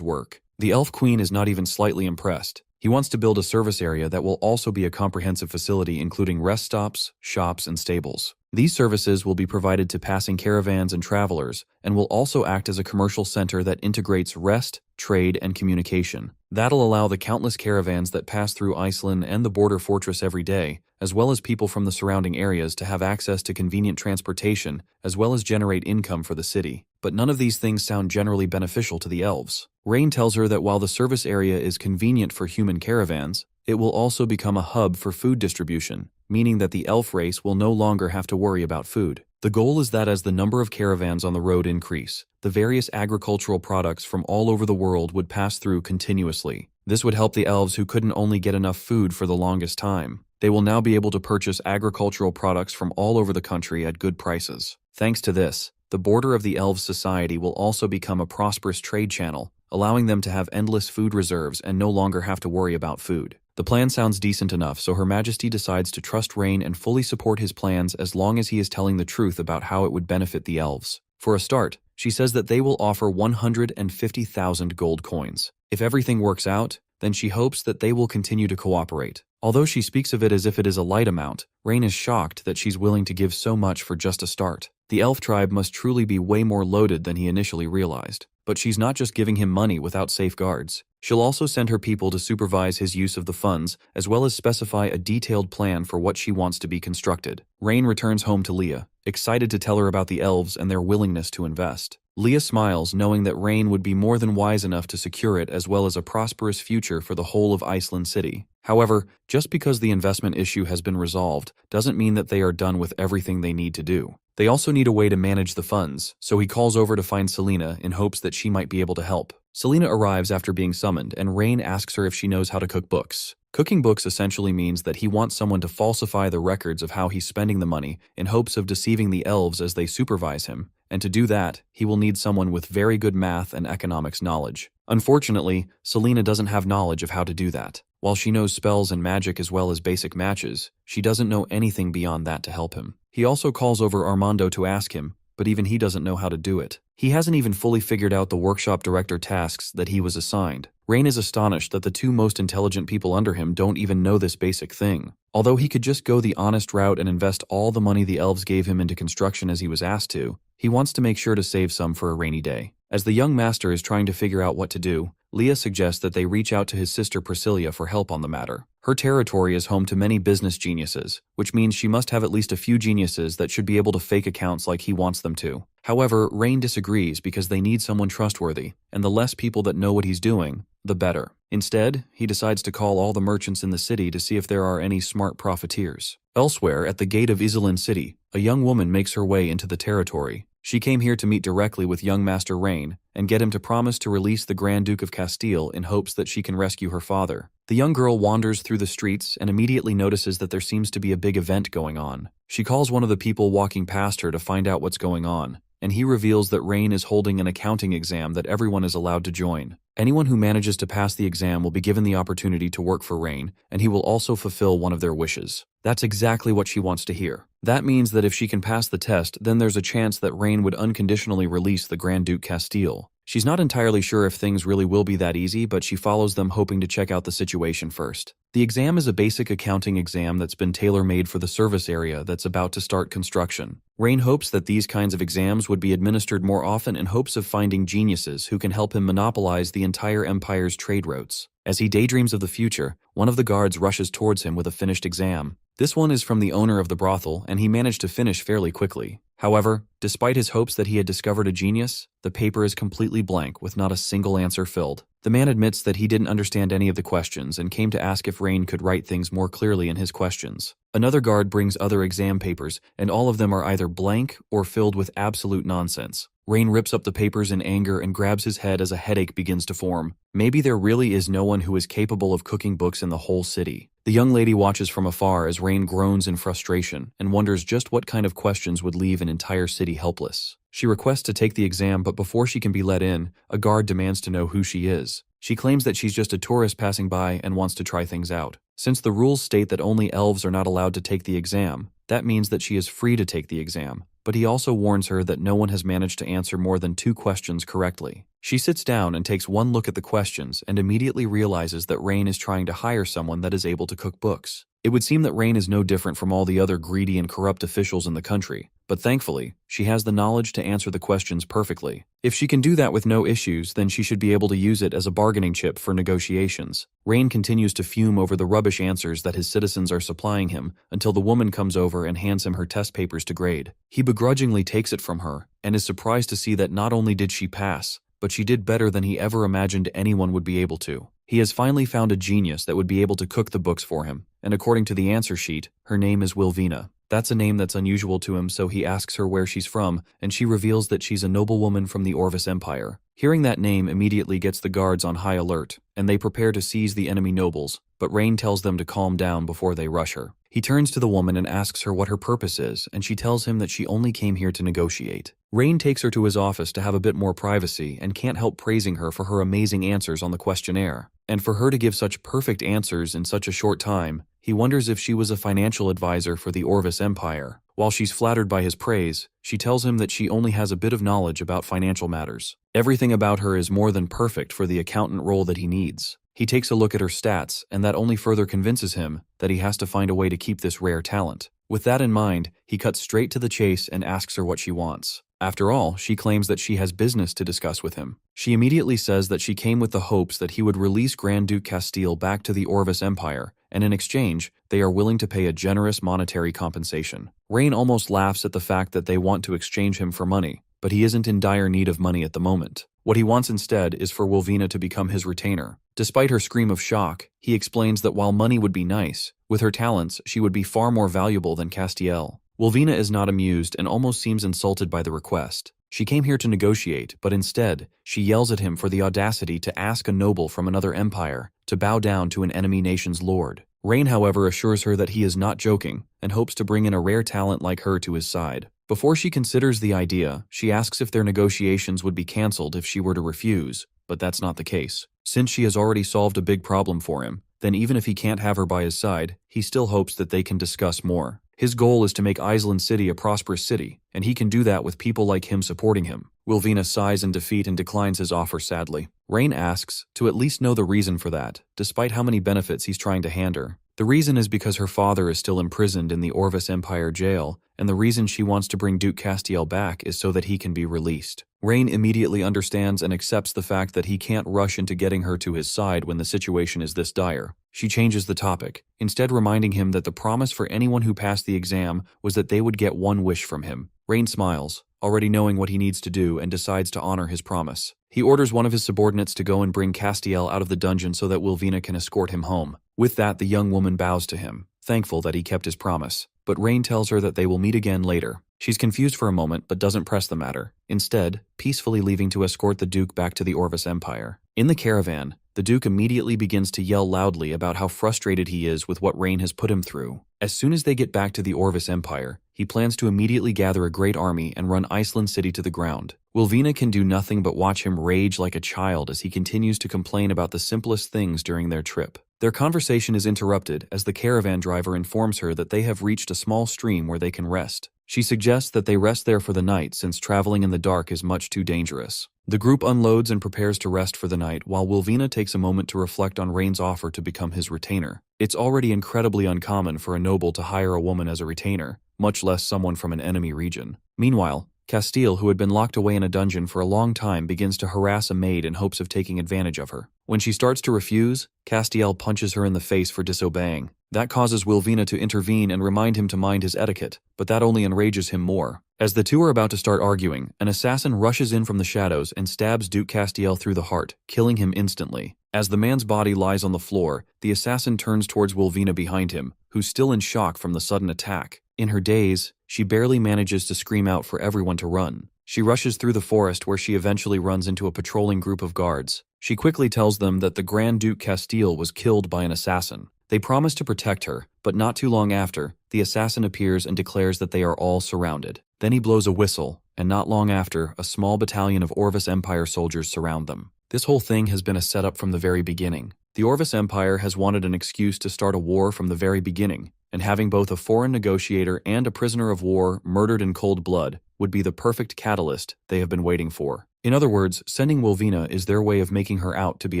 work. The Elf Queen is not even slightly impressed. He wants to build a service area that will also be a comprehensive facility including rest stops, shops, and stables. These services will be provided to passing caravans and travelers, and will also act as a commercial center that integrates rest, trade, and communication. That'll allow the countless caravans that pass through Iceland and the border fortress every day, as well as people from the surrounding areas to have access to convenient transportation, as well as generate income for the city. But none of these things sound generally beneficial to the elves. Rain tells her that while the service area is convenient for human caravans, it will also become a hub for food distribution, meaning that the elf race will no longer have to worry about food. The goal is that as the number of caravans on the road increase, the various agricultural products from all over the world would pass through continuously. This would help the elves who couldn't only get enough food for the longest time. They will now be able to purchase agricultural products from all over the country at good prices. Thanks to this, the border of the elves' society will also become a prosperous trade channel, allowing them to have endless food reserves and no longer have to worry about food. The plan sounds decent enough, so Her Majesty decides to trust Rain and fully support his plans as long as he is telling the truth about how it would benefit the elves. For a start, she says that they will offer 150,000 gold coins. If everything works out, then she hopes that they will continue to cooperate. Although she speaks of it as if it is a light amount, Rain is shocked that she's willing to give so much for just a start. The elf tribe must truly be way more loaded than he initially realized. But she's not just giving him money without safeguards. She'll also send her people to supervise his use of the funds, as well as specify a detailed plan for what she wants to be constructed. Rain returns home to Leah, excited to tell her about the elves and their willingness to invest. Leah smiles, knowing that Rain would be more than wise enough to secure it as well as a prosperous future for the whole of Iceland City. However, just because the investment issue has been resolved doesn't mean that they are done with everything they need to do. They also need a way to manage the funds, so he calls over to find Selena in hopes that she might be able to help. Selena arrives after being summoned, and Rain asks her if she knows how to cook books. Cooking books essentially means that he wants someone to falsify the records of how he's spending the money in hopes of deceiving the elves as they supervise him, and to do that, he will need someone with very good math and economics knowledge. Unfortunately, Selena doesn't have knowledge of how to do that. While she knows spells and magic as well as basic matches, she doesn't know anything beyond that to help him. He also calls over Armando to ask him, but even he doesn't know how to do it. He hasn't even fully figured out the workshop director tasks that he was assigned. Rain is astonished that the two most intelligent people under him don't even know this basic thing. Although he could just go the honest route and invest all the money the elves gave him into construction as he was asked to, he wants to make sure to save some for a rainy day. As the young master is trying to figure out what to do, Leah suggests that they reach out to his sister Priscilla for help on the matter. Her territory is home to many business geniuses, which means she must have at least a few geniuses that should be able to fake accounts like he wants them to. However, Rain disagrees because they need someone trustworthy, and the less people that know what he's doing, the better. Instead, he decides to call all the merchants in the city to see if there are any smart profiteers. Elsewhere, at the gate of Iselin City, a young woman makes her way into the territory. She came here to meet directly with young Master Rain and get him to promise to release the Grand Duke of Castile in hopes that she can rescue her father. The young girl wanders through the streets and immediately notices that there seems to be a big event going on. She calls one of the people walking past her to find out what's going on, and he reveals that Rain is holding an accounting exam that everyone is allowed to join. Anyone who manages to pass the exam will be given the opportunity to work for Rain, and he will also fulfill one of their wishes. That's exactly what she wants to hear. That means that if she can pass the test, then there's a chance that Rain would unconditionally release the Grand Duke Castile. She's not entirely sure if things really will be that easy, but she follows them hoping to check out the situation first. The exam is a basic accounting exam that's been tailor-made for the service area that's about to start construction. Rain hopes that these kinds of exams would be administered more often in hopes of finding geniuses who can help him monopolize the entire empire's trade routes. As he daydreams of the future, one of the guards rushes towards him with a finished exam. This one is from the owner of the brothel, and he managed to finish fairly quickly. However, despite his hopes that he had discovered a genius, the paper is completely blank with not a single answer filled. The man admits that he didn't understand any of the questions and came to ask if Rain could write things more clearly in his questions. Another guard brings other exam papers, and all of them are either blank or filled with absolute nonsense. Rain rips up the papers in anger and grabs his head as a headache begins to form. Maybe there really is no one who is capable of cooking books in the whole city. The young lady watches from afar as Rain groans in frustration and wonders just what kind of questions would leave an entire city helpless. She requests to take the exam, but before she can be let in, a guard demands to know who she is. She claims that she's just a tourist passing by and wants to try things out. Since the rules state that only elves are not allowed to take the exam, that means that she is free to take the exam. But he also warns her that no one has managed to answer more than 2 questions correctly. She sits down and takes one look at the questions and immediately realizes that Rain is trying to hire someone that is able to cook books. It would seem that Rain is no different from all the other greedy and corrupt officials in the country, but thankfully, she has the knowledge to answer the questions perfectly. If she can do that with no issues, then she should be able to use it as a bargaining chip for negotiations. Rain continues to fume over the rubbish answers that his citizens are supplying him until the woman comes over and hands him her test papers to grade. He begrudgingly takes it from her and is surprised to see that not only did she pass, but she did better than he ever imagined anyone would be able to. He has finally found a genius that would be able to cook the books for him, and according to the answer sheet, her name is Wilvina. That's a name that's unusual to him, so he asks her where she's from, and she reveals that she's a noblewoman from the Orvis Empire. Hearing that name immediately gets the guards on high alert, and they prepare to seize the enemy nobles, but Rain tells them to calm down before they rush her. He turns to the woman and asks her what her purpose is, and she tells him that she only came here to negotiate. Rain takes her to his office to have a bit more privacy and can't help praising her for her amazing answers on the questionnaire. And for her to give such perfect answers in such a short time, he wonders if she was a financial advisor for the Orvis Empire. While she's flattered by his praise, she tells him that she only has a bit of knowledge about financial matters. Everything about her is more than perfect for the accountant role that he needs. He takes a look at her stats, and that only further convinces him that he has to find a way to keep this rare talent. With that in mind, he cuts straight to the chase and asks her what she wants. After all, she claims that she has business to discuss with him. She immediately says that she came with the hopes that he would release Grand Duke Castile back to the Orvis Empire, and in exchange, they are willing to pay a generous monetary compensation. Rain almost laughs at the fact that they want to exchange him for money, but he isn't in dire need of money at the moment. What he wants instead is for Wilvina to become his retainer. Despite her scream of shock, he explains that while money would be nice, with her talents, she would be far more valuable than Castiel. Wilvina is not amused and almost seems insulted by the request. She came here to negotiate, but instead, she yells at him for the audacity to ask a noble from another empire to bow down to an enemy nation's lord. Rain, however, assures her that he is not joking and hopes to bring in a rare talent like her to his side. Before she considers the idea, she asks if their negotiations would be cancelled if she were to refuse, but that's not the case. Since she has already solved a big problem for him, then even if he can't have her by his side, he still hopes that they can discuss more. His goal is to make Island City a prosperous city, and he can do that with people like him supporting him. Wilvina sighs in defeat and declines his offer sadly. Rain asks to at least know the reason for that, despite how many benefits he's trying to hand her. The reason is because her father is still imprisoned in the Orvis Empire jail, and the reason she wants to bring Duke Castiel back is so that he can be released. Rain immediately understands and accepts the fact that he can't rush into getting her to his side when the situation is this dire. She changes the topic, instead reminding him that the promise for anyone who passed the exam was that they would get one wish from him. Rain smiles, already knowing what he needs to do, and decides to honor his promise. He orders one of his subordinates to go and bring Castiel out of the dungeon so that Wilvina can escort him home. With that, the young woman bows to him, thankful that he kept his promise. But Rain tells her that they will meet again later. She's confused for a moment but doesn't press the matter, instead peacefully leaving to escort the Duke back to the Orvis Empire. In the caravan, the Duke immediately begins to yell loudly about how frustrated he is with what Rain has put him through. As soon as they get back to the Orvis Empire, he plans to immediately gather a great army and run Iceland City to the ground. Wilvina can do nothing but watch him rage like a child as he continues to complain about the simplest things during their trip. Their conversation is interrupted as the caravan driver informs her that they have reached a small stream where they can rest. She suggests that they rest there for the night since traveling in the dark is much too dangerous. The group unloads and prepares to rest for the night while Wilvina takes a moment to reflect on Rain's offer to become his retainer. It's already incredibly uncommon for a noble to hire a woman as a retainer, much less someone from an enemy region. Meanwhile, Castiel, who had been locked away in a dungeon for a long time, begins to harass a maid in hopes of taking advantage of her. When she starts to refuse, Castiel punches her in the face for disobeying. That causes Wilvina to intervene and remind him to mind his etiquette, but that only enrages him more. As the two are about to start arguing, an assassin rushes in from the shadows and stabs Duke Castiel through the heart, killing him instantly. As the man's body lies on the floor, the assassin turns towards Wilvina behind him, who's still in shock from the sudden attack. In her daze, she barely manages to scream out for everyone to run. She rushes through the forest where she eventually runs into a patrolling group of guards. She quickly tells them that the Grand Duke Castiel was killed by an assassin. They promise to protect her, but not too long after, the assassin appears and declares that they are all surrounded. Then he blows a whistle, and not long after, a small battalion of Orvis Empire soldiers surround them. This whole thing has been a setup from the very beginning. The Orvis Empire has wanted an excuse to start a war from the very beginning, and having both a foreign negotiator and a prisoner of war murdered in cold blood would be the perfect catalyst they have been waiting for. In other words, sending Wilvina is their way of making her out to be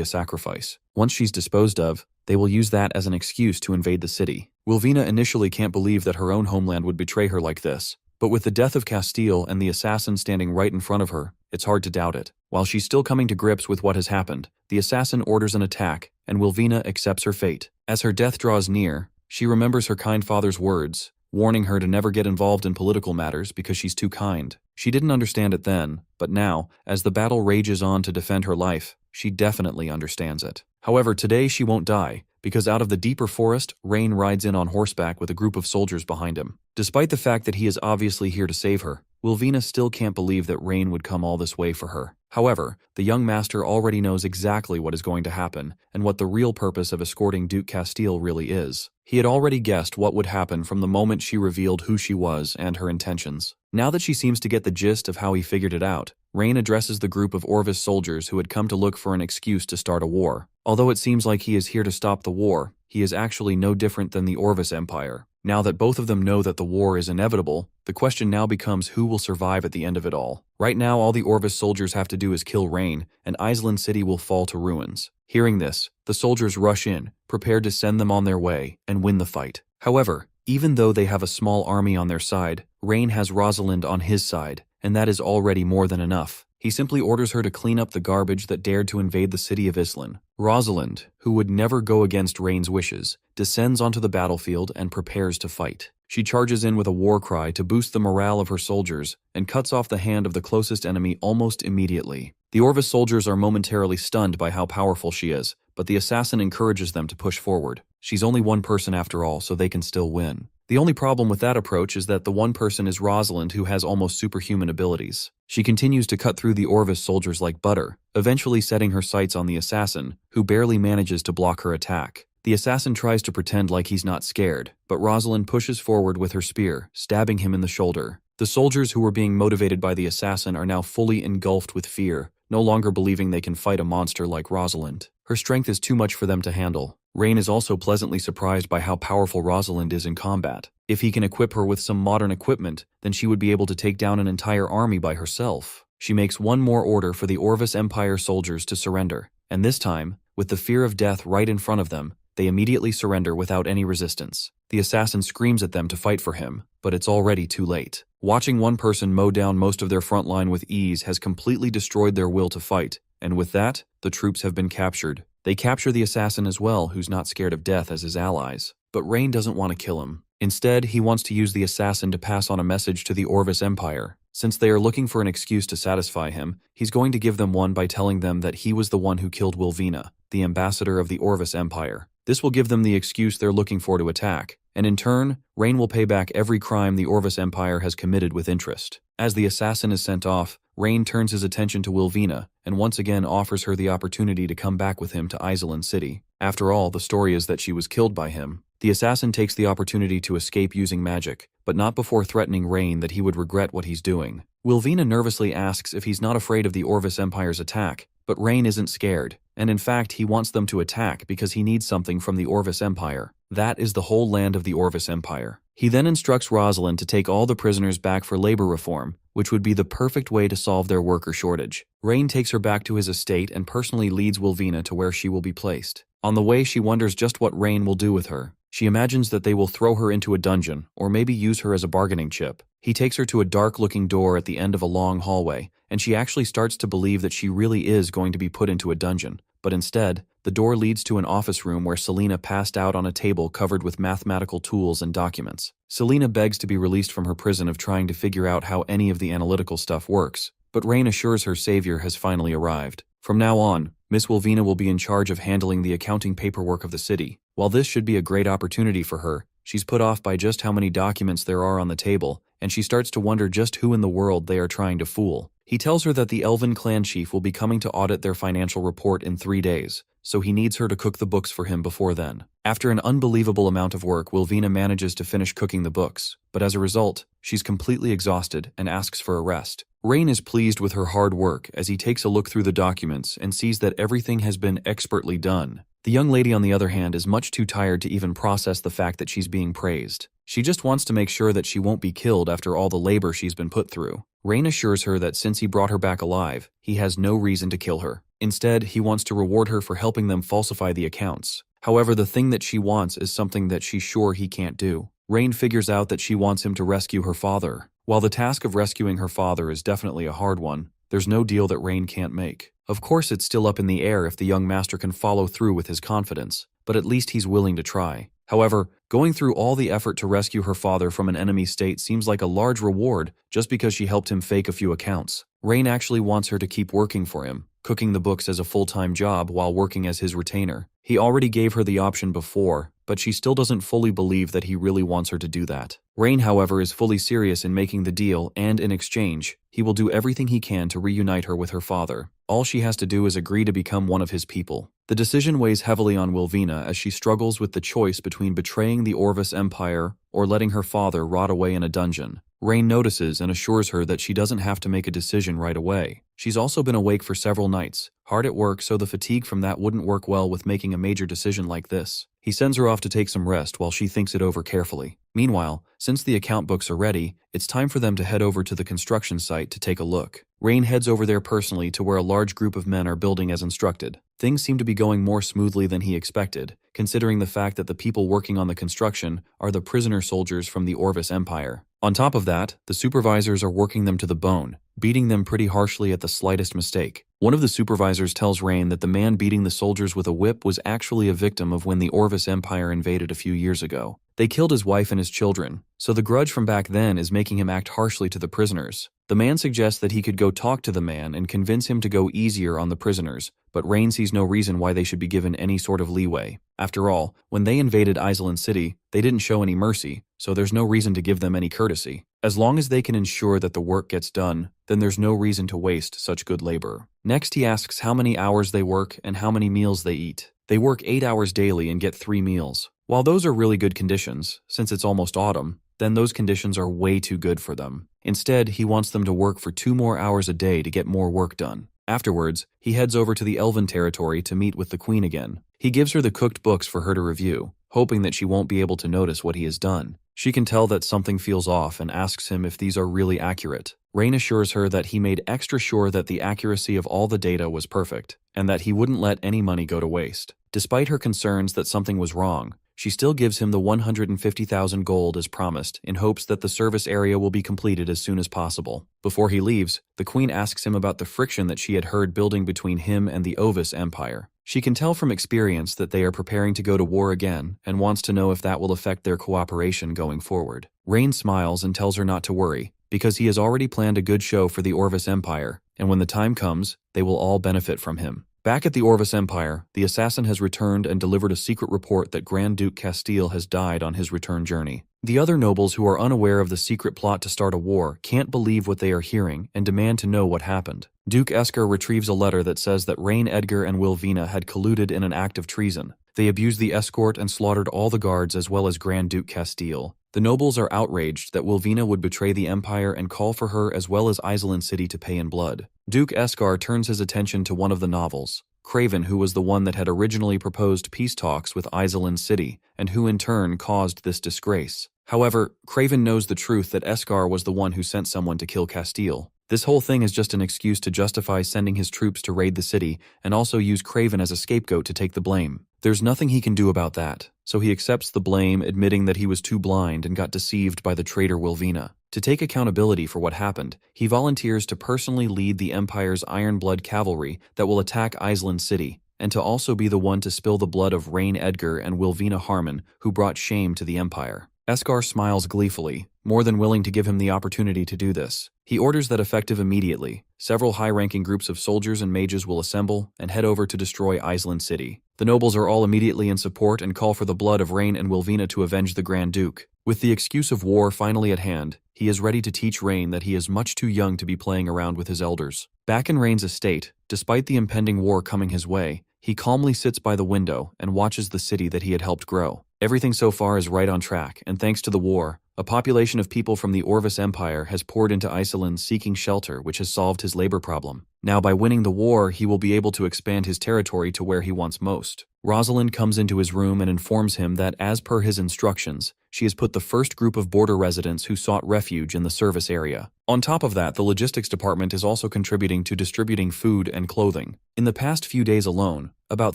a sacrifice. Once she's disposed of, they will use that as an excuse to invade the city. Wilvina initially can't believe that her own homeland would betray her like this, but with the death of Castiel and the assassin standing right in front of her, it's hard to doubt it. While she's still coming to grips with what has happened, the assassin orders an attack, and Wilvina accepts her fate. As her death draws near, she remembers her kind father's words, warning her to never get involved in political matters because she's too kind. She didn't understand it then, but now, as the battle rages on to defend her life, she definitely understands it. However, today she won't die, because out of the deeper forest, Rain rides in on horseback with a group of soldiers behind him. Despite the fact that he is obviously here to save her, Wilvina still can't believe that Rain would come all this way for her. However, the young master already knows exactly what is going to happen and what the real purpose of escorting Duke Castiel really is. He had already guessed what would happen from the moment she revealed who she was and her intentions. Now that she seems to get the gist of how he figured it out, Rain addresses the group of Orvis soldiers who had come to look for an excuse to start a war. Although it seems like he is here to stop the war, he is actually no different than the Orvis Empire. Now that both of them know that the war is inevitable, the question now becomes who will survive at the end of it all. Right now, all the Orvis soldiers have to do is kill Rain, and Island City will fall to ruins. Hearing this, the soldiers rush in, prepared to send them on their way and win the fight. However, even though they have a small army on their side, Rain has Rosalind on his side, and that is already more than enough. He simply orders her to clean up the garbage that dared to invade the city of Islin. Rosalind, who would never go against Rain's wishes, descends onto the battlefield and prepares to fight. She charges in with a war cry to boost the morale of her soldiers and cuts off the hand of the closest enemy almost immediately. The Orvis soldiers are momentarily stunned by how powerful she is, but the assassin encourages them to push forward. She's only one person after all, so they can still win. The only problem with that approach is that the one person is Rosalind, who has almost superhuman abilities. She continues to cut through the Orvis soldiers like butter, eventually setting her sights on the assassin, who barely manages to block her attack. The assassin tries to pretend like he's not scared, but Rosalind pushes forward with her spear, stabbing him in the shoulder. The soldiers who were being motivated by the assassin are now fully engulfed with fear, no longer believing they can fight a monster like Rosalind. Her strength is too much for them to handle. Rain is also pleasantly surprised by how powerful Rosalind is in combat. If he can equip her with some modern equipment, then she would be able to take down an entire army by herself. She makes one more order for the Orvis Empire soldiers to surrender, and this time, with the fear of death right in front of them, they immediately surrender without any resistance. The assassin screams at them to fight for him, but it's already too late. Watching one person mow down most of their front line with ease has completely destroyed their will to fight, and with that, the troops have been captured. They capture the assassin as well, who's not scared of death as his allies. But Rain doesn't want to kill him. Instead, he wants to use the assassin to pass on a message to the Orvis Empire. Since they are looking for an excuse to satisfy him, he's going to give them one by telling them that he was the one who killed Wilvina, the ambassador of the Orvis Empire. This will give them the excuse they're looking for to attack, and in turn, Rain will pay back every crime the Orvis Empire has committed with interest. As the assassin is sent off, Rain turns his attention to Wilvina and once again offers her the opportunity to come back with him to Iselin City. After all, the story is that she was killed by him. The assassin takes the opportunity to escape using magic, but not before threatening Rain that he would regret what he's doing. Wilvina nervously asks if he's not afraid of the Orvis Empire's attack, but Rain isn't scared, and in fact he wants them to attack because he needs something from the Orvis Empire. That is the whole land of the Orvis Empire. He then instructs Rosalind to take all the prisoners back for labor reform, which would be the perfect way to solve their worker shortage. Rain takes her back to his estate and personally leads Wilvina to where she will be placed. On the way, she wonders just what Rain will do with her. She imagines that they will throw her into a dungeon, or maybe use her as a bargaining chip. He takes her to a dark-looking door at the end of a long hallway, and she actually starts to believe that she really is going to be put into a dungeon. But instead, the door leads to an office room where Selena passed out on a table covered with mathematical tools and documents. Selena begs to be released from her prison of trying to figure out how any of the analytical stuff works, but Rain assures her savior has finally arrived. From now on, Miss Wilvina will be in charge of handling the accounting paperwork of the city. While this should be a great opportunity for her, she's put off by just how many documents there are on the table, and she starts to wonder just who in the world they are trying to fool. He tells her that the Elven clan chief will be coming to audit their financial report in 3 days, so he needs her to cook the books for him before then. After an unbelievable amount of work, Wilvina manages to finish cooking the books, but as a result, she's completely exhausted and asks for a rest. Rain is pleased with her hard work as he takes a look through the documents and sees that everything has been expertly done. The young lady, on the other hand, is much too tired to even process the fact that she's being praised. She just wants to make sure that she won't be killed after all the labor she's been put through. Rain assures her that since he brought her back alive, he has no reason to kill her. Instead, he wants to reward her for helping them falsify the accounts. However, the thing that she wants is something that she's sure he can't do. Rain figures out that she wants him to rescue her father. While the task of rescuing her father is definitely a hard one, there's no deal that Rain can't make. Of course, it's still up in the air if the young master can follow through with his confidence, but at least he's willing to try. However, going through all the effort to rescue her father from an enemy state seems like a large reward just because she helped him fake a few accounts. Rain actually wants her to keep working for him, cooking the books as a full-time job while working as his retainer. He already gave her the option before, but she still doesn't fully believe that he really wants her to do that. Rain, however, is fully serious in making the deal, and in exchange, he will do everything he can to reunite her with her father. All she has to do is agree to become one of his people. The decision weighs heavily on Wilvina as she struggles with the choice between betraying the Orvis Empire or letting her father rot away in a dungeon. Rain notices and assures her that she doesn't have to make a decision right away. She's also been awake for several nights, hard at work, so the fatigue from that wouldn't work well with making a major decision like this. He sends her off to take some rest while she thinks it over carefully. Meanwhile, since the account books are ready, it's time for them to head over to the construction site to take a look. Rain heads over there personally to where a large group of men are building as instructed. Things seem to be going more smoothly than he expected, considering the fact that the people working on the construction are the prisoner soldiers from the Orvis Empire. On top of that, the supervisors are working them to the bone, beating them pretty harshly at the slightest mistake. One of the supervisors tells Rain that the man beating the soldiers with a whip was actually a victim of when the Orvis Empire invaded a few years ago. They killed his wife and his children, so the grudge from back then is making him act harshly to the prisoners. The man suggests that he could go talk to the man and convince him to go easier on the prisoners, but Rain sees no reason why they should be given any sort of leeway. After all, when they invaded Iselin City, they didn't show any mercy, so there's no reason to give them any courtesy. As long as they can ensure that the work gets done, then there's no reason to waste such good labor. Next, he asks how many hours they work and how many meals they eat. They work 8 hours daily and get 3 meals. While those are really good conditions, since it's almost autumn, then those conditions are way too good for them. Instead, he wants them to work for 2 more hours a day to get more work done. Afterwards, he heads over to the Elven territory to meet with the queen again. He gives her the cooked books for her to review, hoping that she won't be able to notice what he has done. She can tell that something feels off and asks him if these are really accurate. Rain assures her that he made extra sure that the accuracy of all the data was perfect, and that he wouldn't let any money go to waste. Despite her concerns that something was wrong, she still gives him the 150,000 gold as promised, in hopes that the service area will be completed as soon as possible. Before he leaves, the queen asks him about the friction that she had heard building between him and the Ovis Empire. She can tell from experience that they are preparing to go to war again, and wants to know if that will affect their cooperation going forward. Rain smiles and tells her not to worry, because he has already planned a good show for the Orvis Empire, and when the time comes, they will all benefit from him. Back at the Orvis Empire, the assassin has returned and delivered a secret report that Grand Duke Castile has died on his return journey. The other nobles who are unaware of the secret plot to start a war can't believe what they are hearing and demand to know what happened. Duke Esker retrieves a letter that says that Rain Edgar and Wilvina had colluded in an act of treason. They abused the escort and slaughtered all the guards as well as Grand Duke Castile. The nobles are outraged that Wilvina would betray the empire and call for her as well as Iselin City to pay in blood. Duke Eskar turns his attention to one of the novels, Craven, who was the one that had originally proposed peace talks with Iselin City, and who in turn caused this disgrace. However, Craven knows the truth that Eskar was the one who sent someone to kill Castile. This whole thing is just an excuse to justify sending his troops to raid the city and also use Craven as a scapegoat to take the blame. There's nothing he can do about that, so he accepts the blame, admitting that he was too blind and got deceived by the traitor Wilvina. To take accountability for what happened, he volunteers to personally lead the Empire's Ironblood cavalry that will attack Iselin City, and to also be the one to spill the blood of Rain Edgar and Wilvina Harmon, who brought shame to the Empire. Eskar smiles gleefully, more than willing to give him the opportunity to do this. He orders that effective immediately, several high-ranking groups of soldiers and mages will assemble and head over to destroy Iselin City. The nobles are all immediately in support and call for the blood of Rain and Wilvina to avenge the Grand Duke. With the excuse of war finally at hand, he is ready to teach Rain that he is much too young to be playing around with his elders. Back in Rain's estate, despite the impending war coming his way, he calmly sits by the window and watches the city that he had helped grow. Everything so far is right on track, and thanks to the war, a population of people from the Orvis Empire has poured into Iselin seeking shelter, which has solved his labor problem. Now, by winning the war, he will be able to expand his territory to where he wants most. Rosalind comes into his room and informs him that, as per his instructions, she has put the first group of border residents who sought refuge in the service area. On top of that, the logistics department is also contributing to distributing food and clothing. In the past few days alone, about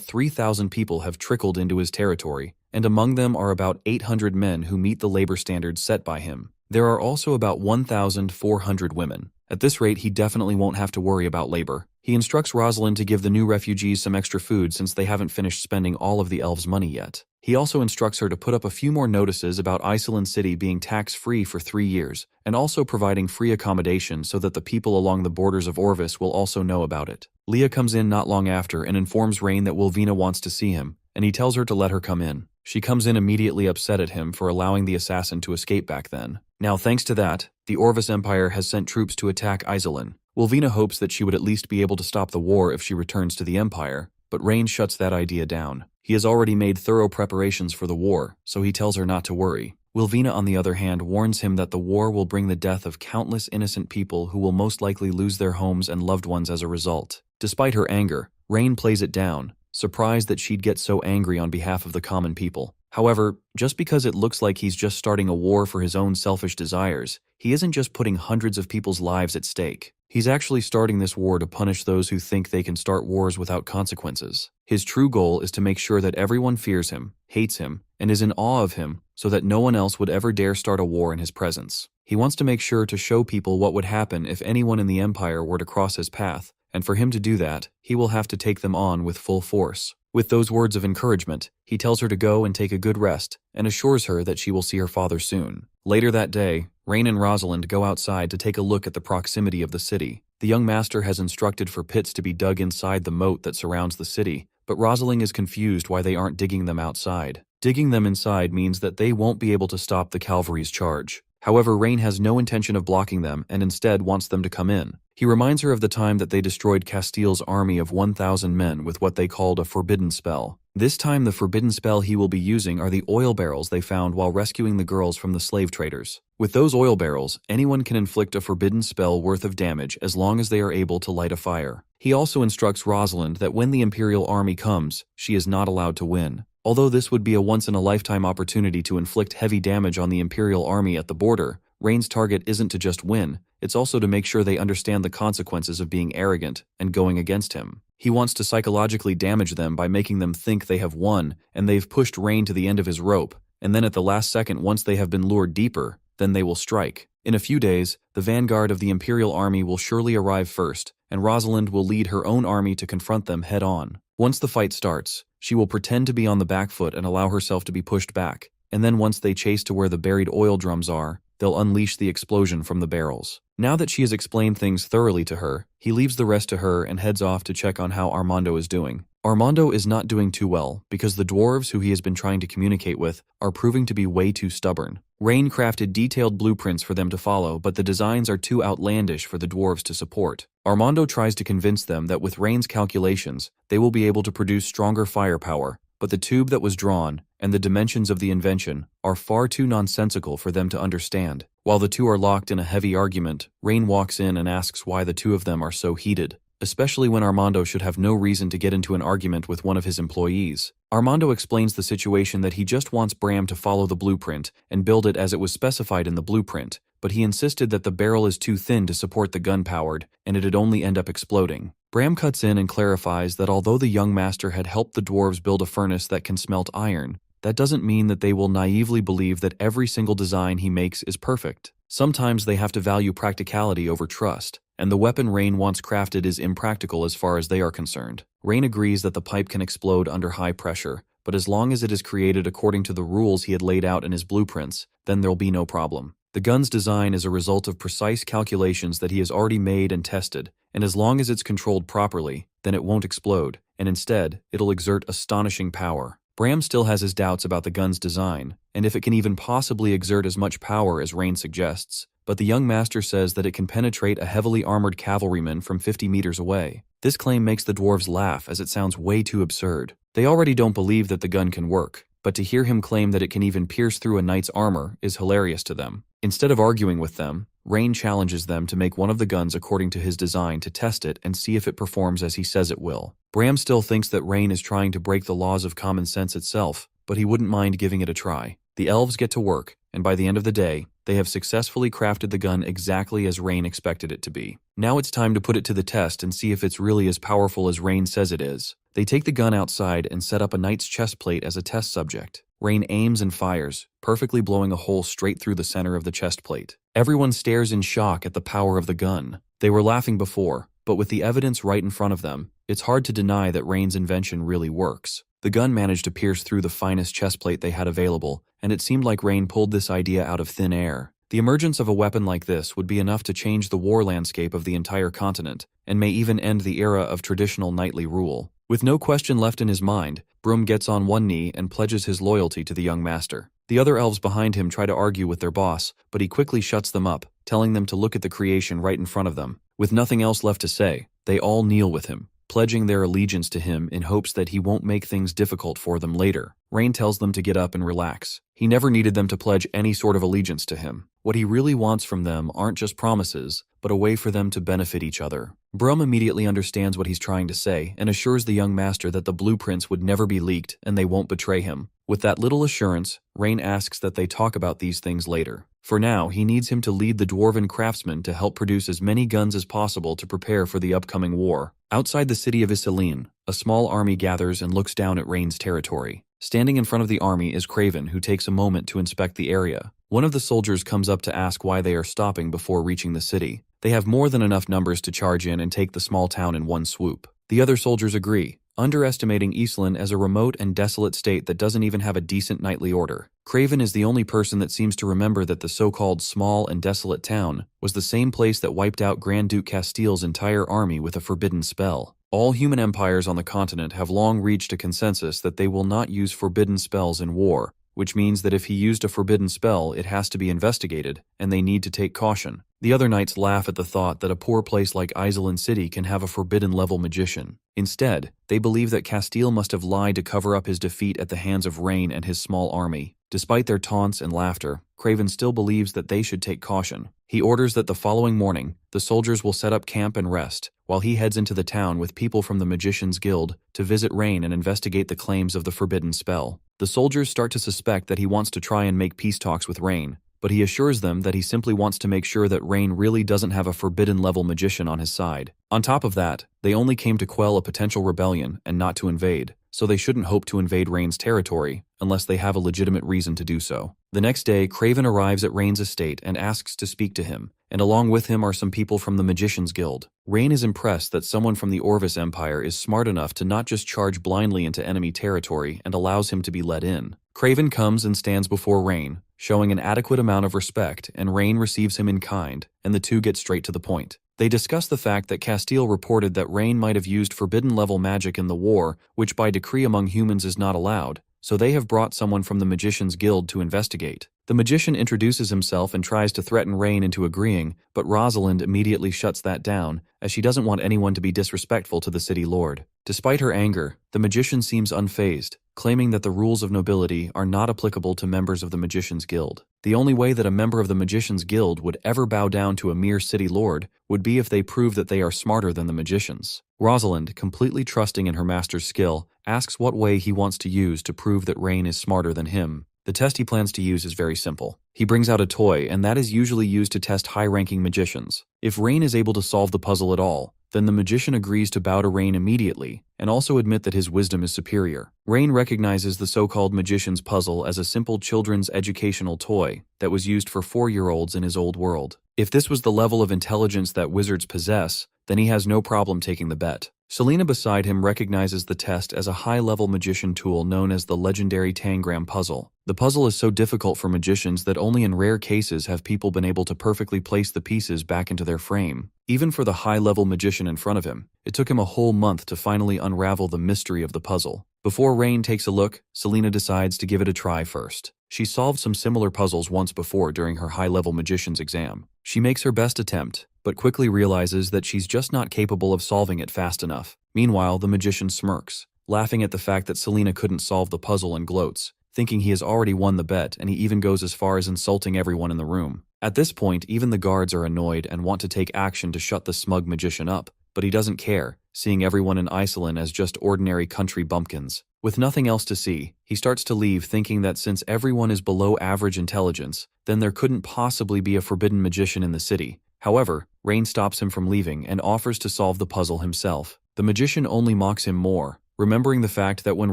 3,000 people have trickled into his territory, and among them are about 800 men who meet the labor standards set by him. There are also about 1,400 women. At this rate, he definitely won't have to worry about labor. He instructs Rosalind to give the new refugees some extra food since they haven't finished spending all of the elves' money yet. He also instructs her to put up a few more notices about Iselin City being tax-free for 3 years, and also providing free accommodation so that the people along the borders of Orvis will also know about it. Leah comes in not long after and informs Rain that Wilvina wants to see him, and he tells her to let her come in. She comes in immediately upset at him for allowing the assassin to escape back then. Now, thanks to that, the Orvis Empire has sent troops to attack Iselin. Wilvina hopes that she would at least be able to stop the war if she returns to the Empire, but Rain shuts that idea down. He has already made thorough preparations for the war, so he tells her not to worry. Wilvina, on the other hand, warns him that the war will bring the death of countless innocent people who will most likely lose their homes and loved ones as a result. Despite her anger, Rain plays it down, surprised that she'd get so angry on behalf of the common people. However, just because it looks like he's just starting a war for his own selfish desires, he isn't just putting hundreds of people's lives at stake. He's actually starting this war to punish those who think they can start wars without consequences. His true goal is to make sure that everyone fears him, hates him, and is in awe of him so that no one else would ever dare start a war in his presence. He wants to make sure to show people what would happen if anyone in the Empire were to cross his path, and for him to do that, he will have to take them on with full force. With those words of encouragement, he tells her to go and take a good rest and assures her that she will see her father soon. Later that day, Rain and Rosalind go outside to take a look at the proximity of the city. The young master has instructed for pits to be dug inside the moat that surrounds the city, but Rosalind is confused why they aren't digging them outside. Digging them inside means that they won't be able to stop the cavalry's charge. However, Rain has no intention of blocking them and instead wants them to come in. He reminds her of the time that they destroyed Castile's army of 1,000 men with what they called a forbidden spell. This time the forbidden spell he will be using are the oil barrels they found while rescuing the girls from the slave traders. With those oil barrels, anyone can inflict a forbidden spell worth of damage as long as they are able to light a fire. He also instructs Rosalind that when the Imperial army comes, she is not allowed to win. Although this would be a once-in-a-lifetime opportunity to inflict heavy damage on the Imperial army at the border, Rain's target isn't to just win, it's also to make sure they understand the consequences of being arrogant and going against him. He wants to psychologically damage them by making them think they have won and they've pushed Rain to the end of his rope, and then at the last second, once they have been lured deeper, then they will strike. In a few days, the vanguard of the Imperial army will surely arrive first, and Rosalind will lead her own army to confront them head-on. Once the fight starts, she will pretend to be on the back foot and allow herself to be pushed back, and then once they chase to where the buried oil drums are, they'll unleash the explosion from the barrels. Now that she has explained things thoroughly to her, he leaves the rest to her and heads off to check on how Armando is doing. Armando is not doing too well because the dwarves who he has been trying to communicate with are proving to be way too stubborn. Rain crafted detailed blueprints for them to follow, but the designs are too outlandish for the dwarves to support. Armando tries to convince them that with Rain's calculations, they will be able to produce stronger firepower, but the tube that was drawn and the dimensions of the invention are far too nonsensical for them to understand. While the two are locked in a heavy argument, Rain walks in and asks why the two of them are so heated, especially when Armando should have no reason to get into an argument with one of his employees. Armando explains the situation that he just wants Bram to follow the blueprint and build it as it was specified in the blueprint, but he insisted that the barrel is too thin to support the gun-powered, and it'd only end up exploding. Bram cuts in and clarifies that although the young master had helped the dwarves build a furnace that can smelt iron, that doesn't mean that they will naively believe that every single design he makes is perfect. Sometimes they have to value practicality over trust, and the weapon Rain wants crafted is impractical as far as they are concerned. Rain agrees that the pipe can explode under high pressure, but as long as it is created according to the rules he had laid out in his blueprints, then there'll be no problem. The gun's design is a result of precise calculations that he has already made and tested, and as long as it's controlled properly, then it won't explode, and instead, it'll exert astonishing power. Bram still has his doubts about the gun's design, and if it can even possibly exert as much power as Rain suggests, but the young master says that it can penetrate a heavily armored cavalryman from 50 meters away. This claim makes the dwarves laugh as it sounds way too absurd. They already don't believe that the gun can work, but to hear him claim that it can even pierce through a knight's armor is hilarious to them. Instead of arguing with them, Rain challenges them to make one of the guns according to his design to test it and see if it performs as he says it will. Bram still thinks that Rain is trying to break the laws of common sense itself, but he wouldn't mind giving it a try. The elves get to work, and by the end of the day, they have successfully crafted the gun exactly as Rain expected it to be. Now it's time to put it to the test and see if it's really as powerful as Rain says it is. They take the gun outside and set up a knight's chest plate as a test subject. Rain aims and fires, perfectly blowing a hole straight through the center of the chest plate. Everyone stares in shock at the power of the gun. They were laughing before, but with the evidence right in front of them, it's hard to deny that Rain's invention really works. The gun managed to pierce through the finest chest plate they had available, and it seemed like Rain pulled this idea out of thin air. The emergence of a weapon like this would be enough to change the war landscape of the entire continent, and may even end the era of traditional knightly rule. With no question left in his mind, Broom gets on one knee and pledges his loyalty to the young master. The other elves behind him try to argue with their boss, but he quickly shuts them up, telling them to look at the creation right in front of them. With nothing else left to say, they all kneel with him, pledging their allegiance to him in hopes that he won't make things difficult for them later. Rain tells them to get up and relax. He never needed them to pledge any sort of allegiance to him. What he really wants from them aren't just promises, but a way for them to benefit each other. Brum immediately understands what he's trying to say and assures the young master that the blueprints would never be leaked and they won't betray him. With that little assurance, Rain asks that they talk about these things later. For now, he needs him to lead the Dwarven craftsmen to help produce as many guns as possible to prepare for the upcoming war. Outside the city of Eling, a small army gathers and looks down at Rain's territory. Standing in front of the army is Craven, who takes a moment to inspect the area. One of the soldiers comes up to ask why they are stopping before reaching the city. They have more than enough numbers to charge in and take the small town in one swoop. The other soldiers agree, underestimating Eling as a remote and desolate state that doesn't even have a decent nightly order. Craven is the only person that seems to remember that the so-called small and desolate town was the same place that wiped out Grand Duke Castile's entire army with a forbidden spell. All human empires on the continent have long reached a consensus that they will not use forbidden spells in war, which means that if he used a forbidden spell, it has to be investigated, and they need to take caution. The other knights laugh at the thought that a poor place like Iselin City can have a forbidden-level magician. Instead, they believe that Castile must have lied to cover up his defeat at the hands of Rain and his small army. Despite their taunts and laughter, Craven still believes that they should take caution. He orders that the following morning, the soldiers will set up camp and rest, while he heads into the town with people from the Magician's Guild to visit Rain and investigate the claims of the forbidden spell. The soldiers start to suspect that he wants to try and make peace talks with Rain, but he assures them that he simply wants to make sure that Rain really doesn't have a forbidden-level magician on his side. On top of that, they only came to quell a potential rebellion and not to invade, so they shouldn't hope to invade Rain's territory unless they have a legitimate reason to do so. The next day, Craven arrives at Rain's estate and asks to speak to him, and along with him are some people from the Magician's Guild. Rain is impressed that someone from the Orvis Empire is smart enough to not just charge blindly into enemy territory and allows him to be let in. Craven comes and stands before Rain, showing an adequate amount of respect, and Rain receives him in kind, and the two get straight to the point. They discuss the fact that Castile reported that Rain might have used forbidden-level magic in the war, which by decree among humans is not allowed, so they have brought someone from the Magician's Guild to investigate. The magician introduces himself and tries to threaten Rain into agreeing, but Rosalind immediately shuts that down, as she doesn't want anyone to be disrespectful to the city lord. Despite her anger, the magician seems unfazed, claiming that the rules of nobility are not applicable to members of the Magician's Guild. The only way that a member of the Magician's Guild would ever bow down to a mere city lord would be if they prove that they are smarter than the magicians. Rosalind, completely trusting in her master's skill, asks what way he wants to use to prove that Rain is smarter than him. The test he plans to use is very simple. He brings out a toy, and that is usually used to test high-ranking magicians. If Rain is able to solve the puzzle at all, then the magician agrees to bow to Rain immediately, and also admit that his wisdom is superior. Rain recognizes the so-called magician's puzzle as a simple children's educational toy that was used for 4-year-olds in his old world. If this was the level of intelligence that wizards possess, then he has no problem taking the bet. Selena beside him recognizes the test as a high-level magician tool known as the legendary Tangram puzzle. The puzzle is so difficult for magicians that only in rare cases have people been able to perfectly place the pieces back into their frame. Even for the high-level magician in front of him, it took him a whole month to finally unravel the mystery of the puzzle. Before Rain takes a look, Selena decides to give it a try first. She solved some similar puzzles once before during her high-level magician's exam. She makes her best attempt, but quickly realizes that she's just not capable of solving it fast enough. Meanwhile, the magician smirks, laughing at the fact that Selena couldn't solve the puzzle, and gloats, thinking he has already won the bet, and he even goes as far as insulting everyone in the room. At this point, even the guards are annoyed and want to take action to shut the smug magician up, but he doesn't care, seeing everyone in Iselin as just ordinary country bumpkins. With nothing else to see, he starts to leave, thinking that since everyone is below average intelligence, then there couldn't possibly be a forbidden magician in the city. However, Rain stops him from leaving and offers to solve the puzzle himself. The magician only mocks him more, remembering the fact that when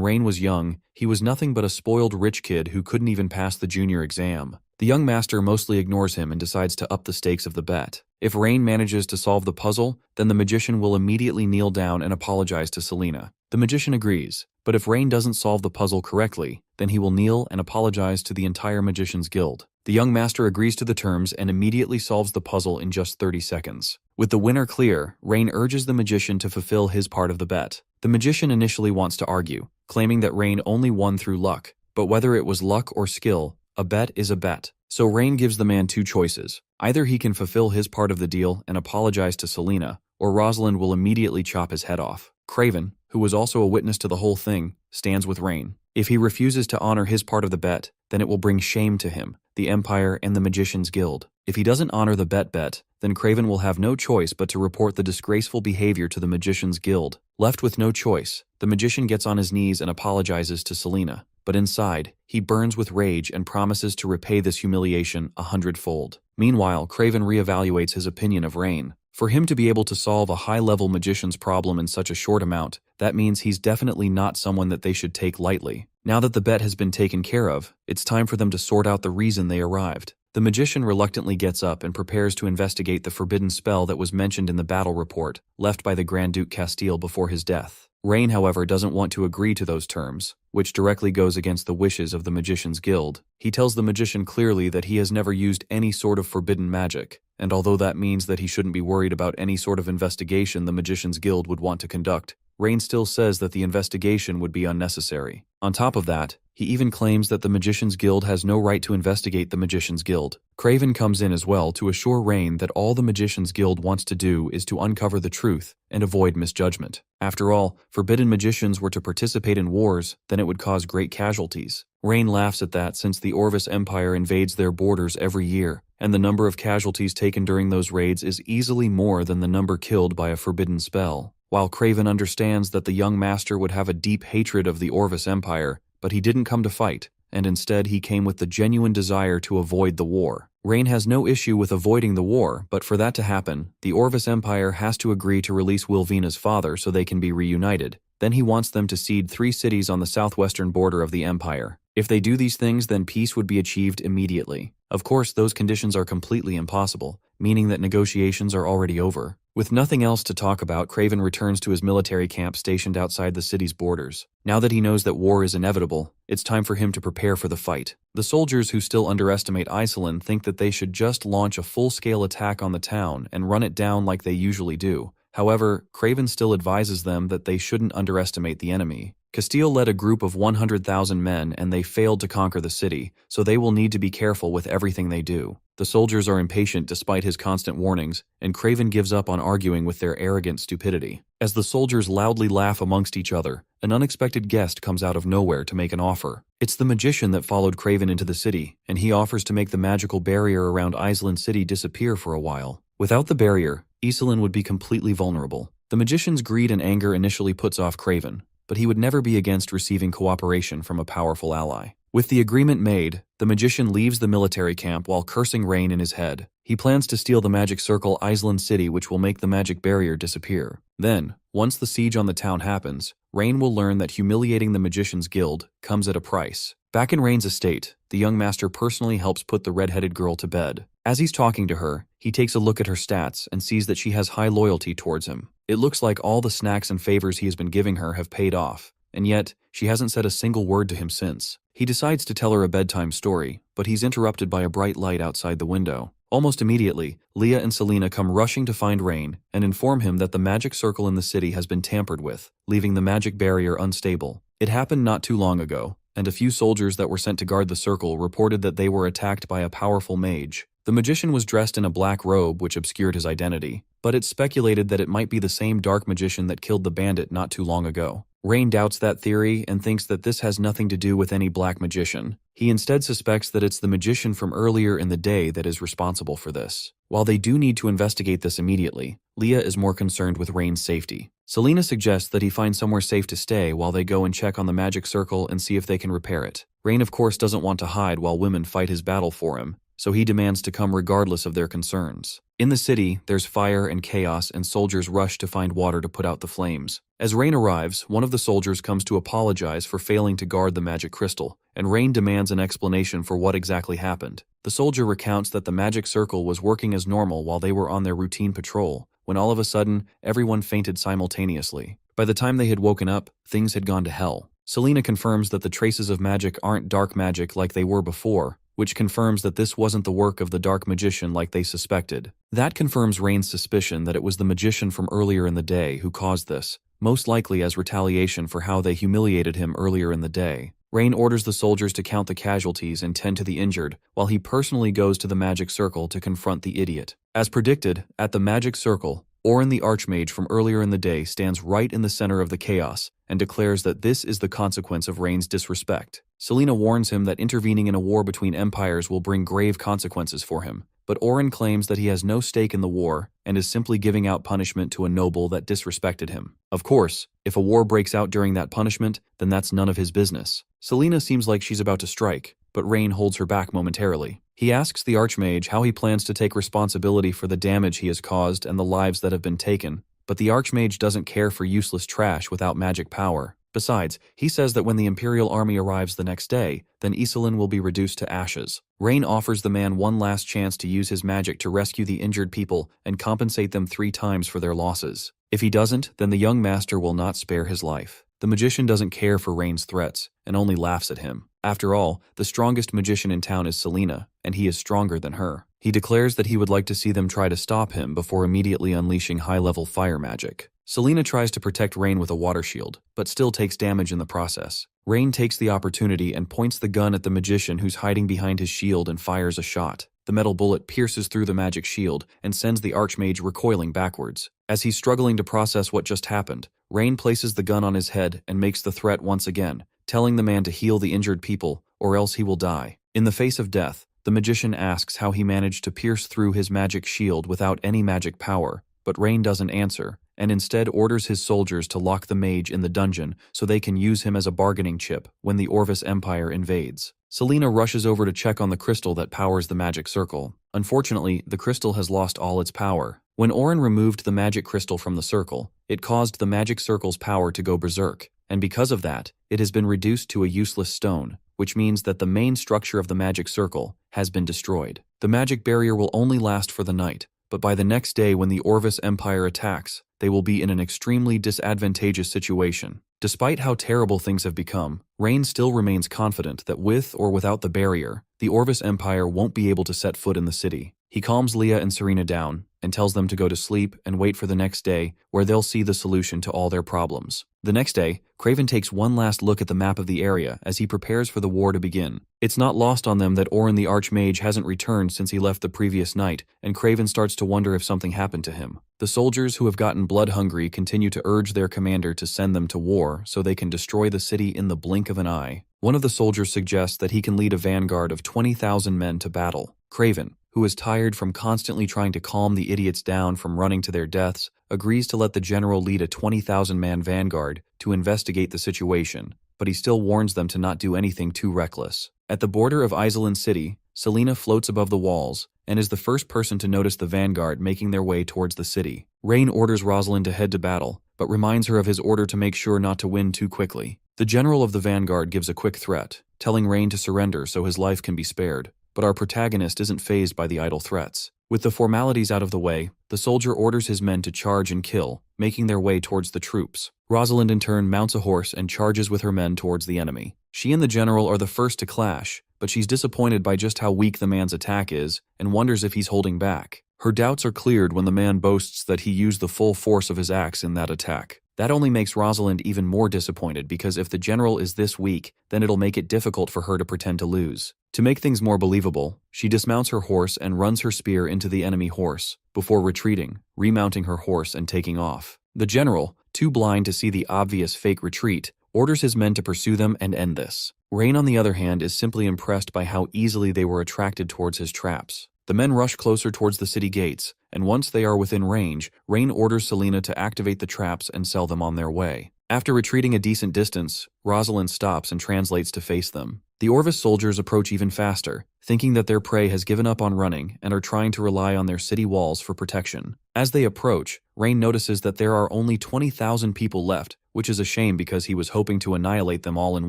Rain was young, he was nothing but a spoiled rich kid who couldn't even pass the junior exam. The young master mostly ignores him and decides to up the stakes of the bet. If Rain manages to solve the puzzle, then the magician will immediately kneel down and apologize to Selena. The magician agrees, but if Rain doesn't solve the puzzle correctly, then he will kneel and apologize to the entire Magician's Guild. The young master agrees to the terms and immediately solves the puzzle in just 30 seconds. With the winner clear, Rain urges the magician to fulfill his part of the bet. The magician initially wants to argue, claiming that Rain only won through luck, but whether it was luck or skill, a bet is a bet. So Rain gives the man two choices. Either he can fulfill his part of the deal and apologize to Selena, or Rosalind will immediately chop his head off. Craven, who was also a witness to the whole thing, stands with Rain. If he refuses to honor his part of the bet, then it will bring shame to him, the Empire, and the Magician's Guild. If he doesn't honor the bet, then Craven will have no choice but to report the disgraceful behavior to the Magician's Guild. Left with no choice, the magician gets on his knees and apologizes to Selena, but inside, he burns with rage and promises to repay this humiliation 100-fold. Meanwhile, Craven reevaluates his opinion of Rain. For him to be able to solve a high-level magician's problem in such a short amount, that means he's definitely not someone that they should take lightly. Now that the bet has been taken care of, it's time for them to sort out the reason they arrived. The magician reluctantly gets up and prepares to investigate the forbidden spell that was mentioned in the battle report, left by the Grand Duke Castile before his death. Rain, however, doesn't want to agree to those terms, which directly goes against the wishes of the Magician's Guild. He tells the magician clearly that he has never used any sort of forbidden magic, and although that means that he shouldn't be worried about any sort of investigation the Magician's Guild would want to conduct, Rain still says that the investigation would be unnecessary. On top of that, He even claims that the Magician's Guild has no right to investigate the Magician's Guild. Craven comes in as well to assure Rain that all the Magician's Guild wants to do is to uncover the truth and avoid misjudgment. After all, forbidden magicians were to participate in wars, then it would cause great casualties. Rain laughs at that since the Orvis Empire invades their borders every year, and the number of casualties taken during those raids is easily more than the number killed by a forbidden spell. While Craven understands that the young master would have a deep hatred of the Orvis Empire, but he didn't come to fight, and instead he came with the genuine desire to avoid the war. Rain has no issue with avoiding the war, but for that to happen, the Orvis Empire has to agree to release Wilvina's father so they can be reunited. Then he wants them to cede 3 cities on the southwestern border of the empire. If they do these things, then peace would be achieved immediately. Of course, those conditions are completely impossible, meaning that negotiations are already over. With nothing else to talk about, Craven returns to his military camp stationed outside the city's borders. Now that he knows that war is inevitable, it's time for him to prepare for the fight. The soldiers who still underestimate Iselin think that they should just launch a full-scale attack on the town and run it down like they usually do. However, Craven still advises them that they shouldn't underestimate the enemy. Castile led a group of 100,000 men and they failed to conquer the city, so they will need to be careful with everything they do. The soldiers are impatient despite his constant warnings, and Craven gives up on arguing with their arrogant stupidity. As the soldiers loudly laugh amongst each other, an unexpected guest comes out of nowhere to make an offer. It's the magician that followed Craven into the city, and he offers to make the magical barrier around Iselin City disappear for a while. Without the barrier, Iselin would be completely vulnerable. The magician's greed and anger initially puts off Craven, but he would never be against receiving cooperation from a powerful ally. With the agreement made, the magician leaves the military camp while cursing Rain in his head. He plans to steal the magic circle Iselin City, which will make the magic barrier disappear. Then, once the siege on the town happens, Rain will learn that humiliating the Magician's Guild comes at a price. Back in Rain's estate, the young master personally helps put the red-headed girl to bed. As he's talking to her, he takes a look at her stats and sees that she has high loyalty towards him. It looks like all the snacks and favors he has been giving her have paid off, and yet, she hasn't said a single word to him since. He decides to tell her a bedtime story, but he's interrupted by a bright light outside the window. Almost immediately, Leah and Selena come rushing to find Rain and inform him that the magic circle in the city has been tampered with, leaving the magic barrier unstable. It happened not too long ago, and a few soldiers that were sent to guard the circle reported that they were attacked by a powerful mage. The magician was dressed in a black robe which obscured his identity, but it's speculated that it might be the same dark magician that killed the bandit not too long ago. Rain doubts that theory and thinks that this has nothing to do with any black magician. He instead suspects that it's the magician from earlier in the day that is responsible for this. While they do need to investigate this immediately, Leah is more concerned with Rain's safety. Selena suggests that he find somewhere safe to stay while they go and check on the magic circle and see if they can repair it. Rain of course doesn't want to hide while women fight his battle for him, so he demands to come regardless of their concerns. In the city, there's fire and chaos and soldiers rush to find water to put out the flames. As Rain arrives, one of the soldiers comes to apologize for failing to guard the magic crystal, and Rain demands an explanation for what exactly happened. The soldier recounts that the magic circle was working as normal while they were on their routine patrol, when all of a sudden, everyone fainted simultaneously. By the time they had woken up, things had gone to hell. Selena confirms that the traces of magic aren't dark magic like they were before, which confirms that this wasn't the work of the dark magician like they suspected. That confirms Rain's suspicion that it was the magician from earlier in the day who caused this, most likely as retaliation for how they humiliated him earlier in the day. Rain orders the soldiers to count the casualties and tend to the injured, while he personally goes to the magic circle to confront the idiot. As predicted, at the magic circle, Orin the Archmage from earlier in the day stands right in the center of the chaos and declares that this is the consequence of Rain's disrespect. Selena warns him that intervening in a war between empires will bring grave consequences for him, but Orin claims that he has no stake in the war and is simply giving out punishment to a noble that disrespected him. Of course, if a war breaks out during that punishment, then that's none of his business. Selena seems like she's about to strike, but Rain holds her back momentarily. He asks the Archmage how he plans to take responsibility for the damage he has caused and the lives that have been taken, but the Archmage doesn't care for useless trash without magic power. Besides, he says that when the Imperial army arrives the next day, then Iselin will be reduced to ashes. Rain offers the man one last chance to use his magic to rescue the injured people and compensate them 3 times for their losses. If he doesn't, then the young master will not spare his life. The magician doesn't care for Rain's threats and only laughs at him. After all, the strongest magician in town is Selena, and he is stronger than her. He declares that he would like to see them try to stop him before immediately unleashing high-level fire magic. Selena tries to protect Rain with a water shield, but still takes damage in the process. Rain takes the opportunity and points the gun at the magician who's hiding behind his shield and fires a shot. The metal bullet pierces through the magic shield and sends the archmage recoiling backwards. As he's struggling to process what just happened, Rain places the gun on his head and makes the threat once again, telling the man to heal the injured people or else he will die. In the face of death, the magician asks how he managed to pierce through his magic shield without any magic power, but Rain doesn't answer, and instead orders his soldiers to lock the mage in the dungeon so they can use him as a bargaining chip when the Orvis Empire invades. Selena rushes over to check on the crystal that powers the magic circle. Unfortunately, the crystal has lost all its power. When Orin removed the magic crystal from the circle, it caused the magic circle's power to go berserk, and because of that, it has been reduced to a useless stone, which means that the main structure of the magic circle has been destroyed. The magic barrier will only last for the night, but by the next day when the Orvis Empire attacks, they will be in an extremely disadvantageous situation. Despite how terrible things have become, Rain still remains confident that with or without the barrier, the Orvis Empire won't be able to set foot in the city. He calms Leah and Serena down and tells them to go to sleep and wait for the next day where they'll see the solution to all their problems. The next day, Craven takes one last look at the map of the area as he prepares for the war to begin. It's not lost on them that Orin the Archmage hasn't returned since he left the previous night, and Craven starts to wonder if something happened to him. The soldiers who have gotten blood-hungry continue to urge their commander to send them to war so they can destroy the city in the blink of an eye. One of the soldiers suggests that he can lead a vanguard of 20,000 men to battle. Craven, who is tired from constantly trying to calm the idiots down from running to their deaths, agrees to let the general lead a 20,000-man vanguard to investigate the situation, but he still warns them to not do anything too reckless. At the border of Iselin City, Selena floats above the walls and is the first person to notice the vanguard making their way towards the city. Rain orders Rosalind to head to battle, but reminds her of his order to make sure not to win too quickly. The general of the vanguard gives a quick threat, telling Rain to surrender so his life can be spared, but our protagonist isn't fazed by the idle threats. With the formalities out of the way, the soldier orders his men to charge and kill, making their way towards the troops. Rosalind in turn mounts a horse and charges with her men towards the enemy. She and the general are the first to clash, but she's disappointed by just how weak the man's attack is and wonders if he's holding back. Her doubts are cleared when the man boasts that he used the full force of his axe in that attack. That only makes Rosalind even more disappointed because if the general is this weak, then it'll make it difficult for her to pretend to lose. To make things more believable, she dismounts her horse and runs her spear into the enemy horse, before retreating, remounting her horse and taking off. The general, too blind to see the obvious fake retreat, orders his men to pursue them and end this. Rain, on the other hand, is simply impressed by how easily they were attracted towards his traps. The men rush closer towards the city gates, and once they are within range, Rain orders Selena to activate the traps and sell them on their way. After retreating a decent distance, Rosalind stops and translates to face them. The Orvis soldiers approach even faster, thinking that their prey has given up on running and are trying to rely on their city walls for protection. As they approach, Rain notices that there are only 20,000 people left, which is a shame because he was hoping to annihilate them all in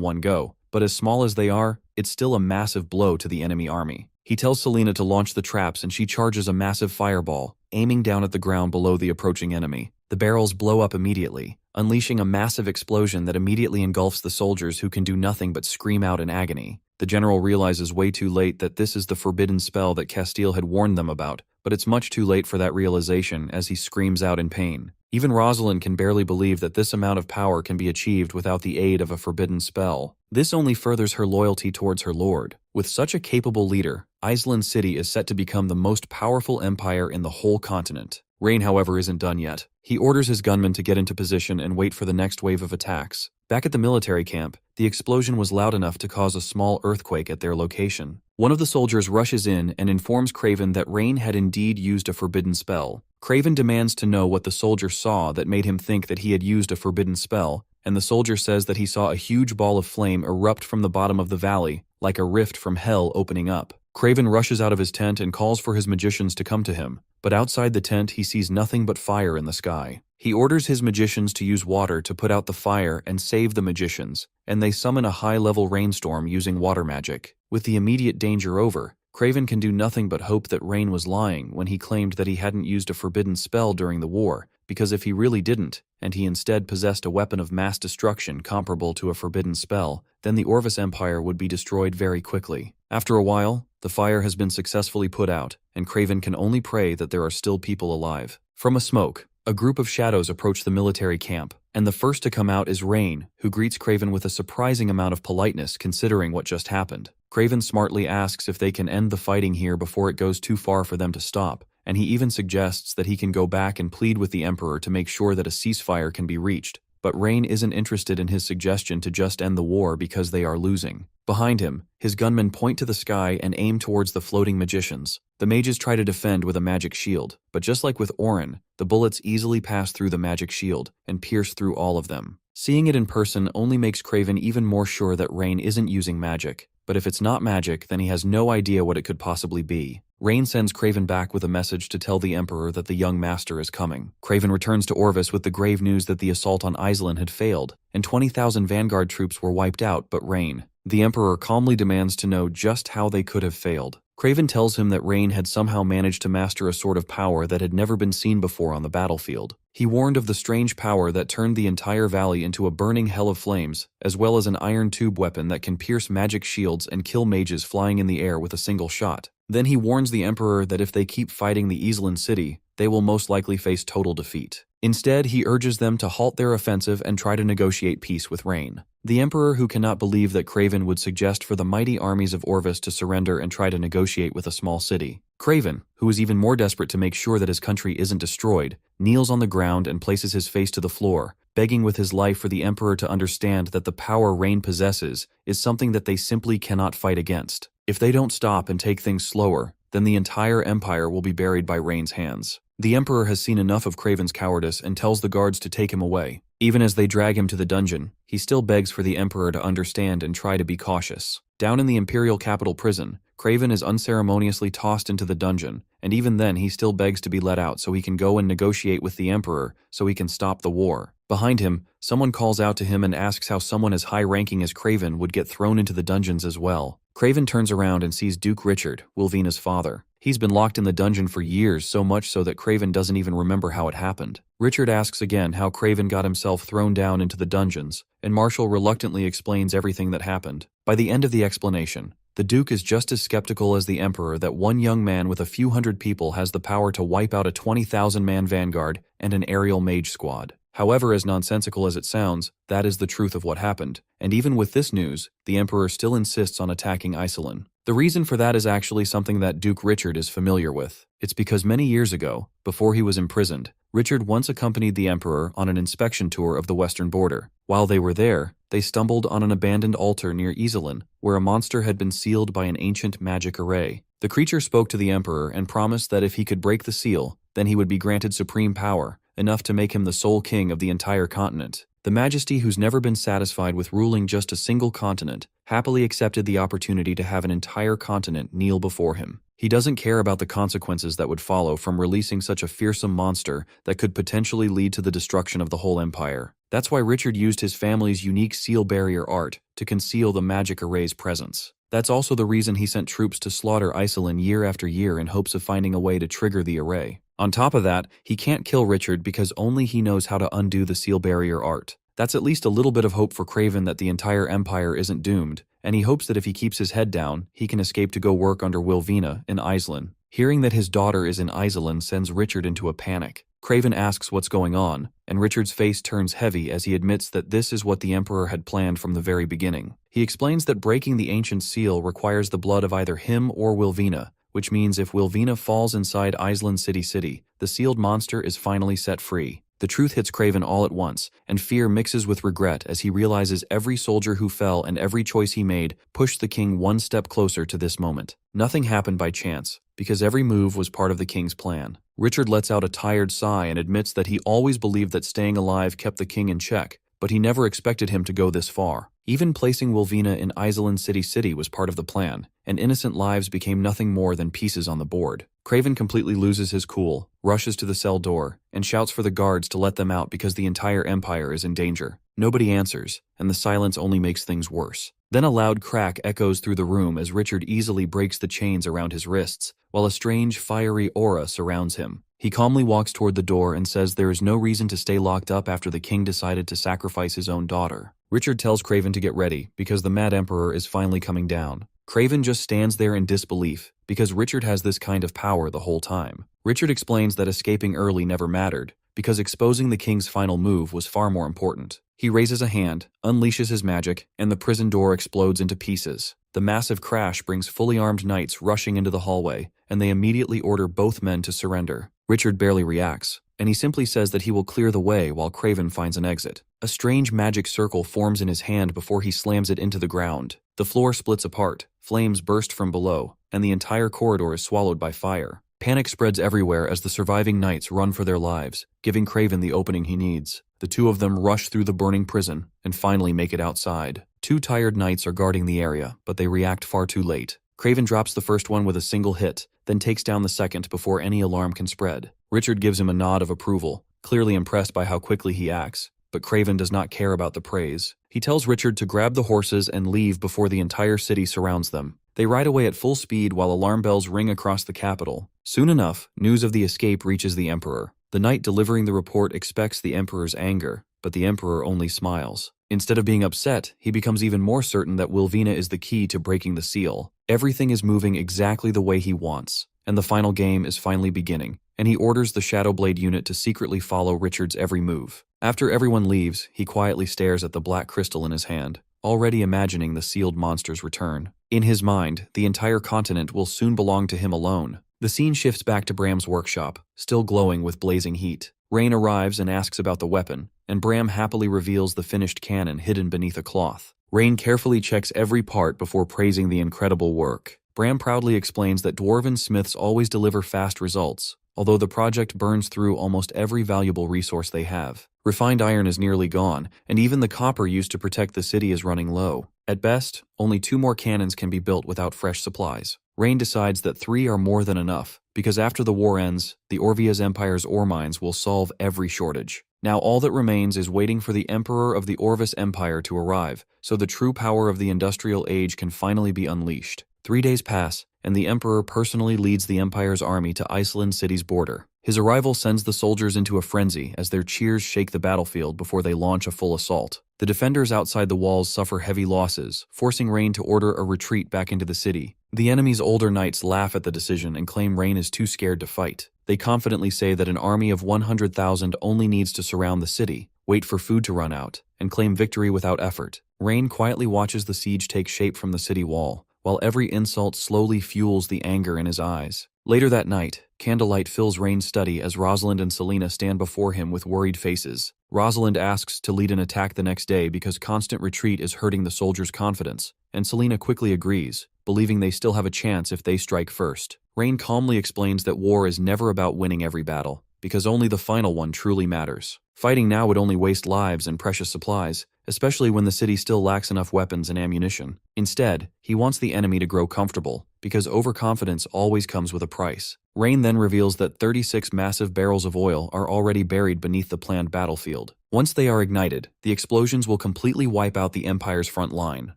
one go. But as small as they are, it's still a massive blow to the enemy army. He tells Selena to launch the traps and she charges a massive fireball, aiming down at the ground below the approaching enemy. The barrels blow up immediately, unleashing a massive explosion that immediately engulfs the soldiers who can do nothing but scream out in agony. The general realizes way too late that this is the forbidden spell that Castile had warned them about, but it's much too late for that realization as he screams out in pain. Even Rosalind can barely believe that this amount of power can be achieved without the aid of a forbidden spell. This only furthers her loyalty towards her lord. With such a capable leader, Iselin City is set to become the most powerful empire in the whole continent. Rain, however, isn't done yet. He orders his gunmen to get into position and wait for the next wave of attacks. Back at the military camp, the explosion was loud enough to cause a small earthquake at their location. One of the soldiers rushes in and informs Craven that Rain had indeed used a forbidden spell. Craven demands to know what the soldier saw that made him think that he had used a forbidden spell, and the soldier says that he saw a huge ball of flame erupt from the bottom of the valley, like a rift from hell opening up. Craven rushes out of his tent and calls for his magicians to come to him, but outside the tent he sees nothing but fire in the sky. He orders his magicians to use water to put out the fire and save the magicians, and they summon a high-level rainstorm using water magic. With the immediate danger over, Craven can do nothing but hope that Rain was lying when he claimed that he hadn't used a forbidden spell during the war, because if he really didn't, and he instead possessed a weapon of mass destruction comparable to a forbidden spell, then the Orvis Empire would be destroyed very quickly. After a while, the fire has been successfully put out, and Craven can only pray that there are still people alive. From a smoke, A group of shadows approach the military camp, and the first to come out is Rain, who greets Craven with a surprising amount of politeness considering what just happened. Craven smartly asks if they can end the fighting here before it goes too far for them to stop, and he even suggests that he can go back and plead with the Emperor to make sure that a ceasefire can be reached. But Rain isn't interested in his suggestion to just end the war because they are losing. Behind him, his gunmen point to the sky and aim towards the floating magicians. The mages try to defend with a magic shield, but just like with Orin, the bullets easily pass through the magic shield and pierce through all of them. Seeing it in person only makes Craven even more sure that Rain isn't using magic, but if it's not magic, then he has no idea what it could possibly be. Rain sends Craven back with a message to tell the Emperor that the young master is coming. Craven returns to Orvis with the grave news that the assault on Iselin had failed, and 20,000 vanguard troops were wiped out but Rain. The Emperor calmly demands to know just how they could have failed. Craven tells him that Rain had somehow managed to master a sort of power that had never been seen before on the battlefield. He warned of the strange power that turned the entire valley into a burning hell of flames, as well as an iron tube weapon that can pierce magic shields and kill mages flying in the air with a single shot. Then he warns the Emperor that if they keep fighting the Iselin city, they will most likely face total defeat. Instead, he urges them to halt their offensive and try to negotiate peace with Rain. The Emperor, who cannot believe that Craven would suggest for the mighty armies of Orvis to surrender and try to negotiate with a small city. Craven, who is even more desperate to make sure that his country isn't destroyed, kneels on the ground and places his face to the floor, begging with his life for the Emperor to understand that the power Rain possesses is something that they simply cannot fight against. If they don't stop and take things slower, then the entire empire will be buried by Rain's hands. The Emperor has seen enough of Craven's cowardice and tells the guards to take him away. Even as they drag him to the dungeon, he still begs for the Emperor to understand and try to be cautious. Down in the Imperial capital prison, Craven is unceremoniously tossed into the dungeon, and even then he still begs to be let out so he can go and negotiate with the Emperor so he can stop the war. Behind him, someone calls out to him and asks how someone as high-ranking as Craven would get thrown into the dungeons as well. Craven turns around and sees Duke Richard, Wilvena's father. He's been locked in the dungeon for years, so much so that Craven doesn't even remember how it happened. Richard asks again how Craven got himself thrown down into the dungeons, and Marshall reluctantly explains everything that happened. By the end of the explanation, the Duke is just as skeptical as the Emperor that one young man with a few hundred people has the power to wipe out a 20,000-man vanguard and an aerial mage squad. However, as nonsensical as it sounds, that is the truth of what happened, and even with this news, the Emperor still insists on attacking Iselin. The reason for that is actually something that Duke Richard is familiar with. It's because many years ago, before he was imprisoned, Richard once accompanied the Emperor on an inspection tour of the western border. While they were there, they stumbled on an abandoned altar near Iselin, where a monster had been sealed by an ancient magic array. The creature spoke to the Emperor and promised that if he could break the seal, then he would be granted supreme power, enough to make him the sole king of the entire continent. The Majesty, who's never been satisfied with ruling just a single continent, happily accepted the opportunity to have an entire continent kneel before him. He doesn't care about the consequences that would follow from releasing such a fearsome monster that could potentially lead to the destruction of the whole empire. That's why Richard used his family's unique seal barrier art to conceal the magic array's presence. That's also the reason he sent troops to slaughter Iselin year after year in hopes of finding a way to trigger the array. On top of that, he can't kill Richard because only he knows how to undo the seal barrier art. That's at least a little bit of hope for Craven that the entire empire isn't doomed, and he hopes that if he keeps his head down, he can escape to go work under Wilvena in Iselin. Hearing that his daughter is in Iselin sends Richard into a panic. Craven asks what's going on, and Richard's face turns heavy as he admits that this is what the Emperor had planned from the very beginning. He explains that breaking the ancient seal requires the blood of either him or Wilvena, which means if Wilvena falls inside Iselin City, the sealed monster is finally set free. The truth hits Craven all at once, and fear mixes with regret as he realizes every soldier who fell and every choice he made pushed the king one step closer to this moment. Nothing happened by chance, because every move was part of the king's plan. Richard lets out a tired sigh and admits that he always believed that staying alive kept the king in check, but he never expected him to go this far. Even placing Wilvena in Iselin City was part of the plan, and innocent lives became nothing more than pieces on the board. Craven completely loses his cool, rushes to the cell door, and shouts for the guards to let them out because the entire empire is in danger. Nobody answers, and the silence only makes things worse. Then a loud crack echoes through the room as Richard easily breaks the chains around his wrists, while a strange, fiery aura surrounds him. He calmly walks toward the door and says there is no reason to stay locked up after the king decided to sacrifice his own daughter. Richard tells Craven to get ready, because the Mad Emperor is finally coming down. Craven just stands there in disbelief, because Richard has this kind of power the whole time. Richard explains that escaping early never mattered, because exposing the king's final move was far more important. He raises a hand, unleashes his magic, and the prison door explodes into pieces. The massive crash brings fully armed knights rushing into the hallway, and they immediately order both men to surrender. Richard barely reacts, and he simply says that he will clear the way while Craven finds an exit. A strange magic circle forms in his hand before he slams it into the ground. The floor splits apart, flames burst from below, and the entire corridor is swallowed by fire. Panic spreads everywhere as the surviving knights run for their lives, giving Craven the opening he needs. The two of them rush through the burning prison and finally make it outside. Two tired knights are guarding the area, but they react far too late. Craven drops the first one with a single hit, then takes down the second before any alarm can spread. Richard gives him a nod of approval, clearly impressed by how quickly he acts, but Craven does not care about the praise. He tells Richard to grab the horses and leave before the entire city surrounds them. They ride away at full speed while alarm bells ring across the capital. Soon enough, news of the escape reaches the Emperor. The knight delivering the report expects the Emperor's anger, but the Emperor only smiles. Instead of being upset, he becomes even more certain that Wilvina is the key to breaking the seal. Everything is moving exactly the way he wants, and the final game is finally beginning, and he orders the Shadowblade unit to secretly follow Richard's every move. After everyone leaves, he quietly stares at the black crystal in his hand, already imagining the sealed monster's return. In his mind, the entire continent will soon belong to him alone. The scene shifts back to Bram's workshop, still glowing with blazing heat. Rain arrives and asks about the weapon, and Bram happily reveals the finished cannon hidden beneath a cloth. Rain carefully checks every part before praising the incredible work. Bram proudly explains that Dwarven smiths always deliver fast results, although the project burns through almost every valuable resource they have. Refined iron is nearly gone, and even the copper used to protect the city is running low. At best, only 2 more cannons can be built without fresh supplies. Rain decides that 3 are more than enough, because after the war ends, the Orvia's Empire's ore mines will solve every shortage. Now all that remains is waiting for the Emperor of the Orvis Empire to arrive, so the true power of the Industrial Age can finally be unleashed. 3 days pass, and the Emperor personally leads the Empire's army to Iceland City's border. His arrival sends the soldiers into a frenzy as their cheers shake the battlefield before they launch a full assault. The defenders outside the walls suffer heavy losses, forcing Rain to order a retreat back into the city. The enemy's older knights laugh at the decision and claim Rain is too scared to fight. They confidently say that an army of 100,000 only needs to surround the city, wait for food to run out, and claim victory without effort. Rain quietly watches the siege take shape from the city wall, while every insult slowly fuels the anger in his eyes. Later that night, candlelight fills Rain's study as Rosalind and Selena stand before him with worried faces. Rosalind asks to lead an attack the next day because constant retreat is hurting the soldiers' confidence, and Selena quickly agrees, believing they still have a chance if they strike first. Rain calmly explains that war is never about winning every battle, because only the final one truly matters. Fighting now would only waste lives and precious supplies, especially when the city still lacks enough weapons and ammunition. Instead, he wants the enemy to grow comfortable, because overconfidence always comes with a price. Rain then reveals that 36 massive barrels of oil are already buried beneath the planned battlefield. Once they are ignited, the explosions will completely wipe out the Empire's front line.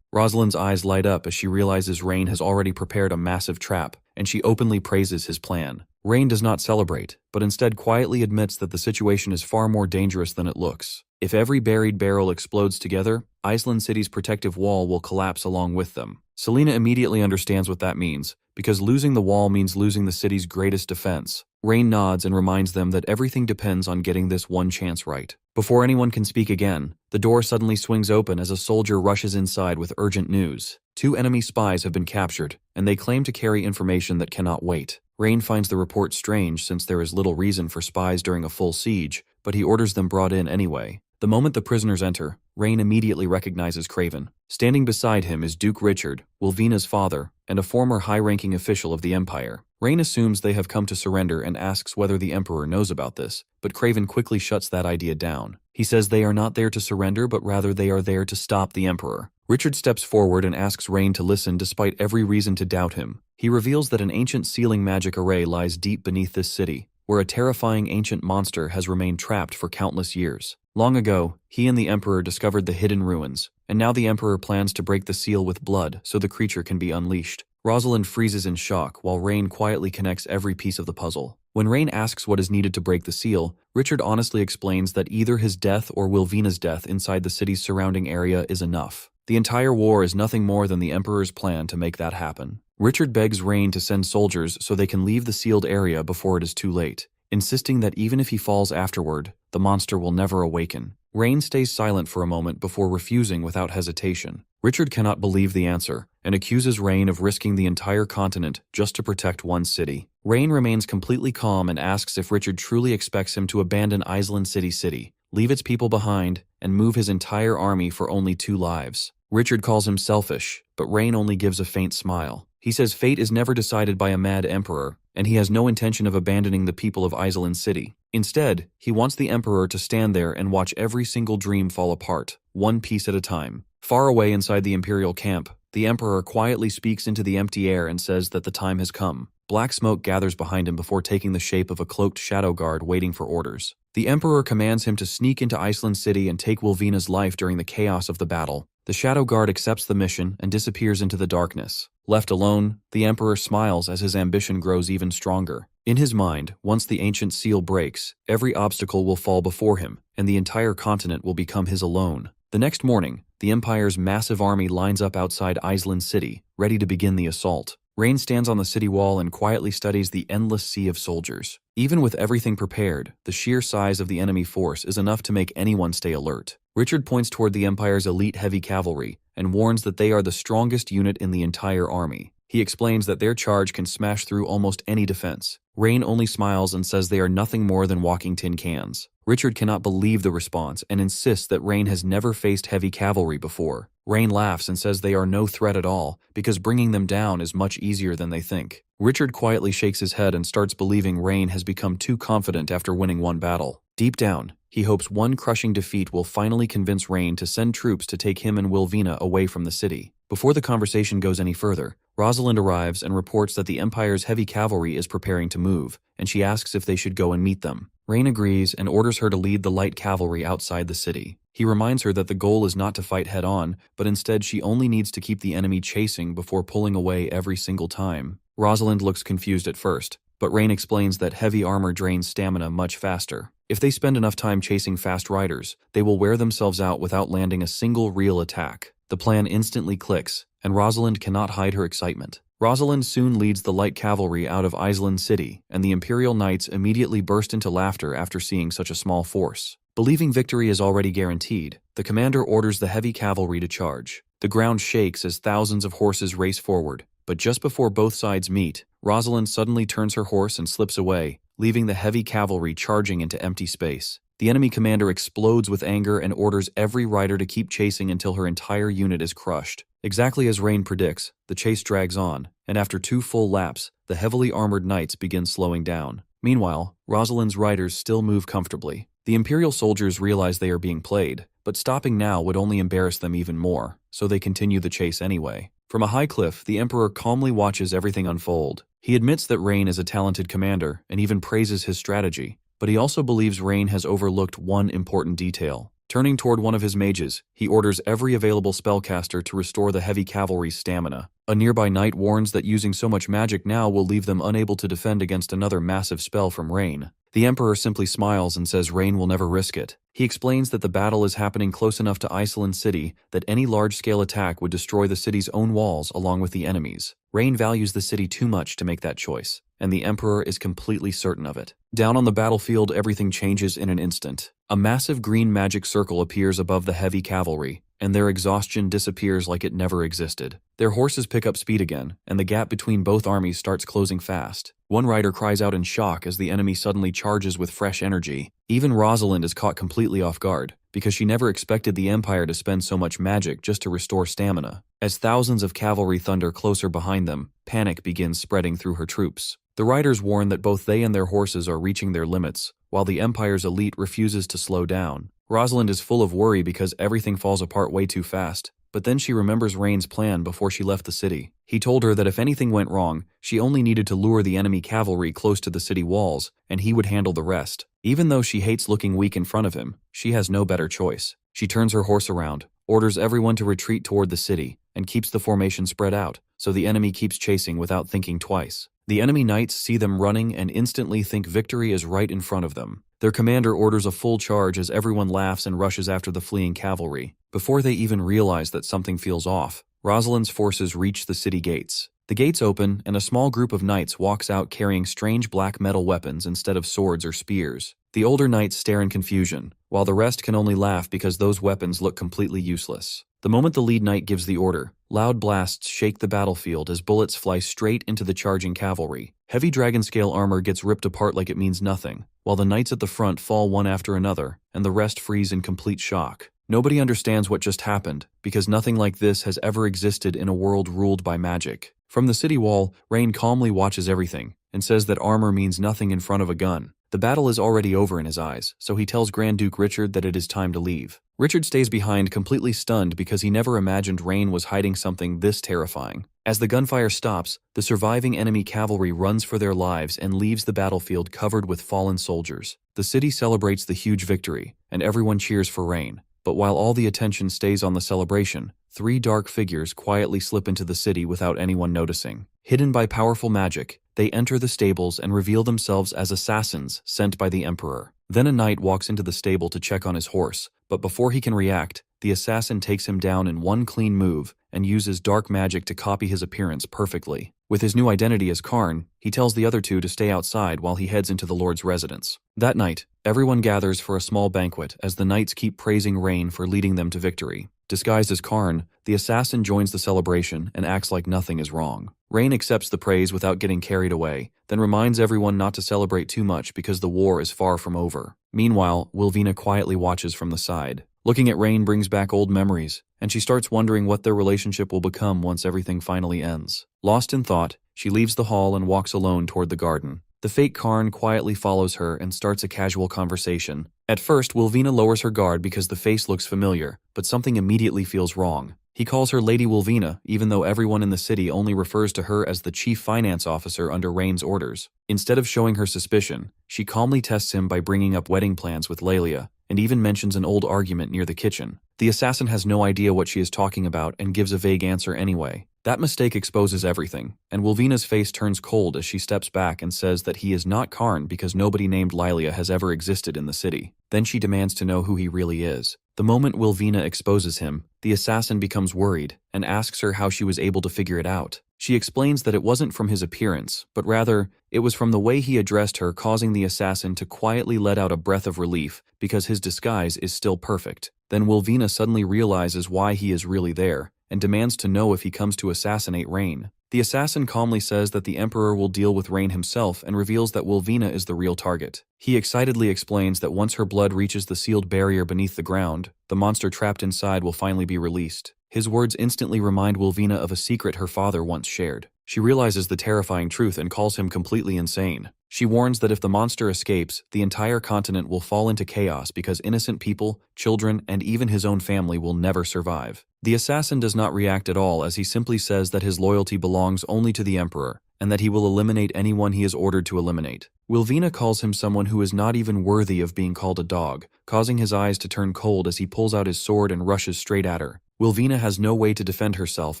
Rosalind's eyes light up as she realizes Rain has already prepared a massive trap, and she openly praises his plan. Rain does not celebrate, but instead quietly admits that the situation is far more dangerous than it looks. If every buried barrel explodes together, Iceland City's protective wall will collapse along with them. Selena immediately understands what that means, because losing the wall means losing the city's greatest defense. Rain nods and reminds them that everything depends on getting this one chance right. Before anyone can speak again, the door suddenly swings open as a soldier rushes inside with urgent news. 2 enemy spies have been captured, and they claim to carry information that cannot wait. Rain finds the report strange since there is little reason for spies during a full siege, but he orders them brought in anyway. The moment the prisoners enter, Rain immediately recognizes Craven. Standing beside him is Duke Richard, Wilvina's father, and a former high-ranking official of the Empire. Rain assumes they have come to surrender and asks whether the Emperor knows about this, but Craven quickly shuts that idea down. He says they are not there to surrender, but rather they are there to stop the Emperor. Richard steps forward and asks Rain to listen despite every reason to doubt him. He reveals that an ancient sealing magic array lies deep beneath this city, where a terrifying ancient monster has remained trapped for countless years. Long ago, he and the Emperor discovered the hidden ruins, and now the Emperor plans to break the seal with blood so the creature can be unleashed. Rosalind freezes in shock while Rain quietly connects every piece of the puzzle. When Rain asks what is needed to break the seal, Richard honestly explains that either his death or Wilvina's death inside the city's surrounding area is enough. The entire war is nothing more than the Emperor's plan to make that happen. Richard begs Rain to send soldiers so they can leave the sealed area before it is too late. insisting that even if he falls afterward, the monster will never awaken. Rain stays silent for a moment before refusing without hesitation. Richard cannot believe the answer and accuses Rain of risking the entire continent just to protect one city. Rain remains completely calm and asks if Richard truly expects him to abandon Island City, leave its people behind, and move his entire army for only 2 lives. Richard calls him selfish, but Rain only gives a faint smile. He says fate is never decided by a mad emperor, and he has no intention of abandoning the people of Island City. Instead, he wants the emperor to stand there and watch every single dream fall apart, one piece at a time. Far away inside the Imperial camp, the emperor quietly speaks into the empty air and says that the time has come. Black smoke gathers behind him before taking the shape of a cloaked shadow guard waiting for orders. The emperor commands him to sneak into Island City and take Wilvina's life during the chaos of the battle. The shadow guard accepts the mission and disappears into the darkness. Left alone, the emperor smiles as his ambition grows even stronger. In his mind, once the ancient seal breaks, every obstacle will fall before him, and the entire continent will become his alone. The next morning, the Empire's massive army lines up outside Island City, ready to begin the assault. Rain stands on the city wall and quietly studies the endless sea of soldiers. Even with everything prepared, the sheer size of the enemy force is enough to make anyone stay alert. Richard points toward the Empire's elite heavy cavalry and warns that they are the strongest unit in the entire army. He explains that their charge can smash through almost any defense. Rain only smiles and says they are nothing more than walking tin cans. Richard cannot believe the response and insists that Rain has never faced heavy cavalry before. Rain laughs and says they are no threat at all, because bringing them down is much easier than they think. Richard quietly shakes his head and starts believing Rain has become too confident after winning one battle. Deep down, he hopes one crushing defeat will finally convince Rain to send troops to take him and Wilvina away from the city. Before the conversation goes any further, Rosalind arrives and reports that the Empire's heavy cavalry is preparing to move, and she asks if they should go and meet them. Rain agrees and orders her to lead the light cavalry outside the city. He reminds her that the goal is not to fight head-on, but instead she only needs to keep the enemy chasing before pulling away every single time. Rosalind looks confused at first, but Rain explains that heavy armor drains stamina much faster. If they spend enough time chasing fast riders, they will wear themselves out without landing a single real attack. The plan instantly clicks, and Rosalind cannot hide her excitement. Rosalind soon leads the light cavalry out of Island City, and the Imperial Knights immediately burst into laughter after seeing such a small force. Believing victory is already guaranteed, the commander orders the heavy cavalry to charge. The ground shakes as thousands of horses race forward, but just before both sides meet, Rosalind suddenly turns her horse and slips away, leaving the heavy cavalry charging into empty space. The enemy commander explodes with anger and orders every rider to keep chasing until her entire unit is crushed. Exactly as Rain predicts, the chase drags on, and after 2 full laps, the heavily armored knights begin slowing down. Meanwhile, Rosalind's riders still move comfortably. The Imperial soldiers realize they are being played, but stopping now would only embarrass them even more, so they continue the chase anyway. From a high cliff, the Emperor calmly watches everything unfold. He admits that Rain is a talented commander and even praises his strategy, but he also believes Rain has overlooked one important detail. Turning toward one of his mages, he orders every available spellcaster to restore the heavy cavalry's stamina. A nearby knight warns that using so much magic now will leave them unable to defend against another massive spell from Rain. The Emperor simply smiles and says Rain will never risk it. He explains that the battle is happening close enough to Island City that any large-scale attack would destroy the city's own walls along with the enemies. Rain values the city too much to make that choice, and the Emperor is completely certain of it. Down on the battlefield, everything changes in an instant. A massive green magic circle appears above the heavy cavalry, and their exhaustion disappears like it never existed. Their horses pick up speed again, and the gap between both armies starts closing fast. One rider cries out in shock as the enemy suddenly charges with fresh energy. Even Rosalind is caught completely off guard, because she never expected the Empire to spend so much magic just to restore stamina. As thousands of cavalry thunder closer behind them, panic begins spreading through her troops. The riders warn that both they and their horses are reaching their limits, while the Empire's elite refuses to slow down. Rosalind is full of worry because everything falls apart way too fast, but then she remembers Rain's plan before she left the city. He told her that if anything went wrong, she only needed to lure the enemy cavalry close to the city walls, and he would handle the rest. Even though she hates looking weak in front of him, she has no better choice. She turns her horse around, orders everyone to retreat toward the city, and keeps the formation spread out, so the enemy keeps chasing without thinking twice. The enemy knights see them running and instantly think victory is right in front of them. Their commander orders a full charge as everyone laughs and rushes after the fleeing cavalry. Before they even realize that something feels off, Rosalind's forces reach the city gates. The gates open, and a small group of knights walks out carrying strange black metal weapons instead of swords or spears. The older knights stare in confusion, while the rest can only laugh because those weapons look completely useless. The moment the lead knight gives the order, loud blasts shake the battlefield as bullets fly straight into the charging cavalry. Heavy dragon-scale armor gets ripped apart like it means nothing, while the knights at the front fall one after another, and the rest freeze in complete shock. Nobody understands what just happened, because nothing like this has ever existed in a world ruled by magic. From the city wall, Rain calmly watches everything, and says that armor means nothing in front of a gun. The battle is already over in his eyes, so he tells Grand Duke Richard that it is time to leave. Richard stays behind completely stunned because he never imagined Rain was hiding something this terrifying. As the gunfire stops, the surviving enemy cavalry runs for their lives and leaves the battlefield covered with fallen soldiers. The city celebrates the huge victory, and everyone cheers for Rain. But while all the attention stays on the celebration, 3 dark figures quietly slip into the city without anyone noticing. Hidden by powerful magic, they enter the stables and reveal themselves as assassins sent by the Emperor. Then a knight walks into the stable to check on his horse, but before he can react, the assassin takes him down in one clean move and uses dark magic to copy his appearance perfectly. With his new identity as Karn, he tells the other two to stay outside while he heads into the Lord's residence. That night, everyone gathers for a small banquet as the knights keep praising Rain for leading them to victory. Disguised as Karn, the assassin joins the celebration and acts like nothing is wrong. Rain accepts the praise without getting carried away, then reminds everyone not to celebrate too much because the war is far from over. Meanwhile, Wilvina quietly watches from the side. Looking at Rain brings back old memories, and she starts wondering what their relationship will become once everything finally ends. Lost in thought, she leaves the hall and walks alone toward the garden. The fake Karn quietly follows her and starts a casual conversation. At first, Wilvina lowers her guard because the face looks familiar, but something immediately feels wrong. He calls her Lady Wilvina, even though everyone in the city only refers to her as the chief finance officer under Rain's orders. Instead of showing her suspicion, she calmly tests him by bringing up wedding plans with Lelia, and even mentions an old argument near the kitchen. The assassin has no idea what she is talking about and gives a vague answer anyway. That mistake exposes everything, and Wilvina's face turns cold as she steps back and says that he is not Karn because nobody named Lilia has ever existed in the city. Then she demands to know who he really is. The moment Wilvina exposes him, the assassin becomes worried and asks her how she was able to figure it out. She explains that it wasn't from his appearance, but rather, it was from the way he addressed her, causing the assassin to quietly let out a breath of relief because his disguise is still perfect. Then Wilvina suddenly realizes why he is really there, and demands to know if he comes to assassinate Rain. The assassin calmly says that the Emperor will deal with Rain himself and reveals that Wilvina is the real target. He excitedly explains that once her blood reaches the sealed barrier beneath the ground, the monster trapped inside will finally be released. His words instantly remind Wilvina of a secret her father once shared. She realizes the terrifying truth and calls him completely insane. She warns that if the monster escapes, the entire continent will fall into chaos because innocent people, children, and even his own family will never survive. The assassin does not react at all as he simply says that his loyalty belongs only to the Emperor, and that he will eliminate anyone he is ordered to eliminate. Wilvina calls him someone who is not even worthy of being called a dog, causing his eyes to turn cold as he pulls out his sword and rushes straight at her. Wilvina has no way to defend herself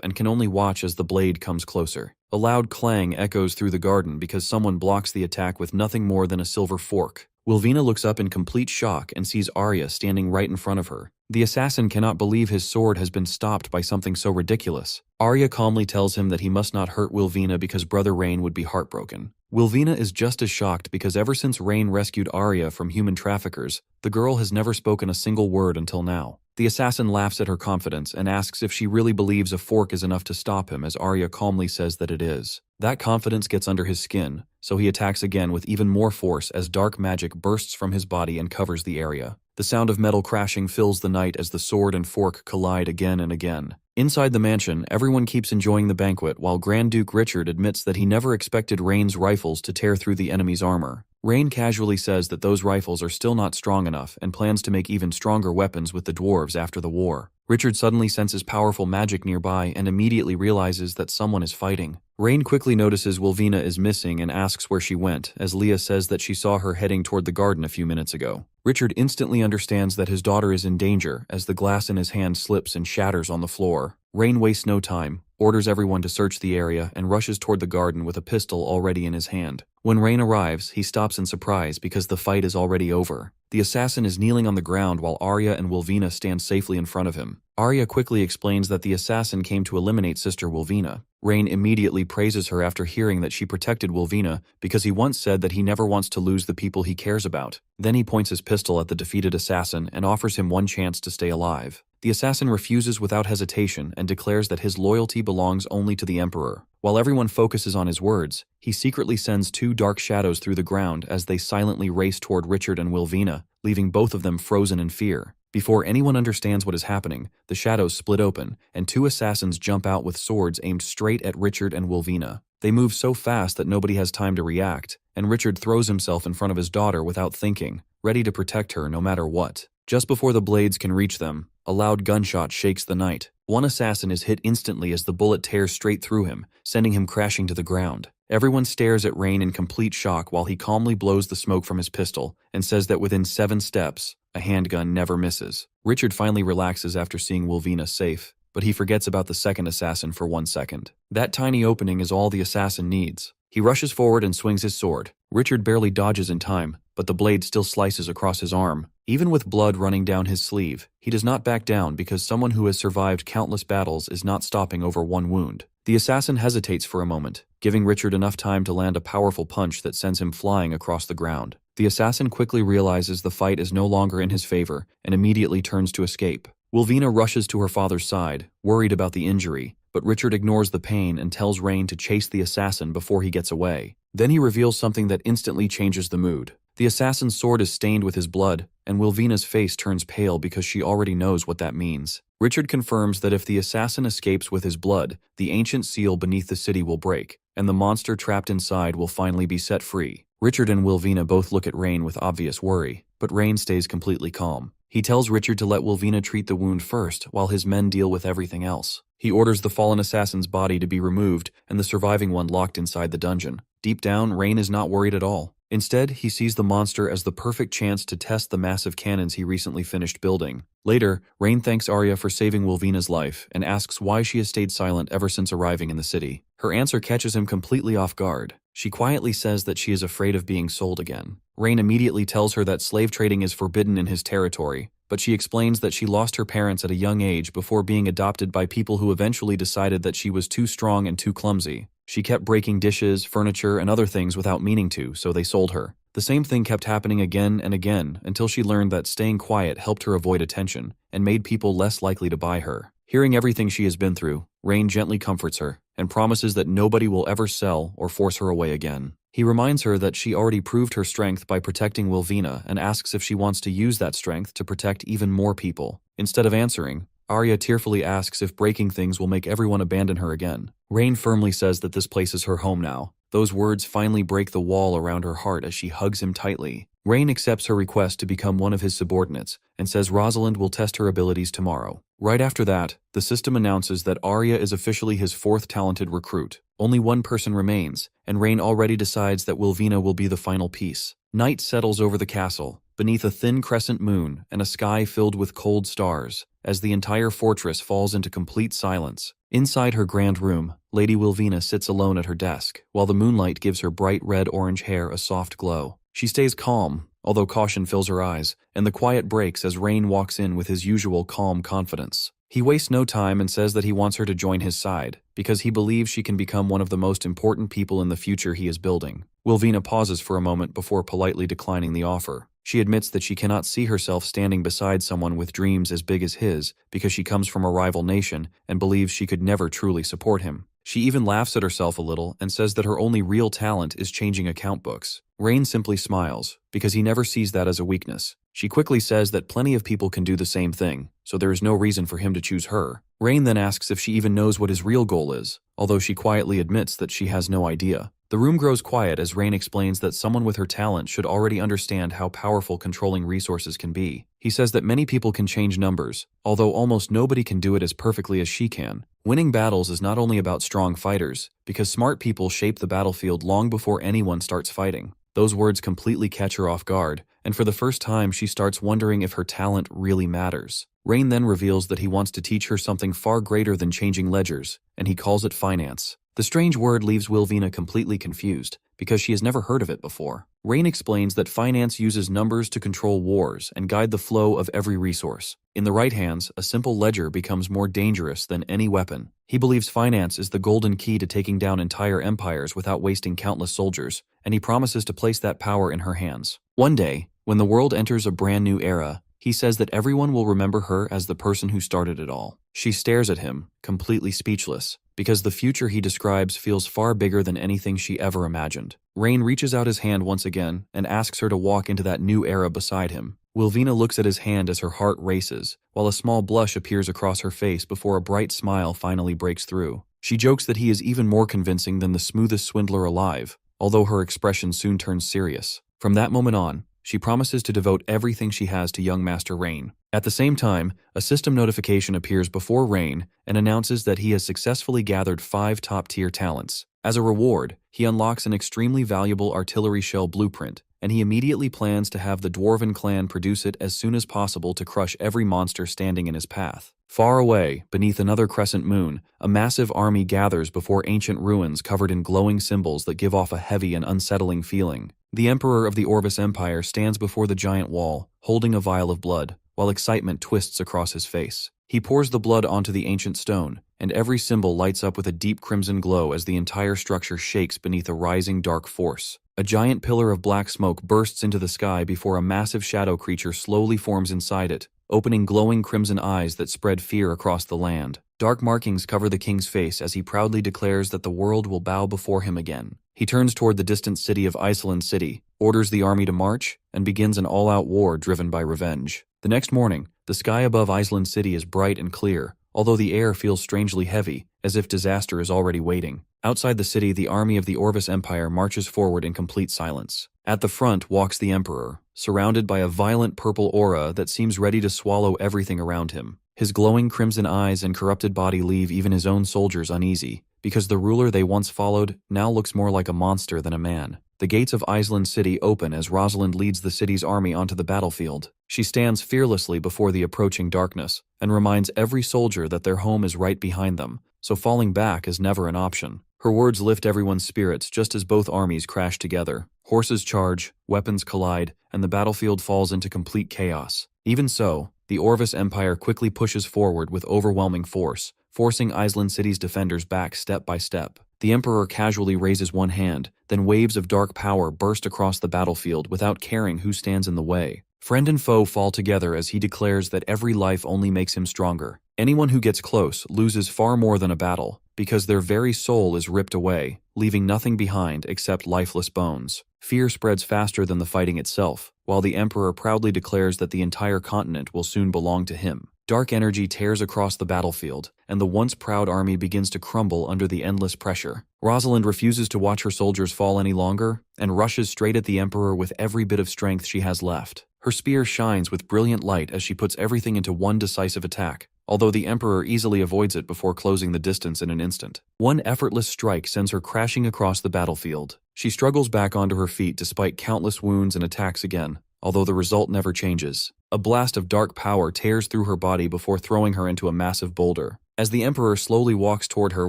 and can only watch as the blade comes closer. A loud clang echoes through the garden because someone blocks the attack with nothing more than a silver fork. Wilvina looks up in complete shock and sees Arya standing right in front of her. The assassin cannot believe his sword has been stopped by something so ridiculous. Arya calmly tells him that he must not hurt Wilvina because Brother Rain would be heartbroken. Wilvina is just as shocked because ever since Rain rescued Arya from human traffickers, the girl has never spoken a single word until now. The assassin laughs at her confidence and asks if she really believes a fork is enough to stop him as Arya calmly says that it is. That confidence gets under his skin, so he attacks again with even more force as dark magic bursts from his body and covers the area. The sound of metal crashing fills the night as the sword and fork collide again and again. Inside the mansion, everyone keeps enjoying the banquet while Grand Duke Richard admits that he never expected Rain's rifles to tear through the enemy's armor. Rain casually says that those rifles are still not strong enough and plans to make even stronger weapons with the dwarves after the war. Richard suddenly senses powerful magic nearby and immediately realizes that someone is fighting. Rain quickly notices Wilvina is missing and asks where she went, as Leah says that she saw her heading toward the garden a few minutes ago. Richard instantly understands that his daughter is in danger as the glass in his hand slips and shatters on the floor. Rain wastes no time, orders everyone to search the area, and rushes toward the garden with a pistol already in his hand. When Rain arrives, he stops in surprise because the fight is already over. The assassin is kneeling on the ground while Arya and Wilvina stand safely in front of him. Arya quickly explains that the assassin came to eliminate Sister Wilvina. Rain immediately praises her after hearing that she protected Wilvina because he once said that he never wants to lose the people he cares about. Then he points his pistol at the defeated assassin and offers him one chance to stay alive. The assassin refuses without hesitation and declares that his loyalty belongs only to the Emperor. While everyone focuses on his words, he secretly sends two dark shadows through the ground as they silently race toward Richard and Wilvina, leaving both of them frozen in fear. Before anyone understands what is happening, the shadows split open, and two assassins jump out with swords aimed straight at Richard and Wilvina. They move so fast that nobody has time to react, and Richard throws himself in front of his daughter without thinking, ready to protect her no matter what. Just before the blades can reach them, a loud gunshot shakes the night. One assassin is hit instantly as the bullet tears straight through him, sending him crashing to the ground. Everyone stares at Rain in complete shock while he calmly blows the smoke from his pistol and says that within 7 steps, a handgun never misses. Richard finally relaxes after seeing Wilvina safe, but he forgets about the second assassin for 1 second. That tiny opening is all the assassin needs. He rushes forward and swings his sword. Richard barely dodges in time, but the blade still slices across his arm. Even with blood running down his sleeve, he does not back down because someone who has survived countless battles is not stopping over one wound. The assassin hesitates for a moment, giving Richard enough time to land a powerful punch that sends him flying across the ground. The assassin quickly realizes the fight is no longer in his favor and immediately turns to escape. Wilvina rushes to her father's side, worried about the injury, but Richard ignores the pain and tells Rain to chase the assassin before he gets away. Then he reveals something that instantly changes the mood. The assassin's sword is stained with his blood, and Wilvina's face turns pale because she already knows what that means. Richard confirms that if the assassin escapes with his blood, the ancient seal beneath the city will break, and the monster trapped inside will finally be set free. Richard and Wilvina both look at Rain with obvious worry, but Rain stays completely calm. He tells Richard to let Wilvina treat the wound first while his men deal with everything else. He orders the fallen assassin's body to be removed and the surviving one locked inside the dungeon. Deep down, Rain is not worried at all. Instead, he sees the monster as the perfect chance to test the massive cannons he recently finished building. Later, Rain thanks Arya for saving Wilvina's life and asks why she has stayed silent ever since arriving in the city. Her answer catches him completely off guard. She quietly says that she is afraid of being sold again. Rain immediately tells her that slave trading is forbidden in his territory, but she explains that she lost her parents at a young age before being adopted by people who eventually decided that she was too strong and too clumsy. She kept breaking dishes, furniture, and other things without meaning to, so they sold her. The same thing kept happening again and again until she learned that staying quiet helped her avoid attention and made people less likely to buy her. Hearing everything she has been through, Rain gently comforts her and promises that nobody will ever sell or force her away again. He reminds her that she already proved her strength by protecting Wilvina and asks if she wants to use that strength to protect even more people. Instead of answering, Arya tearfully asks if breaking things will make everyone abandon her again. Rain firmly says that this place is her home now. Those words finally break the wall around her heart as she hugs him tightly. Rain accepts her request to become one of his subordinates and says Rosalind will test her abilities tomorrow. Right after that, the system announces that Arya is officially his 4th talented recruit. Only one person remains, and Rain already decides that Wilvina will be the final piece. Night settles over the castle, beneath a thin crescent moon and a sky filled with cold stars, as the entire fortress falls into complete silence. Inside her grand room, Lady Wilvina sits alone at her desk, while the moonlight gives her bright red-orange hair a soft glow. She stays calm, although caution fills her eyes, and the quiet breaks as Rain walks in with his usual calm confidence. He wastes no time and says that he wants her to join his side, because he believes she can become one of the most important people in the future he is building. Wilvina pauses for a moment before politely declining the offer. She admits that she cannot see herself standing beside someone with dreams as big as his because she comes from a rival nation and believes she could never truly support him. She even laughs at herself a little and says that her only real talent is changing account books. Rain simply smiles, because he never sees that as a weakness. She quickly says that plenty of people can do the same thing, so there is no reason for him to choose her. Rain then asks if she even knows what his real goal is, although she quietly admits that she has no idea. The room grows quiet as Rain explains that someone with her talent should already understand how powerful controlling resources can be. He says that many people can change numbers, although almost nobody can do it as perfectly as she can. Winning battles is not only about strong fighters, because smart people shape the battlefield long before anyone starts fighting. Those words completely catch her off guard, and for the first time she starts wondering if her talent really matters. Rain then reveals that he wants to teach her something far greater than changing ledgers, and he calls it finance. The strange word leaves Wilvina completely confused, because she has never heard of it before. Rain explains that finance uses numbers to control wars and guide the flow of every resource. In the right hands, a simple ledger becomes more dangerous than any weapon. He believes finance is the golden key to taking down entire empires without wasting countless soldiers, and he promises to place that power in her hands. One day, when the world enters a brand new era, he says that everyone will remember her as the person who started it all. She stares at him, completely speechless, because the future he describes feels far bigger than anything she ever imagined. Rain reaches out his hand once again and asks her to walk into that new era beside him. Wilvina looks at his hand as her heart races, while a small blush appears across her face before a bright smile finally breaks through. She jokes that he is even more convincing than the smoothest swindler alive, although her expression soon turns serious. From that moment on, she promises to devote everything she has to young Master Rain. At the same time, a system notification appears before Rain and announces that he has successfully gathered 5 top-tier talents. As a reward, he unlocks an extremely valuable artillery shell blueprint, and he immediately plans to have the Dwarven clan produce it as soon as possible to crush every monster standing in his path. Far away, beneath another crescent moon, a massive army gathers before ancient ruins covered in glowing symbols that give off a heavy and unsettling feeling. The Emperor of the Orvis Empire stands before the giant wall, holding a vial of blood, while excitement twists across his face. He pours the blood onto the ancient stone, and every symbol lights up with a deep crimson glow as the entire structure shakes beneath a rising dark force. A giant pillar of black smoke bursts into the sky before a massive shadow creature slowly forms inside it, opening glowing crimson eyes that spread fear across the land. Dark markings cover the king's face as he proudly declares that the world will bow before him again. He turns toward the distant city of Iceland City, orders the army to march, and begins an all-out war driven by revenge. The next morning, the sky above Iceland City is bright and clear, although the air feels strangely heavy, as if disaster is already waiting. Outside the city, the army of the Orvis Empire marches forward in complete silence. At the front walks the Emperor, surrounded by a violent purple aura that seems ready to swallow everything around him. His glowing crimson eyes and corrupted body leave even his own soldiers uneasy, because the ruler they once followed now looks more like a monster than a man. The gates of Iceland City open as Rosalind leads the city's army onto the battlefield. She stands fearlessly before the approaching darkness and reminds every soldier that their home is right behind them, so falling back is never an option. Her words lift everyone's spirits just as both armies crash together. Horses charge, weapons collide, and the battlefield falls into complete chaos. Even so, the Orvis Empire quickly pushes forward with overwhelming force, forcing Iceland City's defenders back step by step. The Emperor casually raises one hand, then waves of dark power burst across the battlefield without caring who stands in the way. Friend and foe fall together as he declares that every life only makes him stronger. Anyone who gets close loses far more than a battle, because their very soul is ripped away, leaving nothing behind except lifeless bones. Fear spreads faster than the fighting itself, while the Emperor proudly declares that the entire continent will soon belong to him. Dark energy tears across the battlefield, and the once proud army begins to crumble under the endless pressure. Rosalind refuses to watch her soldiers fall any longer, and rushes straight at the Emperor with every bit of strength she has left. Her spear shines with brilliant light as she puts everything into one decisive attack, although the Emperor easily avoids it before closing the distance in an instant. One effortless strike sends her crashing across the battlefield. She struggles back onto her feet despite countless wounds and attacks again, although the result never changes. A blast of dark power tears through her body before throwing her into a massive boulder. As the Emperor slowly walks toward her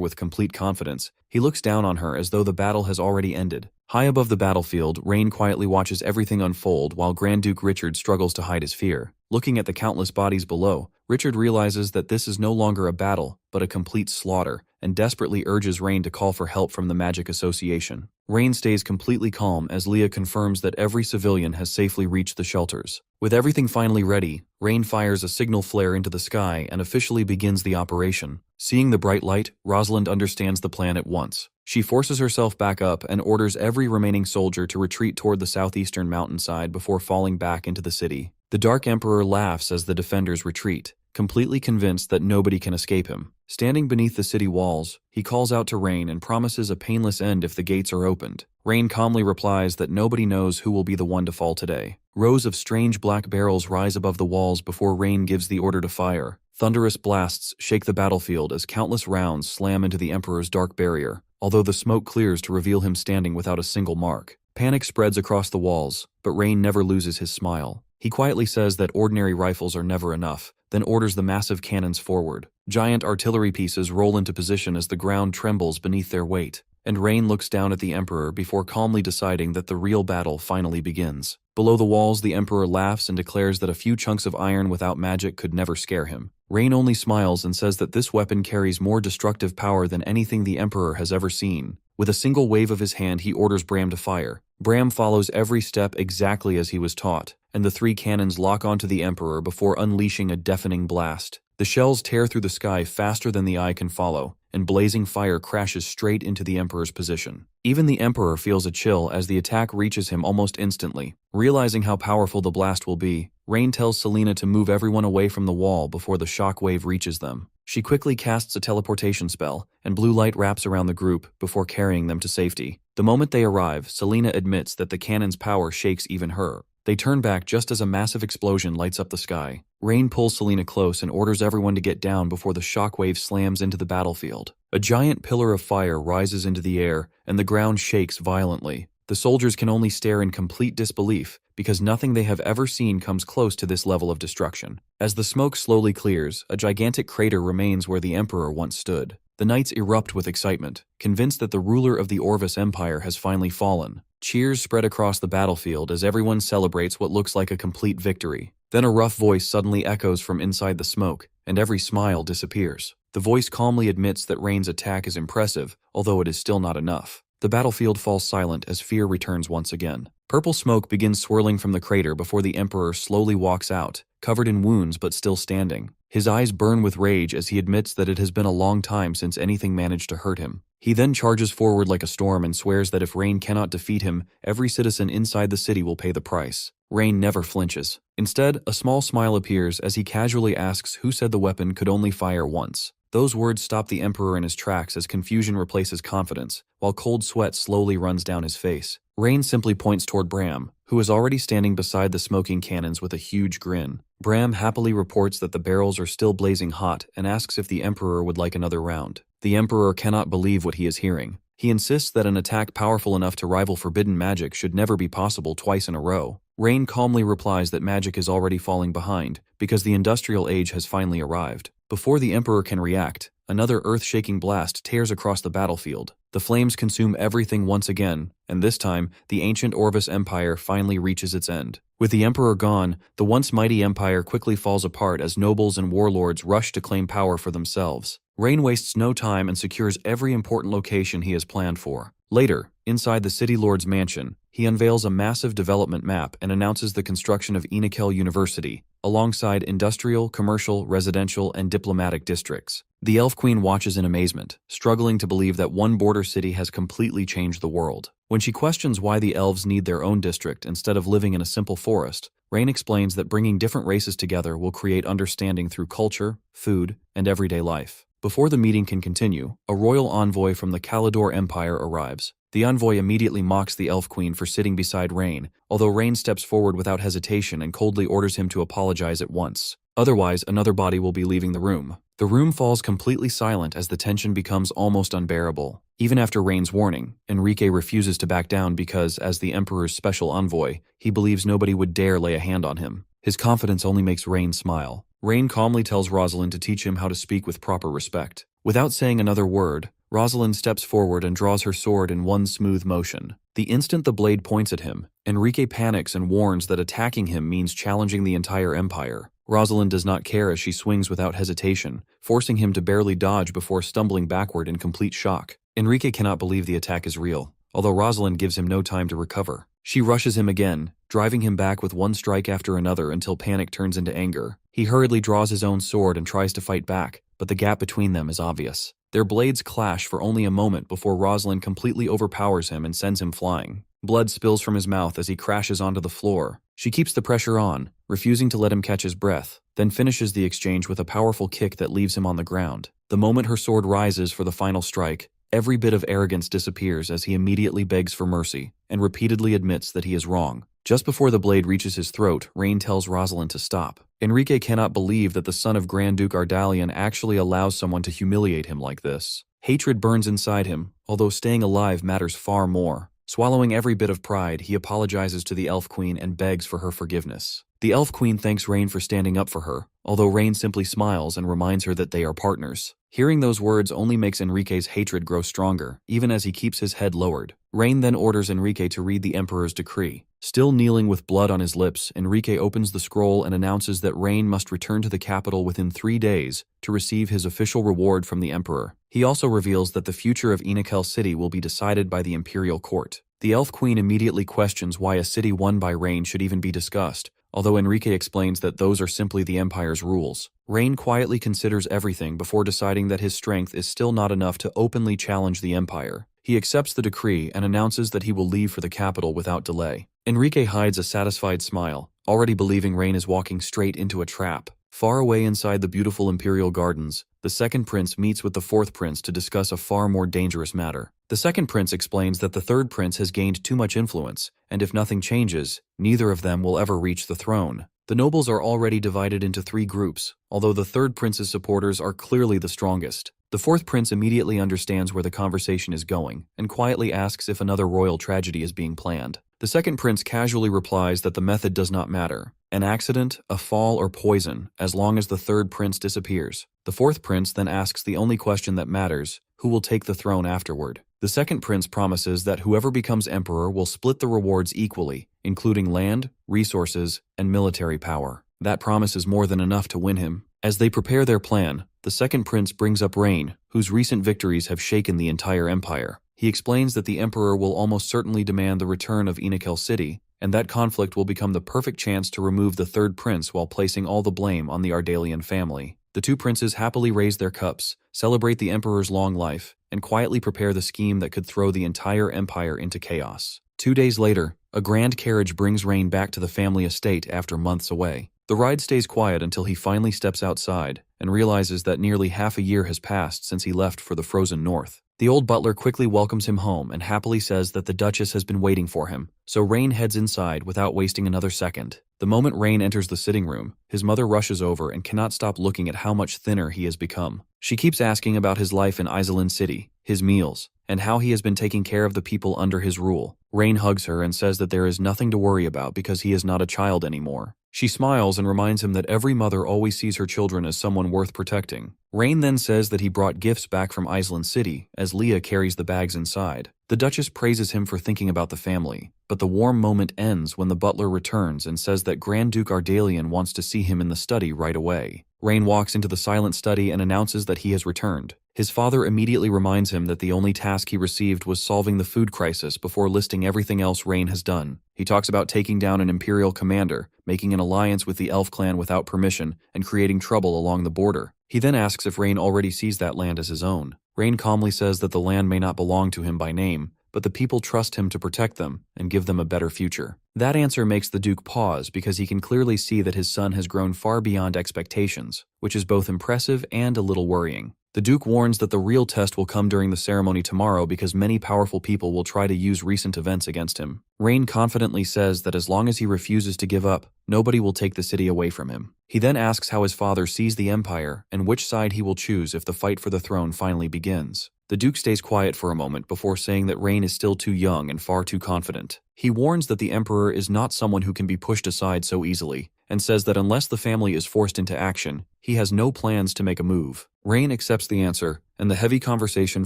with complete confidence, he looks down on her as though the battle has already ended. High above the battlefield, Rain quietly watches everything unfold while Grand Duke Richard struggles to hide his fear. Looking at the countless bodies below, Richard realizes that this is no longer a battle, but a complete slaughter, and desperately urges Rain to call for help from the Magic Association. Rain stays completely calm as Leah confirms that every civilian has safely reached the shelters. With everything finally ready, Rain fires a signal flare into the sky and officially begins the operation. Seeing the bright light, Rosalind understands the plan at once. She forces herself back up and orders every remaining soldier to retreat toward the southeastern mountainside before falling back into the city. The Dark Emperor laughs as the defenders retreat, completely convinced that nobody can escape him. Standing beneath the city walls, he calls out to Rain and promises a painless end if the gates are opened. Rain calmly replies that nobody knows who will be the one to fall today. Rows of strange black barrels rise above the walls before Rain gives the order to fire. Thunderous blasts shake the battlefield as countless rounds slam into the Emperor's dark barrier, although the smoke clears to reveal him standing without a single mark. Panic spreads across the walls, but Rain never loses his smile. He quietly says that ordinary rifles are never enough, then orders the massive cannons forward. Giant artillery pieces roll into position as the ground trembles beneath their weight, and Rain looks down at the Emperor before calmly deciding that the real battle finally begins. Below the walls, the Emperor laughs and declares that a few chunks of iron without magic could never scare him. Rain only smiles and says that this weapon carries more destructive power than anything the Emperor has ever seen. With a single wave of his hand, he orders Bram to fire. Bram follows every step exactly as he was taught, and the 3 cannons lock onto the Emperor before unleashing a deafening blast. The shells tear through the sky faster than the eye can follow, and blazing fire crashes straight into the Emperor's position. Even the Emperor feels a chill as the attack reaches him almost instantly. Realizing how powerful the blast will be, Rain tells Selena to move everyone away from the wall before the shockwave reaches them. She quickly casts a teleportation spell, and blue light wraps around the group before carrying them to safety. The moment they arrive, Selena admits that the cannon's power shakes even her. They turn back just as a massive explosion lights up the sky. Rain pulls Selena close and orders everyone to get down before the shockwave slams into the battlefield. A giant pillar of fire rises into the air, and the ground shakes violently. The soldiers can only stare in complete disbelief because nothing they have ever seen comes close to this level of destruction. As the smoke slowly clears, a gigantic crater remains where the Emperor once stood. The knights erupt with excitement, convinced that the ruler of the Orvis Empire has finally fallen. Cheers spread across the battlefield as everyone celebrates what looks like a complete victory. Then a rough voice suddenly echoes from inside the smoke, and every smile disappears. The voice calmly admits that Rain's attack is impressive, although it is still not enough. The battlefield falls silent as fear returns once again. Purple smoke begins swirling from the crater before the Emperor slowly walks out, covered in wounds but still standing. His eyes burn with rage as he admits that it has been a long time since anything managed to hurt him. He then charges forward like a storm and swears that if Rain cannot defeat him, every citizen inside the city will pay the price. Rain never flinches. Instead, a small smile appears as he casually asks who said the weapon could only fire once. Those words stop the Emperor in his tracks as confusion replaces confidence, while cold sweat slowly runs down his face. Rain simply points toward Bram, who is already standing beside the smoking cannons with a huge grin. Bram happily reports that the barrels are still blazing hot and asks if the Emperor would like another round. The Emperor cannot believe what he is hearing. He insists that an attack powerful enough to rival forbidden magic should never be possible twice in a row. Rain calmly replies that magic is already falling behind because the industrial age has finally arrived. Before the Emperor can react, another earth-shaking blast tears across the battlefield. The flames consume everything once again, and this time, the ancient Orvis Empire finally reaches its end. With the Emperor gone, the once mighty empire quickly falls apart as nobles and warlords rush to claim power for themselves. Rain wastes no time and secures every important location he has planned for. Later, inside the City Lord's mansion, he unveils a massive development map and announces the construction of Enekel University, alongside industrial, commercial, residential, and diplomatic districts. The Elf Queen watches in amazement, struggling to believe that one border city has completely changed the world. When she questions why the elves need their own district instead of living in a simple forest, Rain explains that bringing different races together will create understanding through culture, food, and everyday life. Before the meeting can continue, a royal envoy from the Kalidor Empire arrives. The envoy immediately mocks the Elf Queen for sitting beside Rain, although Rain steps forward without hesitation and coldly orders him to apologize at once. Otherwise, another body will be leaving the room. The room falls completely silent as the tension becomes almost unbearable. Even after Rain's warning, Enrique refuses to back down because, as the Emperor's special envoy, he believes nobody would dare lay a hand on him. His confidence only makes Rain smile. Rain calmly tells Rosalind to teach him how to speak with proper respect. Without saying another word, Rosalind steps forward and draws her sword in one smooth motion. The instant the blade points at him, Enrique panics and warns that attacking him means challenging the entire empire. Rosalind does not care as she swings without hesitation, forcing him to barely dodge before stumbling backward in complete shock. Enrique cannot believe the attack is real, although Rosalind gives him no time to recover. She rushes him again, driving him back with one strike after another until panic turns into anger. He hurriedly draws his own sword and tries to fight back, but the gap between them is obvious. Their blades clash for only a moment before Rosalind completely overpowers him and sends him flying. Blood spills from his mouth as he crashes onto the floor. She keeps the pressure on, refusing to let him catch his breath, then finishes the exchange with a powerful kick that leaves him on the ground. The moment her sword rises for the final strike, every bit of arrogance disappears as he immediately begs for mercy and repeatedly admits that he is wrong. Just before the blade reaches his throat, Rain tells Rosalind to stop. Enrique cannot believe that the son of Grand Duke Ardalian actually allows someone to humiliate him like this. Hatred burns inside him, although staying alive matters far more. Swallowing every bit of pride, he apologizes to the Elf Queen and begs for her forgiveness. The Elf Queen thanks Rain for standing up for her, although Rain simply smiles and reminds her that they are partners. Hearing those words only makes Enrique's hatred grow stronger, even as he keeps his head lowered. Rain then orders Enrique to read the Emperor's decree. Still kneeling with blood on his lips, Enrique opens the scroll and announces that Rain must return to the capital within 3 days to receive his official reward from the Emperor. He also reveals that the future of Inikel City will be decided by the Imperial Court. The Elf Queen immediately questions why a city won by Rain should even be discussed, although Enrique explains that those are simply the Empire's rules. Rain quietly considers everything before deciding that his strength is still not enough to openly challenge the Empire. He accepts the decree and announces that he will leave for the capital without delay. Enrique hides a satisfied smile, already believing Rain is walking straight into a trap. Far away inside the beautiful Imperial gardens, the second prince meets with the fourth prince to discuss a far more dangerous matter. The second prince explains that the third prince has gained too much influence, and if nothing changes, neither of them will ever reach the throne. The nobles are already divided into 3 groups, although the third prince's supporters are clearly the strongest. The fourth prince immediately understands where the conversation is going, and quietly asks if another royal tragedy is being planned. The second prince casually replies that the method does not matter. An accident, a fall, or poison, as long as the third prince disappears. The fourth prince then asks the only question that matters: who will take the throne afterward? The second prince promises that whoever becomes emperor will split the rewards equally, including land, resources, and military power. That promise is more than enough to win him. As they prepare their plan, the second prince brings up Rain, whose recent victories have shaken the entire empire. He explains that the emperor will almost certainly demand the return of Inikel City, and that conflict will become the perfect chance to remove the third prince while placing all the blame on the Ardalian family. The 2 princes happily raise their cups, celebrate the emperor's long life, and quietly prepare the scheme that could throw the entire empire into chaos. 2 days later, a grand carriage brings Rain back to the family estate after months away. The ride stays quiet until he finally steps outside and realizes that nearly half a year has passed since he left for the frozen north. The old butler quickly welcomes him home and happily says that the Duchess has been waiting for him, so Rain heads inside without wasting another second. The moment Rain enters the sitting room, his mother rushes over and cannot stop looking at how much thinner he has become. She keeps asking about his life in Iselin City, his meals, and how he has been taking care of the people under his rule. Rain hugs her and says that there is nothing to worry about because he is not a child anymore. She smiles and reminds him that every mother always sees her children as someone worth protecting. Rain then says that he brought gifts back from Iselin City, as Leah carries the bags inside. The Duchess praises him for thinking about the family, but the warm moment ends when the butler returns and says that Grand Duke Ardalian wants to see him in the study right away. Rain walks into the silent study and announces that he has returned. His father immediately reminds him that the only task he received was solving the food crisis before listing everything else Rain has done. He talks about taking down an Imperial commander, making an alliance with the Elf clan without permission, and creating trouble along the border. He then asks if Rain already sees that land as his own. Rain calmly says that the land may not belong to him by name, but the people trust him to protect them and give them a better future. That answer makes the Duke pause because he can clearly see that his son has grown far beyond expectations, which is both impressive and a little worrying. The Duke warns that the real test will come during the ceremony tomorrow because many powerful people will try to use recent events against him. Rain confidently says that as long as he refuses to give up, nobody will take the city away from him. He then asks how his father sees the Empire and which side he will choose if the fight for the throne finally begins. The Duke stays quiet for a moment before saying that Rain is still too young and far too confident. He warns that the Emperor is not someone who can be pushed aside so easily, and says that unless the family is forced into action, he has no plans to make a move. Rain accepts the answer, and the heavy conversation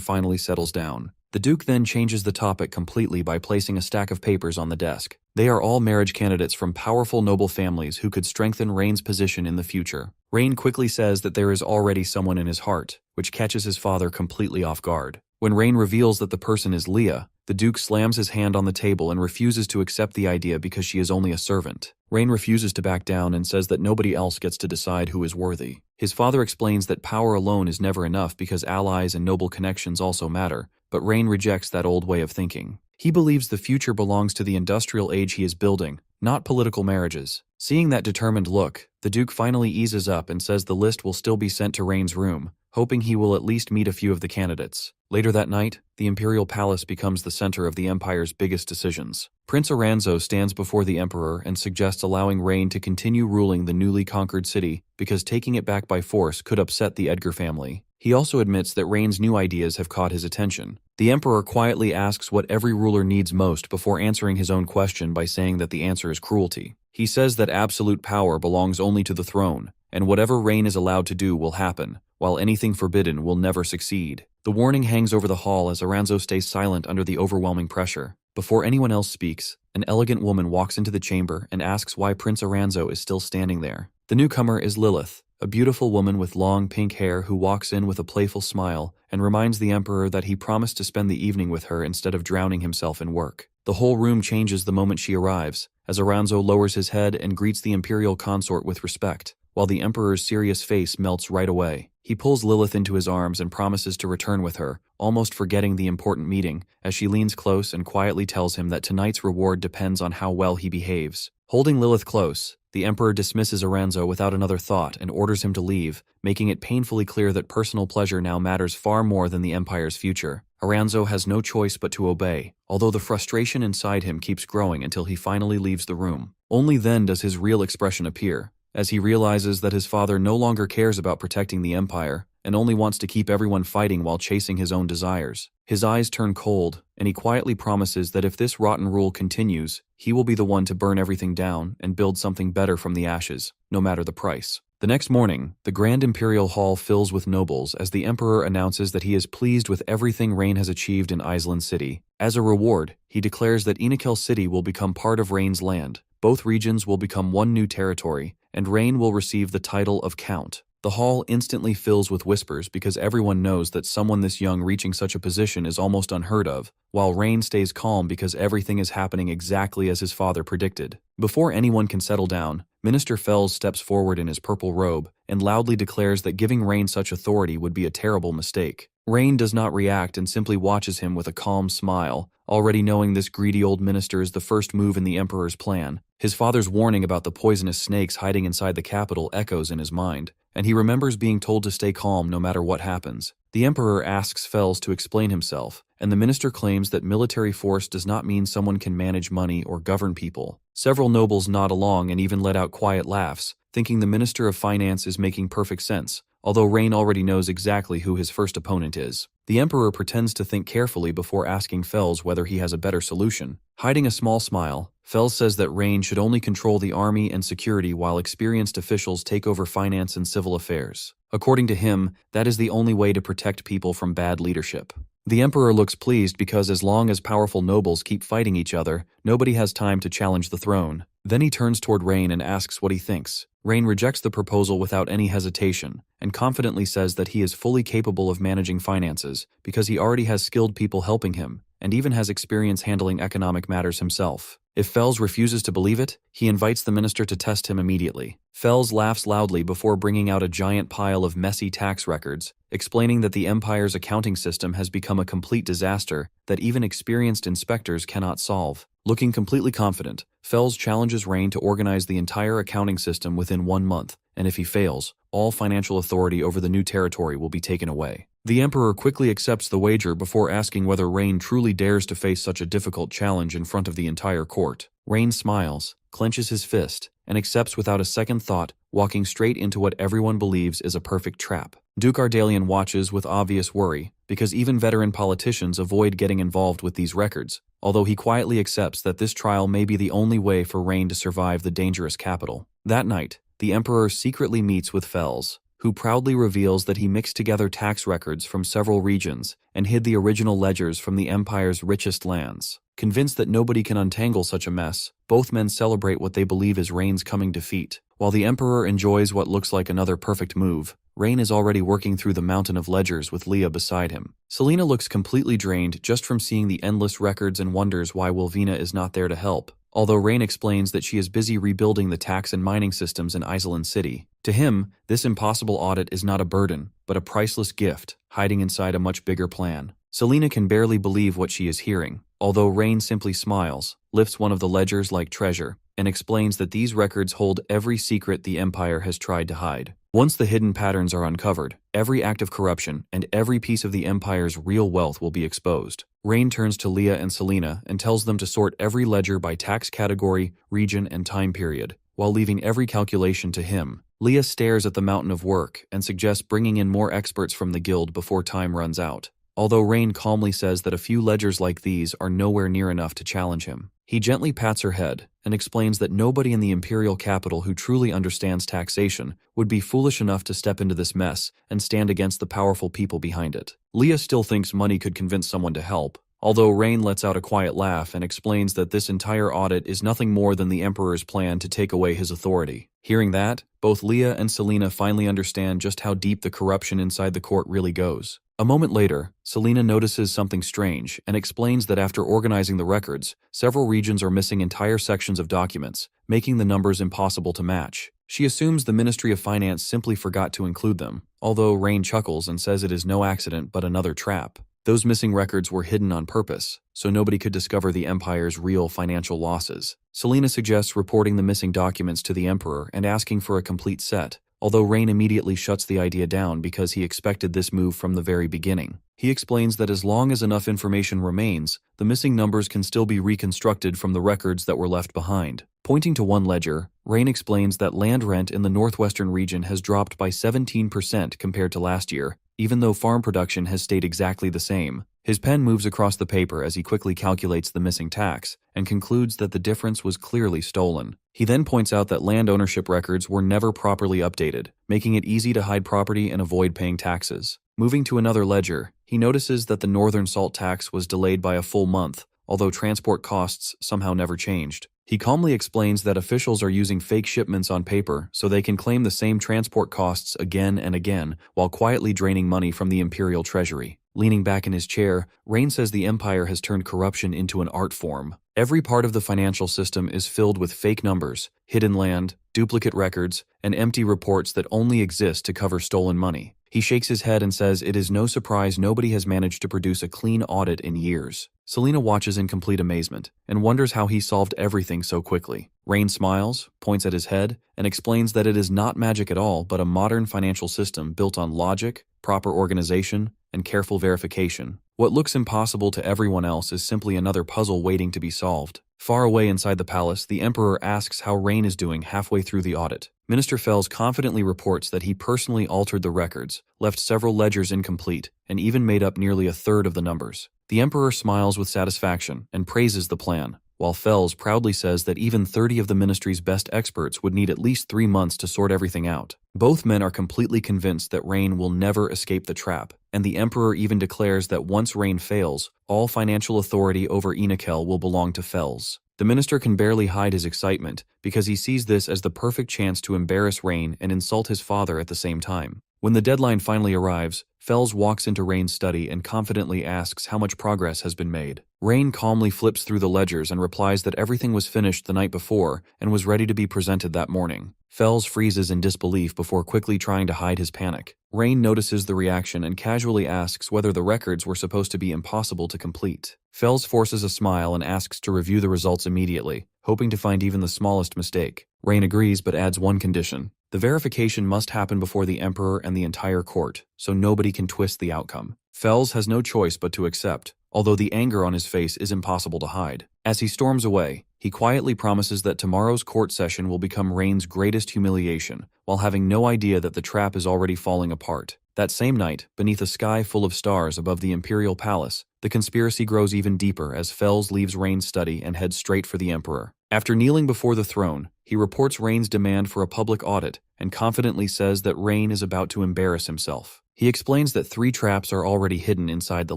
finally settles down. The Duke then changes the topic completely by placing a stack of papers on the desk. They are all marriage candidates from powerful noble families who could strengthen Rain's position in the future. Rain quickly says that there is already someone in his heart, which catches his father completely off guard. When Rain reveals that the person is Leah, the Duke slams his hand on the table and refuses to accept the idea because she is only a servant. Rain refuses to back down and says that nobody else gets to decide who is worthy. His father explains that power alone is never enough because allies and noble connections also matter, but Rain rejects that old way of thinking. He believes the future belongs to the industrial age he is building, not political marriages. Seeing that determined look, the Duke finally eases up and says the list will still be sent to Rain's room, hoping he will at least meet a few of the candidates. Later that night, the Imperial Palace becomes the center of the Empire's biggest decisions. Prince Aranzo stands before the Emperor and suggests allowing Rain to continue ruling the newly conquered city because taking it back by force could upset the Edgar family. He also admits that Rain's new ideas have caught his attention. The Emperor quietly asks what every ruler needs most before answering his own question by saying that the answer is cruelty. He says that absolute power belongs only to the throne, and whatever Rain is allowed to do will happen, while anything forbidden will never succeed. The warning hangs over the hall as Aranzo stays silent under the overwhelming pressure. Before anyone else speaks, an elegant woman walks into the chamber and asks why Prince Aranzo is still standing there. The newcomer is Lilith, a beautiful woman with long pink hair who walks in with a playful smile and reminds the Emperor that he promised to spend the evening with her instead of drowning himself in work. The whole room changes the moment she arrives, as Aranzo lowers his head and greets the Imperial consort with respect, while the Emperor's serious face melts right away. He pulls Lilith into his arms and promises to return with her, almost forgetting the important meeting, as she leans close and quietly tells him that tonight's reward depends on how well he behaves. Holding Lilith close, the Emperor dismisses Aranzo without another thought and orders him to leave, making it painfully clear that personal pleasure now matters far more than the Empire's future. Aranzo has no choice but to obey, although the frustration inside him keeps growing until he finally leaves the room. Only then does his real expression appear, as he realizes that his father no longer cares about protecting the Empire and only wants to keep everyone fighting while chasing his own desires. His eyes turn cold, and he quietly promises that if this rotten rule continues, he will be the one to burn everything down and build something better from the ashes, no matter the price. The next morning, the Grand Imperial Hall fills with nobles as the Emperor announces that he is pleased with everything Rain has achieved in Island City. As a reward, he declares that Inikel City will become part of Rain's land. Both regions will become one new territory, and Rain will receive the title of Count. The hall instantly fills with whispers because everyone knows that someone this young reaching such a position is almost unheard of, while Rain stays calm because everything is happening exactly as his father predicted. Before anyone can settle down, Minister Fells steps forward in his purple robe and loudly declares that giving Rain such authority would be a terrible mistake. Rain does not react and simply watches him with a calm smile, already knowing this greedy old minister is the first move in the Emperor's plan. His father's warning about the poisonous snakes hiding inside the capital echoes in his mind, and he remembers being told to stay calm no matter what happens. The Emperor asks Fells to explain himself, and the minister claims that military force does not mean someone can manage money or govern people. Several nobles nod along and even let out quiet laughs, thinking the Minister of Finance is making perfect sense, although Rain already knows exactly who his first opponent is. The Emperor pretends to think carefully before asking Fells whether he has a better solution. Hiding a small smile, Fells says that Rain should only control the army and security while experienced officials take over finance and civil affairs. According to him, that is the only way to protect people from bad leadership. The Emperor looks pleased because as long as powerful nobles keep fighting each other, nobody has time to challenge the throne. Then he turns toward Rain and asks what he thinks. Rain rejects the proposal without any hesitation, and confidently says that he is fully capable of managing finances because he already has skilled people helping him, and even has experience handling economic matters himself. If Fells refuses to believe it, he invites the minister to test him immediately. Fells laughs loudly before bringing out a giant pile of messy tax records, explaining that the Empire's accounting system has become a complete disaster that even experienced inspectors cannot solve. Looking completely confident, Fells challenges Rain to organize the entire accounting system within 1 month, and if he fails, all financial authority over the new territory will be taken away. The Emperor quickly accepts the wager before asking whether Rain truly dares to face such a difficult challenge in front of the entire court. Rain smiles, clenches his fist, and accepts without a second thought, walking straight into what everyone believes is a perfect trap. Duke Ardalian watches with obvious worry, because even veteran politicians avoid getting involved with these records, although he quietly accepts that this trial may be the only way for Rain to survive the dangerous capital. That night, the Emperor secretly meets with Fells, who proudly reveals that he mixed together tax records from several regions and hid the original ledgers from the Empire's richest lands. Convinced that nobody can untangle such a mess, both men celebrate what they believe is Rain's coming defeat. While the Emperor enjoys what looks like another perfect move, Rain is already working through the mountain of ledgers with Leah beside him. Selena looks completely drained just from seeing the endless records and wonders why Wilvina is not there to help, although Rain explains that she is busy rebuilding the tax and mining systems in Island City. To him, this impossible audit is not a burden, but a priceless gift, hiding inside a much bigger plan. Selena can barely believe what she is hearing, although Rain simply smiles, lifts one of the ledgers like treasure, and explains that these records hold every secret the Empire has tried to hide. Once the hidden patterns are uncovered, every act of corruption and every piece of the Empire's real wealth will be exposed. Rain turns to Leah and Selena and tells them to sort every ledger by tax category, region, and time period, while leaving every calculation to him. Leah stares at the mountain of work and suggests bringing in more experts from the guild before time runs out. Although Rain calmly says that a few ledgers like these are nowhere near enough to challenge him. He gently pats her head and explains that nobody in the Imperial capital who truly understands taxation would be foolish enough to step into this mess and stand against the powerful people behind it. Leah still thinks money could convince someone to help, although Rain lets out a quiet laugh and explains that this entire audit is nothing more than the Emperor's plan to take away his authority. Hearing that, both Leah and Selena finally understand just how deep the corruption inside the court really goes. A moment later, Selena notices something strange and explains that after organizing the records, several regions are missing entire sections of documents, making the numbers impossible to match. She assumes the Ministry of Finance simply forgot to include them, although Rain chuckles and says it is no accident but another trap. Those missing records were hidden on purpose, so nobody could discover the Empire's real financial losses. Selena suggests reporting the missing documents to the Emperor and asking for a complete set, although Rain immediately shuts the idea down because he expected this move from the very beginning. He explains that as long as enough information remains, the missing numbers can still be reconstructed from the records that were left behind. Pointing to one ledger, Rain explains that land rent in the northwestern region has dropped by 17% compared to last year, even though farm production has stayed exactly the same. His pen moves across the paper as he quickly calculates the missing tax and concludes that the difference was clearly stolen. He then points out that land ownership records were never properly updated, making it easy to hide property and avoid paying taxes. Moving to another ledger, he notices that the northern salt tax was delayed by a full month, although transport costs somehow never changed. He calmly explains that officials are using fake shipments on paper so they can claim the same transport costs again and again while quietly draining money from the Imperial treasury. Leaning back in his chair, Rain says the Empire has turned corruption into an art form. Every part of the financial system is filled with fake numbers, hidden land, duplicate records, and empty reports that only exist to cover stolen money. He shakes his head and says it is no surprise nobody has managed to produce a clean audit in years. Selena watches in complete amazement and wonders how he solved everything so quickly. Rain smiles, points at his head, and explains that it is not magic at all but a modern financial system built on logic, proper organization, and careful verification. What looks impossible to everyone else is simply another puzzle waiting to be solved. Far away inside the palace, the Emperor asks how Rain is doing halfway through the audit. Minister Fells confidently reports that he personally altered the records, left several ledgers incomplete, and even made up nearly a third of the numbers. The Emperor smiles with satisfaction and praises the plan, while Fells proudly says that even 30 of the ministry's best experts would need at least 3 months to sort everything out. Both men are completely convinced that Rain will never escape the trap, and the Emperor even declares that once Rain fails, all financial authority over Enekel will belong to Fells. The minister can barely hide his excitement because he sees this as the perfect chance to embarrass Rain and insult his father at the same time. When the deadline finally arrives, Fells walks into Rain's study and confidently asks how much progress has been made. Rain calmly flips through the ledgers and replies that everything was finished the night before and was ready to be presented that morning. Fells freezes in disbelief before quickly trying to hide his panic. Rain notices the reaction and casually asks whether the records were supposed to be impossible to complete. Fells forces a smile and asks to review the results immediately, hoping to find even the smallest mistake. Rain agrees but adds one condition. The verification must happen before the Emperor and the entire court, so nobody can twist the outcome. Fells has no choice but to accept, although the anger on his face is impossible to hide. As he storms away, he quietly promises that tomorrow's court session will become Rain's greatest humiliation, while having no idea that the trap is already falling apart. That same night, beneath a sky full of stars above the Imperial Palace, the conspiracy grows even deeper as Fells leaves Rain's study and heads straight for the Emperor. After kneeling before the throne, he reports Rain's demand for a public audit and confidently says that Rain is about to embarrass himself. He explains that 3 traps are already hidden inside the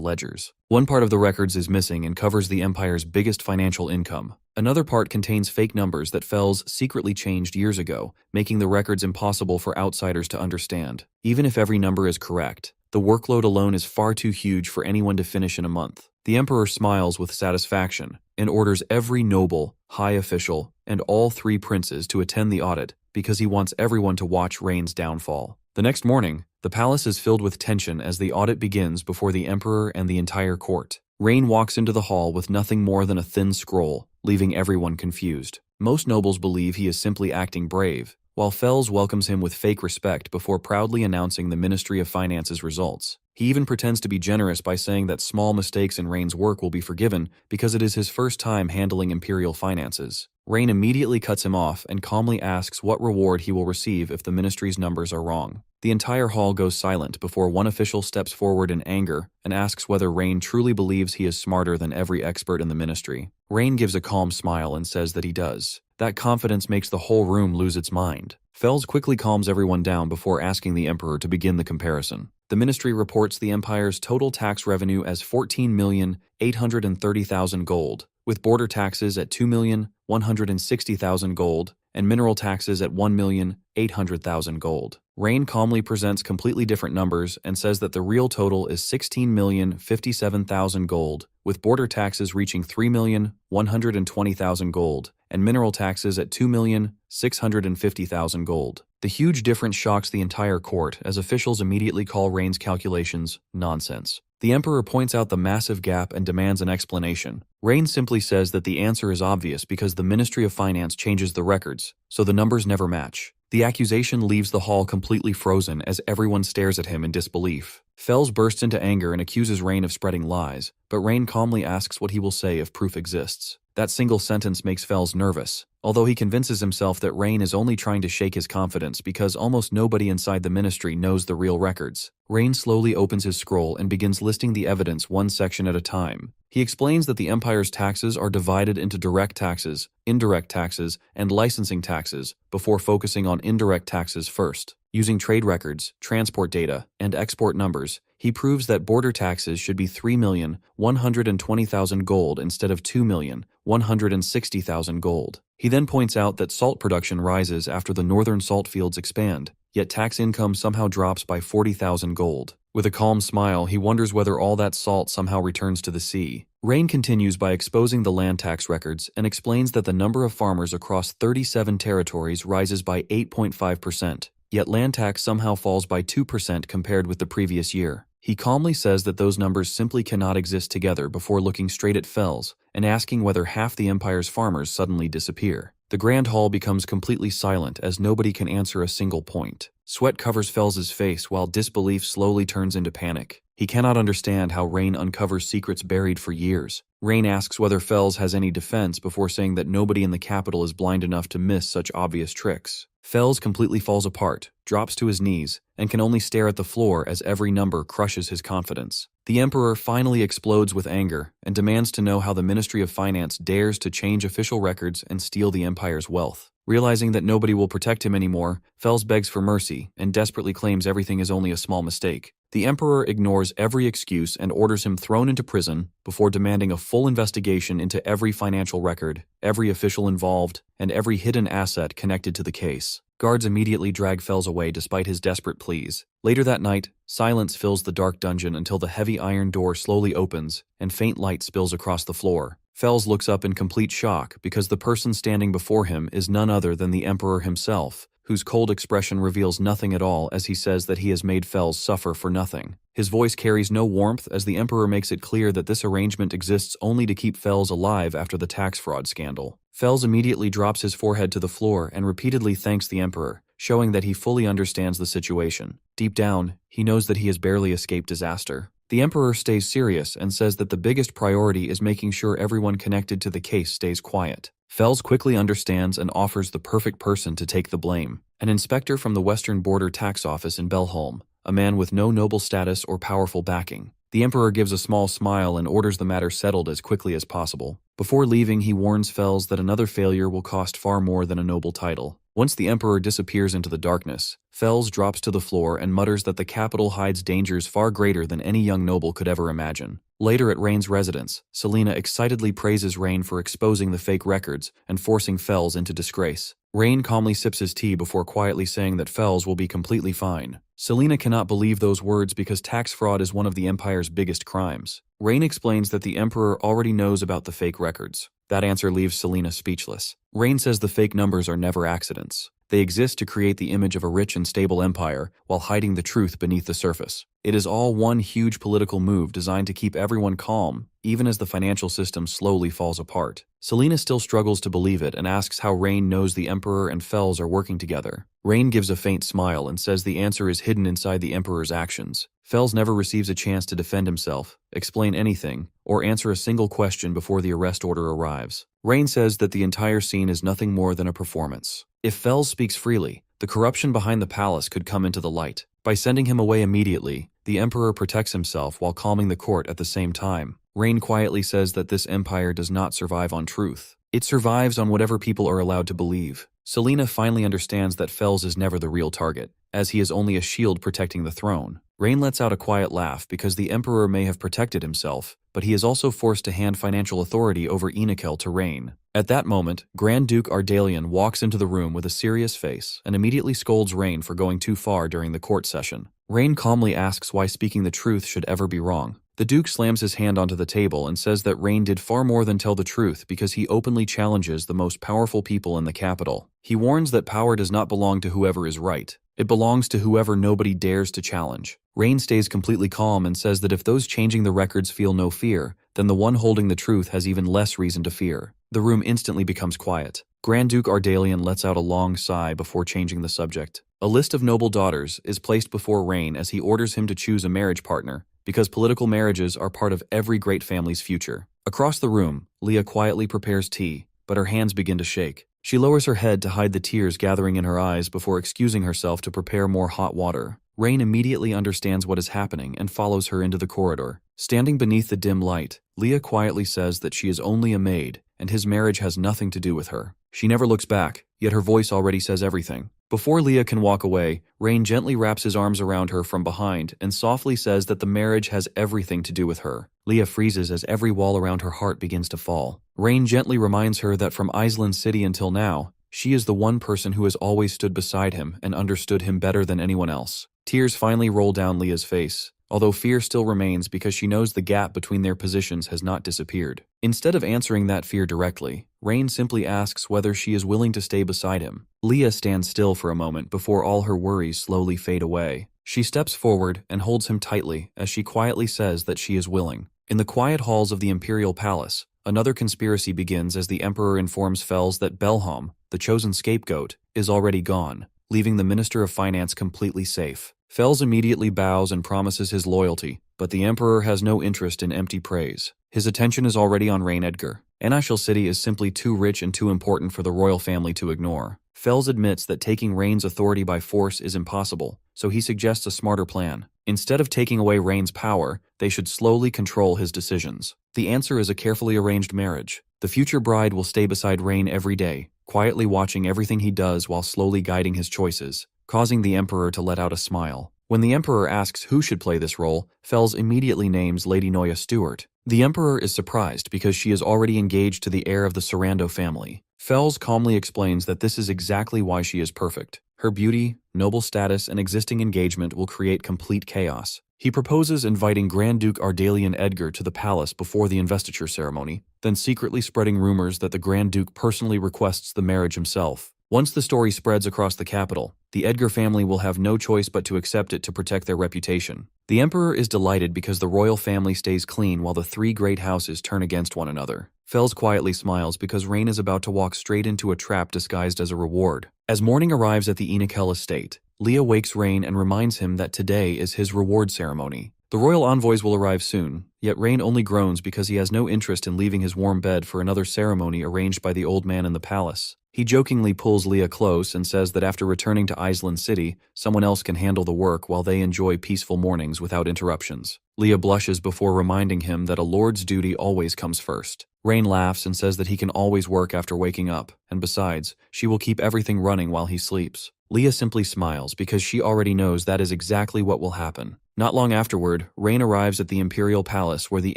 ledgers. One part of the records is missing and covers the Empire's biggest financial income. Another part contains fake numbers that Fells secretly changed years ago, making the records impossible for outsiders to understand. Even if every number is correct, the workload alone is far too huge for anyone to finish in a month. The Emperor smiles with satisfaction and orders every noble, high official, and all 3 princes to attend the audit because he wants everyone to watch Rain's downfall. The next morning, the palace is filled with tension as the audit begins before the Emperor and the entire court. Rain walks into the hall with nothing more than a thin scroll, leaving everyone confused. Most nobles believe he is simply acting brave, while Fells welcomes him with fake respect before proudly announcing the Ministry of Finance's results. He even pretends to be generous by saying that small mistakes in Rain's work will be forgiven because it is his first time handling Imperial finances. Rain immediately cuts him off and calmly asks what reward he will receive if the ministry's numbers are wrong. The entire hall goes silent before one official steps forward in anger and asks whether Rain truly believes he is smarter than every expert in the ministry. Rain gives a calm smile and says that he does. That confidence makes the whole room lose its mind. Fells quickly calms everyone down before asking the Emperor to begin the comparison. The ministry reports the Empire's total tax revenue as 14,830,000 gold, with border taxes at 2,160,000 gold and mineral taxes at 1,800,000 gold. Rain calmly presents completely different numbers and says that the real total is 16,057,000 gold, with border taxes reaching 3,120,000 gold and mineral taxes at 2,650,000 gold. The huge difference shocks the entire court as officials immediately call Rain's calculations nonsense. The Emperor points out the massive gap and demands an explanation. Rain simply says that the answer is obvious because the Ministry of Finance changes the records, so the numbers never match. The accusation leaves the hall completely frozen as everyone stares at him in disbelief. Fells bursts into anger and accuses Rain of spreading lies, but Rain calmly asks what he will say if proof exists. That single sentence makes Fells nervous, although he convinces himself that Rain is only trying to shake his confidence because almost nobody inside the ministry knows the real records. Rain slowly opens his scroll and begins listing the evidence one section at a time. He explains that the Empire's taxes are divided into direct taxes, indirect taxes, and licensing taxes before focusing on indirect taxes first. Using trade records, transport data, and export numbers, he proves that border taxes should be 3,120,000 gold instead of 2,160,000 gold. He then points out that salt production rises after the northern salt fields expand, yet tax income somehow drops by 40,000 gold. With a calm smile, he wonders whether all that salt somehow returns to the sea. Rain continues by exposing the land tax records and explains that the number of farmers across 37 territories rises by 8.5%, yet land tax somehow falls by 2% compared with the previous year. He calmly says that those numbers simply cannot exist together before looking straight at Fells and asking whether half the Empire's farmers suddenly disappear. The Grand Hall becomes completely silent as nobody can answer a single point. Sweat covers Fells's face while disbelief slowly turns into panic. He cannot understand how Rain uncovers secrets buried for years. Rain asks whether Fells has any defense before saying that nobody in the capital is blind enough to miss such obvious tricks. Fells completely falls apart, drops to his knees, and can only stare at the floor as every number crushes his confidence. The Emperor finally explodes with anger and demands to know how the Ministry of Finance dares to change official records and steal the Empire's wealth. Realizing that nobody will protect him anymore, Fells begs for mercy and desperately claims everything is only a small mistake. The Emperor ignores every excuse and orders him thrown into prison before demanding a full investigation into every financial record, every official involved, and every hidden asset connected to the case. Guards immediately drag Fells away despite his desperate pleas. Later that night, silence fills the dark dungeon until the heavy iron door slowly opens and faint light spills across the floor. Fells looks up in complete shock because the person standing before him is none other than the Emperor himself, whose cold expression reveals nothing at all as he says that he has made Fells suffer for nothing. His voice carries no warmth as the Emperor makes it clear that this arrangement exists only to keep Fells alive after the tax fraud scandal. Fells immediately drops his forehead to the floor and repeatedly thanks the Emperor, showing that he fully understands the situation. Deep down, he knows that he has barely escaped disaster. The Emperor stays serious and says that the biggest priority is making sure everyone connected to the case stays quiet. Fells quickly understands and offers the perfect person to take the blame, an inspector from the Western Border Tax Office in Belholm, a man with no noble status or powerful backing. The Emperor gives a small smile and orders the matter settled as quickly as possible. Before leaving, he warns Fells that another failure will cost far more than a noble title. Once the Emperor disappears into the darkness, Fells drops to the floor and mutters that the capital hides dangers far greater than any young noble could ever imagine. Later at Rain's residence, Selena excitedly praises Rain for exposing the fake records and forcing Fells into disgrace. Rain calmly sips his tea before quietly saying that Fells will be completely fine. Selena cannot believe those words because tax fraud is one of the Empire's biggest crimes. Rain explains that the Emperor already knows about the fake records. That answer leaves Selena speechless. Rain says the fake numbers are never accidents. They exist to create the image of a rich and stable empire while hiding the truth beneath the surface. It is all one huge political move designed to keep everyone calm even as the financial system slowly falls apart. Selena still struggles to believe it and asks how Rain knows the Emperor and Fels are working together. Rain gives a faint smile and says the answer is hidden inside the Emperor's actions. Fels never receives a chance to defend himself, explain anything, or answer a single question before the arrest order arrives. Rain says that the entire scene is nothing more than a performance. If Fels speaks freely, the corruption behind the palace could come into the light. By sending him away immediately, the Emperor protects himself while calming the court at the same time. Rain quietly says that this empire does not survive on truth. It survives on whatever people are allowed to believe. Selena finally understands that Fels is never the real target, as he is only a shield protecting the throne. Rain lets out a quiet laugh because the Emperor may have protected himself, but he is also forced to hand financial authority over Ening to Rain. At that moment, Grand Duke Ardalian walks into the room with a serious face and immediately scolds Rain for going too far during the court session. Rain calmly asks why speaking the truth should ever be wrong. The Duke slams his hand onto the table and says that Rain did far more than tell the truth because he openly challenges the most powerful people in the capital. He warns that power does not belong to whoever is right. It belongs to whoever nobody dares to challenge. Rain stays completely calm and says that if those changing the records feel no fear, then the one holding the truth has even less reason to fear. The room instantly becomes quiet. Grand Duke Ardalian lets out a long sigh before changing the subject. A list of noble daughters is placed before Rain as he orders him to choose a marriage partner, because political marriages are part of every great family's future. Across the room, Leah quietly prepares tea, but her hands begin to shake. She lowers her head to hide the tears gathering in her eyes before excusing herself to prepare more hot water. Rain immediately understands what is happening and follows her into the corridor. Standing beneath the dim light, Leah quietly says that she is only a maid, and his marriage has nothing to do with her. She never looks back, yet her voice already says everything. Before Leah can walk away, Rain gently wraps his arms around her from behind and softly says that the marriage has everything to do with her. Leah freezes as every wall around her heart begins to fall. Rain gently reminds her that from Island City until now, she is the one person who has always stood beside him and understood him better than anyone else. Tears finally roll down Leah's face, although fear still remains because she knows the gap between their positions has not disappeared. Instead of answering that fear directly, Rain simply asks whether she is willing to stay beside him. Leah stands still for a moment before all her worries slowly fade away. She steps forward and holds him tightly as she quietly says that she is willing. In the quiet halls of the Imperial Palace, another conspiracy begins as the Emperor informs Fels that Belhom, the chosen scapegoat, is already gone, leaving the Minister of Finance completely safe. Fels immediately bows and promises his loyalty, but the Emperor has no interest in empty praise. His attention is already on Rain Edgar. Anashil City is simply too rich and too important for the royal family to ignore. Fels admits that taking Rain's authority by force is impossible, so he suggests a smarter plan. Instead of taking away Rain's power, they should slowly control his decisions. The answer is a carefully arranged marriage. The future bride will stay beside Rain every day, quietly watching everything he does while slowly guiding his choices, causing the Emperor to let out a smile. When the Emperor asks who should play this role, Fels immediately names Lady Noya Stewart. The Emperor is surprised because she is already engaged to the heir of the Sarando family. Fels calmly explains that this is exactly why she is perfect. Her beauty, noble status, and existing engagement will create complete chaos. He proposes inviting Grand Duke Ardalian Edgar to the palace before the investiture ceremony, then secretly spreading rumors that the Grand Duke personally requests the marriage himself. Once the story spreads across the capital, the Edgar family will have no choice but to accept it to protect their reputation. The Emperor is delighted because the royal family stays clean while the three great houses turn against one another. Fels quietly smiles because Rain is about to walk straight into a trap disguised as a reward. As morning arrives at the Ening estate, Leah wakes Rain and reminds him that today is his reward ceremony. The royal envoys will arrive soon, yet Rain only groans because he has no interest in leaving his warm bed for another ceremony arranged by the old man in the palace. He jokingly pulls Leah close and says that after returning to Island City, someone else can handle the work while they enjoy peaceful mornings without interruptions. Leah blushes before reminding him that a lord's duty always comes first. Rain laughs and says that he can always work after waking up, and besides, she will keep everything running while he sleeps. Leah simply smiles because she already knows that is exactly what will happen. Not long afterward, Rain arrives at the Imperial Palace where the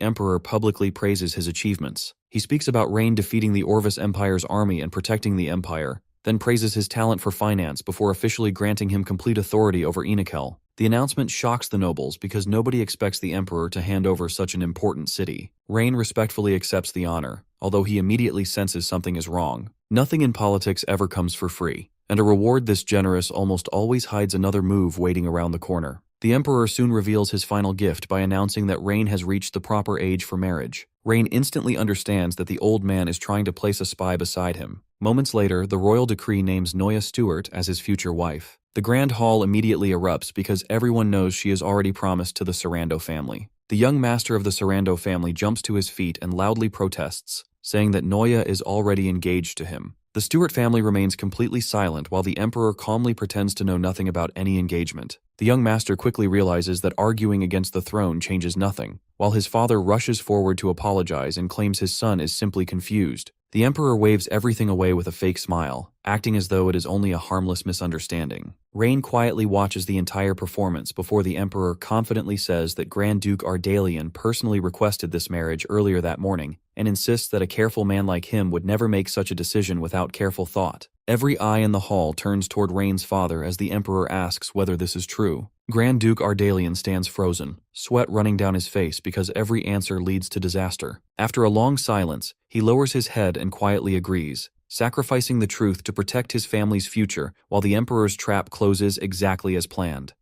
Emperor publicly praises his achievements. He speaks about Rain defeating the Orvis Empire's army and protecting the Empire, then praises his talent for finance before officially granting him complete authority over Ening. The announcement shocks the nobles because nobody expects the Emperor to hand over such an important city. Rain respectfully accepts the honor, although he immediately senses something is wrong. Nothing in politics ever comes for free, and a reward this generous almost always hides another move waiting around the corner. The Emperor soon reveals his final gift by announcing that Rain has reached the proper age for marriage. Rain instantly understands that the old man is trying to place a spy beside him. Moments later, the royal decree names Noya Stewart as his future wife. The grand hall immediately erupts because everyone knows she is already promised to the Sarando family. The young master of the Sarando family jumps to his feet and loudly protests, saying that Noya is already engaged to him. The Stewart family remains completely silent while the emperor calmly pretends to know nothing about any engagement. The young master quickly realizes that arguing against the throne changes nothing, while his father rushes forward to apologize and claims his son is simply confused. The emperor waves everything away with a fake smile, acting as though it is only a harmless misunderstanding. Rain quietly watches the entire performance before the emperor confidently says that Grand Duke Ardalian personally requested this marriage earlier that morning and insists that a careful man like him would never make such a decision without careful thought. Every eye in the hall turns toward Rain's father as the emperor asks whether this is true. Grand Duke Ardalian stands frozen, sweat running down his face because every answer leads to disaster. After a long silence, he lowers his head and quietly agrees, sacrificing the truth to protect his family's future while the emperor's trap closes exactly as planned.